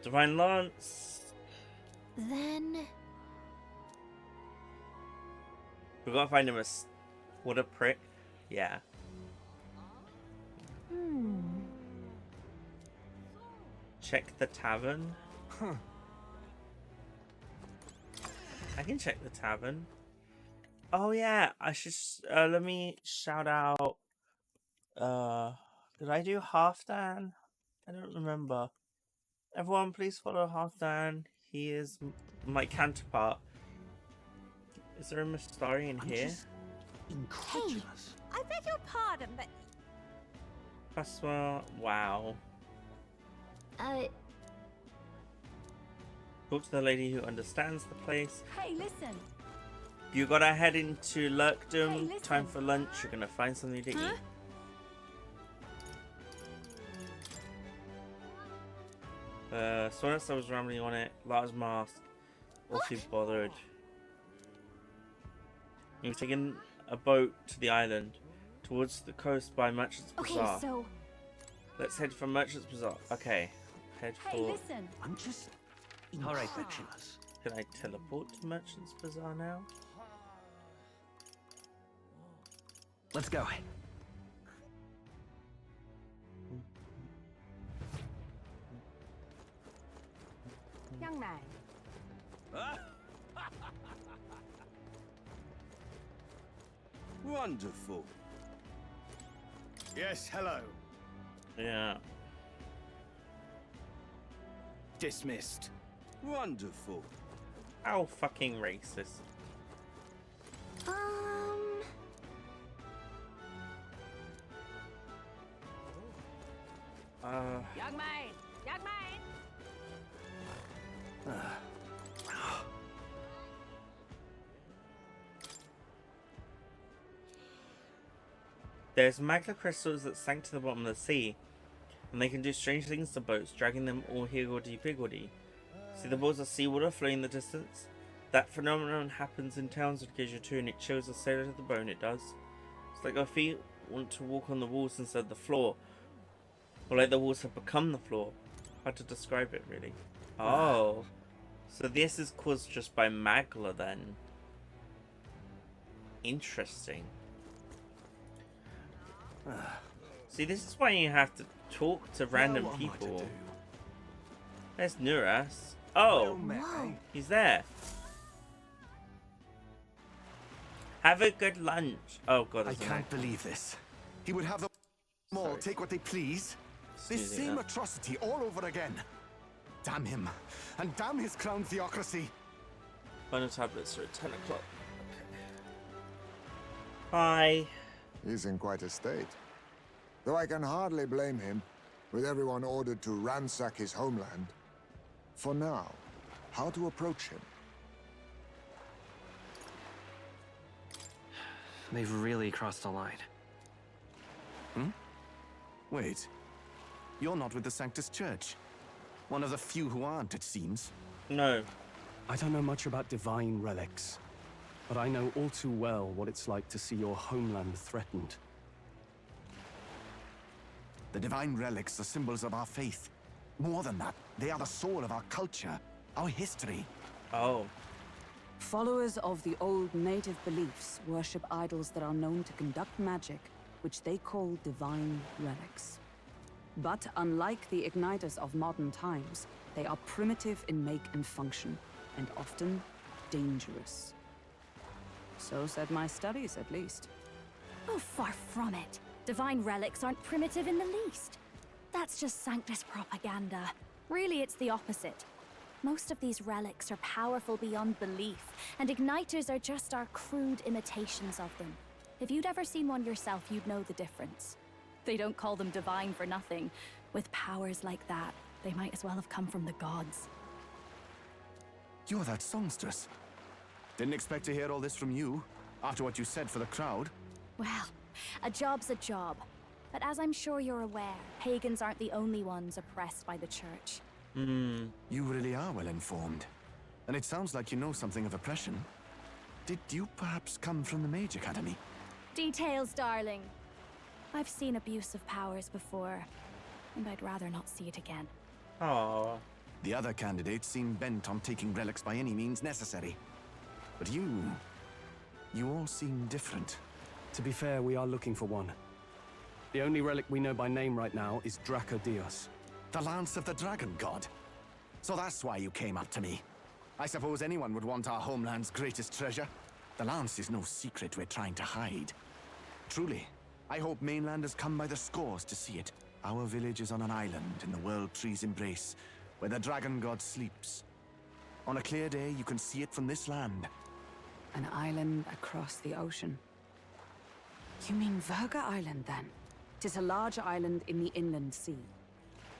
Divine Lance. Then... We gotta find him a... What a prick. Yeah. Check the tavern. I can check the tavern. Oh yeah, I should let me shout out. Did I do Halfdan? I don't remember. Everyone, please follow Halfdan. He is my counterpart. Is there a Mystarian here? Incredulous. I beg your pardon, but Passwell. Wow. Talk to the lady who understands the place. hey, listen. You gotta head into Lurkdom. Hey, listen. Time for lunch. You're gonna find something to eat. Someone else was rambling on it. Large mask. Awfully bothered. You've taken a boat to the island, towards the coast by Merchant's Bazaar. Okay, so... Let's head for Merchant's Bazaar. Okay. Head Hey, for... listen. I'm just incredulous. Can I teleport to Merchant's Bazaar now? Let's go. Young man. Wonderful. Yes, hello. Yeah. Dismissed. Wonderful. How fucking racist. Young man. Young man. There's magma crystals that sank to the bottom of the sea, and they can do strange things to boats, dragging them all higgledy-piggledy. See the balls of seawater flowing in the distance? That phenomenon happens in towns occasionally too, and it chills a sailor to the bone, it does. It's like our feet want to walk on the walls instead of the floor, or like the walls have become the floor. Hard to describe it, really. Oh, so this is caused just by magma then. Interesting. See, this is why you have to talk to random people. There's Nuras. Oh, he's there. Have a good lunch. Oh god, I can't believe this. He would have them all take what they please. This same atrocity all over again. Damn him, and damn his crown theocracy. Final tablets are at 10 o'clock. Hi. He's in quite a state. Though I can hardly blame him, with everyone ordered to ransack his homeland. For now, how to approach him? They've really crossed the line. Wait. You're not with the Sanctus Church. One of the few who aren't, it seems. No. I don't know much about divine relics, but I know all too well what it's like to see your homeland threatened. The divine relics are symbols of our faith. More than that, they are the soul of our culture, our history. Oh. Followers of the old native beliefs worship idols that are known to conduct magic, which they call divine relics. But unlike the igniters of modern times, they are primitive in make and function, and often dangerous. So said my studies, at least. Oh, far from it. Divine relics aren't primitive in the least. That's just Sanctus propaganda. Really, it's the opposite. Most of these relics are powerful beyond belief, and igniters are just our crude imitations of them. If you'd ever seen one yourself, you'd know the difference. They don't call them divine for nothing. With powers like that, they might as well have come from the gods. You're that songstress. Didn't expect to hear all this from you, after what you said for the crowd. Well, a job's a job. But as I'm sure you're aware, pagans aren't the only ones oppressed by the church. You really are well informed. And it sounds like you know something of oppression. Did you perhaps come from the Mage Academy? Details, darling. I've seen abuse of powers before, and I'd rather not see it again. Oh. The other candidates seem bent on taking relics by any means necessary. But you all seem different. To be fair, we are looking for one. The only relic we know by name right now is Dracodios. The Lance of the Dragon God. So that's why you came up to me. I suppose anyone would want our homeland's greatest treasure. The Lance is no secret we're trying to hide. Truly, I hope mainlanders come by the scores to see it. Our village is on an island in the World Tree's embrace, where the Dragon God sleeps. On a clear day, you can see it from this land. An island across the ocean. You mean Verga Island, then? 'Tis a large island in the inland sea.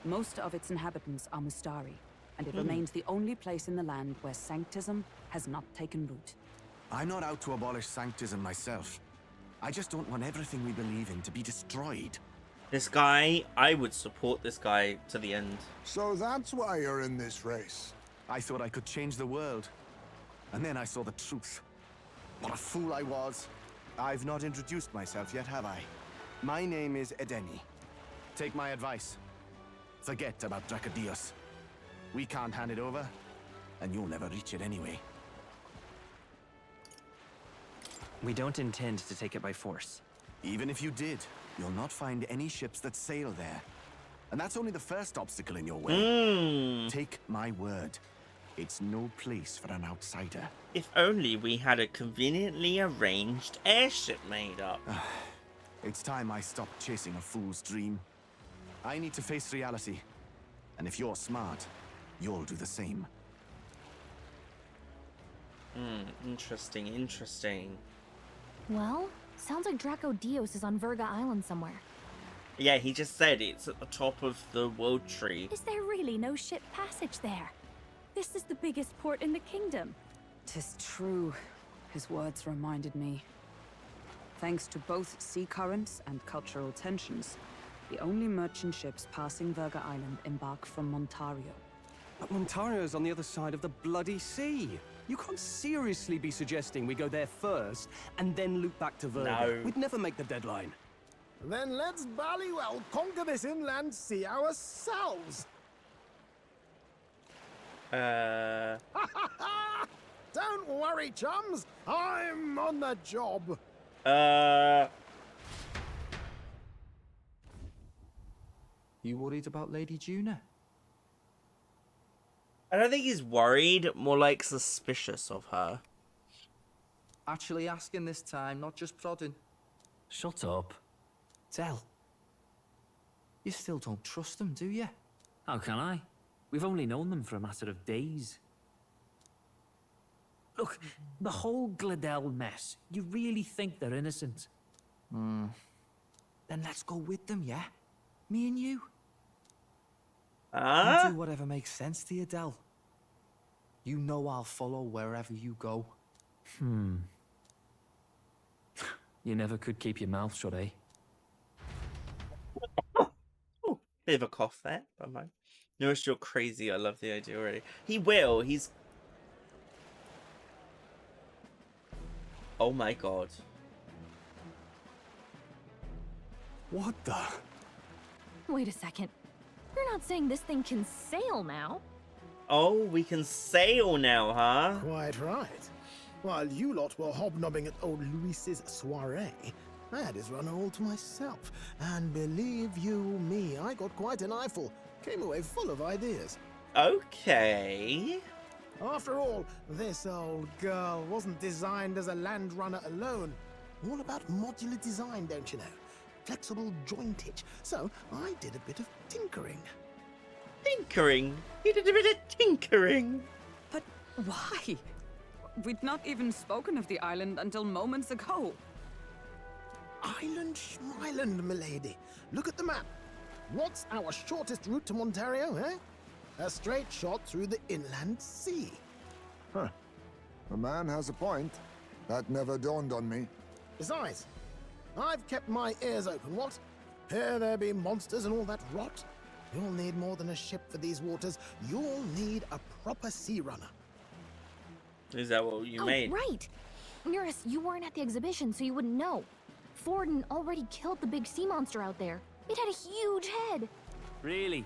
Most of its inhabitants are Mustari, and it remains the only place in the land where sanctism has not taken root. I'm not out to abolish sanctism myself. I just don't want everything we believe in to be destroyed. This guy, I would support this guy to the end. So that's why you're in this race. I thought I could change the world. And then I saw the truth. What a fool I was. I've not introduced myself yet, have I? My name is Edeni. Take my advice. Forget about Dracodios. We can't hand it over, and you'll never reach it anyway. We don't intend to take it by force. Even if you did, you'll not find any ships that sail there. And that's only the first obstacle in your way. Take my word. It's no place for an outsider. If only we had a conveniently arranged airship made up. It's time I stopped chasing a fool's dream. I need to face reality. And if you're smart, you'll do the same. Interesting, interesting. Well, sounds like Dracodios is on Verga Island somewhere. Yeah, he just said it's at the top of the World Tree. Is there really no ship passage there? This is the biggest port in the kingdom. 'Tis true. His words reminded me. Thanks to both sea currents and cultural tensions, the only merchant ships passing Verga Island embark from Montario. But Montario's on the other side of the bloody sea. You can't seriously be suggesting we go there first and then loop back to Verga. No. We'd never make the deadline. Then let's ballywell conquer this inland sea ourselves. Don't worry, chums. I'm on the job. You worried about Lady Juna? I don't think he's worried, more like suspicious of her. Actually asking this time, not just prodding. Shut up. Tell. You still don't trust them, do you? How can I? We've only known them for a matter of days. Look, the whole Gladell mess, you really think they're innocent? Then let's go with them, yeah? Me and you. You do whatever makes sense to you, Del. You know I'll follow wherever you go. You never could keep your mouth shut, eh? Bit of a cough there, but mine. Notice you're crazy. I love the idea already. He will. He's. Oh my god. What the? Wait a second. You're not saying this thing can sail now? Oh, we can sail now, huh? Quite right. While you lot were hobnobbing at old Luis's soiree, I had his runner all to myself. And believe you me, I got quite an eyeful. Came away full of ideas. Okay. After all, this old girl wasn't designed as a land runner alone. All about modular design, don't you know? Flexible jointage. So I did a bit of tinkering. Tinkering. He did a bit of tinkering. But why? We'd not even spoken of the island until moments ago. Island Schmyland, milady. Look at the map. What's our shortest route to Ontario, eh? A straight shot through the inland sea. Huh. The man has a point. That never dawned on me. Besides, I've kept my ears open, what? Here there be monsters and all that rot. You'll need more than a ship for these waters. You'll need a proper sea runner. Is that what you made? Right. Mirus, you weren't at the exhibition, so you wouldn't know. Forden already killed the big sea monster out there. It had a huge head. Really?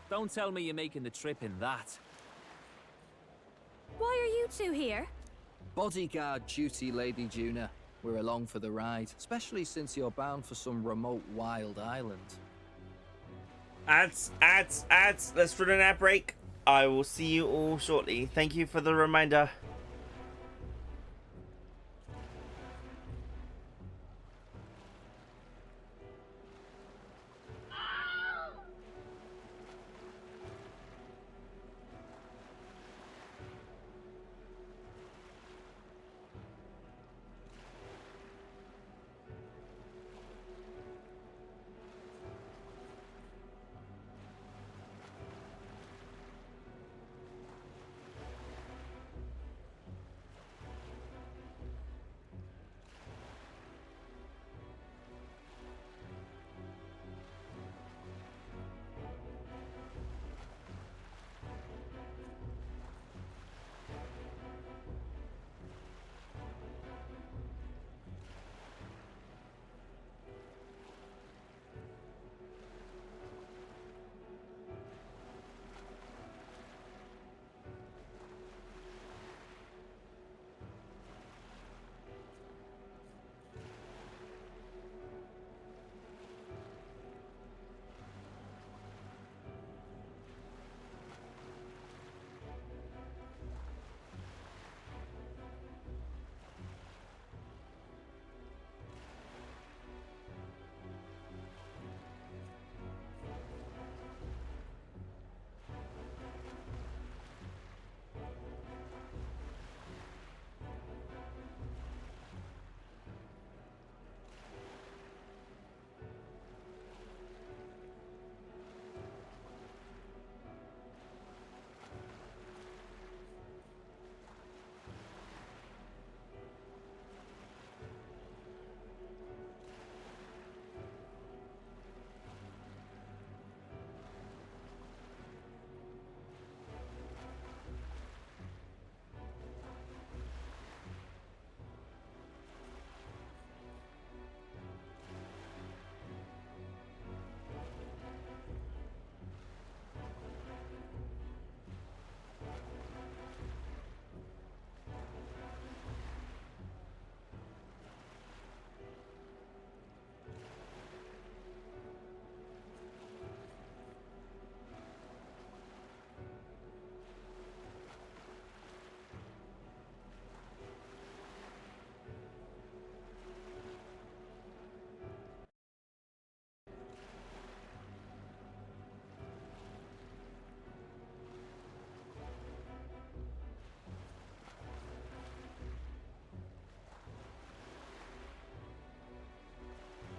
Don't tell me you're making the trip in that. Why are you two here? Bodyguard duty, Lady Juna. We're along for the ride, especially since you're bound for some remote wild island. Ads. Let's run an ad break. I will see you all shortly. Thank you for the reminder.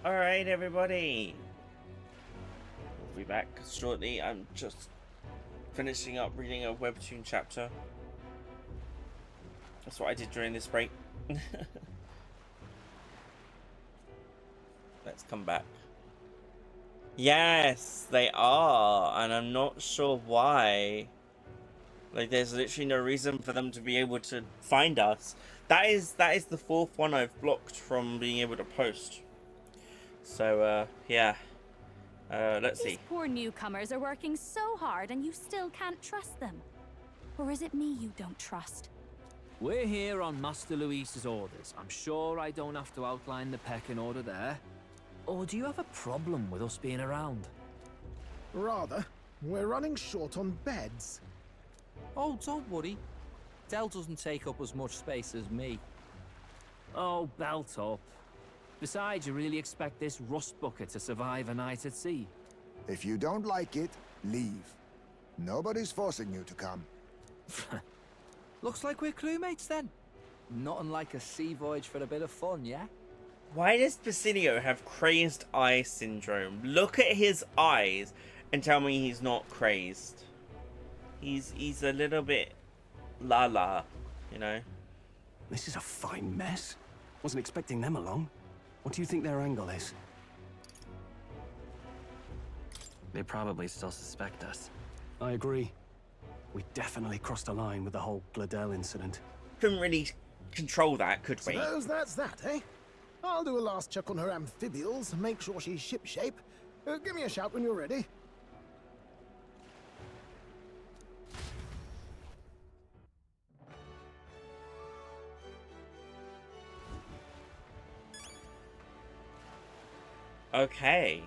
Alright, everybody. We'll be back shortly. I'm just finishing up reading a webtoon chapter. That's what I did during this break. Let's come back. Yes, they are, and I'm not sure why. Like, there's literally no reason for them to be able to find us. That is the fourth one I've blocked from being able to post. So, yeah. Let's see. These poor newcomers are working so hard and you still can't trust them. Or is it me you don't trust? We're here on Master Luis's orders. I'm sure I don't have to outline the pecking order there. Or do you have a problem with us being around? Rather. We're running short on beds. Oh, don't worry. Del doesn't take up as much space as me. Oh, belt up. Besides, you really expect this rust bucket to survive a night at sea? If you don't like it, leave. Nobody's forcing you to come. Looks like we're crewmates then. Not unlike a sea voyage for a bit of fun, yeah? Why does Basilio have crazed eye syndrome? Look at his eyes and tell me he's not crazed. He's a little bit la, you know? This is a fine mess. Wasn't expecting them along. What do you think their angle is? They probably still suspect us. I agree. We definitely crossed a line with the whole Gladell incident. Couldn't really control that, could we? Suppose that's that, eh? I'll do a last check on her amphibials, make sure she's shipshape. Give me a shout when you're ready. Okay.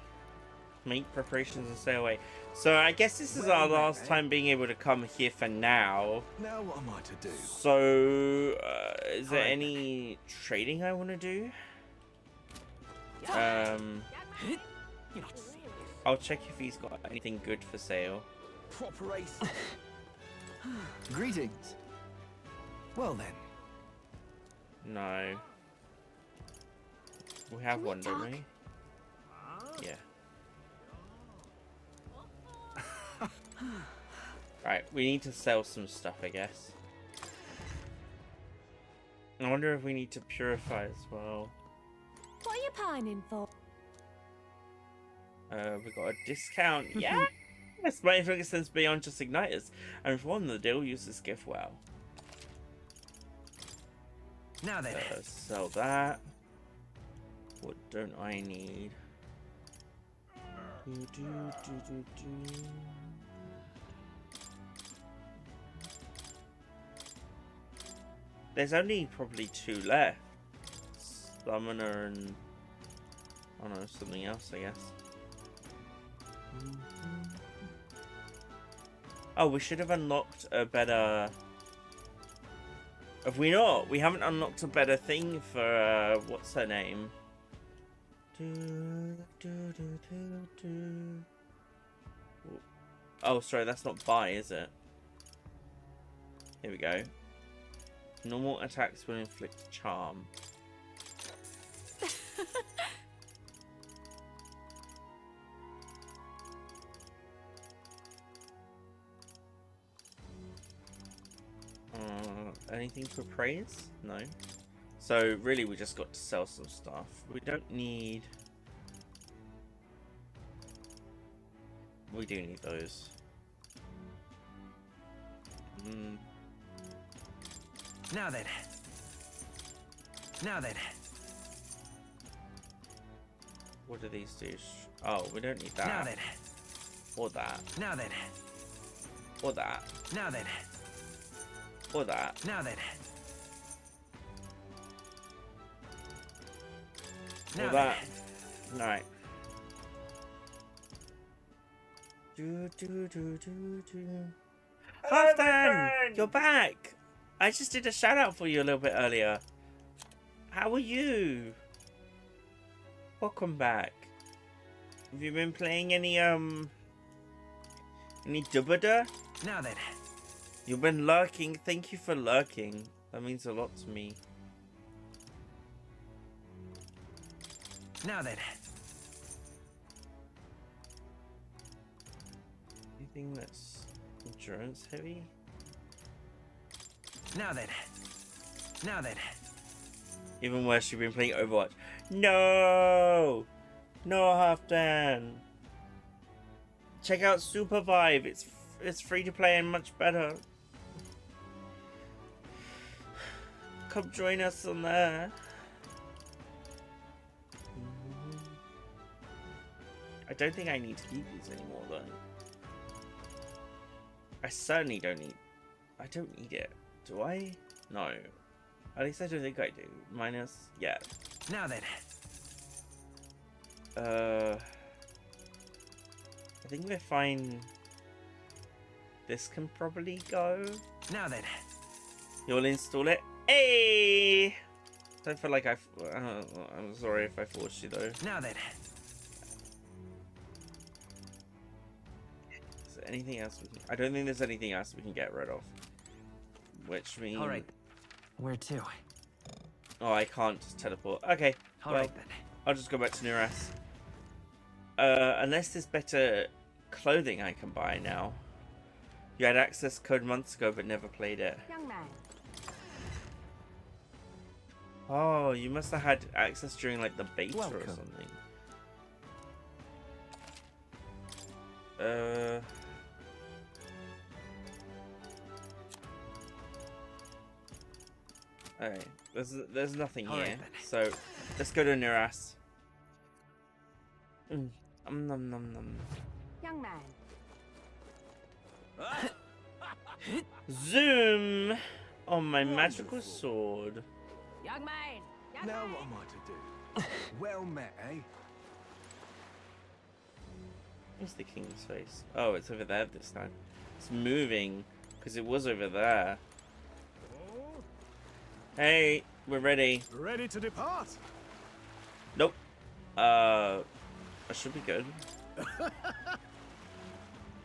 Make preparations and stay away. So I guess this is our last time being able to come here for now. Now what am I to do? So, is there any trading I want to do? I'll check if he's got anything good for sale. Proper race. Greetings. Well then. No. We have one, don't we? Yeah. Right, we need to sell some stuff, I guess. I wonder if we need to purify as well. What are you pining for? We got a discount. Yeah! Yes, my influence extends beyond just igniters. And for one, the deal uses gift well. Now then. Sell that. What don't I need? There's only probably 2 left. Summoner and... I don't know, something else, I guess. Oh, we should have unlocked a better... Have we not? We haven't unlocked a better thing for, what's her name? Oh, sorry, that's not buy, is it? Here we go. Normal attacks will inflict charm. Anything for praise? No. So really we just got to sell some stuff. We don't need... We do need those. Now then. Now then. What do these do? Oh, we don't need that. Now then. Or that. Now then. Or that. Now then. Or that. Now then. Or that. Right. Halfdan! You're back! I just did a shout out for you a little bit earlier. How are you? Welcome back. Have you been playing any ENVTUBER? Now then. You've been lurking. Thank you for lurking. That means a lot to me. Now then. Anything that's endurance heavy? Now then. Now then. Even worse, you've been playing Overwatch. No! No, Halfdan. Check out Supervive. It's free to play and much better. Come join us on there. I don't think I need to keep these anymore though. I certainly don't need... I don't need it. Do I? No. At least I don't think I do. Minus... Yeah. Now then. I think we're fine. This can probably go. Now then. You'll install it. Hey! Don't feel like I'm sorry if I forced you though. Now then. Is there anything else? I don't think there's anything else we can get rid of. Which means... Alright. Where to? Oh, I can't just teleport. Okay. Alright then. I'll just go back to Nuras. Unless there's better clothing I can buy now. You had access code months ago but never played it. Young man. Oh, you must have had access during like the beta or something. Alright, there's nothing here. So let's go to Nuras. Nom nom nom. Young man. Zoom on my magical sword. Young man. Now what am I to do? Well met, eh? Where's the king's face? Oh, it's over there this time. It's moving because it was over there. Hey, we're ready. Ready to depart? Nope. I should be good.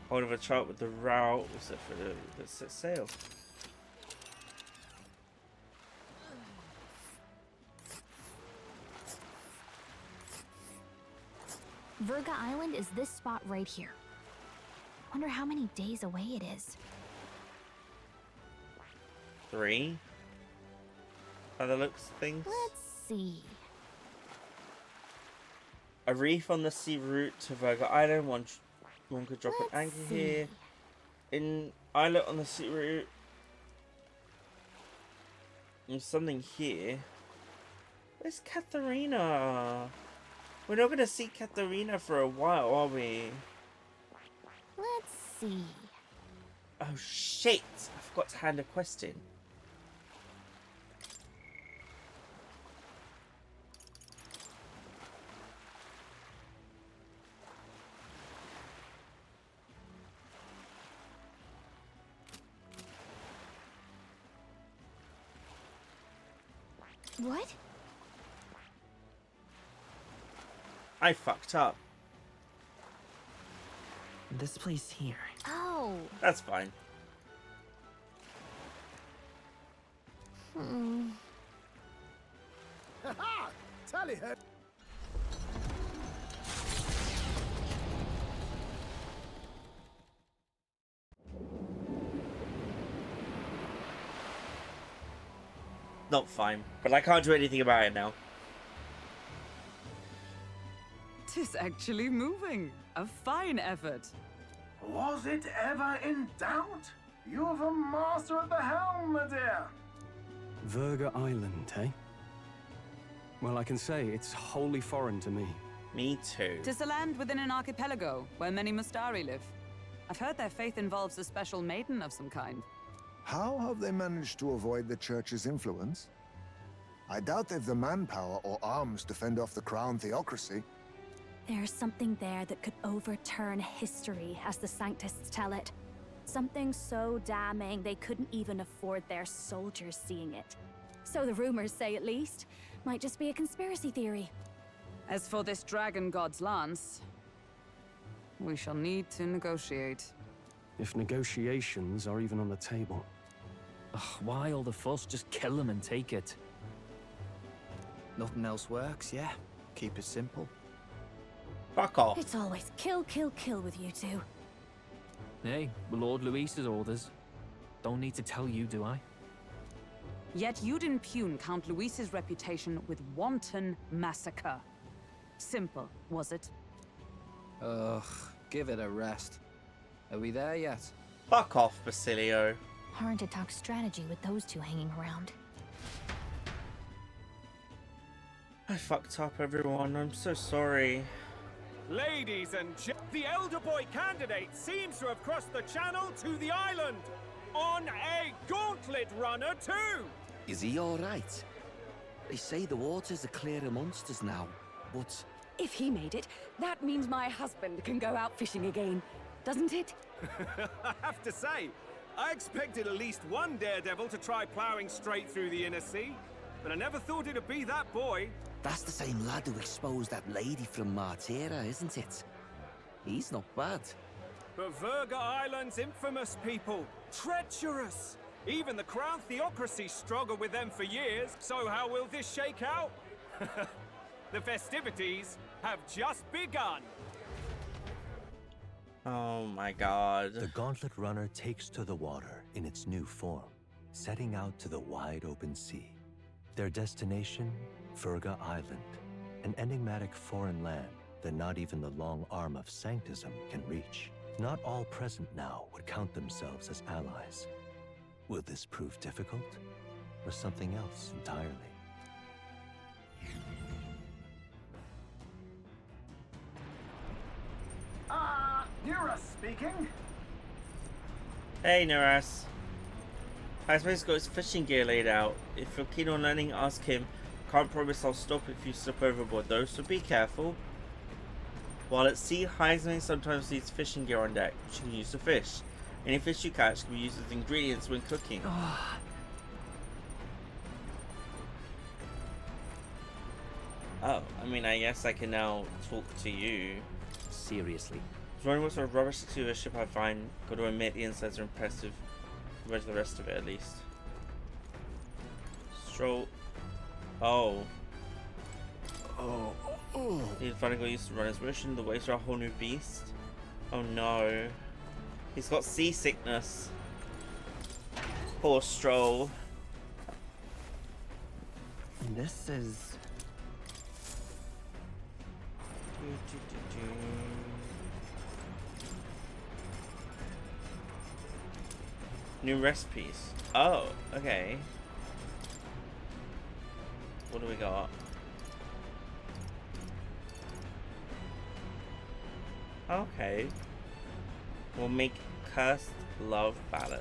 Hold of a chart with the route. What's it for? Let's set sail. Virga Island is this spot right here. Wonder how many days away it is. 3. By the looks of things. Let's see. A reef on the sea route to Virga Island. One could drop an anchor here. In islet on the sea route. There's something here. Where's Katharina? We're not gonna see Katharina for a while, are we? Let's see. Oh shit! I forgot to hand a quest in. What? I fucked up. This place here. Oh. That's fine. Ha-ha! Tally her. Not fine, but I can't do anything about it now. Tis actually moving. A fine effort. Was it ever in doubt? You're the master at the helm, my dear. Virga Island, eh? Well, I can say it's wholly foreign to me. Me too. Tis a land within an archipelago where many Mustari live. I've heard their faith involves a special maiden of some kind. How have they managed to avoid the church's influence? I doubt they've the manpower or arms to fend off the crown theocracy. There's something there that could overturn history, as the Sanctists tell it. Something so damning they couldn't even afford their soldiers seeing it. So the rumors say, at least. Might just be a conspiracy theory. As for this dragon god's lance, we shall need to negotiate. If negotiations are even on the table. Ugh, why all the fuss? Just kill them and take it. Nothing else works, yeah? Keep it simple. Fuck off. It's always kill, kill, kill with you two. Hey, Lord Luis's orders. Don't need to tell you, do I? Yet you'd impugn Count Luis's reputation with wanton massacre. Simple, was it? Ugh, give it a rest. Are we there yet? Fuck off, Basilio. Hard to talk strategy with those two hanging around. I fucked up, everyone. I'm so sorry. Ladies and gentlemen, the elder boy candidate seems to have crossed the channel to the island on a gauntlet runner too. Is he all right? They say the waters are clear amongst us now, but... If he made it, that means my husband can go out fishing again, doesn't it? I have to say, I expected at least one daredevil to try ploughing straight through the inner sea, but I never thought it'd be that boy. That's the same lad who exposed that lady from Martira, isn't it? He's not bad. But Verga Island's infamous people. Treacherous! Even the Crown Theocracy struggled with them for years, so how will this shake out? The festivities have just begun! Oh my god. The Gauntlet Runner takes to the water in its new form, setting out to the wide open sea. Their destination, Verga Island, an enigmatic foreign land that not even the long arm of Sanctism can reach. Not all present now would count themselves as allies. Will this prove difficult, or something else entirely? Nura speaking. Hey, Neras. Heisman's got his fishing gear laid out. If you're keen on learning, ask him. Can't promise I'll stop if you slip overboard though, so be careful. While at sea, Heisman sometimes needs fishing gear on deck, which you can use to fish. Any fish you catch can be used as ingredients when cooking. Oh, I mean, I guess I can now talk to you. Seriously. I was wondering what sort of rubbish to a ship I find. Got to admit, the insides are impressive compared to the rest of it, at least. Stroll. Oh. He finally got used to runner's motion. The waves are a whole new beast. Oh no. He's got seasickness. Poor Stroll. This is... New recipes. Oh, okay. What do we got? Okay. We'll make Cursed Love Ballad.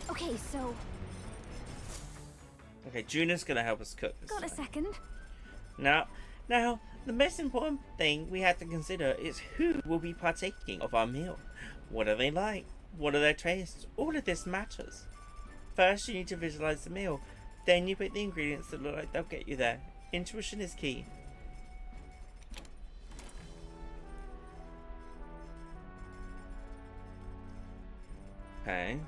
Okay, so... Okay, Juna's gonna help us cook this. Got a second? Now, the most important thing we have to consider is who will be partaking of our meal. What do they like? What are their tastes? All of this matters. First, you need to visualize the meal. Then you pick the ingredients that look like they'll get you there. Intuition is key. Okay.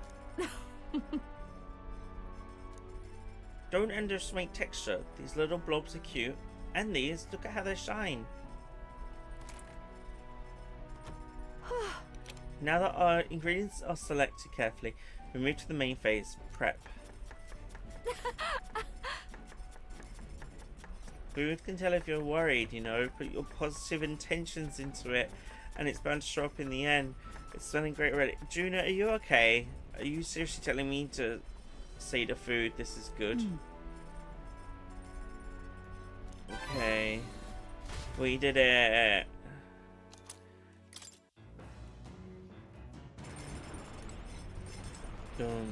Don't underestimate texture. These little blobs are cute. And these, look at how they shine. Now that our ingredients are selected carefully, we move to the main phase, prep. Food can tell if you're worried, you know, put your positive intentions into it and it's bound to show up in the end. It's smelling great already. Juna, are you okay? Are you seriously telling me to say to food this is good? Okay. We did it. Dun, dun,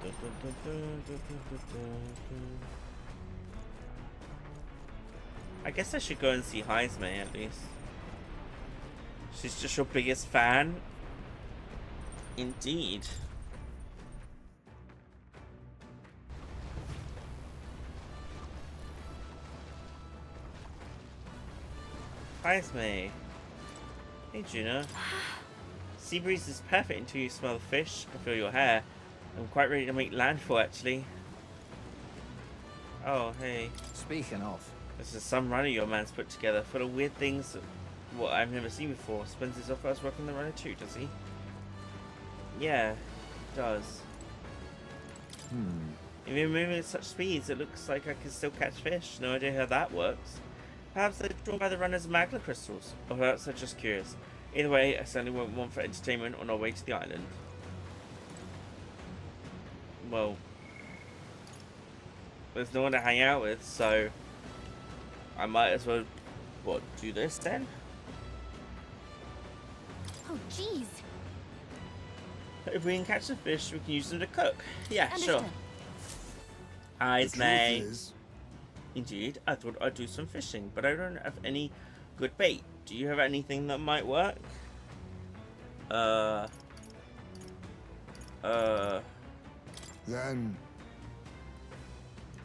dun, dun, dun, dun, dun, dun, dun. I guess I should go and see Heisman at least. She's just your biggest fan? Indeed. Heisman. Hey Juna. Sea breeze is perfect until you smell the fish and feel your hair. I'm quite ready to make landfall actually. Oh, hey. Speaking of. This is some runner your man's put together, full of weird things what I've never seen before. Spends his off hours working the runner too, does he? Yeah, he does. If you're moving at such speeds, it looks like I can still catch fish. No idea how that works. Perhaps they're drawn by the runner's magma crystals, or perhaps they're just curious. Either way, I certainly won't want for entertainment on our way to the island. Well, there's no one to hang out with, so I might as well, what, do this then? Oh, jeez. If we can catch the fish, we can use them to cook. Yeah, Understood. sure. Eyes, May. is- Indeed, I thought I'd do some fishing, but I don't have any good bait. Do you have anything that might work? Then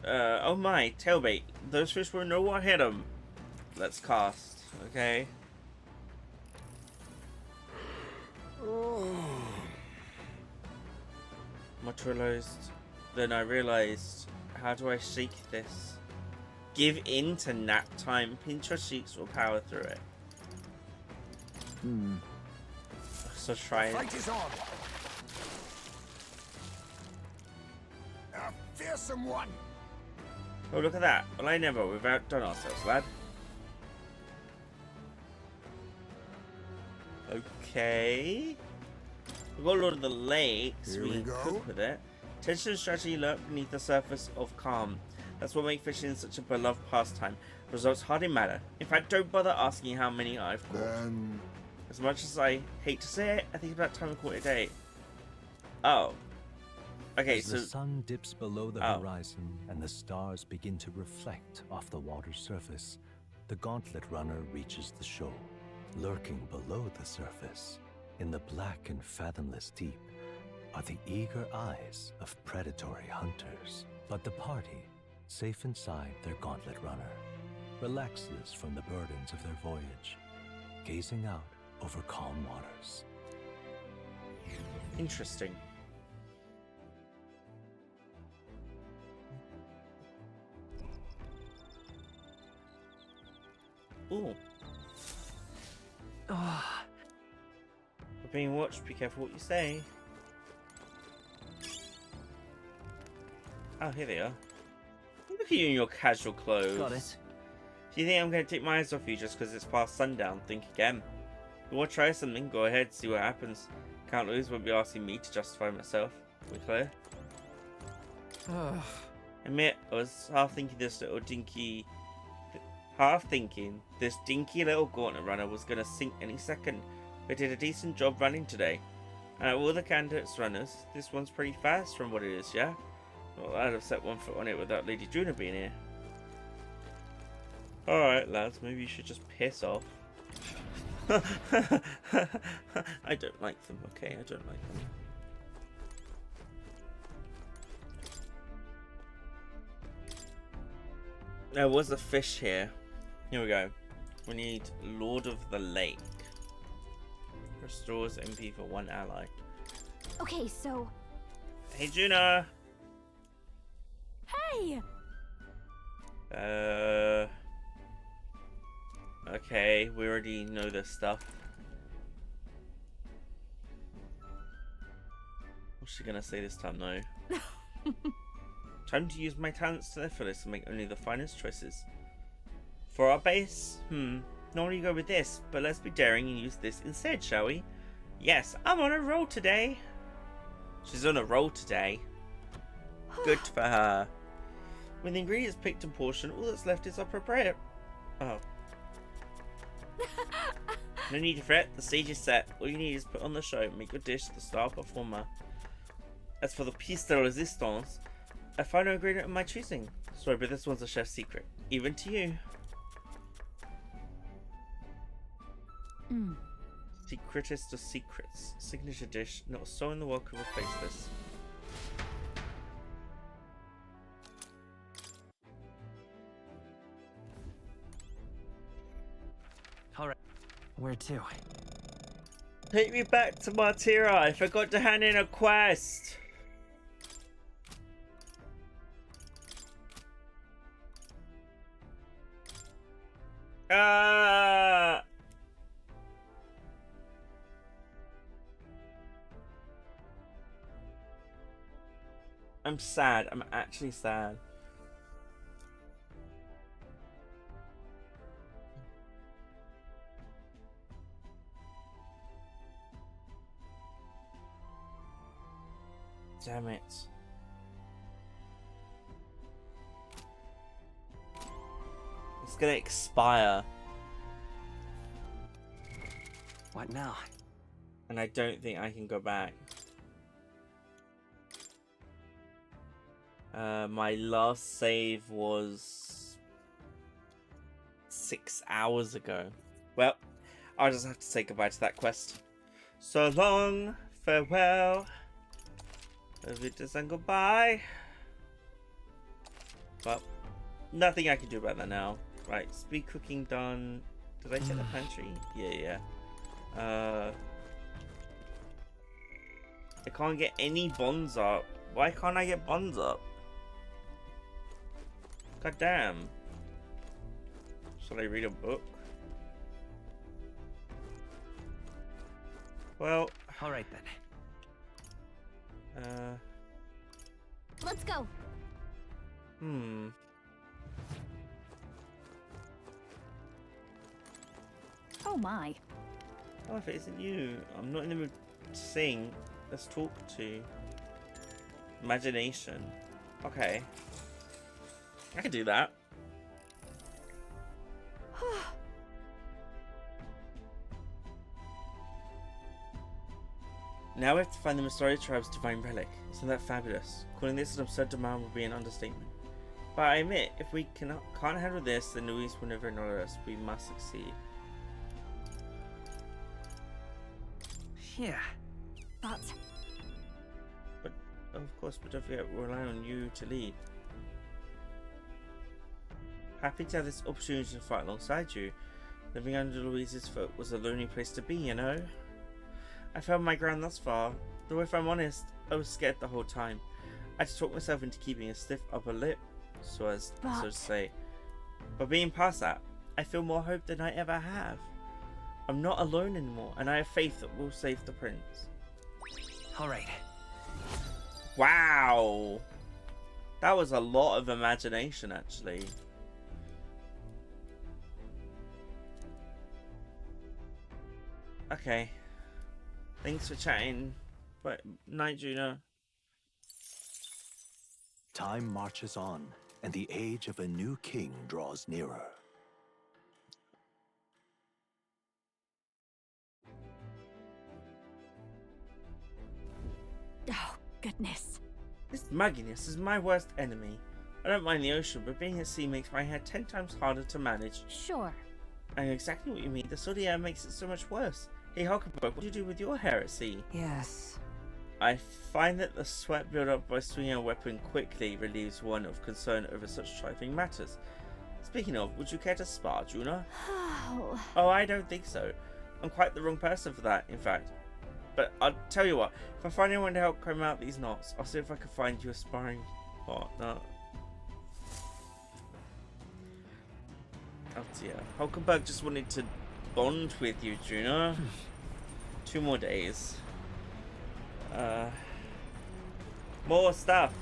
Oh my, tailbait. Those fish won't know what hit them. let's cast. Okay. Materialized. Then I realized, how do I shake this? Give in to nap time. Pinch your cheeks will power through it. So try it. Fight is on. A fearsome one. Oh, look at that. Well, I never. We've outdone ourselves, lad. Okay. We've got a lot of the lakes. Here we we can go. cook with it. Tension and strategy lurk beneath the surface of calm. That's what makes fishing such a beloved pastime. Results hardly matter. In fact, don't bother asking how many I've caught. As much as I hate to say it, I think it's about time we call it a day. Oh. Okay, As so... the sun dips below the horizon and the stars begin to reflect off the water's surface, the gauntlet runner reaches the shore. Lurking below the surface, in the black and fathomless deep, are the eager eyes of predatory hunters. But the party, safe inside their gauntlet runner, relaxes from the burdens of their voyage, gazing out over calm waters. Interesting. Ooh. Ah. We're being watched. Be careful what you say. Oh, here they are. Look at you in your casual clothes. Got it. If you think I'm going to take my eyes off you just because it's past sundown, think again. You want to try something? Go ahead, see what happens. Can't lose, won't be asking me to justify myself. We clear? Admit, I was half thinking this dinky little gauntlet runner was going to sink any second. But did a decent job running today. And of all the candidates runners, this one's pretty fast from what it is, yeah? Well, I'd have set one foot on it without Lady Juna being here. Alright, lads, maybe you should just piss off. I don't like them, okay? I don't like them. There was a fish here. Here we go. We need Lord of the Lake. Restores MP for one ally. Okay, so... Hey, Juna! Hey! Okay, we already know this stuff. What's she gonna say this time, though? Time to use my talents to their fullest and make only the finest choices. For our base? Normally go with this, but let's be daring and use this instead, shall we? Yes, I'm on a roll today. She's on a roll today. Good for her. With the ingredients picked and portioned, all that's left is our prepare. Oh. No need to fret, the stage is set. All you need is put on the show, make your dish the star performer. As for the piece de resistance, I find no ingredient of my choosing. Sorry, but this one's a chef's secret. Even to you. Secretest of secrets. Signature dish. Not a soul in the world could replace this. Alright. Where to? Take me back to Martira. I forgot to hand in a quest. I'm sad. I'm actually sad. Damn it. It's gonna expire. What now? And I don't think I can go back. My last save was 6 hours ago. Well, I'll just have to say goodbye to that quest. So long, farewell, Vitas and goodbye. Well, nothing I can do about that now. Right, speed cooking done. Did I check the pantry? Yeah. I can't get any bonds up. Why can't I get bonds up? God damn. Should I read a book? Well, all right then. Let's go. Oh my. Oh, if it isn't you, I'm not in the mood to sing. Let's talk to. Imagination. Okay. I can do that. Now we have to find the Masori tribe's divine relic. Isn't that fabulous? Calling this an absurd demand would be an understatement. But I admit, if we can't handle this, then Louise will never acknowledge us. We must succeed. Yeah. But of course, but don't forget, we're relying on you to lead. Happy to have this opportunity to fight alongside you. Living under Louise's foot was a lonely place to be, you know? I held my ground thus far, though if I'm honest, I was scared the whole time. I had to talk myself into keeping a stiff upper lip, so to say. But being past that, I feel more hope than I ever have. I'm not alone anymore, and I have faith that we'll save the prince. Alright. Wow! That was a lot of imagination, actually. Okay. Thanks for chatting. But night, Juno. Time marches on, and the age of a new king draws nearer. Oh, goodness. This mugginess is my worst enemy. I don't mind the ocean, but being at sea makes my hair 10 times harder to manage. Sure. I know exactly what you mean. The salty air makes it so much worse. Hey, Huckleberg, what do you do with your hair at sea? Yes. I find that the sweat built up by swinging a weapon quickly relieves one of concern over such trifling matters. Speaking of, would you care to spar, Juna? Oh, I don't think so. I'm quite the wrong person for that, in fact. But I'll tell you what, if I find anyone to help comb out these knots, I'll see if I can find you a sparring partner. Oh dear. Hulkenberg just wanted to bond with you, Juna. 2 more days. More stuff.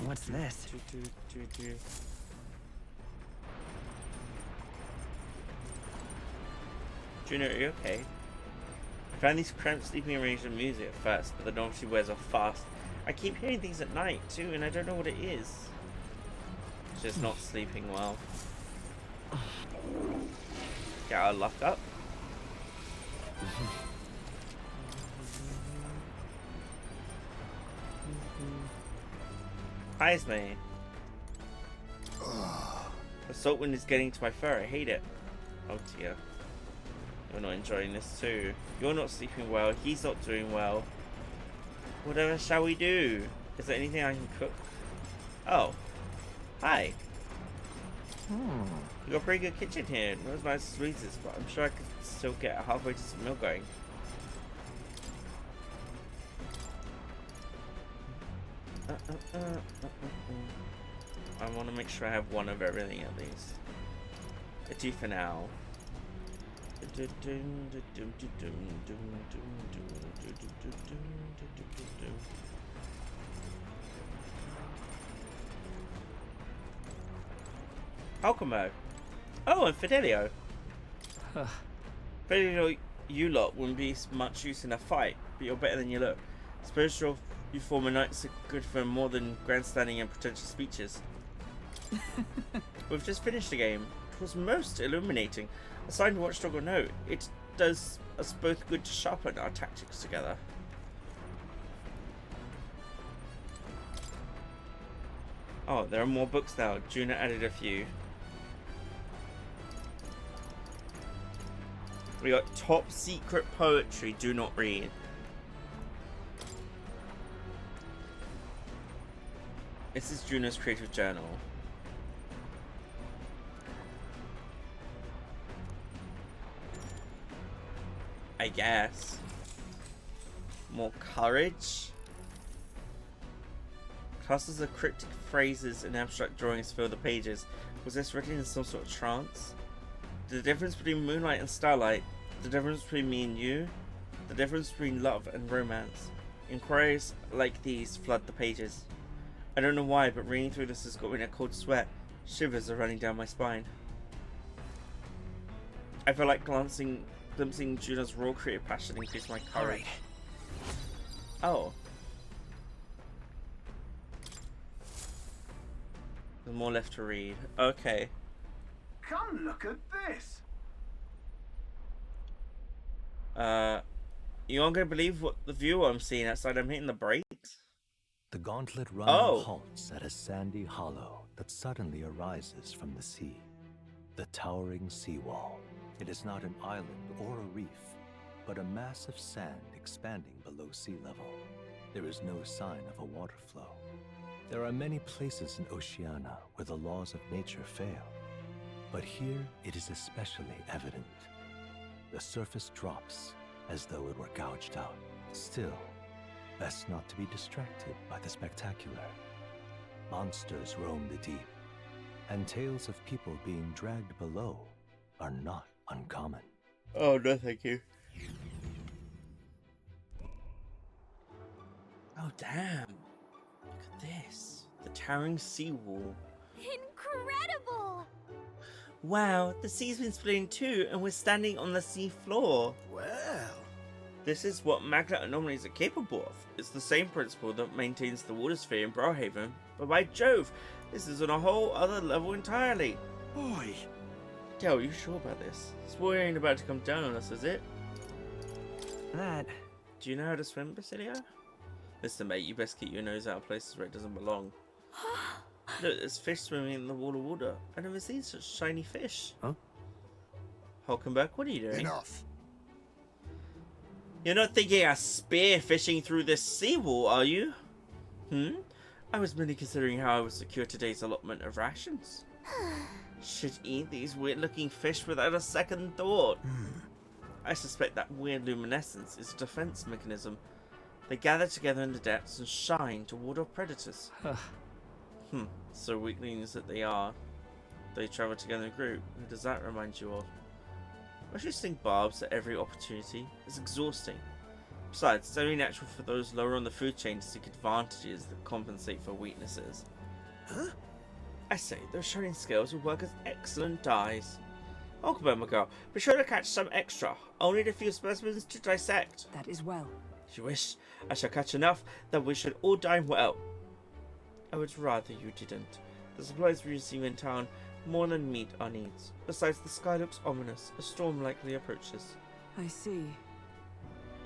What's this? Juna, are you okay? I found these cramped sleeping arrangements of music at first, but the novelty wears off fast. I keep hearing things at night too, and I don't know what it is. Just not sleeping well. Get our luck up. Hi, Esme. The salt wind is getting to my fur. I hate it. Oh dear. You're not enjoying this too. You're not sleeping well. He's not doing well. Whatever shall we do? Is there anything I can cook? Oh. Hi. You got a pretty good kitchen here. Not as nice as Lisa's, but I'm sure I could still get halfway to some meal going. I want to make sure I have one of everything at least. I do for now. Alchemo. Oh, and Fidelio. Fidelio, you lot wouldn't be much use in a fight, but you're better than you look. Suppose you former knights are good for more than grandstanding and pretentious speeches. We've just finished the game. It was most illuminating. Aside from Watchdog or no, it does us both good to sharpen our tactics together. Oh, there are more books now. Juna added a few. We got top secret poetry, do not read. This is Juno's creative journal. I guess. More courage. Clusters of cryptic phrases and abstract drawings fill the pages. Was this written in some sort of trance? The difference between moonlight and starlight. The difference between me and you. The difference between love and romance. Inquiries like these flood the pages. I don't know why, but reading through this has got me in a cold sweat. Shivers are running down my spine. I feel like glimpsing Juno's raw creative passion increase my courage. Oh. There's more left to read. Okay. Come look at this. You aren't gonna believe what the view I'm seeing outside. I'm hitting the brakes. The gauntlet runner halts at a sandy hollow that suddenly arises from the sea. The towering seawall. It is not an island or a reef, but a mass of sand expanding below sea level. There is no sign of a water flow. There are many places in Oceania where the laws of nature fail, but here it is especially evident. The surface drops as though it were gouged out. Still, best not to be distracted by the spectacular. Monsters roam the deep, and tales of people being dragged below are not uncommon. Oh, no thank you. Oh, damn. Look at this. The towering seawall. Incredible! Wow, the sea's been split in two and we're standing on the sea floor. Well. This is what magnet anomalies are capable of. It's the same principle that maintains the water sphere in Browhaven, but by Jove, this is on a whole other level entirely. Oi. Dale, are you sure about this? This war ain't about to come down on us, is it? That. Do you know how to swim, Basilia? Listen, mate, you best keep your nose out of places where it doesn't belong. Look, there's fish swimming in the wall of water. I've never seen such shiny fish. Huh? Hulkenberg, what are you doing? Enough. You're not thinking of spear fishing through this seawall, are you? I was merely considering how I would secure today's allotment of rations. Should eat these weird-looking fish without a second thought. I suspect that weird luminescence is a defense mechanism. They gather together in the depths and shine to ward off predators. So weaklings that they are, they travel together in a group. Who does that remind you of? I should sling barbs at every opportunity. It's exhausting. Besides, it's only natural for those lower on the food chain to seek advantages that compensate for weaknesses. I say, those shining scales will work as excellent dyes. Hulkenberg, my girl, be sure to catch some extra. I'll need a few specimens to dissect. That is well. If you wish, I shall catch enough that we should all dine well. I would rather you didn't. The supplies we receive in town more than meet our needs. Besides, the sky looks ominous. A storm likely approaches. I see.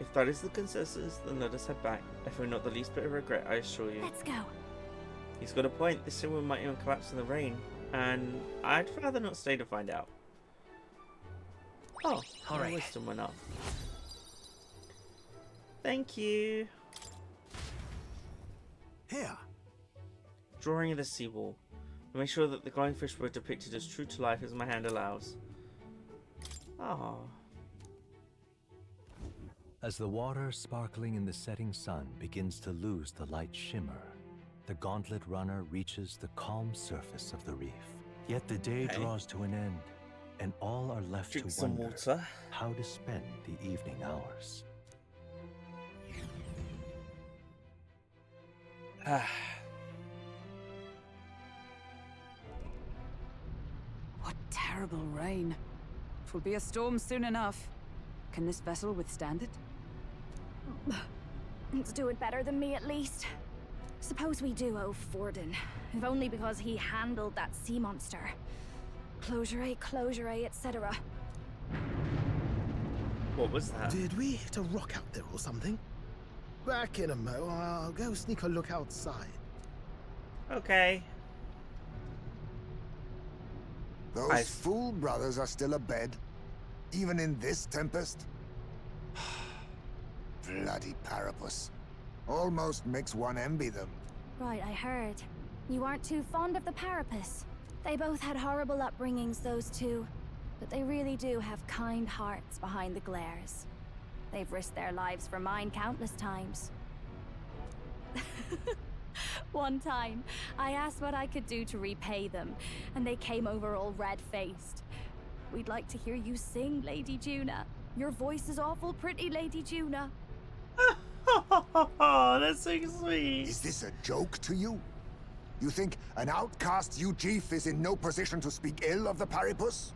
If that is the consensus, then let us head back. I feel not the least bit of regret, I assure you. Let's go. He's got a point. This city might even collapse in the rain. And I'd rather not stay to find out. Oh, my wisdom went up. Thank you. Here. Drawing of the seawall. I make sure that the glowing fish were depicted as true to life as my hand allows. Ah. As the water sparkling in the setting sun begins to lose the light shimmer, the gauntlet runner reaches the calm surface of the reef. Yet the day draws to an end, and all are left Drink to some wonder water. how to spend the evening hours. What terrible rain. It will be a storm soon enough. Can this vessel withstand it? It's doing better than me, at least. Suppose we do owe Forden, if only because he handled that sea monster. Closure, etc. What was that? Did we hit a rock out there or something? Back in a mo. I'll go sneak a look outside. Okay. Those fool brothers are still abed, even in this tempest. Bloody Parapus. Almost makes one envy them. Right, I heard. You aren't too fond of the Parapus. They both had horrible upbringings, those two. But they really do have kind hearts behind the glares. They've risked their lives for mine countless times. One time, I asked what I could do to repay them, and they came over all red-faced. We'd like to hear you sing, Lady Juna. Your voice is awful pretty, Lady Juna. Oh, that's so sweet. Is this a joke to you? You think an outcast Ujeef is in no position to speak ill of the Paripus?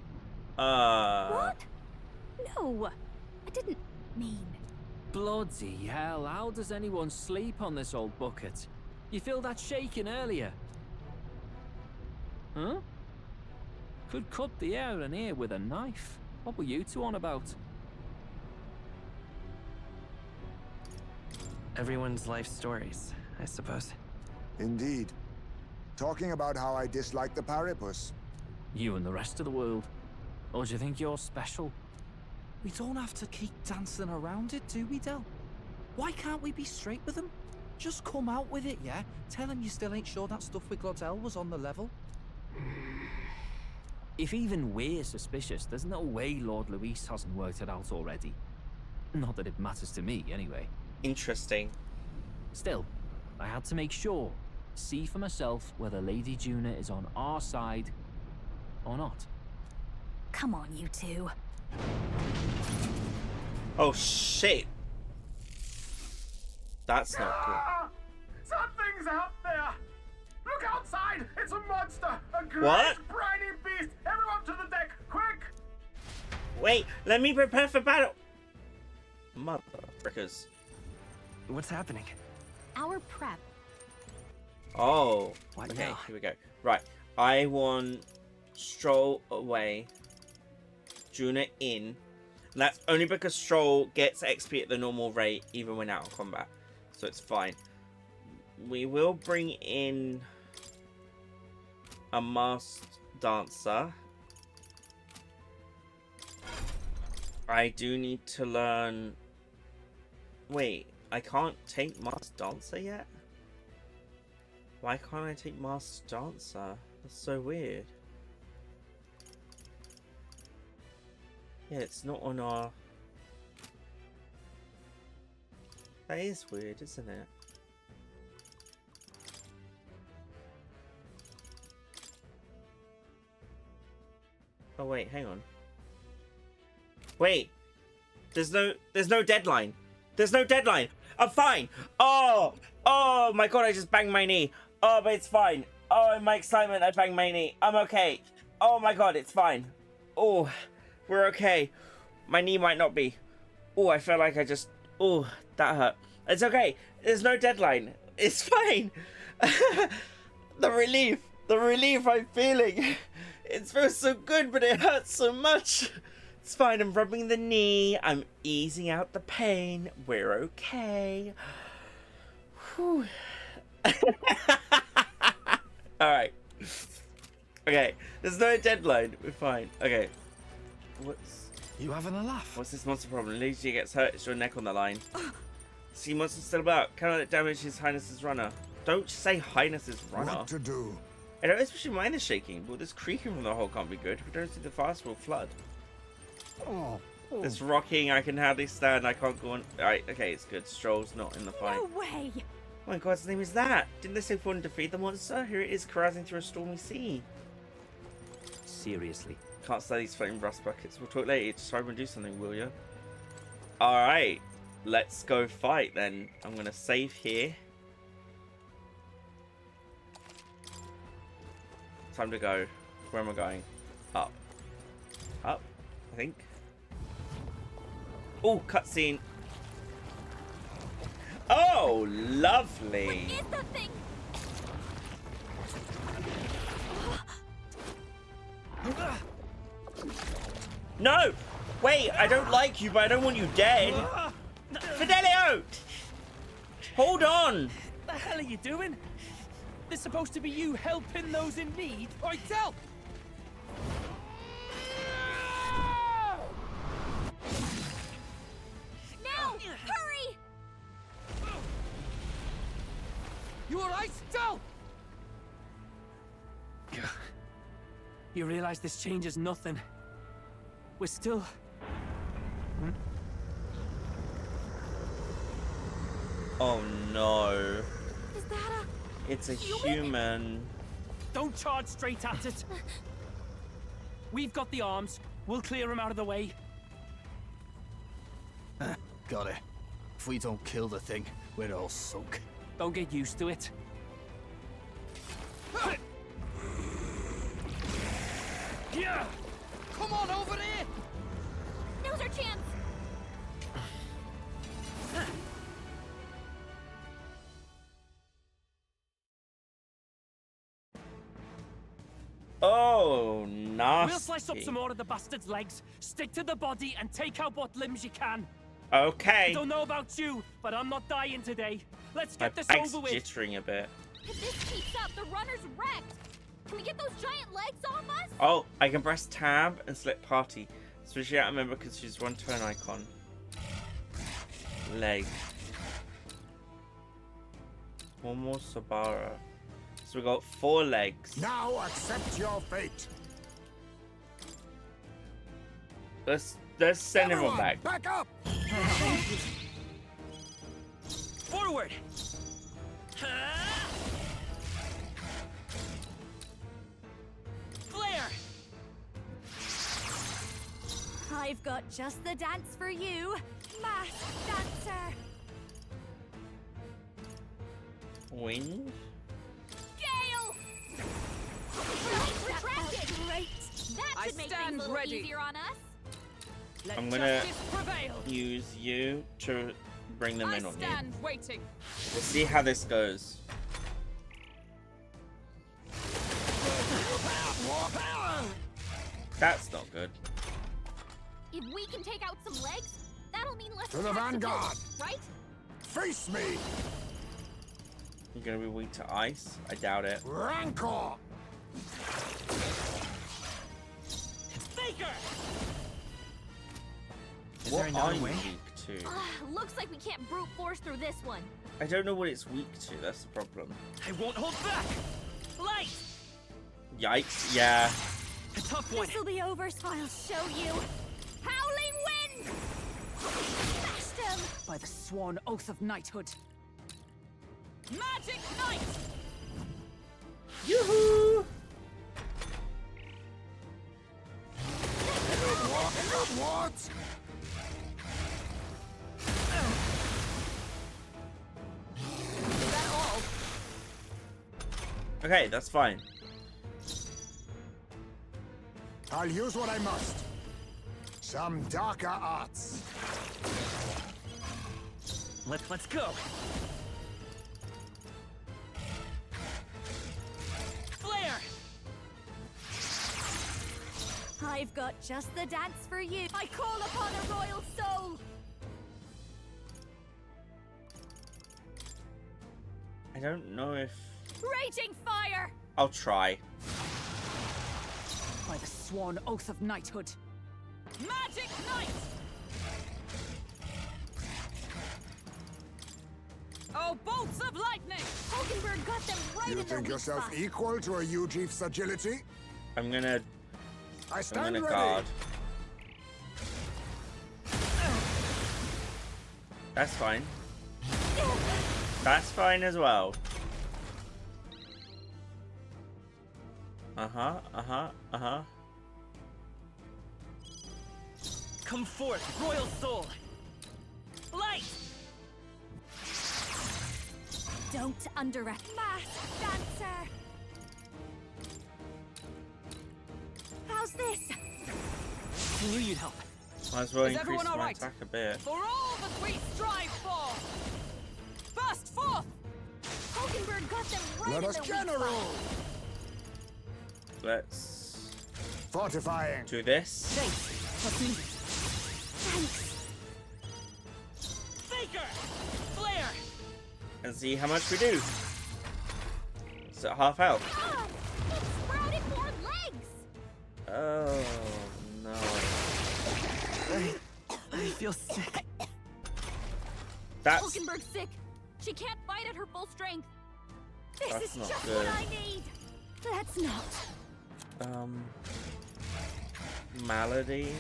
What? No, I didn't mean. Bloody hell, how does anyone sleep on this old bucket? You feel that shaking earlier? Huh? Could cut the air in here with a knife. What were you two on about? Everyone's life stories, I suppose. Indeed. Talking about how I dislike the Paripus. You and the rest of the world. Or do you think you're special? We don't have to keep dancing around it, do we, Del? Why can't we be straight with him? Just come out with it, yeah? Tell him you still ain't sure that stuff with Glottel was on the level. If even we're suspicious, there's no way Lord Luis hasn't worked it out already. Not that it matters to me, anyway. Interesting. Still, I had to make sure. See for myself whether Lady Juna is on our side or not. Come on, you two. Oh shit. That's not cool. Something's out there! Look outside! It's a monster! A great What? briny beast! Everyone to the deck, quick! Wait, let me prepare for battle. Motherfuckers. What's happening? Our prep. Oh, What okay, now? here we go. Right, I want Stroll away, Juna in. And that's only because Stroll gets XP at the normal rate even when out of combat. So it's fine. We will bring in a masked dancer. I do need to learn... Wait, I can't take masked dancer yet? Why can't I take masked dancer? That's so weird. Yeah, it's not on our... That is weird, isn't it? Oh wait, hang on. Wait! There's no deadline! There's no deadline! I'm fine! Oh my god, I just banged my knee! Oh, but it's fine! Oh, in my excitement, I banged my knee! I'm okay! Oh my god, it's fine! Oh, we're okay. My knee might not be. Oh, I felt like I just... Oh, that hurt. It's okay. There's no deadline. It's fine. The relief I'm feeling. It feels so good, but it hurts so much. It's fine. I'm rubbing the knee. I'm easing out the pain. We're okay. Whew. Alright. Okay. There's no deadline. We're fine. Okay. You having a laugh? What's this monster problem? Luigi gets hurt. It's your neck on the line. Sea monster's still about. Cannot it damage His Highness's runner? Don't say Highness's runner. What to do? I don't especially mind the shaking, but this creaking from the hole can't be good. If we don't see the fast, we'll flood. This rocking, I can hardly stand. I can't go on. Alright, okay, it's good. Stroll's not in the fight. No way! Oh my god, his name is that? Didn't they say we wouldn't defeat the monster? Here it is, carousing through a stormy sea. Seriously. Can't stand these floating brass buckets. We'll talk later. Just try and do something, will you? Alright. Let's go fight then. I'm going to save here. Time to go. Where am I going? Up. Up, I think. Oh, cutscene. Oh, lovely. What is that thing? No! Wait, I don't like you, but I don't want you dead. Fidelio! Hold on! What the hell are you doing? This supposed to be you helping those in need. Oi, tell! Now! Hurry! You alright, Del? You realize this changes nothing. We're still... Oh no. Is that It's a human. Don't charge straight at it. We've got the arms. We'll clear him out of the way. Got it. If we don't kill the thing, we're all sunk. Don't get used to it. Yeah! Come on over there! Now's our chance! Oh, nasty. We'll slice up some more of the bastard's legs, stick to the body, and take out what limbs you can. Okay. I don't know about you, but I'm not dying today. Let's get this bag's over with. jittering a bit. If this keeps up, the runner's wrecked! Can we get those giant legs off us? Oh, I can press tab and select party. Switch out a member because she's one turn icon. Leg. One more Sabara. So we got 4 legs. Now accept your fate. Let's send everyone back. Back up. Forward. Flare. I've got just the dance for you, masked dancer. Wing. Gale! Retracted! Great. That should make things a little easier on us. I'm gonna use you to bring them in on me. Waiting. We'll see how this goes. That's not good. If we can take out some legs, that'll mean less To the attacks vanguard. build, right? Face me. You're gonna be weak to ice? I doubt it. Rancor. Faker! What are you weak to? Looks like we can't brute force through this one. I don't know what it's weak to. That's the problem. I won't hold back. Light. Yikes! Yeah. A tough one. This'll be over, so I'll show you. Howling wind! Smashed him! By the sworn oath of knighthood. Magic knight! Yoo-hoo! What? Is that all? Okay, that's fine. I'll use what I must. Some darker arts. Let's go. Flare! I've got just the dance for you. I call upon a royal soul. I don't know if... Raging fire! I'll try. By the sworn oath of knighthood. Magic knight! Oh, bolts of lightning! Hulkenberg got them right You in their think weak yourself spot. equal to a Ujief's agility? I'm gonna stand ready. guard. That's fine. That's fine as well. Uh-huh. Come forth, royal soul. Light! Don't underestimate. Masked dancer! How's this? I knew you'd help. Might as well Is increase everyone all my right? attack a bit. For all that we strive for! Burst forth! Hulkenberg got them right Let in us their weak general. spot. Let's Fortifying. do this. What's needed? Thanks. Faker! Flare! And see how much we do. It's at half health. Ah! It sprouted more legs! Oh no. I feel sick. That's Hulkenberg's sick. She can't fight at her full strength. This That's is not just good. what I need. Let's not. Malady.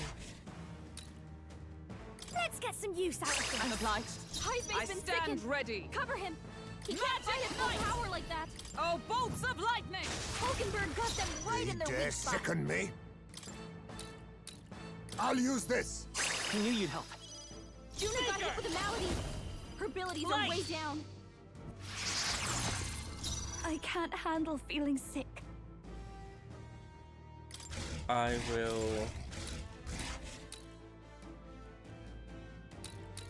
Let's get some use out of him. I'm obliged. Highsmay's been stand sickened. ready. Cover him. He can't fight his full power like that. Oh, bolts of lightning! Hulkenberg got them right in their Dare weak spot. sicken me? I'll use this. I knew you'd help. Juna got hit with a malady. Her abilities are way down. I can't handle feeling sick. I will.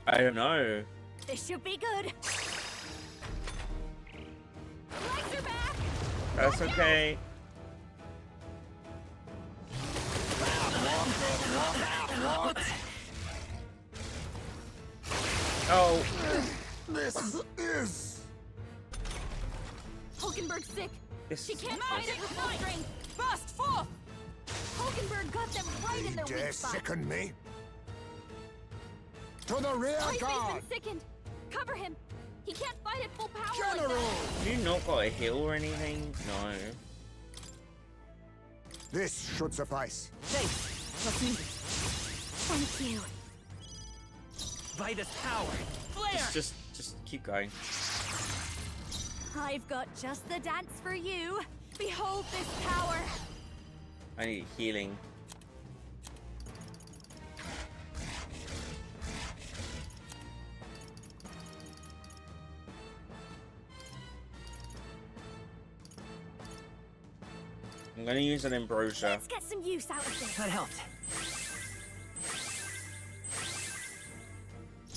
I don't know. This should be good. Legs are back. That's okay. Oh. This is. Hulkenberg's sick. This She can't fight it with full strength. Burst forth! Hulkenberg got them right in their Dare weak spot. sicken me? To the rear Highsmay's guard! been sickened. Cover him. He can't fight at full power General! like that. You not got a heal or anything? No. This should suffice. What's needed? Thank you. Vitus power! Flare! Just keep going. I've got just the dance for you. Behold this power. I need healing. I'm gonna use an ambrosia. Let's get some use out of this. That helped.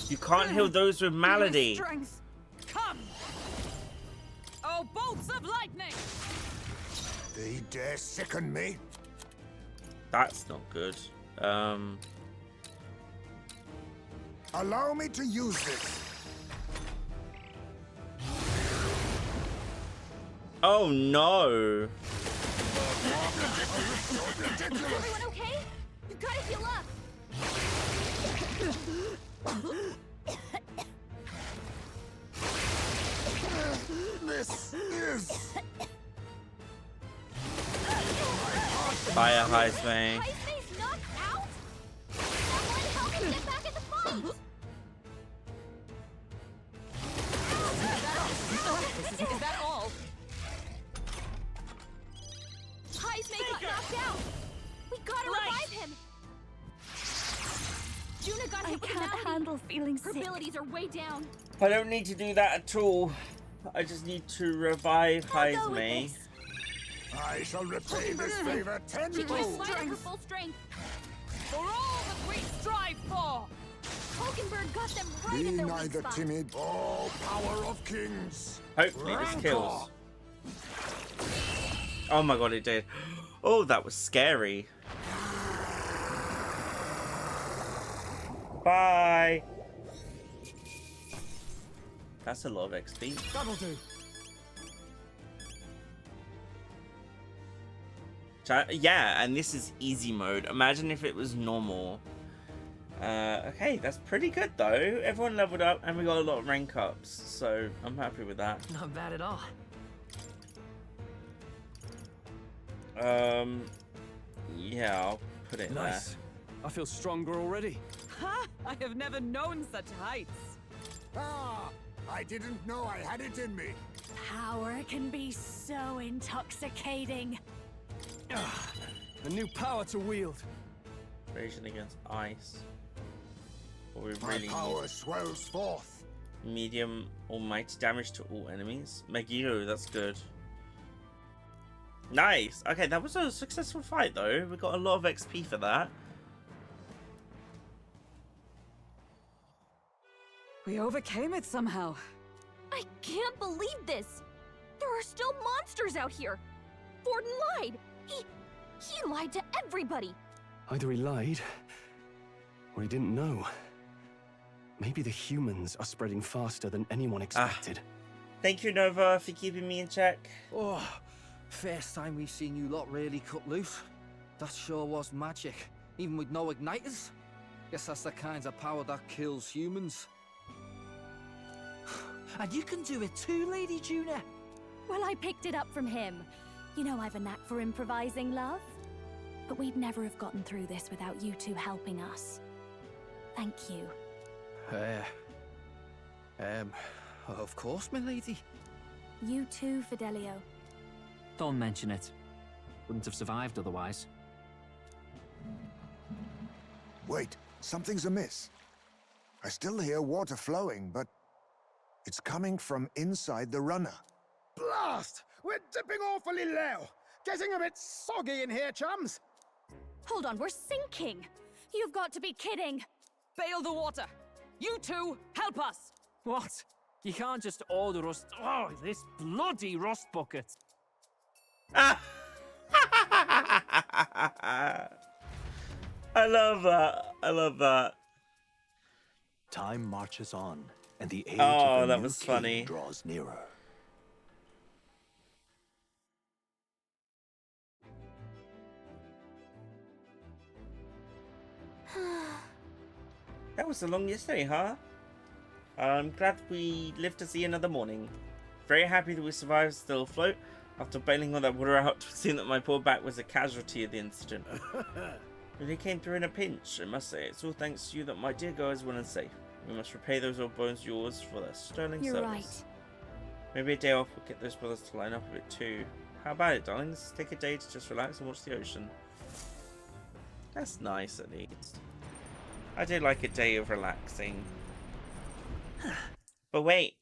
You can't heal those with malady. Strength. Come! Oh, bolts of lightning! They dare sicken me? That's not good. Allow me to use this. Oh no. Everyone okay? You gotta heal up. This is. Fire Highsmay. Highsmay's knocked out? Someone help him get back in the fight! Is that all? Highsmay got knocked out. We gotta revive him. Juna got I hit with a can't malady. handle feeling Her sick. abilities are way down. I don't need to do that at all. I just need to revive I'll go with Highsmay. this. I shall repay this favor She can't tenfold. fight at her full strength. For all that we strive for! Hulkenberg got them right Be in their weak neither spot. timid. Oh, power of kings. Hopefully this Rancor. kills. Oh my god, it did. Oh, that was scary. Bye. That's a lot of XP. That'll do. Yeah, and this is easy mode. Imagine if it was normal. Okay, that's pretty good though. Everyone leveled up and we got a lot of rank ups, so I'm happy with that. Not bad at all. Yeah, I'll put it Nice. I feel stronger already. Ha! I have never known such heights. Ah, I didn't know I had it in me. Power can be so intoxicating. A new power to wield. there. Raging against ice. Or we My really power swells forth. need medium almighty damage to all enemies. Megiddo, that's good. Nice. Okay, that was a successful fight though. We got a lot of XP for that. We overcame it somehow. I can't believe this. There are still monsters out here. Forden lied. He lied to everybody. Either he lied, or he didn't know. Maybe the humans are spreading faster than anyone expected. Thank you, Nova, for keeping me in check. Oh, first time we've seen you lot really cut loose. That sure was magic, even with no igniters. Guess that's the kind of power that kills humans. And you can do it too, Lady Juna. Well, I picked it up from him. You know I've a knack for improvising, love. But we'd never have gotten through this without you two helping us. Thank you. Of course, milady. You too, Fidelio. Don't mention it. Wouldn't have survived otherwise. Wait, something's amiss. I still hear water flowing, but it's coming from inside the runner. Blast! We're dipping awfully low. Getting a bit soggy in here, chums. Hold on, we're sinking. You've got to be kidding. Bail the water. You two, help us. What? You can't just order us... Oh, this bloody rust bucket. I love that. I love that. Time marches on, and the age Oh, of the that new was king funny. draws nearer. That was a long yesterday, huh? I'm glad we lived to see another morning. Very happy that we survived still afloat. After bailing all that water out, it seemed that my poor back was a casualty of the incident. Really came through in a pinch, I must say. It's all thanks to you that my dear girl is well and safe. We must repay those old bones yours for their sterling You're service. right. Maybe a day off will get those brothers to line up a bit too. How about it, darling? Let's take a day to just relax and watch the ocean. That's nice, at least. I do like a day of relaxing. But wait,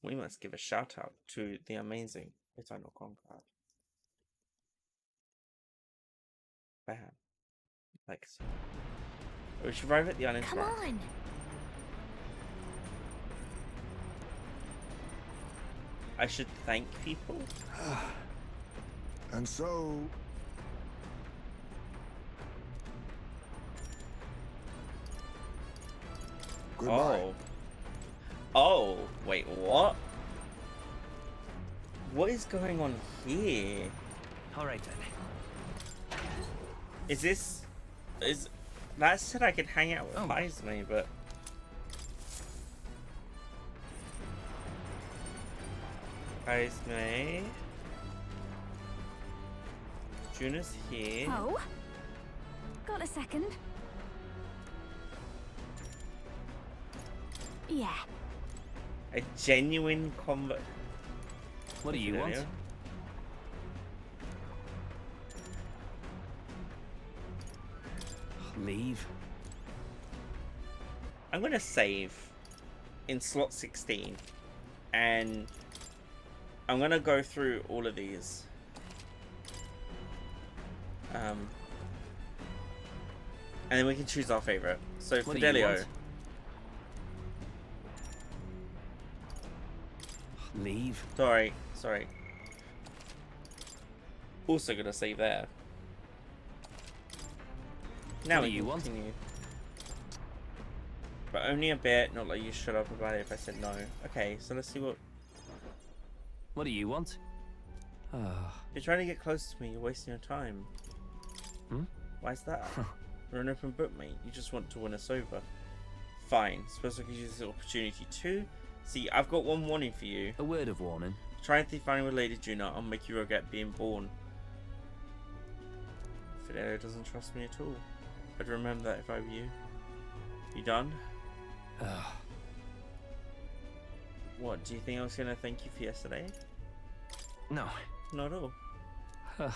we must give a shout out to the amazing Eternal Conqueror. Bam. Legacy. We should arrive at the island. Come on. I should thank people. And so... Goodbye. Oh, wait, what? What is going on here? Alright then. Is this... That said I could hang out with Heisme, but... Heisme... Juna's here. Oh? Got a second? Yeah. A genuine convert. What do you want? Leave. I'm gonna save in slot 16 and I'm gonna go through all of these. And then we can choose our favorite. So What do you Fidelio. want? Leave. Sorry. Also gonna save there. Now What we do you can want? continue. But only a bit, not like you shut up about it if I said no. Okay, so let's see what... What do you want? You're trying to get close to me, you're wasting your time. Hmm? Why's that? You're an open book, mate. You just want to win us over. Fine. Suppose I could use this opportunity too. See, I've got one warning for you. A word of warning. Try and think finding with Lady Juna, I'll make you regret being born. Fidelio doesn't trust me at all. I'd remember that if I were you. You done? What, do you think I was gonna thank you for yesterday? No. Not at all. It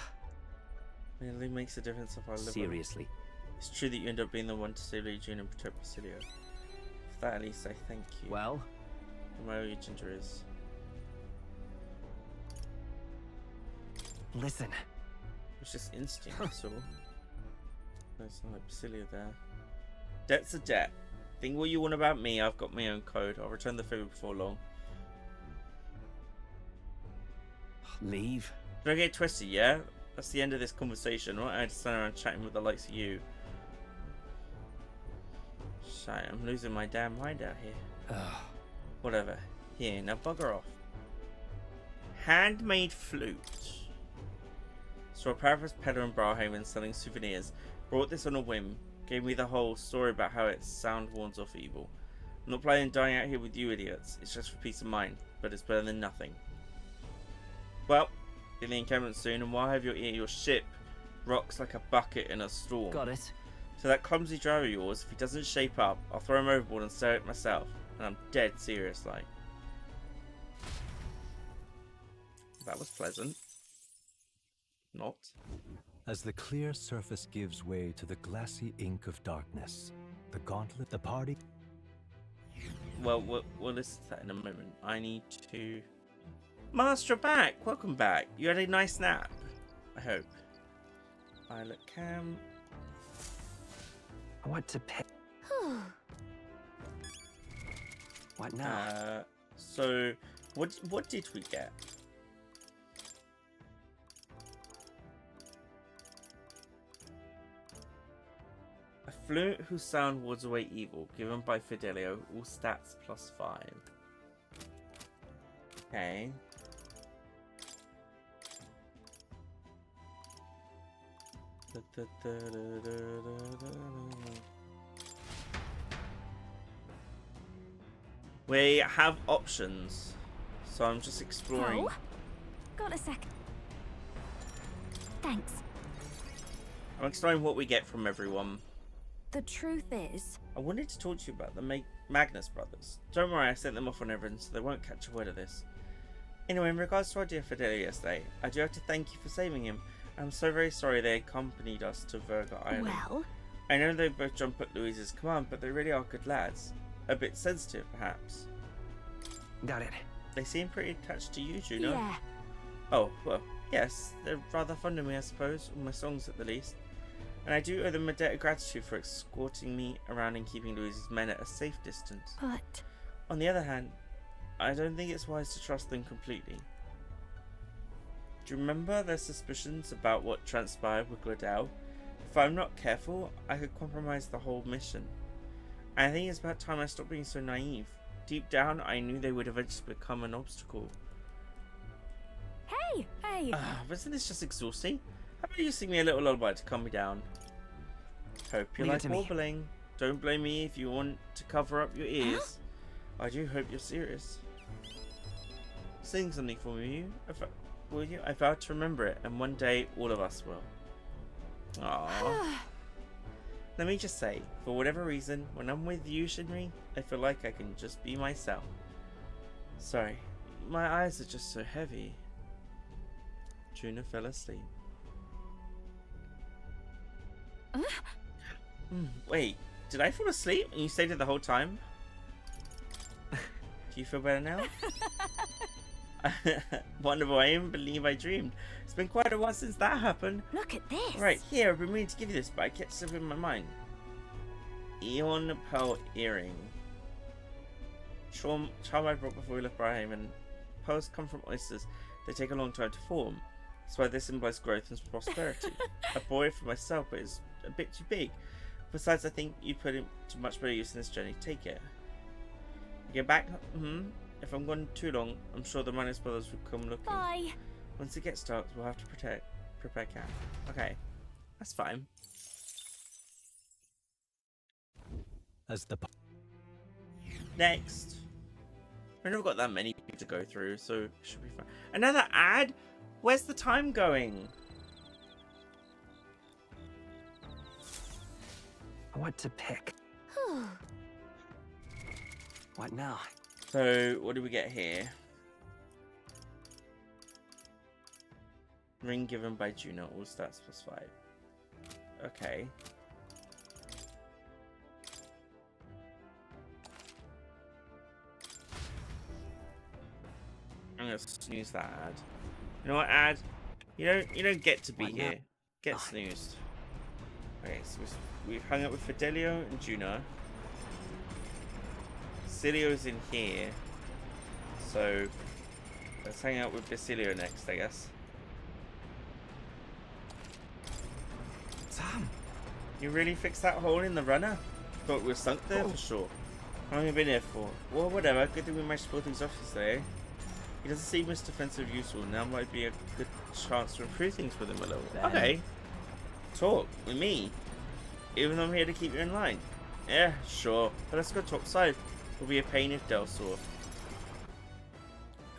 really makes a difference if I live. Seriously. It's true that you end up being the one to save Lady Juna and protect Basilio. For that, at least I thank you. Well? And my only ginger is. Listen. It's just instinct, that's all. There's not like Basilio there. Debt's a debt. Think what you want about me, I've got my own code. I'll return the favor before long. Leave. Don't get it twisted, yeah? That's the end of this conversation. I had to stand around chatting with the likes of you. Shite, I'm losing my damn mind out here. Whatever. Here, now bugger off. Handmade flute. Saw a paraphrase peddler in Brauhaven selling souvenirs. Brought this on a whim. Gave me the whole story about how its sound warns off evil. I'm not planning on dying out here with you idiots. It's just for peace of mind. But it's better than nothing. Well, in the encampment soon, and while I have your ear, your ship rocks like a bucket in a storm. Got it. So that clumsy driver of yours, if he doesn't shape up, I'll throw him overboard and stow it myself. And I'm dead serious, like. That was pleasant. Not. As the clear surface gives way to the glassy ink of darkness, the gauntlet, the party... Well, we'll listen to that in a moment. I need to... Master back! Welcome back. You had a nice nap, I hope. Pilot cam. I want to pick. What now? So, what did we get? A flute whose sound wards away evil, given by Fidelio, all stats +5. Okay. We have options, so I'm just exploring. Oh, got a sec. Thanks. I'm exploring what we get from everyone. The truth is, I wanted to talk to you about the Magnus brothers. Don't worry, I sent them off on errands, so they won't catch a word of this. Anyway, in regards to our dear Fidelio yesterday, I do have to thank you for saving him. I'm so very sorry they accompanied us to Virga Island. well, I know they both jump at Louise's command, but they really are good lads. A bit sensitive, perhaps. Got it. They seem pretty attached to you, Juno. yeah. Oh, well, yes. They're rather fond of me, I suppose. Or my songs, at the least. And I do owe them a debt of gratitude for escorting me around and keeping Louise's men at a safe distance. But On the other hand, I don't think it's wise to trust them completely. Do you remember their suspicions about what transpired with Gladell? If I'm not careful, I could compromise the whole mission. And I think it's about time I stopped being so naive. Deep down, I knew they would eventually become an obstacle. Hey! Isn't this just exhausting? How about you sing me a little lullaby to calm me down? Hope you Leave it like to me. warbling. Don't blame me if you want to cover up your ears. I do hope you're serious. Sing something for me, will you? I vowed to remember it, and one day all of us will. Aww. Let me just say, for whatever reason, when I'm with you, Shinri, I feel like I can just be myself. Sorry, my eyes are just so heavy. Juna fell asleep. Wait, did I fall asleep and you stayed there the whole time? Do you feel better now? Wonderful, I even believe I dreamed. It's been quite a while since that happened. Look at this! Right, here, I've been meaning to give you this, but I kept slipping in my mind. Eon Pearl Earring. Charm I brought before we left Briarhaven. Pearls come from oysters. They take a long time to form. That's why this symbolizes growth and prosperity. I bought it for myself, but it's a bit too big. Besides, I think you put it to much better use in this journey. Take it. You get back? If I'm gone too long, I'm sure the Magnus brothers will come looking. Bye! Once it gets dark, we'll have to prepare camp. Okay, that's fine. As the Next. We've never got that many people to go through, so it should be fine. Another ad? Where's the time going? I want to pick. What now? So, what do we get here? Ring given by Juno, all stats +5. Okay. I'm gonna snooze that ad. You know what, ad? You don't get to be here. Get snoozed. Okay, so we've hung up with Fidelio and Juno. Basilio's in here. So let's hang out with Basilio next, I guess. Sam! You really fixed that hole in the runner? Thought we were sunk there for sure. How long have you been here for? Well, whatever. Good thing we managed to pull things off yesterday. He doesn't seem as defensive useful. Now might be a good chance to improve things with him a little. Okay. Talk with me. Even though I'm here to keep you in line. Yeah, sure. But let's go topside. It'll be a pain if Del saw.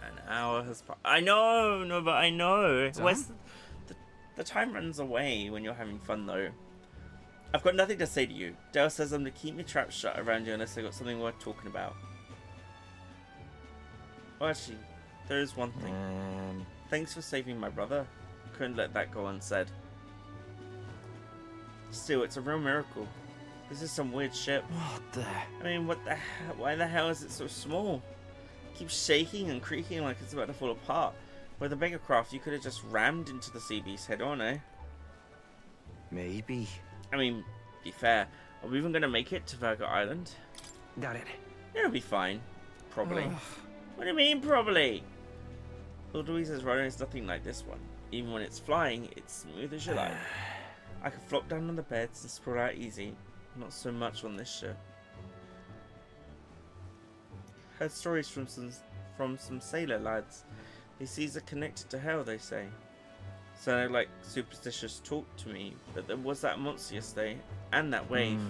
And hour has passed. I know, no, but I know. Done? Where's the time runs away when you're having fun, though. I've got nothing to say to you. Dale says I'm to keep my trap shut around you unless I got something worth talking about. Oh, actually, there is one thing. Thanks for saving my brother. Couldn't let that go unsaid. Still, it's a real miracle. This is some weird ship. What the? I mean, what the hell? Why the hell is it so small? It keeps shaking and creaking like it's about to fall apart. With a bigger craft, you could have just rammed into the sea beast head on, eh? Maybe. I mean, be fair. Are we even going to make it to Virgo Island? Got it. It'll be fine. Probably. What do you mean, probably? Lord Louise's rudder is nothing like this one. Even when it's flying, it's smooth as you like. I can flop down on the beds and sprawl out easy. Not so much on this ship. Heard stories from some sailor lads. These seas are connected to hell, they say. Sounded like superstitious talk to me, but there was that monster yesterday, and that wave.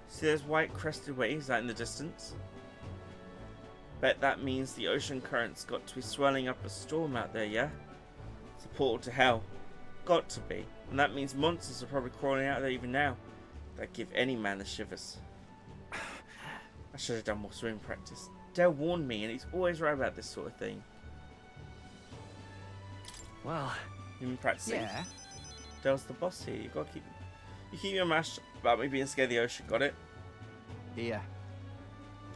See those white crested waves out in the distance? Bet that means the ocean current's got to be swelling up a storm out there, yeah? It's a portal to hell. Got to be. And that means monsters are probably crawling out there even now. That give any man the shivers. I should have done more swimming practice. Dale warned me, and he's always right about this sort of thing. Well, you've been practicing. Yeah. Dale's the boss here. You gotta keep your mouth shut about me being scared of the ocean. Got it? Yeah.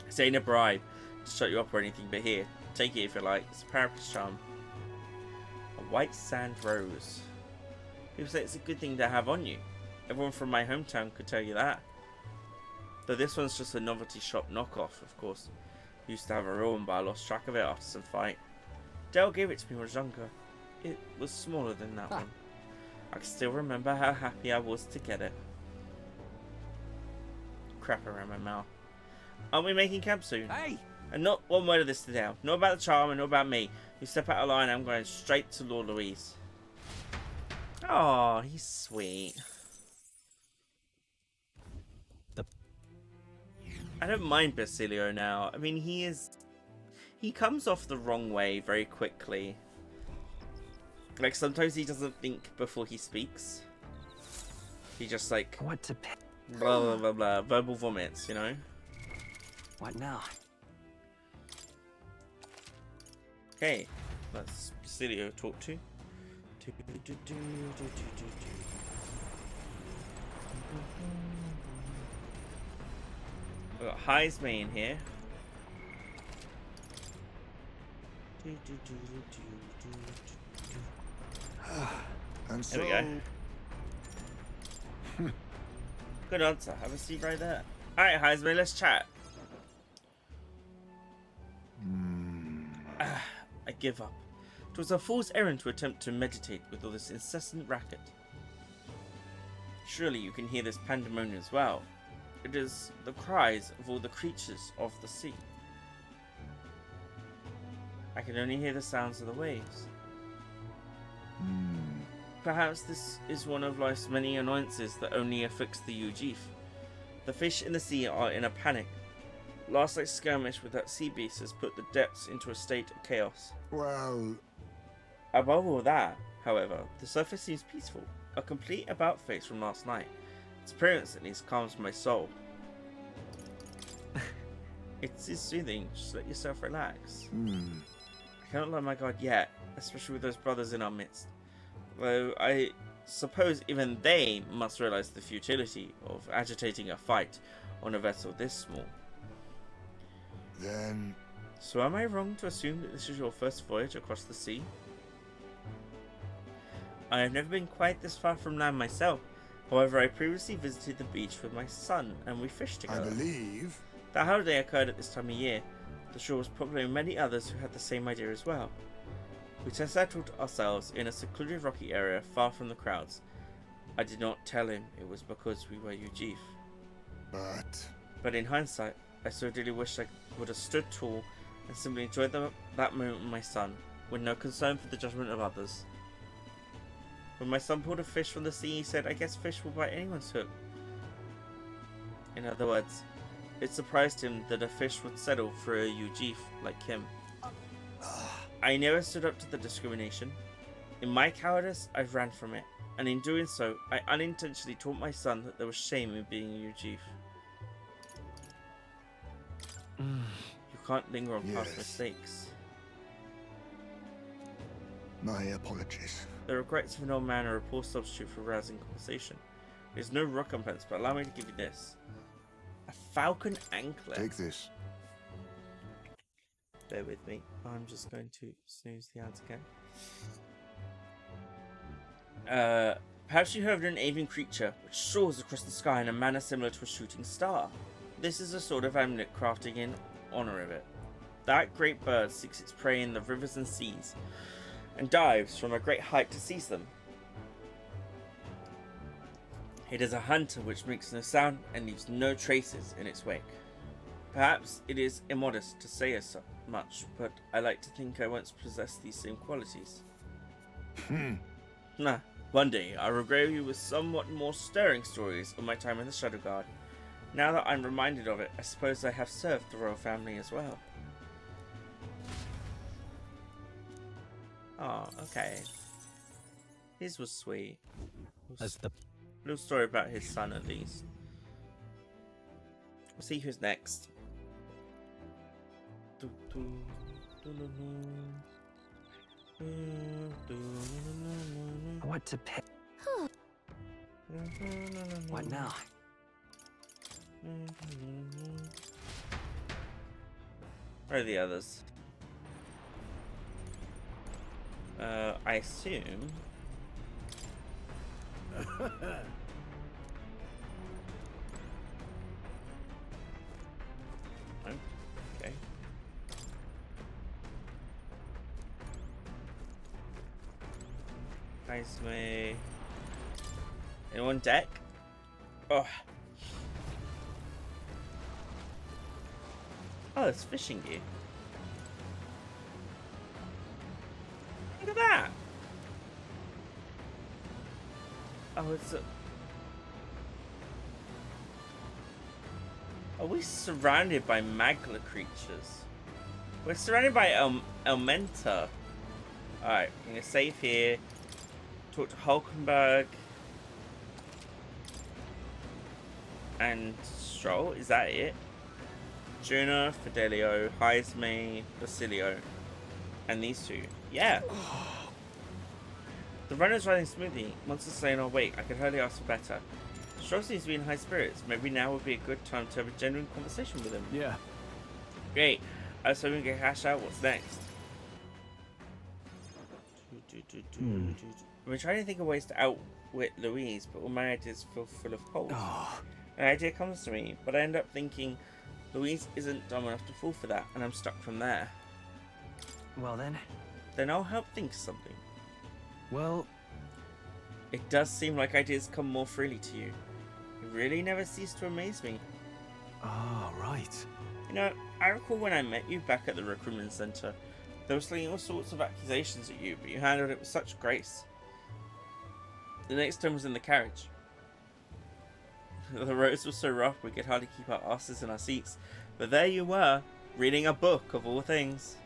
This ain't a bribe to shut you up or anything, but here, take it if you like. It's a parakeet's charm. A white sand rose. People say it's a good thing to have on you. Everyone from my hometown could tell you that. Though this one's just a novelty shop knockoff, of course. Used to have a real one, but I lost track of it after some fight. Dale gave it to me when I was younger. It was smaller than that one. I can still remember how happy I was to get it. Crap around my mouth. Aren't we making camp soon? Hey! And not one word of this to Dale. Not about the charm and not about me. You step out of line, I'm going straight to Lord Louise. Oh, he's sweet. I don't mind Basilio now. I mean, he comes off the wrong way very quickly. Like, sometimes he doesn't think before he speaks. He just, like, what to pick? Blah, blah, blah, blah. Verbal vomits, you know? What now? Okay, let's Basilio talk to. We've got Heisme in here. And so... There we go. Good answer. Have a seat right there. Alright, Heisme, let's chat. I give up. It was a fool's errand to attempt to meditate with all this incessant racket. Surely you can hear this pandemonium as well. It is the cries of all the creatures of the sea. I can only hear the sounds of the waves. Perhaps this is one of life's many annoyances that only afflicts the Ujif. The fish in the sea are in a panic. Last night's skirmish with that sea beast has put the depths into a state of chaos. Well... Above all that, however, the surface seems peaceful. A complete about-face from last night. Its appearance at least calms my soul. It is soothing, just let yourself relax. I cannot let my guard yet, especially with those brothers in our midst. Though I suppose even they must realize the futility of agitating a fight on a vessel this small. Then... So am I wrong to assume that this is your first voyage across the sea? I have never been quite this far from land myself. However, I previously visited the beach with my son, and we fished together. I believe... That holiday occurred at this time of year. The shore was probably many others who had the same idea as well. We settled ourselves in a secluded rocky area far from the crowds. I did not tell him it was because we were Ujif. But in hindsight, I so dearly wished I would have stood tall and simply enjoyed that moment with my son, with no concern for the judgment of others. When my son pulled a fish from the sea, he said, I guess fish will bite anyone's hook. In other words, it surprised him that a fish would settle for a Ujif like him. I never stood up to the discrimination. In my cowardice, I ran from it, and in doing so, I unintentionally taught my son that there was shame in being a Ujif. You can't linger on past mistakes. My apologies. The regrets of an old man are a poor substitute for rousing conversation. There's no recompense, but allow me to give you this. A falcon anklet. Take this. Bear with me. I'm just going to snooze the ads again. Perhaps you heard of an avian creature which soars across the sky in a manner similar to a shooting star. This is a sort of amulet crafting in honor of it. That great bird seeks its prey in the rivers and seas, and dives from a great height to seize them. It is a hunter which makes no sound and leaves no traces in its wake. Perhaps it is immodest to say as much, but I like to think I once possessed these same qualities. Nah, one day I'll regale you with somewhat more stirring stories of my time in the Shadow Guard. Now that I'm reminded of it, I suppose I have served the royal family as well. Oh, okay. His was sweet. As the little story about his son, at least. We'll see who's next. What to pick? What now? Where are the others? I assume. Okay. Nice me. Anyone deck? Oh. Oh, it's fishing gear. Look at that. Oh, it's a... Are we surrounded by Magla creatures? We're surrounded by Elmenta. Alright, I'm gonna save here. Talk to Hulkenberg. And Stroll, is that it? Juna, Fidelio, Heisme, Basilio. And these two. Yeah. The runner's riding smoothly. Monsters saying, "Oh wait, I could hardly ask for better." Stroll seems to be in high spirits. Maybe now would be a good time to have a genuine conversation with him. Yeah. Great. I was hoping we could hash out what's next. I've been trying to think of ways to outwit Louise, but all my ideas feel full of holes. An idea comes to me, but I end up thinking Louise isn't dumb enough to fall for that, and I'm stuck from there. Well then? Then I'll help think of something. Well... It does seem like ideas come more freely to you. You really never cease to amaze me. Ah, right. You know, I recall when I met you back at the recruitment center. They were slinging all sorts of accusations at you, but you handled it with such grace. The next time was in the carriage. The roads were so rough we could hardly keep our asses in our seats. But there you were, reading a book of all things.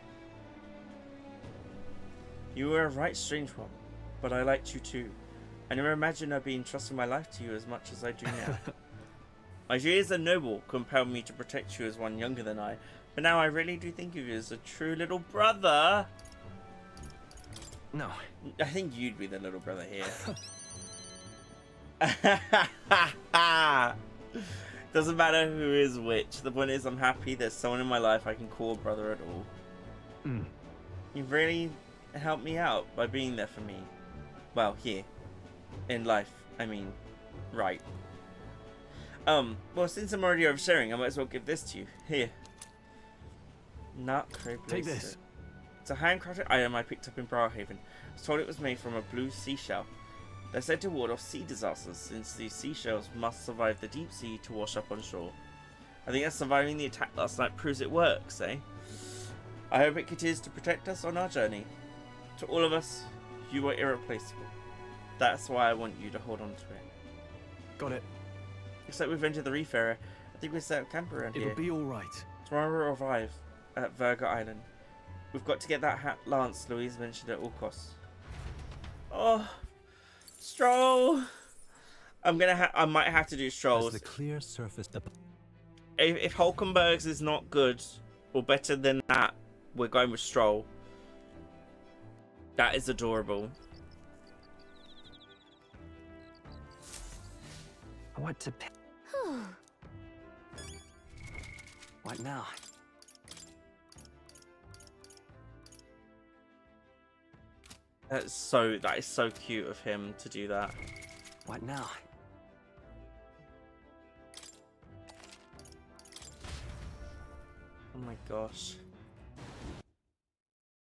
You were a right strange one, but I liked you too. I never imagined I'd be entrusting my life to you as much as I do now. My years are noble, compelled me to protect you as one younger than I, but now I really do think of you as a true little brother. No. I think you'd be the little brother here. Doesn't matter who is which. The point is I'm happy there's someone in my life I can call a brother at all. You've really helped me out by being there for me. Well, here. In life. I mean, right. Well, since I'm already oversharing, I might as well give this to you. Here. Take this. It's a handcrafted item I picked up in Browhaven. I was told it was made from a blue seashell. They're said to ward off sea disasters, since these seashells must survive the deep sea to wash up on shore. I think that surviving the attack last night proves it works, eh? I hope it continues to protect us on our journey. To all of us, you are irreplaceable. That's why I want you to hold on to it. Got it. Looks like we've entered the reef area. I think we set up camp around here. It'll be alright. Tomorrow we'll arrive at Virga Island. We've got to get that hat lance Louise mentioned at all costs. Oh, Stroll. I might have to do Strolls. As the clear surface. If Hulkenberg's is not good or better than that, we're going with Stroll. That is adorable. What to pick? What now? That is so cute of him to do that. What now? Oh my gosh.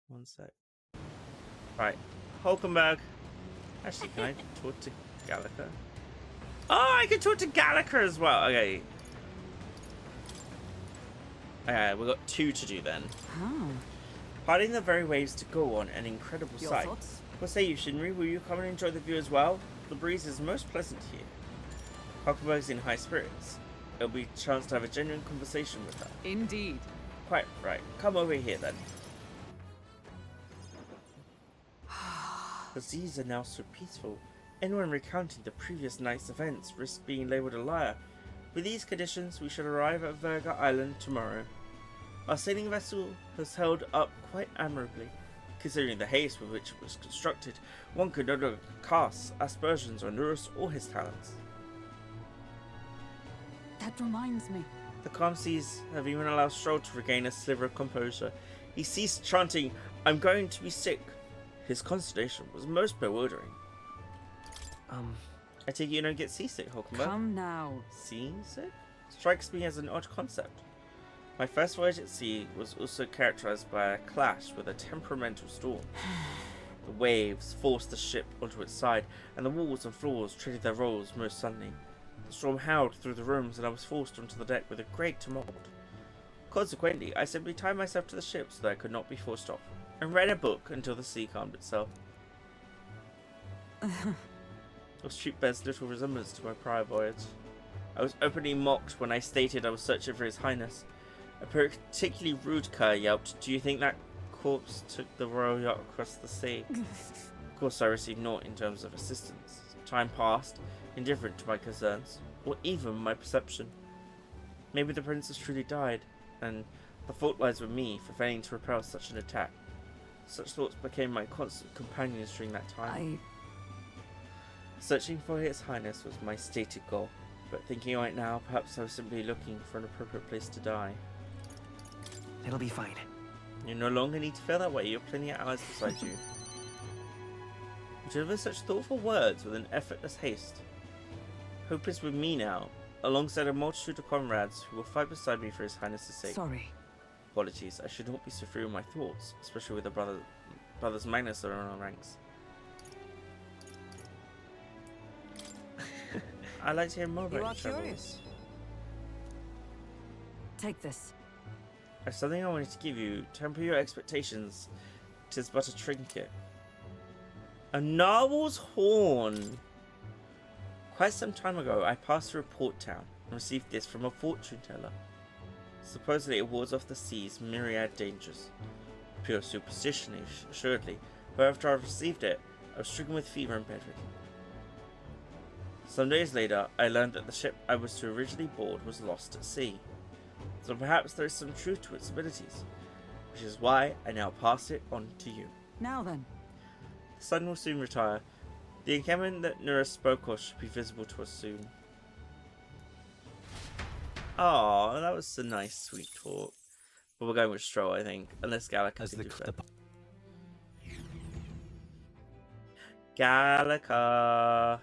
One sec. Right. Hulkenberg. Actually, can I talk to Gallica? Oh, I can talk to Gallica as well. Okay. Okay, we've got 2 to do then. Oh. Hiding the very waves to go on an incredible Your sight. thoughts? What say you, Shinri? Will you come and enjoy the view as well? The breeze is most pleasant here. Hulkenberg's in high spirits. It'll be a chance to have a genuine conversation with her. Indeed. Quite right. Come over here then. The seas are now so peaceful. Anyone recounting the previous night's events risks being labelled a liar. With these conditions, we should arrive at Verga Island tomorrow. Our sailing vessel has held up quite admirably. Considering the haste with which it was constructed, one could no longer cast aspersions on Urus or his talents. That reminds me. The calm seas have even allowed Stroll to regain a sliver of composure. He ceased chanting, "I'm going to be sick." His consternation was most bewildering. I take it you don't get seasick, Hulkenberg? Come now. Seasick? Strikes me as an odd concept. My first voyage at sea was also characterized by a clash with a temperamental storm. The waves forced the ship onto its side, and the walls and floors traded their roles most suddenly. The storm howled through the rooms, and I was forced onto the deck with a great tumult. Consequently, I simply tied myself to the ship so that I could not be forced off, and read a book until the sea calmed itself. This trip bears little resemblance to my prior voyage. I was openly mocked when I stated I was searching for His Highness. A particularly rude cur yelped, "Do you think that corpse took the royal yacht across the sea?" Of course I received naught in terms of assistance. Time passed, indifferent to my concerns, or even my perception. Maybe the princess truly died, and the fault lies with me for failing to repel such an attack. Such thoughts became my constant companions during that time. Searching for His Highness was my stated goal, but thinking right now, perhaps I was simply looking for an appropriate place to die. It'll be fine. You no longer need to feel that way. You have plenty of allies beside you. You deliver such thoughtful words with an effortless haste. Hope is with me now, alongside a multitude of comrades who will fight beside me for His Highness's sake. Sorry. Apologies, I should not be so free with my thoughts, especially with the brothers Magnus are in our ranks. I'd like to hear more about your travels. Take this. I have something I wanted to give you. Temper your expectations. 'Tis but a trinket. A narwhal's horn. Quite some time ago, I passed through a port town and received this from a fortune teller. Supposedly it wards off the sea's myriad dangers. Pure superstition, assuredly, but after I received it, I was stricken with fever and bedridden. Some days later, I learned that the ship I was to originally board was lost at sea. So perhaps there is some truth to its abilities, which is why I now pass it on to you. Now then. The sun will soon retire. The encampment that Nura spoke of should be visible to us soon. Oh, that was a nice, sweet talk. But we're going with Stroll, I think, unless Gallica can do better. Gallica.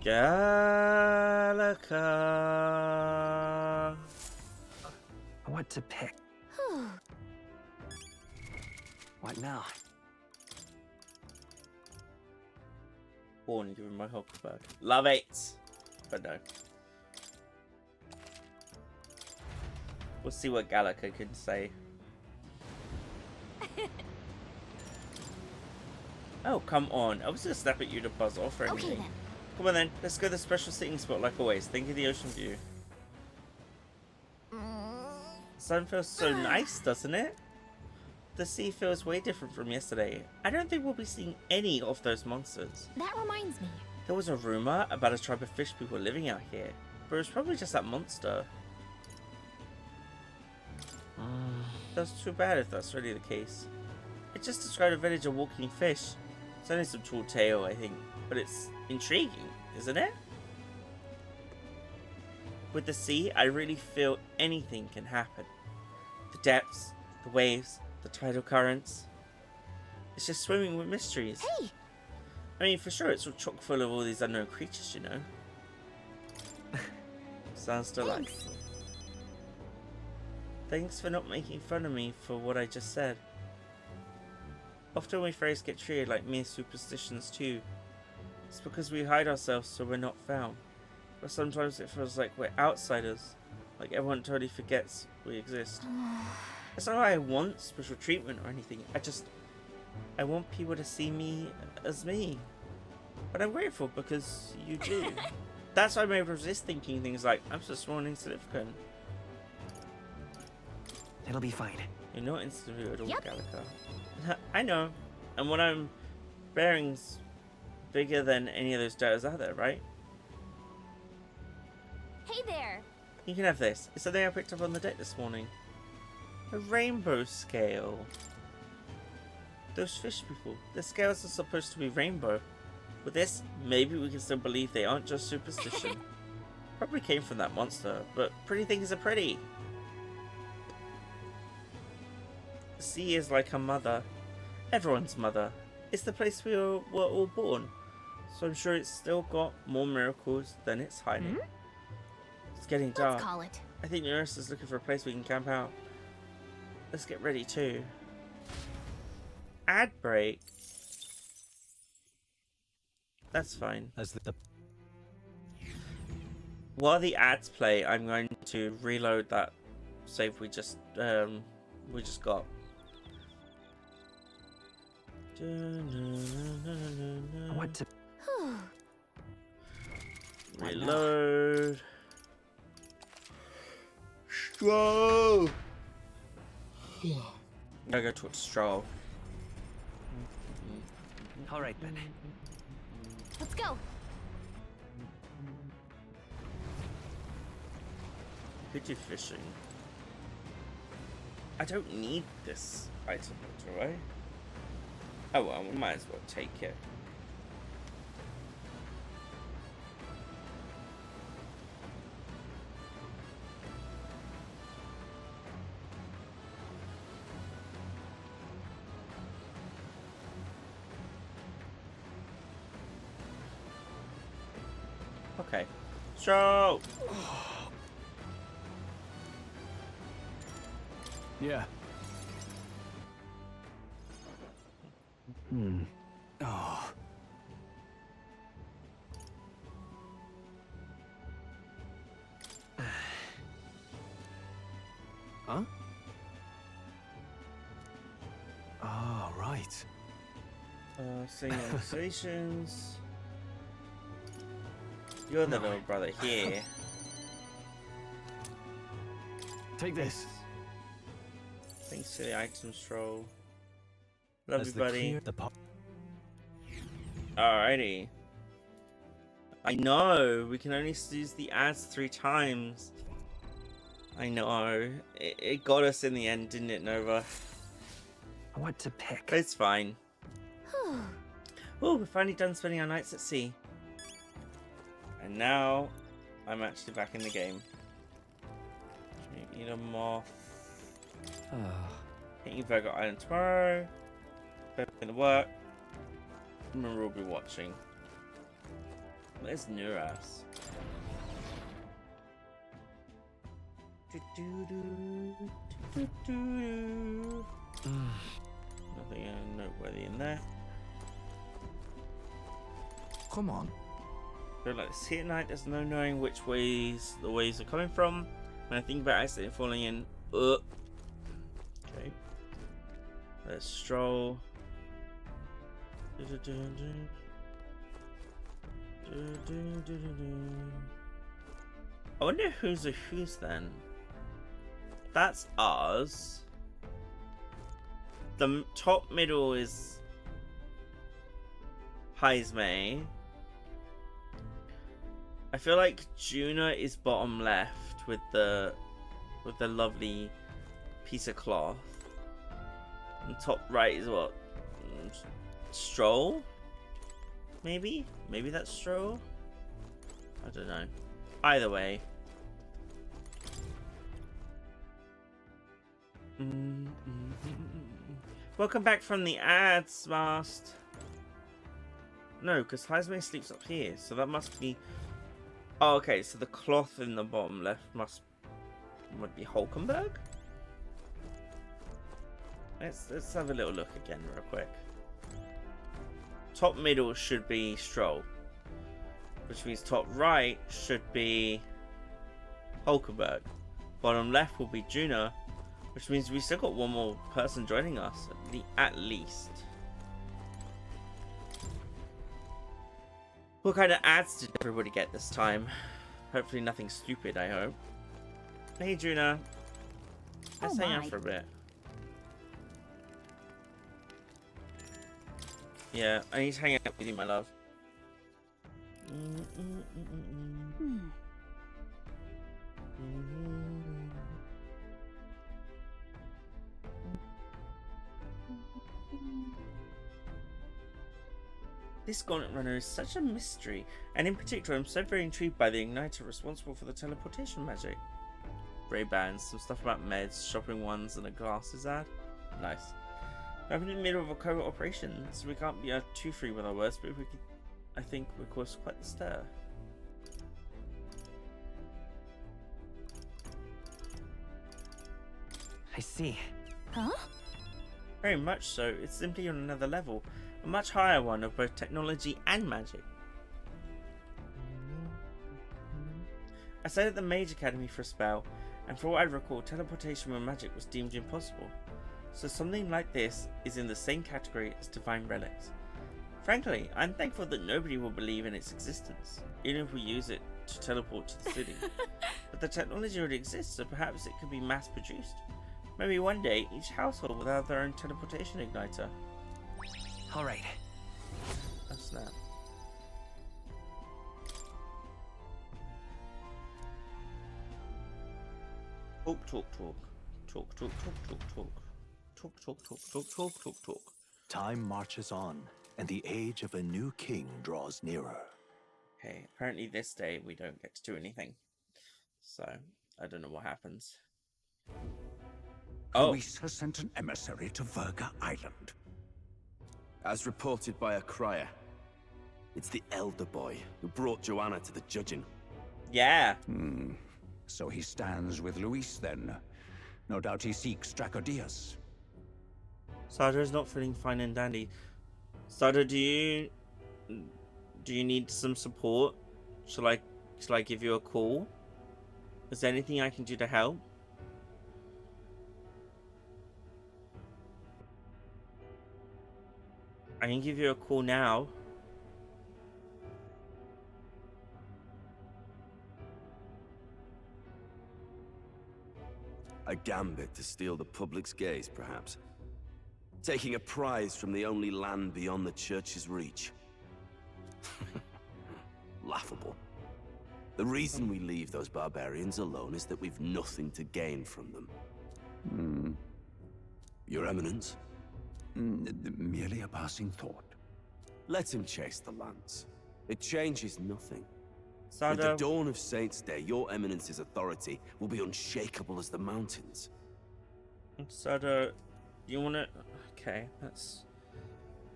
Gallica. What to pick? What now? Born given my Hulkenberg. Love it! But no. We'll see what Gallica can say. Oh, come on. I was gonna snap at you to buzz off or anything. Okay, then. Come on then, let's go to the special sitting spot like always. Think of the ocean view. sun feels so nice, doesn't it? The sea feels way different from yesterday. I don't think we'll be seeing any of those monsters. That reminds me. There was a rumor about a tribe of fish people living out here, but it was probably just that monster. That's too bad if that's really the case. It just described a village of walking fish. It's only some tall tale, I think, but it's intriguing, isn't it? With the sea, I really feel anything can happen. The depths, the waves, the tidal currents. It's just swimming with mysteries. Hey! I mean, for sure, it's all chock full of all these unknown creatures, you know. Sounds delightful. Thanks for not making fun of me for what I just said. Often we fairies get treated like mere superstitions too. It's because we hide ourselves so we're not found. But sometimes it feels like we're outsiders. Like everyone totally forgets we exist. It's not like I want special treatment or anything. I want people to see me as me. But I'm grateful because you do. That's why I'm able to resist thinking things like, I'm so small and insignificant. It'll be fine. You're not insignificant at all, Gallica. I know. And when I'm bearing's bigger than any of those doubters out there, right? Hey there! You can have this. It's something I picked up on the deck this morning. A rainbow scale. Those fish people, their scales are supposed to be rainbow. With this, maybe we can still believe they aren't just superstition. Probably came from that monster, but pretty things are pretty. The sea is like a mother. Everyone's mother. It's the place we were all born. So I'm sure it's still got more miracles than it's hiding. It's getting dark. Let's call it. I think Nurse is looking for a place we can camp out. Let's get ready too. Ad break. That's fine. As the While the ads play, I'm going to reload that save we just got. What to reload. Stroll. Gotta go to Stroll. All right then. Let's go. Could you fishing? I don't need this item, do I? Oh well, we might as well take it. Okay. So. Yeah. Oh. Huh? Oh, right. Sing conversations. You're the little brother here. Take this. Thanks to the item stroll. Love you, buddy. Alrighty. I know, we can only use the ads 3 times. I know. It got us in the end, didn't it, Nova? What to pick? It's fine. Oh, we're finally done spending our nights at sea. And now, I'm actually back in the game. Eat a moth. Hitting Virgo Island tomorrow. Back to work. Remember, we'll be watching. Where's Nuras? Nothing noteworthy in there. Come on. Feel like this here at night, there's no knowing which ways the waves are coming from. When I think about accidentally falling in. Okay. Let's stroll. I wonder who's a who's then. That's ours. The top middle is Heismay. I feel like Juna is bottom left with the lovely piece of cloth. And top right is what? Stroll? Maybe? Maybe that's Stroll? I don't know. Either way. Welcome back from the ads, Mast. No, because Heismay sleeps up here, so that must be... Oh, okay, so the cloth in the bottom left would be Hulkenberg? Let's have a little look again real quick. Top middle should be Stroll, which means top right should be Hulkenberg. Bottom left will be Juna, which means we still got one more person joining us, at least. What kind of ads did everybody get this time? Hopefully nothing stupid, I hope. Hey Juna, let's hang out for a bit. Yeah, I need to hang out with you, my love. This Gauntlet Runner is such a mystery, and in particular I'm so very intrigued by the igniter responsible for the teleportation magic. Ray-Bans, some stuff about meds, shopping ones, and a glasses ad. Nice. We're in the middle of a covert operation, so we can't be too free with our words, but we could, I think, would cause quite the stir. I see. Huh? Very much so. It's simply on another level. A much higher one of both technology and magic. I stayed at the Mage Academy for a spell, and for what I recall, teleportation with magic was deemed impossible. So something like this is in the same category as divine relics. Frankly, I'm thankful that nobody will believe in its existence, even if we use it to teleport to the city. But the technology already exists, so perhaps it could be mass produced. Maybe one day, each household will have their own teleportation igniter. Alright. Oh snap. Talk, talk, talk. Talk, talk, talk, talk, talk. Talk, talk, talk, talk, talk, talk, talk. Time marches on, and the age of a new king draws nearer. Okay, apparently this day we don't get to do anything. So, I don't know what happens. Luis has sent an emissary to Verga Island. As reported by a crier. It's the elder boy who brought Joanna to the judging. Yeah. So he stands with Luis then. No doubt he seeks Dracodias. Sardo's not feeling fine and dandy. Sardo, do you need some support? Shall I give you a call? Is there anything I can do to help? I can give you a call now. A gambit to steal the public's gaze, perhaps. Taking a prize from the only land beyond the church's reach. Laughable. The reason we leave those barbarians alone is that we've nothing to gain from them. Your Eminence? Merely a passing thought. Let him chase the lance. It changes nothing. Sardo. With the dawn of Saints' Day, your Eminence's authority will be unshakable as the mountains. Sardo, you wanna... Okay, that's...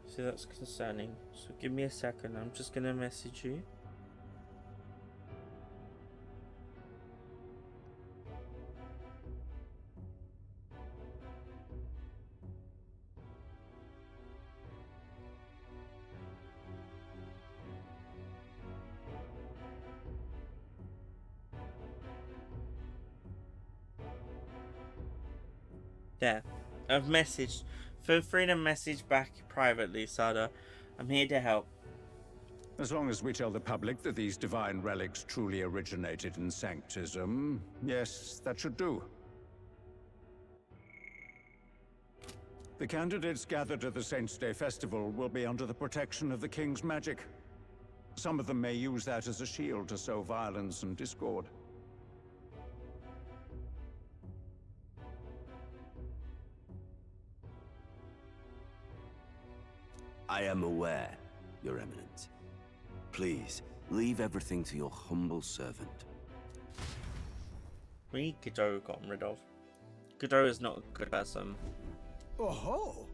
See, that's concerning. So give me a second, I'm just gonna message you. There, I've messaged. Feel free to message back privately, Sada. I'm here to help. As long as we tell the public that these divine relics truly originated in Sanctism, yes, that should do. The candidates gathered at the Saints' Day Festival will be under the protection of the King's magic. Some of them may use that as a shield to sow violence and discord. I am aware, Your Eminence. Please, leave everything to your humble servant. We need Godot gotten rid of. Godot is not a good person. Oh-ho!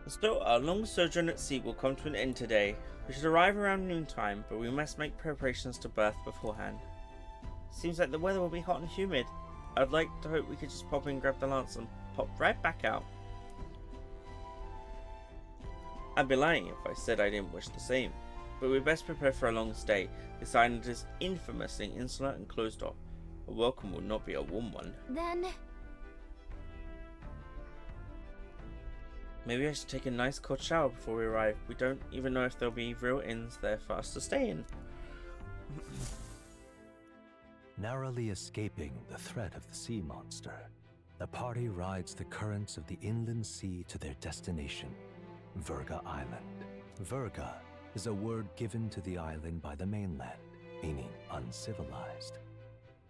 Still, our long sojourn at sea will come to an end today. We should arrive around noontime, but we must make preparations to berth beforehand. Seems like the weather will be hot and humid. I'd like to hope we could just pop in, grab the lance, and pop right back out. I'd be lying if I said I didn't wish the same, but we'd best prepare for a long stay. This island is infamously insular and closed off. A welcome will not be a warm one. Then... maybe I should take a nice cold shower before we arrive. We don't even know if there'll be real inns there for us to stay in. Narrowly escaping the threat of the sea monster, the party rides the currents of the inland sea to their destination, Verga Island. Verga is a word given to the island by the mainland, meaning uncivilized.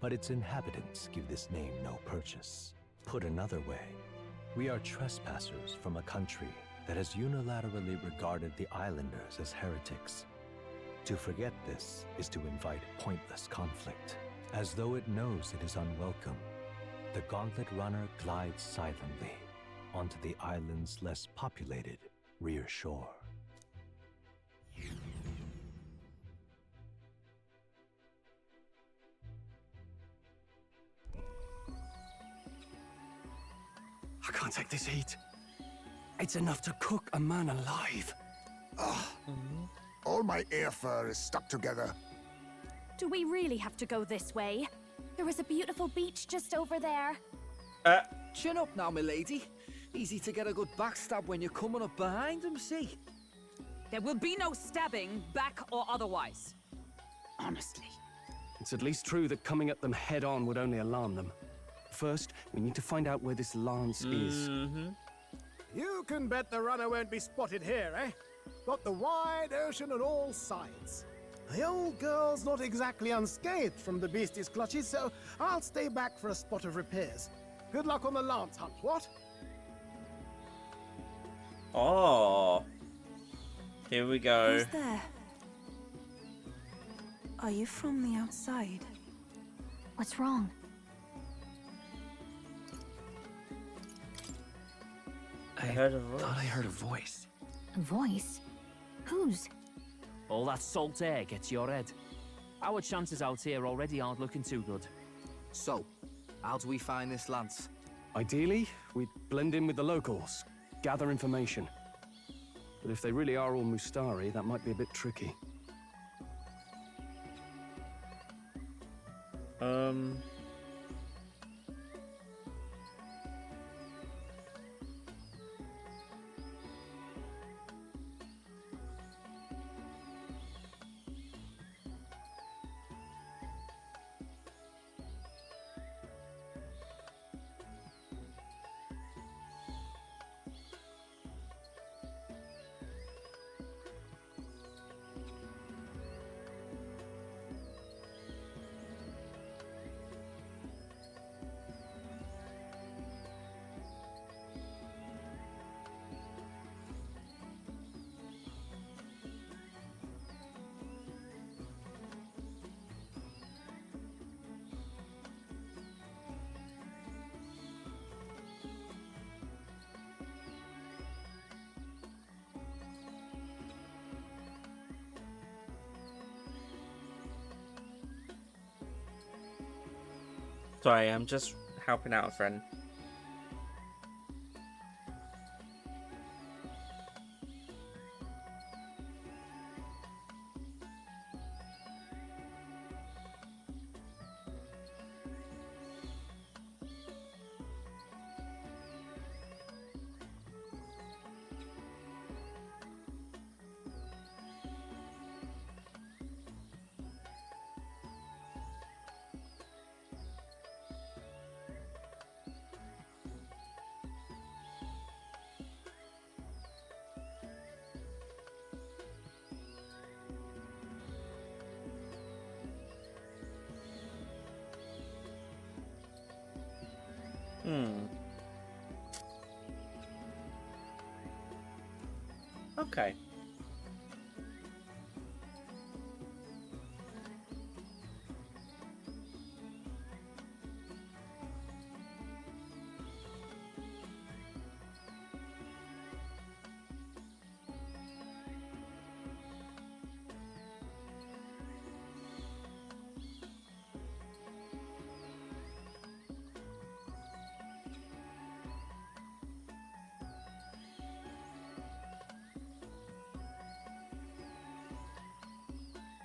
But its inhabitants give this name no purchase. Put another way, we are trespassers from a country that has unilaterally regarded the islanders as heretics. To forget this is to invite pointless conflict. As though it knows it is unwelcome, the Gauntlet Runner glides silently onto the island's less populated rear shore. I can't take this heat. It's enough to cook a man alive. Ugh. All my air fur is stuck together. Do we really have to go this way? There was a beautiful beach just over there. Chin up now, milady. Easy to get a good backstab when you're coming up behind him, see? There will be no stabbing, back or otherwise. Honestly. It's at least true that coming at them head on would only alarm them. First, we need to find out where this lance is. You can bet the runner won't be spotted here, eh? Got the wide ocean on all sides. The old girl's not exactly unscathed from the beastie's clutches, so I'll stay back for a spot of repairs. Good luck on the lance hunt, what? Oh. Here we go. Who's there? Are you from the outside? What's wrong? I thought I heard a voice. A voice? Whose? All that salt air gets to your head. Our chances out here already aren't looking too good. So, how do we find this lance? Ideally, we'd blend in with the locals, gather information. But if they really are all Mustari, that might be a bit tricky. Sorry, I'm just helping out a friend. Okay.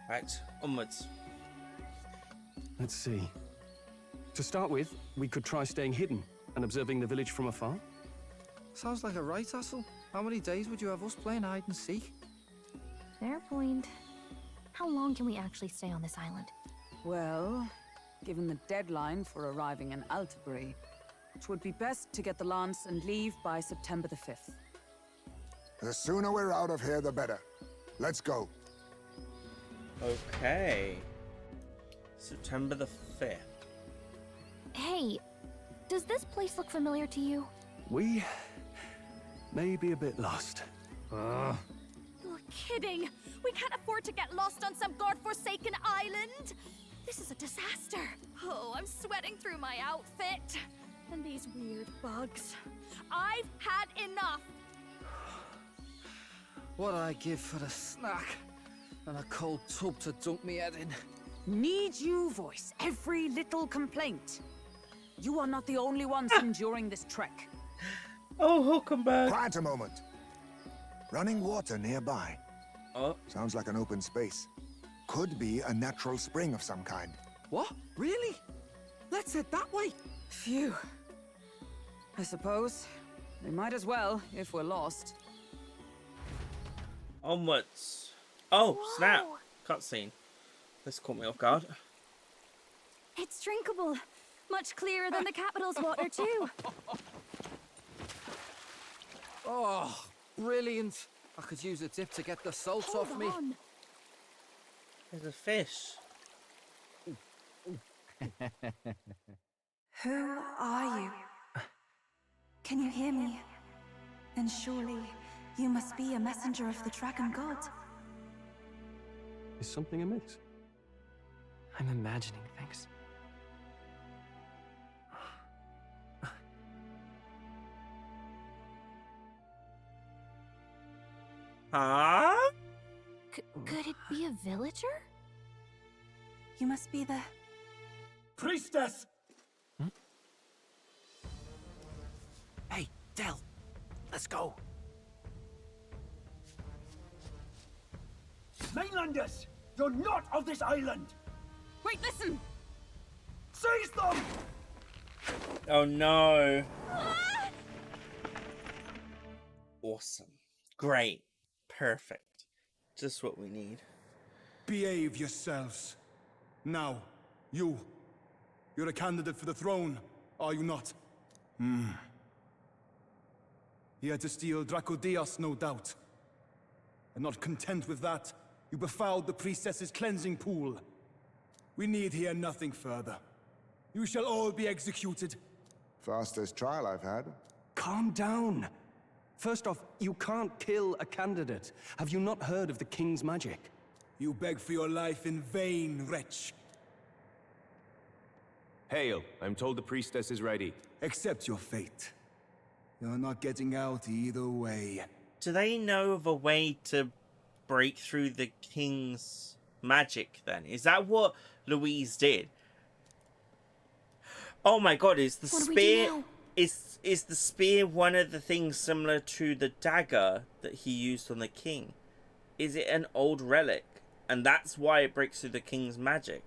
Right, onwards. Let's see. To start with, we could try staying hidden and observing the village from afar. Sounds like a right hustle. How many days would you have us playing hide and seek? Fair point. How long can we actually stay on this island? Well, given the deadline for arriving in Altabury, it would be best to get the lance and leave by September the 5th. The sooner we're out of here, the better. Let's go. Okay. September the 5th. Hey, does this place look familiar to you? We may be a bit lost. You're kidding! We can't afford to get lost on some godforsaken island! This is a disaster! Oh, I'm sweating through my outfit! And these weird bugs. I've had enough! What'd I give for a snack? And a cold tub to dunk me head in. Need you voice every little complaint? You are not the only ones enduring this trek. Oh, Hulkenberg. Quiet a moment. Running water nearby. Oh. Sounds like an open space. Could be a natural spring of some kind. What? Really? Let's head that way. Phew. I suppose. We might as well, if we're lost. Onwards. Oh, snap. Cutscene. This caught me off guard. It's drinkable. Much clearer than the capital's water, too. Oh, brilliant. I could use a dip to get the salt off me. There's a fish. Who are you? Can you hear me? Then surely you must be a messenger of the dragon god. Is something amiss? I'm imagining things. Huh? Could it be a villager? You must be the... Priestess! Hey, Del, let's go. Mainlanders! You're not of this island! Wait, listen! Seize them! Oh no. Awesome. Great. Perfect. Just what we need. Behave yourselves. Now, you're a candidate for the throne, are you not? Here to steal Dracodias, no doubt. And not content with that, you befouled the priestess's cleansing pool. We need hear nothing further. You shall all be executed. Fastest trial I've had. Calm down. First off, you can't kill a candidate. Have you not heard of the king's magic? You beg for your life in vain, wretch. Hail, I'm told the priestess is ready. Accept your fate. You're not getting out either way. Do they know of a way to break through the king's magic then? Is that what Louise did? Oh my god, is the spear... Is the spear one of the things similar to the dagger that he used on the king? Is it an old relic? And that's why it breaks through the king's magic?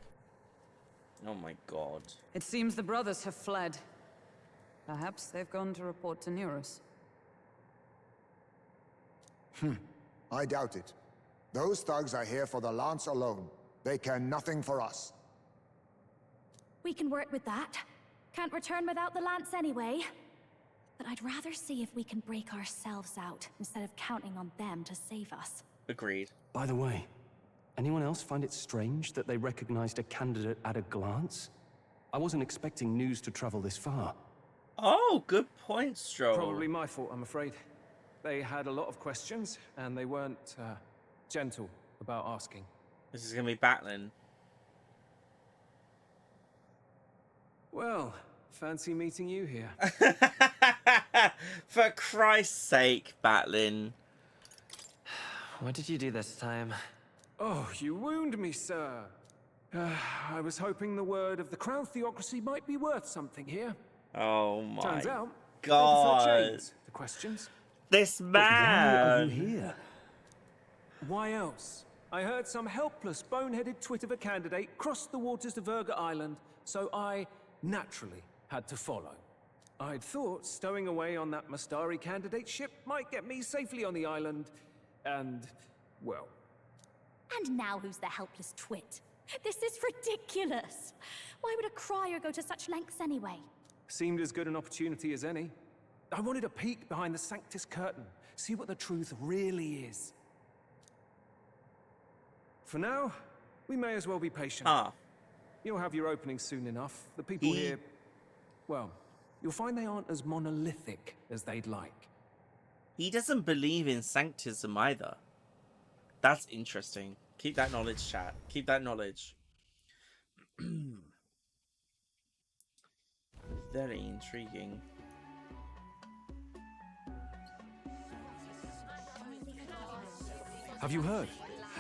Oh my god. It seems the brothers have fled. Perhaps they've gone to report to Neurus. I doubt it. Those thugs are here for the lance alone. They care nothing for us. We can work with that. Can't return without the lance anyway. But I'd rather see if we can break ourselves out, instead of counting on them to save us. Agreed. By the way, anyone else find it strange that they recognized a candidate at a glance? I wasn't expecting news to travel this far. Oh, good point, Stroll. Probably my fault, I'm afraid. They had a lot of questions, and they weren't gentle about asking. This is going to be battling. Well, fancy meeting you here. For Christ's sake, battling. What did you do this time? Oh, you wound me, sir. I was hoping the word of the Crown Theocracy might be worth something here. Oh my Turns out, God. they prefer chains to questions. This man. Why are you here? Why else? I heard some helpless, boneheaded twit of a candidate crossed the waters to Verga Island, so I naturally had to follow. I'd thought stowing away on that Mastari candidate ship might get me safely on the island, and, well... And now who's the helpless twit? This is ridiculous! Why would a crier go to such lengths anyway? Seemed as good an opportunity as any. I wanted a peek behind the Sanctus curtain, see what the truth really is. For now, we may as well be patient. You'll have your opening soon enough. The people here, well, you'll find they aren't as monolithic as they'd like. He doesn't believe in sanctism either. That's interesting. Keep that knowledge, chat. Keep that knowledge. Very intriguing. Have you heard?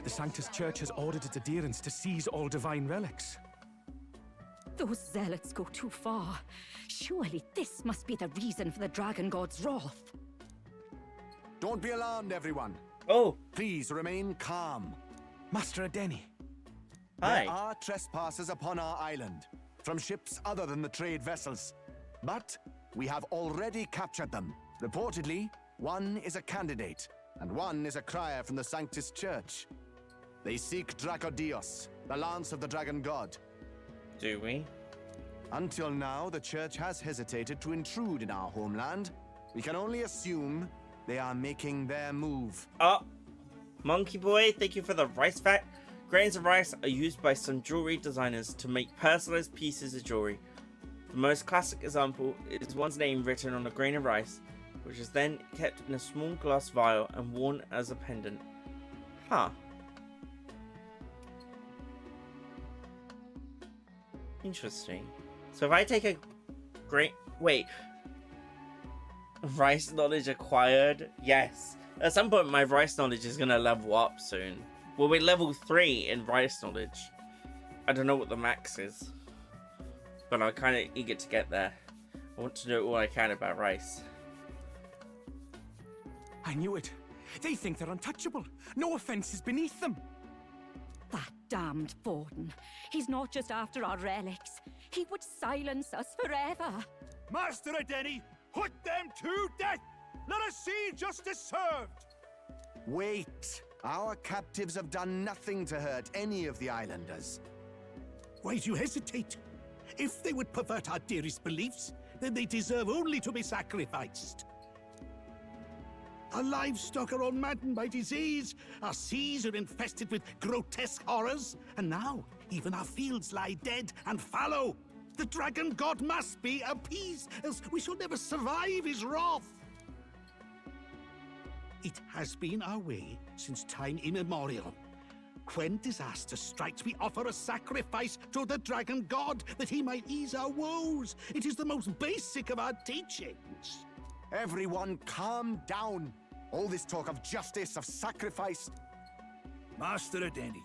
The Sanctus Church has ordered its adherents to seize all divine relics. Those zealots go too far. Surely this must be the reason for the Dragon God's wrath. Don't be alarmed, everyone. Oh. Please remain calm. Master Adeni. Hi. There are trespassers upon our island, from ships other than the trade vessels. But we have already captured them. Reportedly, one is a candidate, and one is a crier from the Sanctus Church. They seek Dracodios, the lance of the Dragon God. Do we? Until now, the Church has hesitated to intrude in our homeland. We can only assume they are making their move. Oh, Monkey Boy, thank you for the rice fact. Grains of rice are used by some jewelry designers to make personalized pieces of jewelry. The most classic example is one's name written on a grain of rice, which is then kept in a small glass vial and worn as a pendant. Huh. Interesting. So if I take a grain... Wait. Rice knowledge acquired? Yes. At some point my rice knowledge is going to level up soon. We'll be level 3 in rice knowledge. I don't know what the max is. But I'm kind of eager to get there. I want to know all I can about rice. I knew it. They think they're untouchable. No offense is beneath them. That damned Borden. He's not just after our relics. He would silence us forever. Master Adeni, put them to death! Let us see justice served! Wait. Our captives have done nothing to hurt any of the islanders. Why do you hesitate? If they would pervert our dearest beliefs, then they deserve only to be sacrificed. Our livestock are all maddened by disease, our seas are infested with grotesque horrors, and now even our fields lie dead and fallow. The Dragon God must be appeased, else we shall never survive his wrath. It has been our way since time immemorial. When disaster strikes, we offer a sacrifice to the Dragon God that he might ease our woes. It is the most basic of our teachings. Everyone calm down. All this talk of justice, of sacrifice... Master Adeni,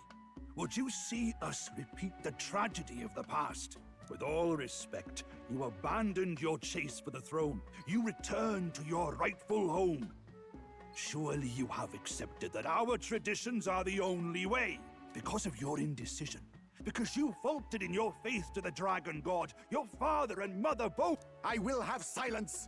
would you see us repeat the tragedy of the past? With all respect, you abandoned your chase for the throne. You returned to your rightful home. Surely you have accepted that our traditions are the only way. Because of your indecision. Because you faltered in your faith to the Dragon God. Your father and mother both... I will have silence!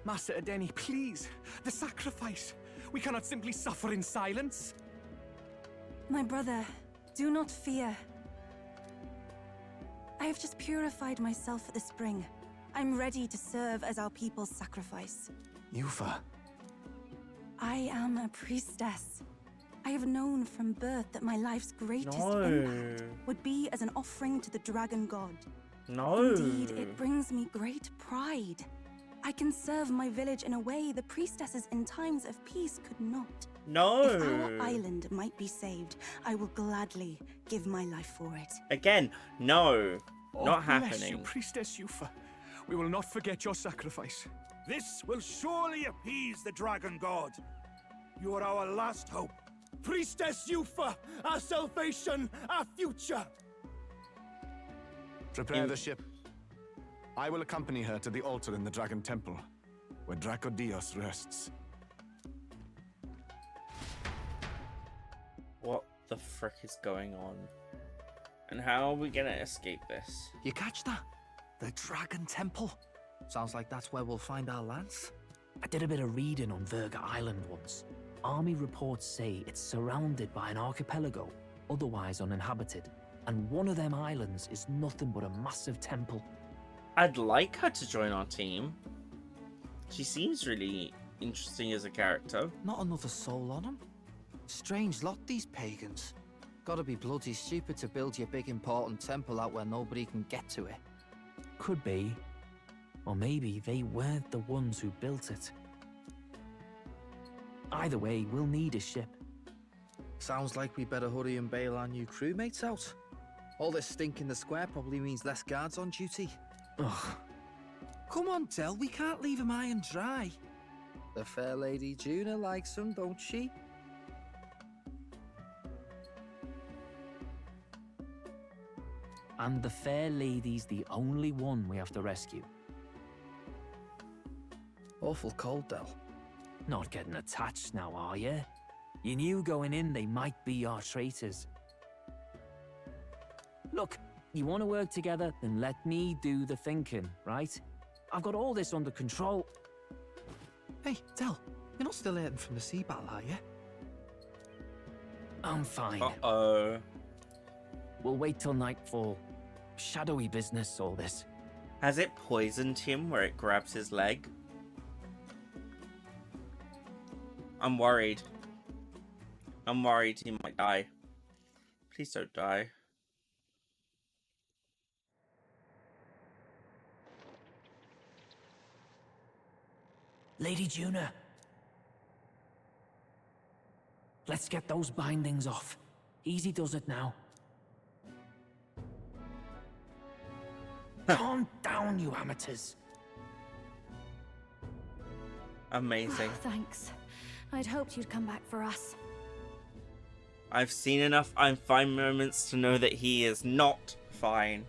Master Adeni, please. The sacrifice. We cannot simply suffer in silence. My brother, do not fear. I have just purified myself for the spring. I'm ready to serve as our people's sacrifice. Yufa. I am a priestess. I have known from birth that my life's greatest impact would be as an offering to the dragon god. No. Indeed, it brings me great pride. I can serve my village in a way the priestesses in times of peace could not. No. If our island might be saved, I will gladly give my life for it. Again, no. Not Bless happening. you, Priestess Yufa. We will not forget your sacrifice. This will surely appease the dragon god. You are our last hope. Priestess Yufa, our salvation, our future. Prepare the ship. I will accompany her to the altar in the Dragon Temple, where Dracodios rests. What the frick is going on? And how are we gonna escape this? You catch that? The Dragon Temple. Sounds like that's where we'll find our lance. I did a bit of reading on Verga Island once. Army reports say it's surrounded by an archipelago, otherwise uninhabited. And one of them islands is nothing but a massive temple. I'd like her to join our team. She seems really interesting as a character. Not another soul on them. Strange lot, these pagans. Gotta be bloody stupid to build your big important temple out where nobody can get to it. Could be. Or maybe they weren't the ones who built it. Either way, we'll need a ship. Sounds like we better hurry and bail our new crewmates out. All this stink in the square probably means less guards on duty. Ugh. Come on, Del, we can't leave him high and dry. The fair lady Juna likes him, don't she? And the fair lady's the only one we have to rescue. Awful cold, Del. Not getting attached now, are you? You knew going in they might be our traitors. Look, you want to work together, then let me do the thinking, right? I've got all this under control. Hey, Del, you're not still hurting from the sea battle, are you? I'm fine. Uh-oh. We'll wait till nightfall. Shadowy business, all this. Has it poisoned him where it grabs his leg? I'm worried. I'm worried he might die. Please don't die. Lady Juna. Let's get those bindings off. Easy does it now. Calm down, you amateurs. Amazing. Thanks. I'd hoped you'd come back for us. I've seen enough I'm fine moments to know that he is not fine.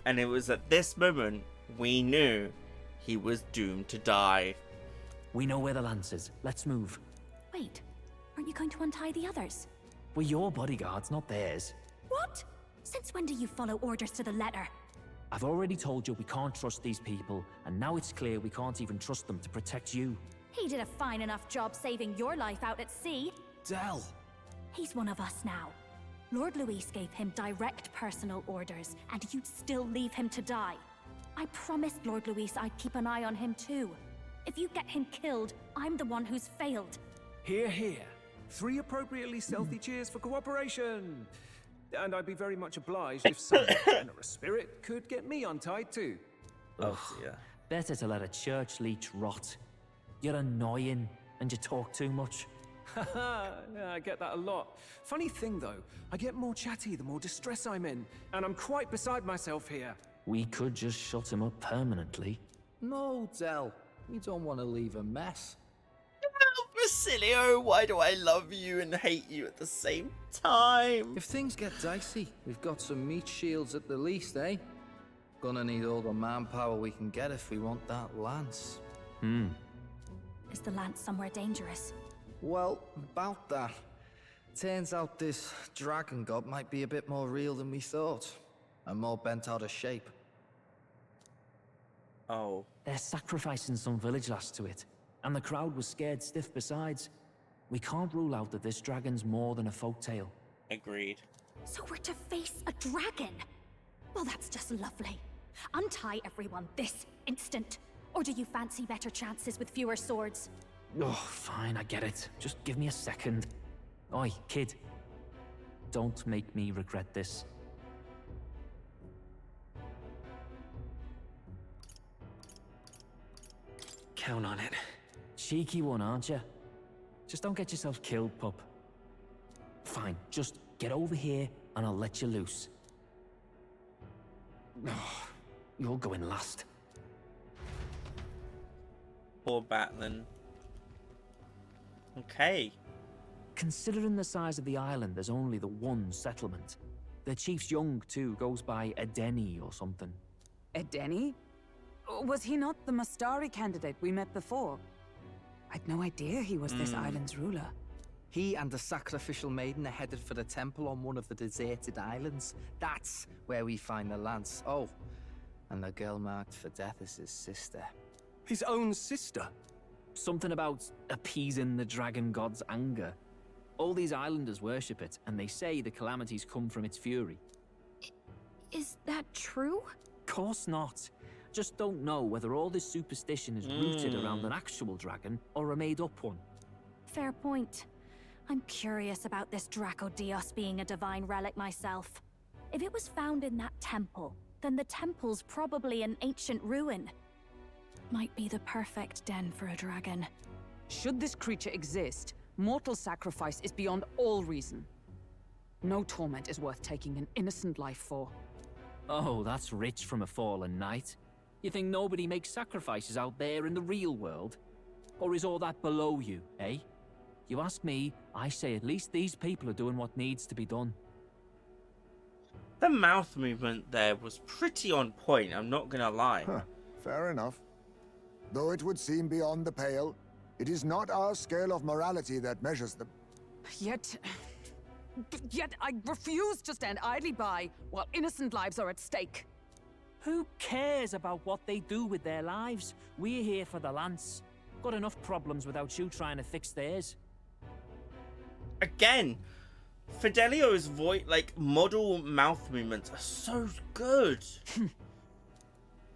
And it was at this moment we knew he was doomed to die. We know where the lance is. Let's move. Wait, aren't you going to untie the others? We're your bodyguards, not theirs. What? Since when do you follow orders to the letter? I've already told you we can't trust these people, and now it's clear we can't even trust them to protect you. He did a fine enough job saving your life out at sea. Del! He's one of us now. Lord Luis gave him direct personal orders, and you'd still leave him to die. I promised Lord Luis I'd keep an eye on him too. If you get him killed, I'm the one who's failed. Hear, hear. 3 appropriately stealthy cheers for cooperation. And I'd be very much obliged if some generous spirit could get me untied too. Oh dear. Better to let a church leech rot. You're annoying, and you talk too much. Haha, yeah, I get that a lot. Funny thing though, I get more chatty the more distress I'm in, and I'm quite beside myself here. We could just shut him up permanently. No, Del. We don't want to leave a mess. Basilio, why do I love you and hate you at the same time? If things get dicey, we've got some meat shields at the least, eh? Gonna need all the manpower we can get if we want that lance. Is the lance somewhere dangerous? Well, about that. Turns out this dragon god might be a bit more real than we thought. And more bent out of shape. Oh. They're sacrificing some village lass to it, and the crowd was scared stiff besides. We can't rule out that this dragon's more than a folktale. Agreed. So we're to face a dragon? Well, that's just lovely. Untie everyone this instant. Or do you fancy better chances with fewer swords? Oh, fine, I get it. Just give me a second. Oi, kid. Don't make me regret this. Count on it. Cheeky one, aren't you? Just don't get yourself killed, pup. Fine, just get over here and I'll let you loose. Oh, you're going last. Poor Batlin. Okay. Considering the size of the island, there's only the one settlement. The chief's young, too, goes by Edeni or something. Edeni? Was he not the Mastari candidate we met before? I'd no idea he was this island's ruler. He and the sacrificial maiden are headed for the temple on one of the deserted islands. That's where we find the lance. Oh, and the girl marked for death is his sister. His own sister? Something about appeasing the dragon god's anger. All these islanders worship it, and they say the calamities come from its fury. Is that true? Course not. Just don't know whether all this superstition is rooted around an actual dragon or a made-up one. Fair point. I'm curious about this Dracodios being a divine relic myself. If it was found in that temple, then the temple's probably an ancient ruin. Might be the perfect den for a dragon. Should this creature exist, mortal sacrifice is beyond all reason. No torment is worth taking an innocent life for. Oh, that's rich from a fallen knight. You think nobody makes sacrifices out there in the real world? Or is all that below you, eh? You ask me, I say at least these people are doing what needs to be done. The mouth movement there was pretty on point, I'm not gonna lie. Huh, fair enough. Though it would seem beyond the pale, it is not our scale of morality that measures them. Yet I refuse to stand idly by while innocent lives are at stake. Who cares about what they do with their lives? We're here for the lance. Got enough problems without you trying to fix theirs. Again, Fidelio's voice, like, model mouth movements are so good.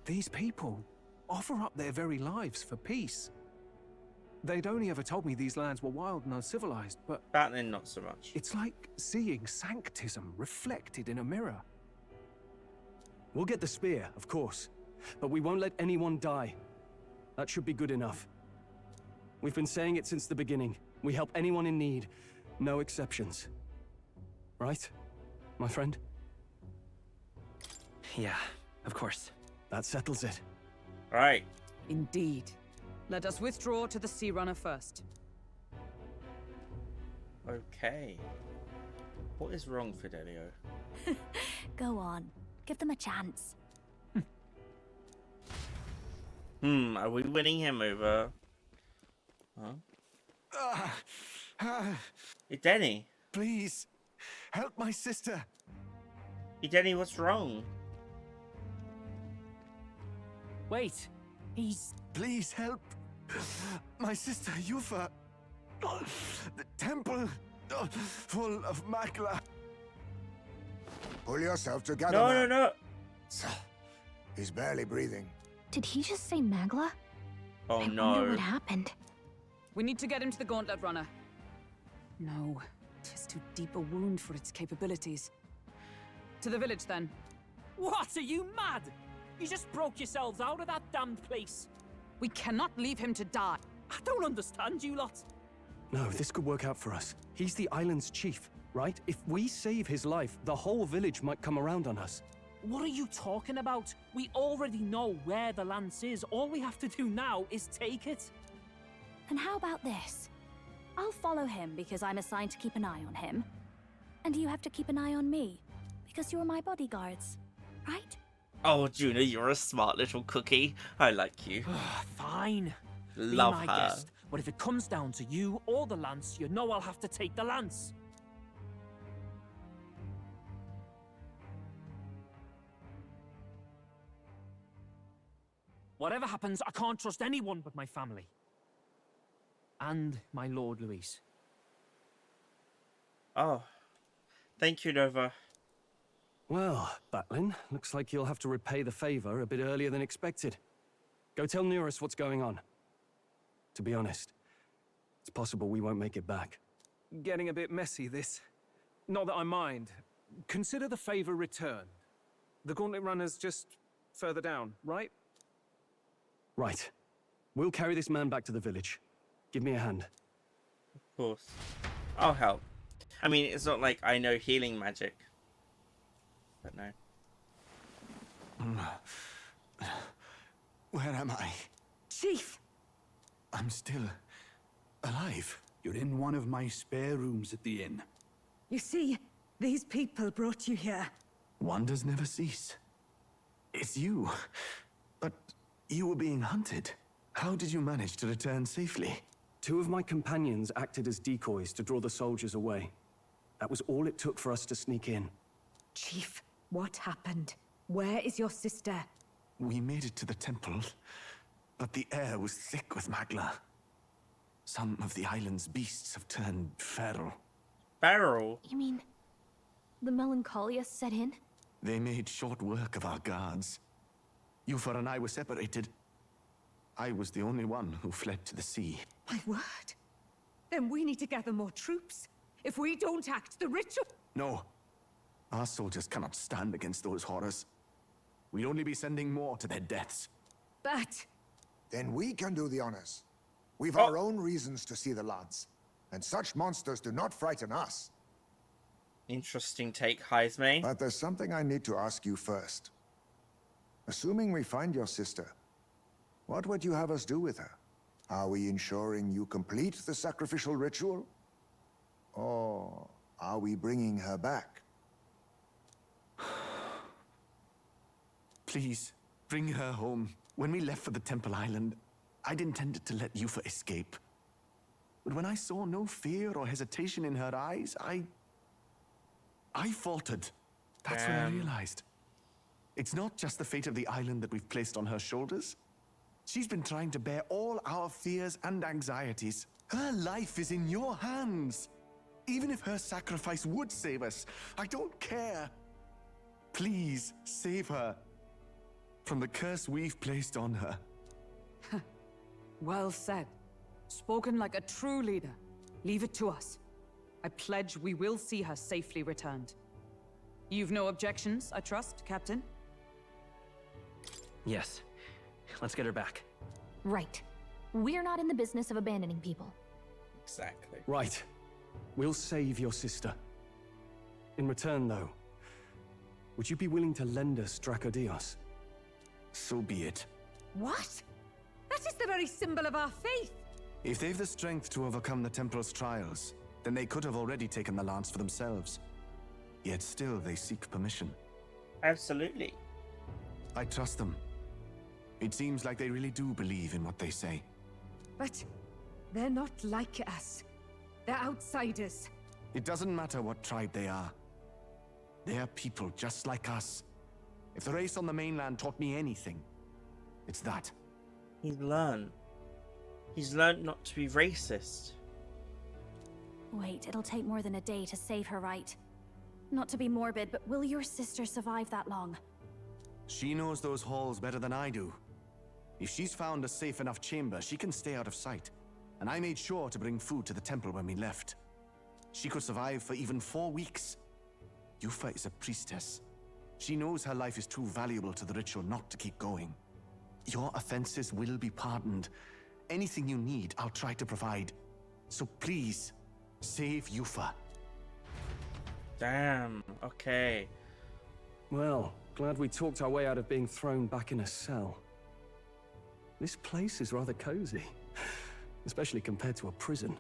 These people offer up their very lives for peace. They'd only ever told me these lands were wild and uncivilized, but... Batlin, not so much. It's like seeing sanctism reflected in a mirror. We'll get the spear, of course, but we won't let anyone die. That should be good enough. We've been saying it since the beginning. We help anyone in need, no exceptions. Right, my friend? Yeah, of course. That settles it. Right. Indeed. Let us withdraw to the Sea Runner first. Okay. What is wrong, Fidelio? Go on. Give them a chance. Are we winning him over? Huh? Denny. Please, help my sister. Denny, what's wrong? Wait, he's... Please help. My sister, Yufa. The temple, full of magla. Pull yourself together, No, man. no. He's barely breathing. Did he just say Magla? Oh, I no. wonder what happened. We need to get him to the Gauntlet Runner. No, 'tis too deep a wound for its capabilities. To the village, then. What, are you mad? You just broke yourselves out of that damned place. We cannot leave him to die. I don't understand you lot. No, this could work out for us. He's the island's chief, right? If we save his life, the whole village might come around on us. What are you talking about? We already know where the lance is. All we have to do now is take it. And how about this? I'll follow him because I'm assigned to keep an eye on him. And you have to keep an eye on me because you're my bodyguards, right? Oh, Juna, you're a smart little cookie. I like you. Fine. Love Be my her. guest. But if it comes down to you or the lance, you know I'll have to take the lance. Whatever happens, I can't trust anyone but my family. And my Lord Luis. Oh. Thank you, Nova. Well, Batlin, looks like you'll have to repay the favor a bit earlier than expected. Go tell Neurus what's going on. To be honest, it's possible we won't make it back. getting a bit messy, this. Not that I mind. Consider the favor returned. The Gauntlet Runner's just further down, right? Right. We'll carry this man back to the village. Give me a hand. Of course. I'll help. I mean, it's not like I know healing magic. But no. Where am I? Chief! I'm still alive. You're in one of my spare rooms at the inn. You see, these people brought you here. Wonders never cease. It's you. But you were being hunted. How did you manage to return safely? 2 of my companions acted as decoys to draw the soldiers away. That was all it took for us to sneak in. Chief, what happened? Where is your sister? We made it to the temple, but the air was thick with magla. Some of the island's beasts have turned feral. Feral? You mean the melancholia set in? They made short work of our guards. Yufa and I were separated. I was the only one who fled to the sea. My word. Then we need to gather more troops. If we don't act, the ritual... No. Our soldiers cannot stand against those horrors. We'd only be sending more to their deaths. But... Then we can do the honors. We've our own reasons to see the lads. And such monsters do not frighten us. Interesting take, Heisme. But there's something I need to ask you first. Assuming we find your sister, what would you have us do with her? Are we ensuring you complete the sacrificial ritual? Or are we bringing her back? Please, bring her home. When we left for the Temple Island, I'd intended to let Yufa escape. But when I saw no fear or hesitation in her eyes, I faltered. That's when I realized. It's not just the fate of the island that we've placed on her shoulders. She's been trying to bear all our fears and anxieties. Her life is in your hands. Even if her sacrifice would save us, I don't care. Please, save her from the curse we've placed on her. Well said. Spoken like a true leader. Leave it to us. I pledge we will see her safely returned. You've no objections, I trust, Captain? Yes. Let's get her back. Right. We're not in the business of abandoning people. Exactly. Right. We'll save your sister. In return, though, would you be willing to lend us Dracodios? So be it. What? That is the very symbol of our faith! If they've the strength to overcome the Templars' trials, then they could have already taken the lance for themselves. Yet still they seek permission. Absolutely. I trust them. It seems like they really do believe in what they say. But they're not like us. They're outsiders. It doesn't matter what tribe they are. They're people just like us. If the race on the mainland taught me anything, it's that. He's learned. He's learned not to be racist. Wait, it'll take more than a day to save her, right? Not to be morbid, but will your sister survive that long? She knows those halls better than I do. If she's found a safe enough chamber, she can stay out of sight. And I made sure to bring food to the temple when we left. She could survive for even 4 weeks. Yufa is a priestess. She knows her life is too valuable to the ritual not to keep going. Your offenses will be pardoned. Anything you need, I'll try to provide. So please, save Yufa. Damn, okay. Well, glad we talked our way out of being thrown back in a cell. This place is rather cozy, especially compared to a prison.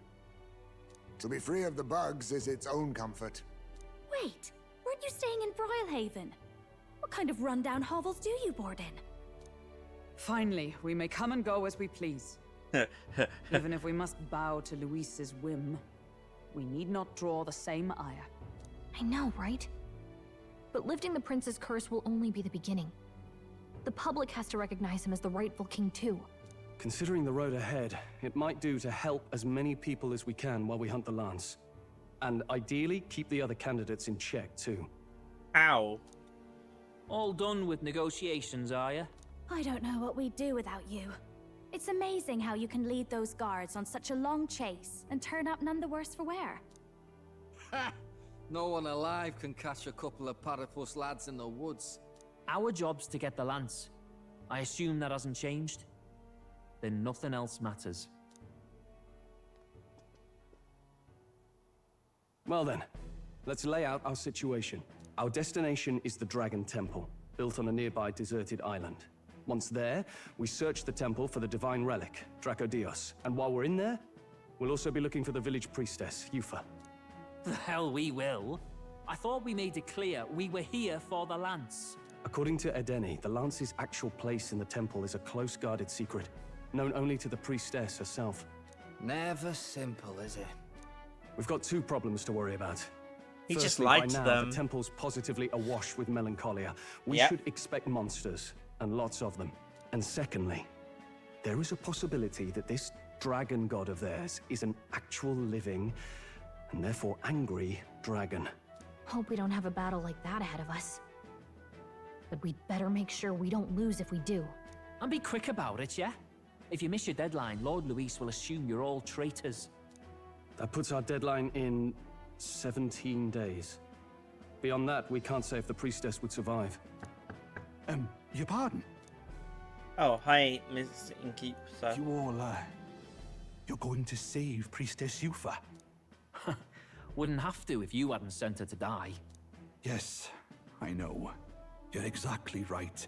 To be free of the bugs is its own comfort. Wait, weren't you staying in Brylehaven? What kind of rundown hovels do you board in? Finally, we may come and go as we please. Even if we must bow to Luis's whim, we need not draw the same ire. I know, right? But lifting the prince's curse will only be the beginning. The public has to recognize him as the rightful king too. Considering the road ahead, it might do to help as many people as we can while we hunt the lance. And ideally, keep the other candidates in check too. Ow. All done with negotiations, are you? I don't know what we'd do without you. It's amazing how you can lead those guards on such a long chase and turn up none the worse for wear. No one alive can catch a couple of platypus lads in the woods. Our job's to get the lance. I assume that hasn't changed? Then nothing else matters. Well then, let's lay out our situation. Our destination is the Dragon Temple, built on a nearby deserted island. Once there, we search the temple for the divine relic, Dracodios. And while we're in there, we'll also be looking for the village priestess, Yufa. The hell we will. I thought we made it clear we were here for the lance. According to Edeni, the lance's actual place in the temple is a close-guarded secret, known only to the priestess herself. Never simple, is it? We've got two problems to worry about. He Firstly, just lied by to now, them. The temple's positively awash with melancholia. We Yep. should expect monsters, and lots of them. And secondly, there is a possibility that this dragon god of theirs is an actual living, and therefore angry, dragon. Hope we don't have a battle like that ahead of us. But we'd better make sure we don't lose if we do. And be quick about it, yeah? If you miss your deadline, Lord Luis will assume you're all traitors. That puts our deadline in 17 days. Beyond that, we can't say if the priestess would survive. Your pardon? Oh, hi, Miss Inkeep, sir. You all, you're going to save Priestess Yufa? Wouldn't have to if you hadn't sent her to die. Yes, I know. You're exactly right.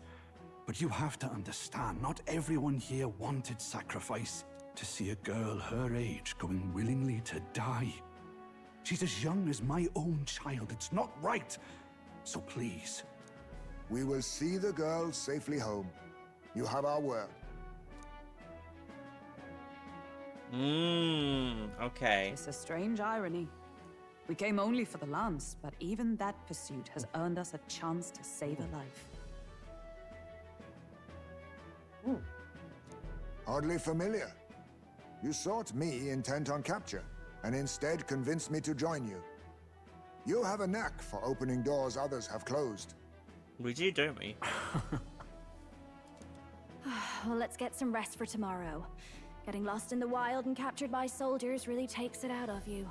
But you have to understand, not everyone here wanted sacrifice. To see a girl her age going willingly to die. She's as young as my own child. It's not right. So please. We will see the girl safely home. You have our word. Okay. It's a strange irony. We came only for the lance, but even that pursuit has earned us a chance to save a life. Hardly familiar. You sought me intent on capture, and instead convinced me to join you. You have a knack for opening doors others have closed. We do, don't we? Well, let's get some rest for tomorrow. Getting lost in the wild and captured by soldiers really takes it out of you.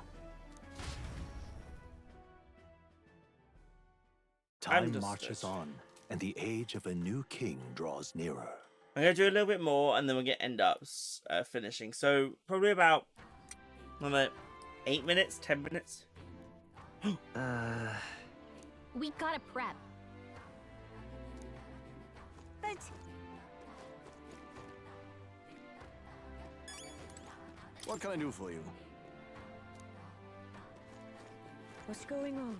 Time marches on, and the age of a new king draws nearer. I'm going to do a little bit more, and then we'll get end ups finishing. So, probably about, 8 minutes, 10 minutes? We gotta prep. But... What can I do for you? What's going on?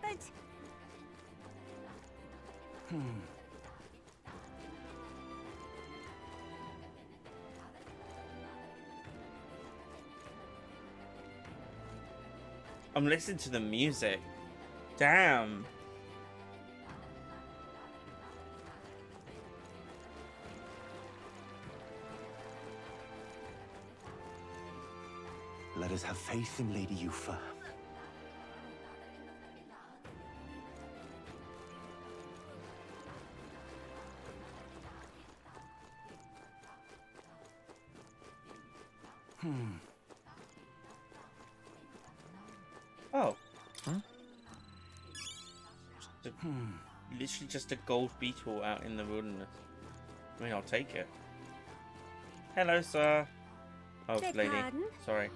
But... I'm listening to the music. Damn. Let us have faith in Lady Yufa. Oh. Huh? Literally just a gold beetle out in the wilderness. I mean, I'll take it. Hello, sir. Oh, Beg lady. pardon? Sorry.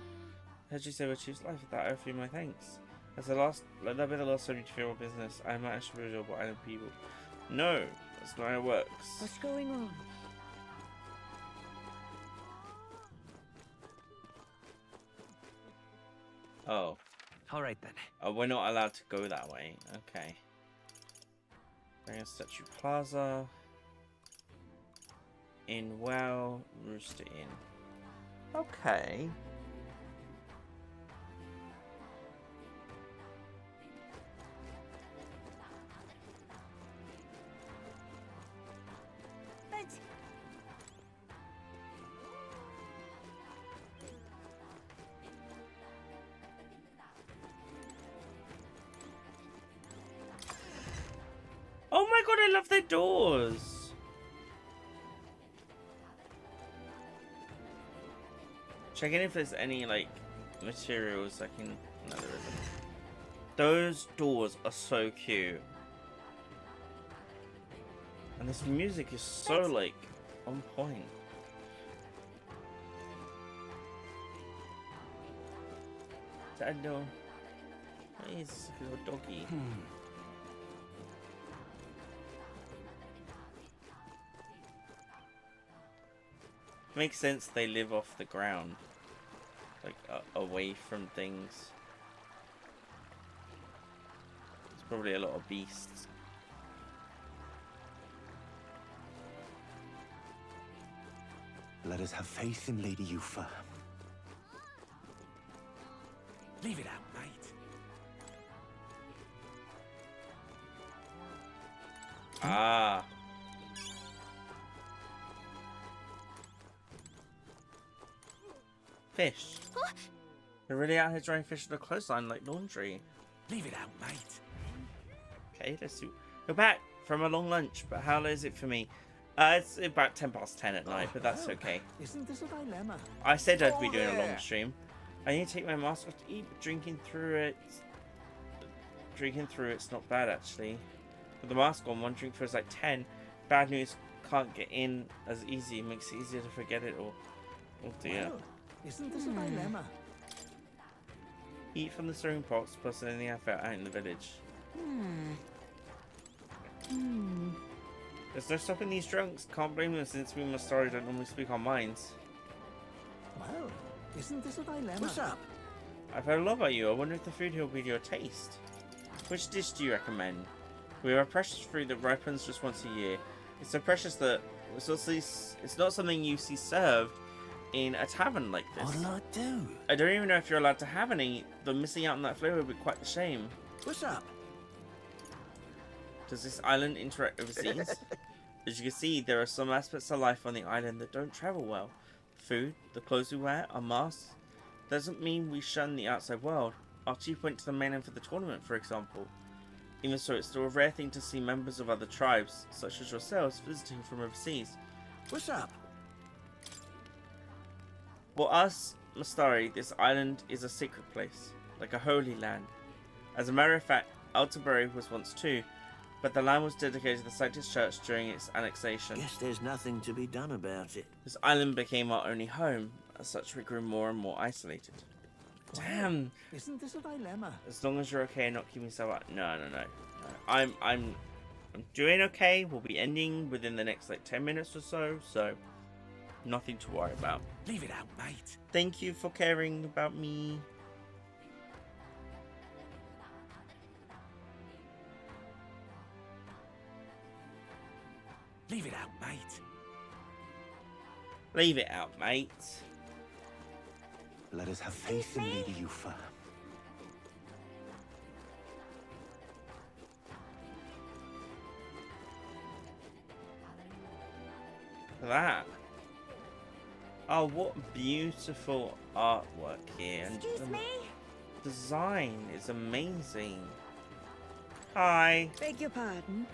Heard you say we'll choose life without owe you my thanks. As the last, let that be the last subject for your business. I am actually real, but I know people. No, that's not how it works. What's going on? Oh. Alright then. Oh, we're not allowed to go that way. Okay. Bring us Statue Plaza. In Well, Rooster Inn. Okay. But... Oh my god, I love their doors. Checking if there's any like materials I can. No, there isn't. Those doors are so cute, and this music is so like on point. Daniel, he's a little doggy. Makes sense they live off the ground, like away from things. There's probably a lot of beasts. Let us have faith in Lady Yufa. Leave it out, mate. Ah. Fish. They're really out here drying fish at the clothesline like laundry. Leave it out, mate. Okay, let's see. We're back from a long lunch, but how late is it for me? It's about 10:10 at night, but that's okay. Isn't this a dilemma? I said I'd be doing a long stream. I need to take my mask off to eat, but drinking through it's not bad actually. With the mask on, one drink feels like 10. Bad news, can't get in as easy. It makes it easier to forget it all. Oh dear. Well, isn't this a dilemma? Eat from the stirring pots, plus anything I felt out in the village. There's no stopping these drunks. Can't blame them since we Mastari don't normally speak our minds. Well, isn't this a dilemma? What's up? I've heard a lot about you. I wonder if the food here will be to your taste. Which dish do you recommend? We have a precious fruit that ripens just once a year. It's so precious that it's not something you see served in a tavern like this. What'll I do? I don't even know if you're allowed to have any, but missing out on that flavor would be quite a shame. What's up? Does this island interact overseas? As you can see, there are some aspects of life on the island that don't travel well. Food, the clothes we wear, our masks. Doesn't mean we shun the outside world. Our chief went to the mainland for the tournament, for example. Even so, it's still a rare thing to see members of other tribes, such as yourselves, visiting from overseas. What's up? For us, Mastari, this island is a sacred place, like a holy land. As a matter of fact, ENVTUBER was once too, but the land was dedicated to the Sanctus Church during its annexation. Guess there's nothing to be done about it. This island became our only home. As such, we grew more and more isolated. Damn! Isn't this a dilemma? As long as you're okay and not keeping yourself out. No. I'm doing okay. We'll be ending within the next like 10 minutes or so, so nothing to worry about. Leave it out, mate. Thank you for caring about me. Leave it out, mate. Leave it out, mate. Let us have faith in Lady Yufa. That. Oh, what beautiful artwork here. Excuse me? Design is amazing. Hi. Beg your pardon?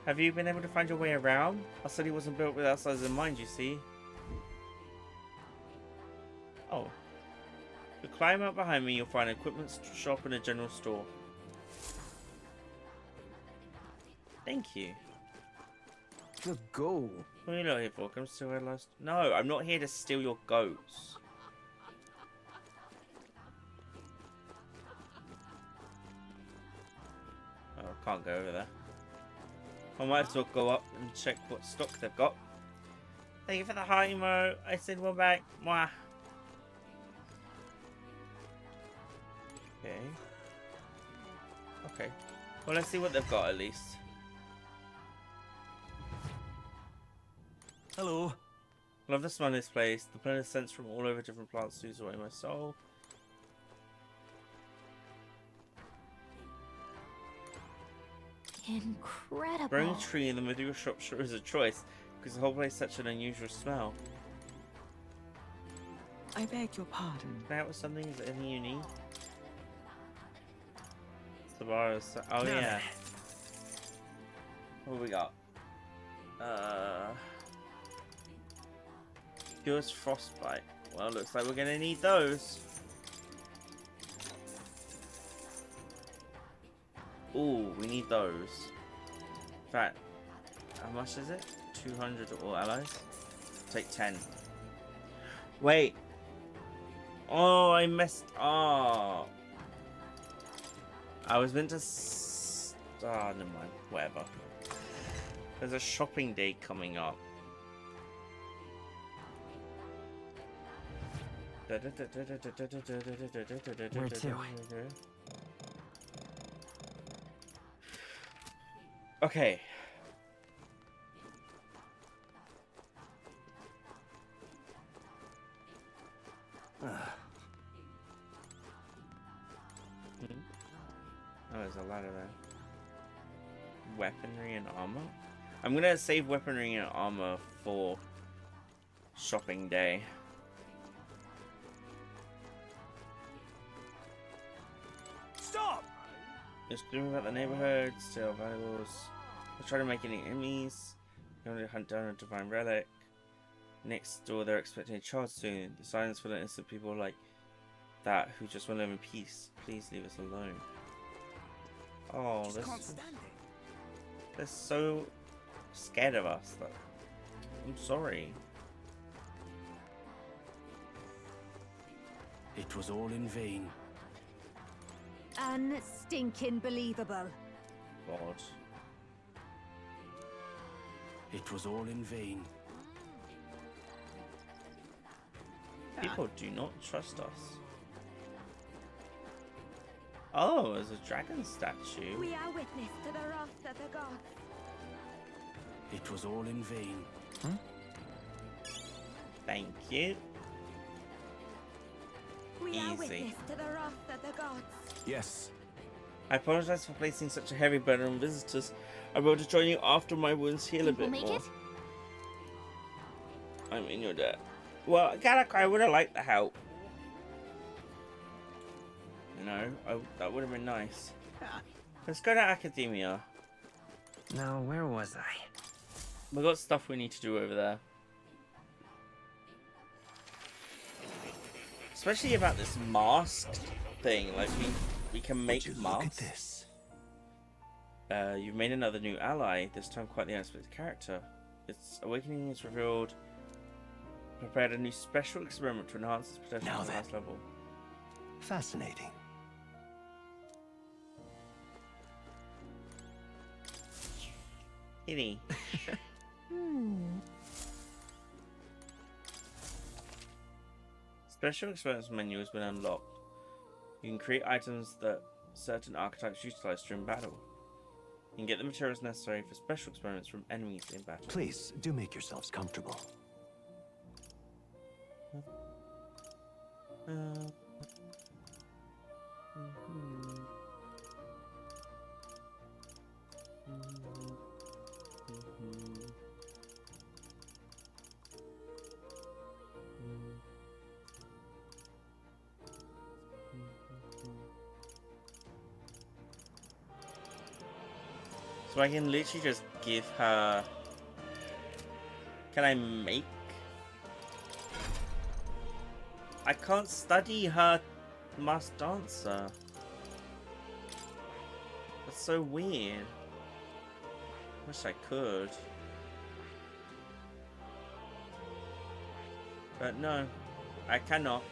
Have you been able to find your way around? Our city wasn't built with outsiders in mind, you see. Oh. If you climb up behind me, you'll find an equipment shop and a general store. Thank you. The goal. What are you not here for? Come steal our last... No, I'm not here to steal your goats. Oh, I can't go over there. I might as well go up and check what stock they've got. Thank you for the heart emo. I said one back. Mwah. Okay. Okay. Well, let's see what they've got at least. Hello. Love the smell of this place. The pleasant scents from all over different plants soothes away my soul. Incredible. Growing a tree in the middle of your shop sure is a choice, because the whole place has such an unusual smell. I beg your pardon. Can I help with something? Is there anything you need? The bar is... Oh, No. yeah. What have we got? Cures frostbite. Well, looks like we're gonna need those. Ooh, we need those. In fact, how much is it? 200 to all allies? Take 10. Wait. Oh, I messed up. I was meant to... never mind. Whatever. There's a shopping day coming up. Where to? Okay. Oh, there's a lot of that. Weaponry and armor? I'm gonna save weaponry and armor for shopping day. Stop! Just dreaming about the neighborhood, steal valuables. I'll try to make any enemies. I'm going to hunt down a divine relic. Next door, they're expecting a child soon. The silence for the innocent people like that who just want to live in peace. Please leave us alone. Oh, they're so scared of us. Like, I'm sorry. It was all in vain. Unstinking believable. God. It was all in vain. People do not trust us. Oh, there's a dragon statue. We are witness to the wrath of the gods. It was all in vain. Thank you. We are Easy. witness to the wrath of the gods. Yes. I apologize for placing such a heavy burden on visitors. I'm able to join you after my wounds heal a bit more. I'm in your debt. Well, Gallica, I would have liked the help. You know, that would have been nice. Let's go to academia. Now, where was I? We've got stuff we need to do over there. Especially about this masked thing. Like, we can make masks. Look at this. You've made another new ally, this time quite the unexpected character. Its awakening is revealed. Prepared a new special experiment to enhance its potential Now to the highest level. Fascinating. Hitty. Special experiments menu has been unlocked. You can create items that certain archetypes utilize during battle. You can get the materials necessary for special experiments from enemies in battle. Please, do make yourselves comfortable. So I can literally just give her... Can I make? I can't study her masked dancer. That's so weird. Wish I could. But no, I cannot.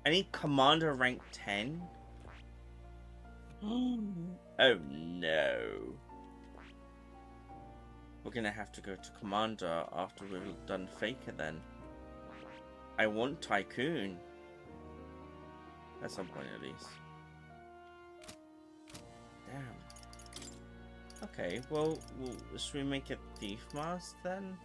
I need commander rank 10. Oh no. We're gonna have to go to commander after we've done faker then. I want tycoon. At some point at least. Damn. Okay, well, should we make a thief mask then?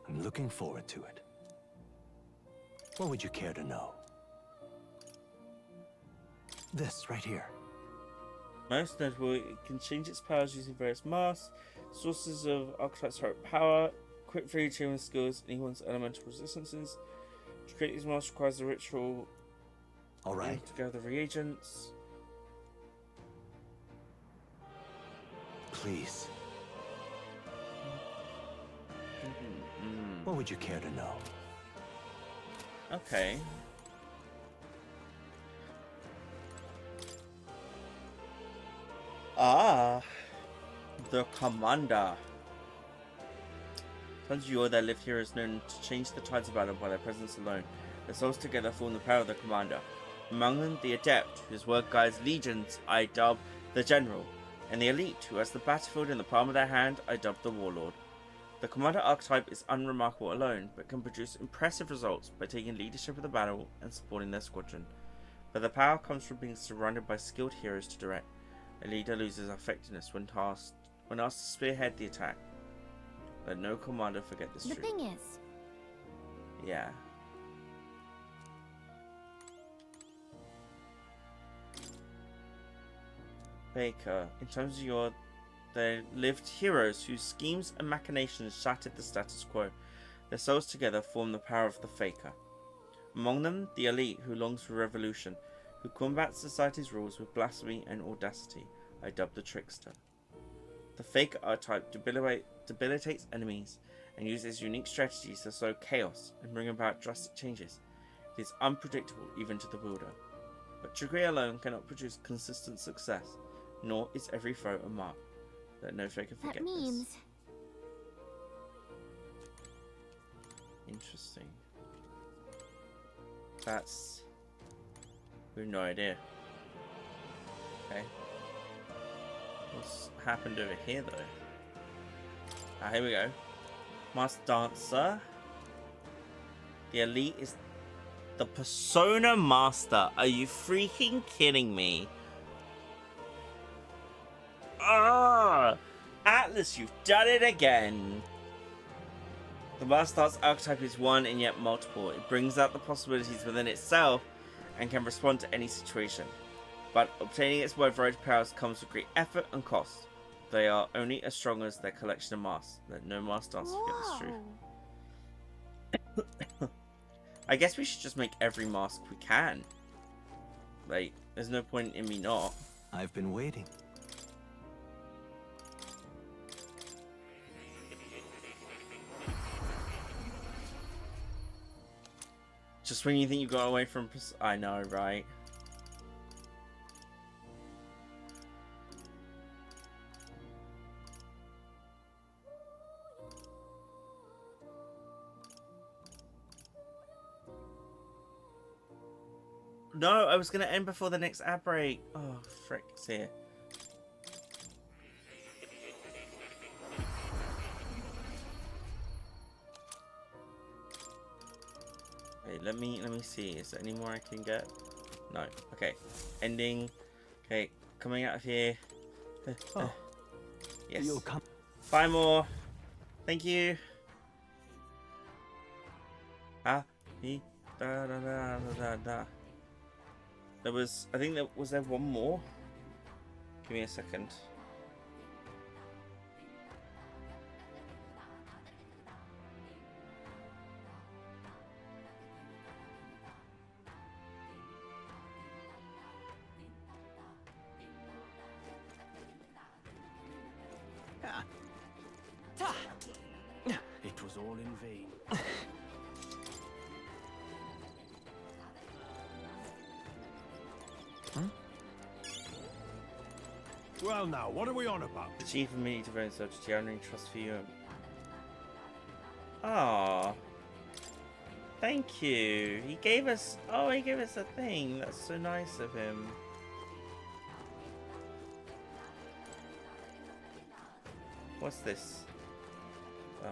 I'm looking forward to it. What would you care to know? This right here. Most notable, it can change its powers using various masks, sources of Archetype's heroic power, quick free achievement skills, and one's elemental resistances. To create these masks requires a ritual. Alright. To gather reagents. Please. What would you care to know? Okay. Ah, the commander. Tons of you that live here is known to change the tides of battle by their presence alone. Their souls together form the power of the commander. Among them, the adept, whose work guides legions, I dub the general, and the elite, who has the battlefield in the palm of their hand, I dub the warlord. The commander archetype is unremarkable alone, but can produce impressive results by taking leadership of the battle and supporting their squadron. But the power comes from being surrounded by skilled heroes to direct. A leader loses effectiveness when asked to spearhead the attack. Let no commander forget this truth. The thing is... Yeah. Baker. In terms of yore, there lived heroes whose schemes and machinations shattered the status quo. Their souls together form the power of the Faker. Among them, the elite, who longs for revolution, who combats society's rules with blasphemy and audacity, I dub the Trickster. The Faker archetype debilitates enemies and uses unique strategies to sow chaos and bring about drastic changes. It is unpredictable even to the wielder. But trickery alone cannot produce consistent success, nor is every foe a mark. Let no Faker forget That means... this. Interesting. That's... we have no idea. Okay. What's happened over here though? Ah, here we go. Master Dancer. The elite is the Persona Master. Are you freaking kidding me? Ah! Atlas, you've done it again! The Master Arts archetype is one and yet multiple. It brings out the possibilities within itself and can respond to any situation. But obtaining its wide variety of powers comes with great effort and cost. They are only as strong as their collection of masks. Let no Master Arts forget this truth. I guess we should just make every mask we can. Like, there's no point in me not. I've been waiting. Just when you think you got away from... I know, right? No, I was going to end before the next ad break. Oh, frick, it's here. Okay, let me see. Is there any more I can get? No. Okay. Ending. Okay, coming out of here. Oh. Yes. You'll come. 5 more. Thank you. Ah, he. Da da da da da. There was, I think was there one more? Give me a second. It was all in vain. Well now, what are we on about? The chief of me devoted himself to genuine trust for you. Ah, thank you. He gave us. Oh, he gave us a thing. That's so nice of him. What's this? Oh.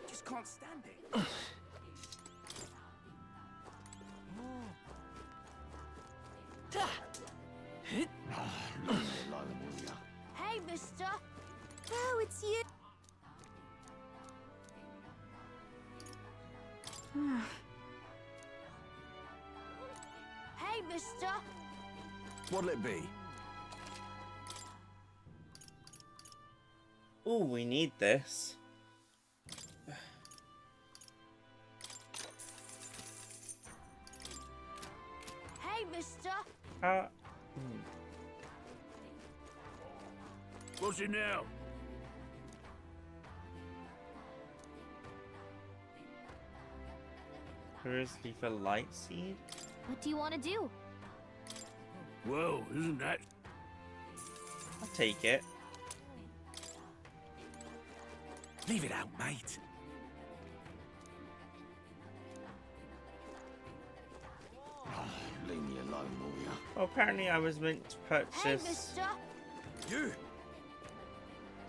Just can't stand it. Hey, mister. Oh, it's you. Hey, mister. What'll it be? Oh, we need this. Hey, mister. What's it now? Curiously for light seed. What do you want to do? Whoa, isn't that? I'll take it. Leave it out, mate. Leave me alone, will ya? Well, apparently I was meant to Hey, purchase mister. You.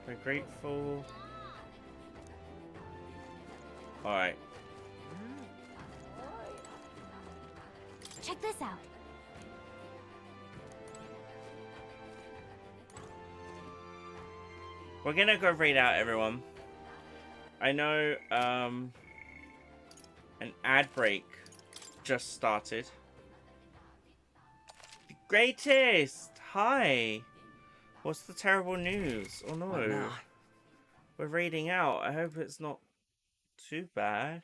the grateful. Alright. Check this out. We're gonna go read out, everyone. I know an ad break just started. The greatest! Hi! What's the terrible news? Oh no. What now? We're reading out. I hope it's not too bad.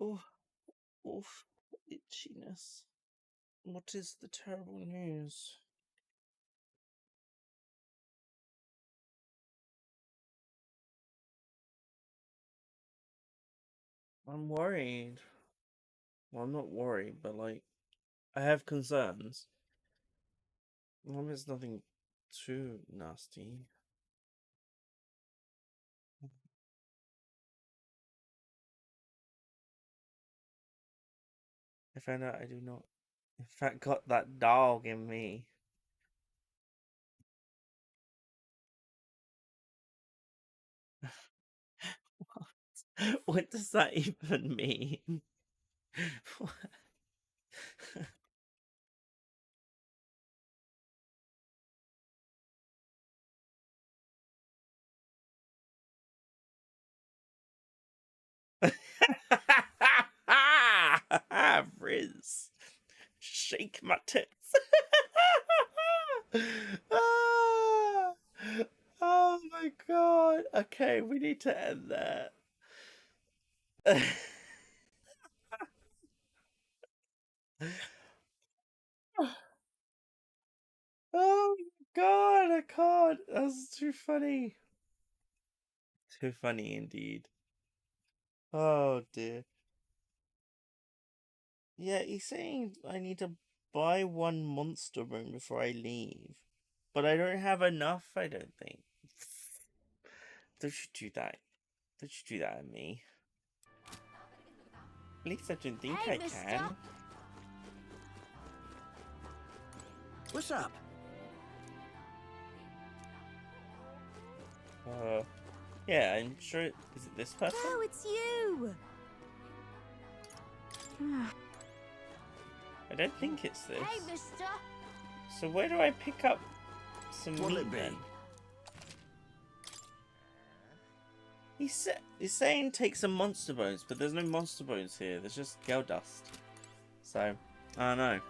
Oh, oof, itchiness. What is the terrible news? I'm worried. Well, I'm not worried, but like, I have concerns. Well, it's nothing too nasty. I found out I do not, in fact, got that dog in me. What does that even mean? Riz, shake my tits. Ah, oh my god. Okay, we need to end that. Oh my god, I can't. That's too funny. Too funny indeed. Oh dear. Yeah, he's saying I need to buy one monster room before I leave. But I don't have enough, I don't think. Don't you do that. Don't you do that at me. At least I don't think Hey, I mister. can. What's up? Yeah, I'm sure. Is it this person? Oh, it's you. I don't think it's this. Hey, mister. So where do I pick up some What'll meat it be? then? He's saying take some monster bones, but there's no monster bones here. There's just gel dust. So, I don't know.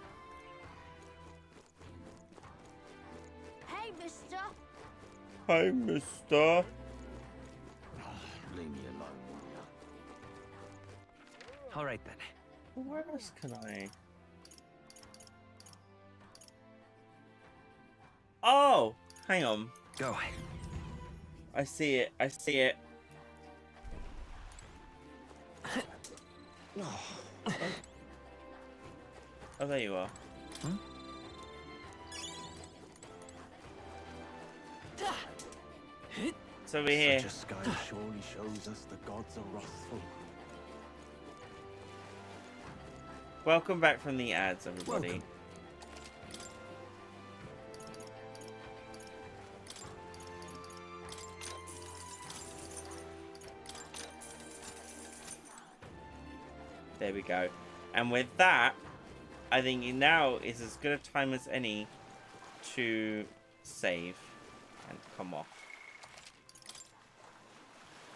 Hey, mister. Hi, mister. Leave me alone, will ya? All right then. Where else can I? Oh, hang on. Go. I see it. I see it. Oh, there you are. It's over here. Such a sky surely shows us the gods are wrathful. Welcome back from the ads, everybody. Welcome. There we go. And with that, I think now is as good a time as any to save and come off.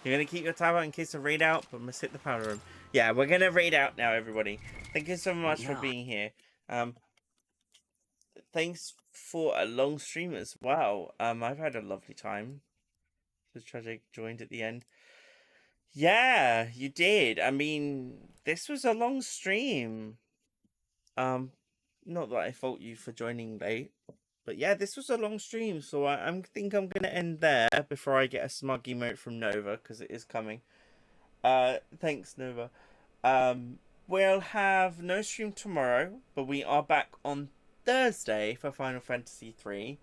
You're going to keep your tab out in case of raid out, but must hit the powder room. Yeah, we're going to raid out now, everybody. Thank you so much for being here. Thanks for a long stream as well. I've had a lovely time. The Tragic joined at the end. Yeah, you did. I mean, this was a long stream. Not that I fault you for joining late, but yeah, this was a long stream, so I think I'm gonna end there before I get a smug emote from Nova, because it is coming. Thanks, Nova. We'll have no stream tomorrow, but we are back on Thursday for Final Fantasy 3.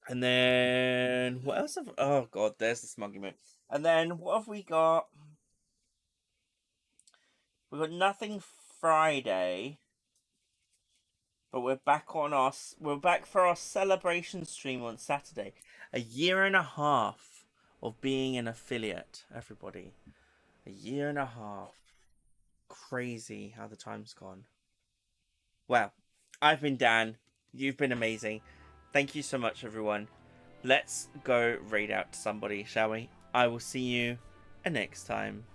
And then what else have? Oh god, there's the smug emote. And then what have we got? We got nothing Friday, but we're back for our celebration stream on Saturday. A year and a half of being an affiliate, everybody. A year and a half. Crazy how the time's gone. Well, I've been Dan. You've been amazing. Thank you so much, everyone. Let's go raid out to somebody, shall we? I will see you next time.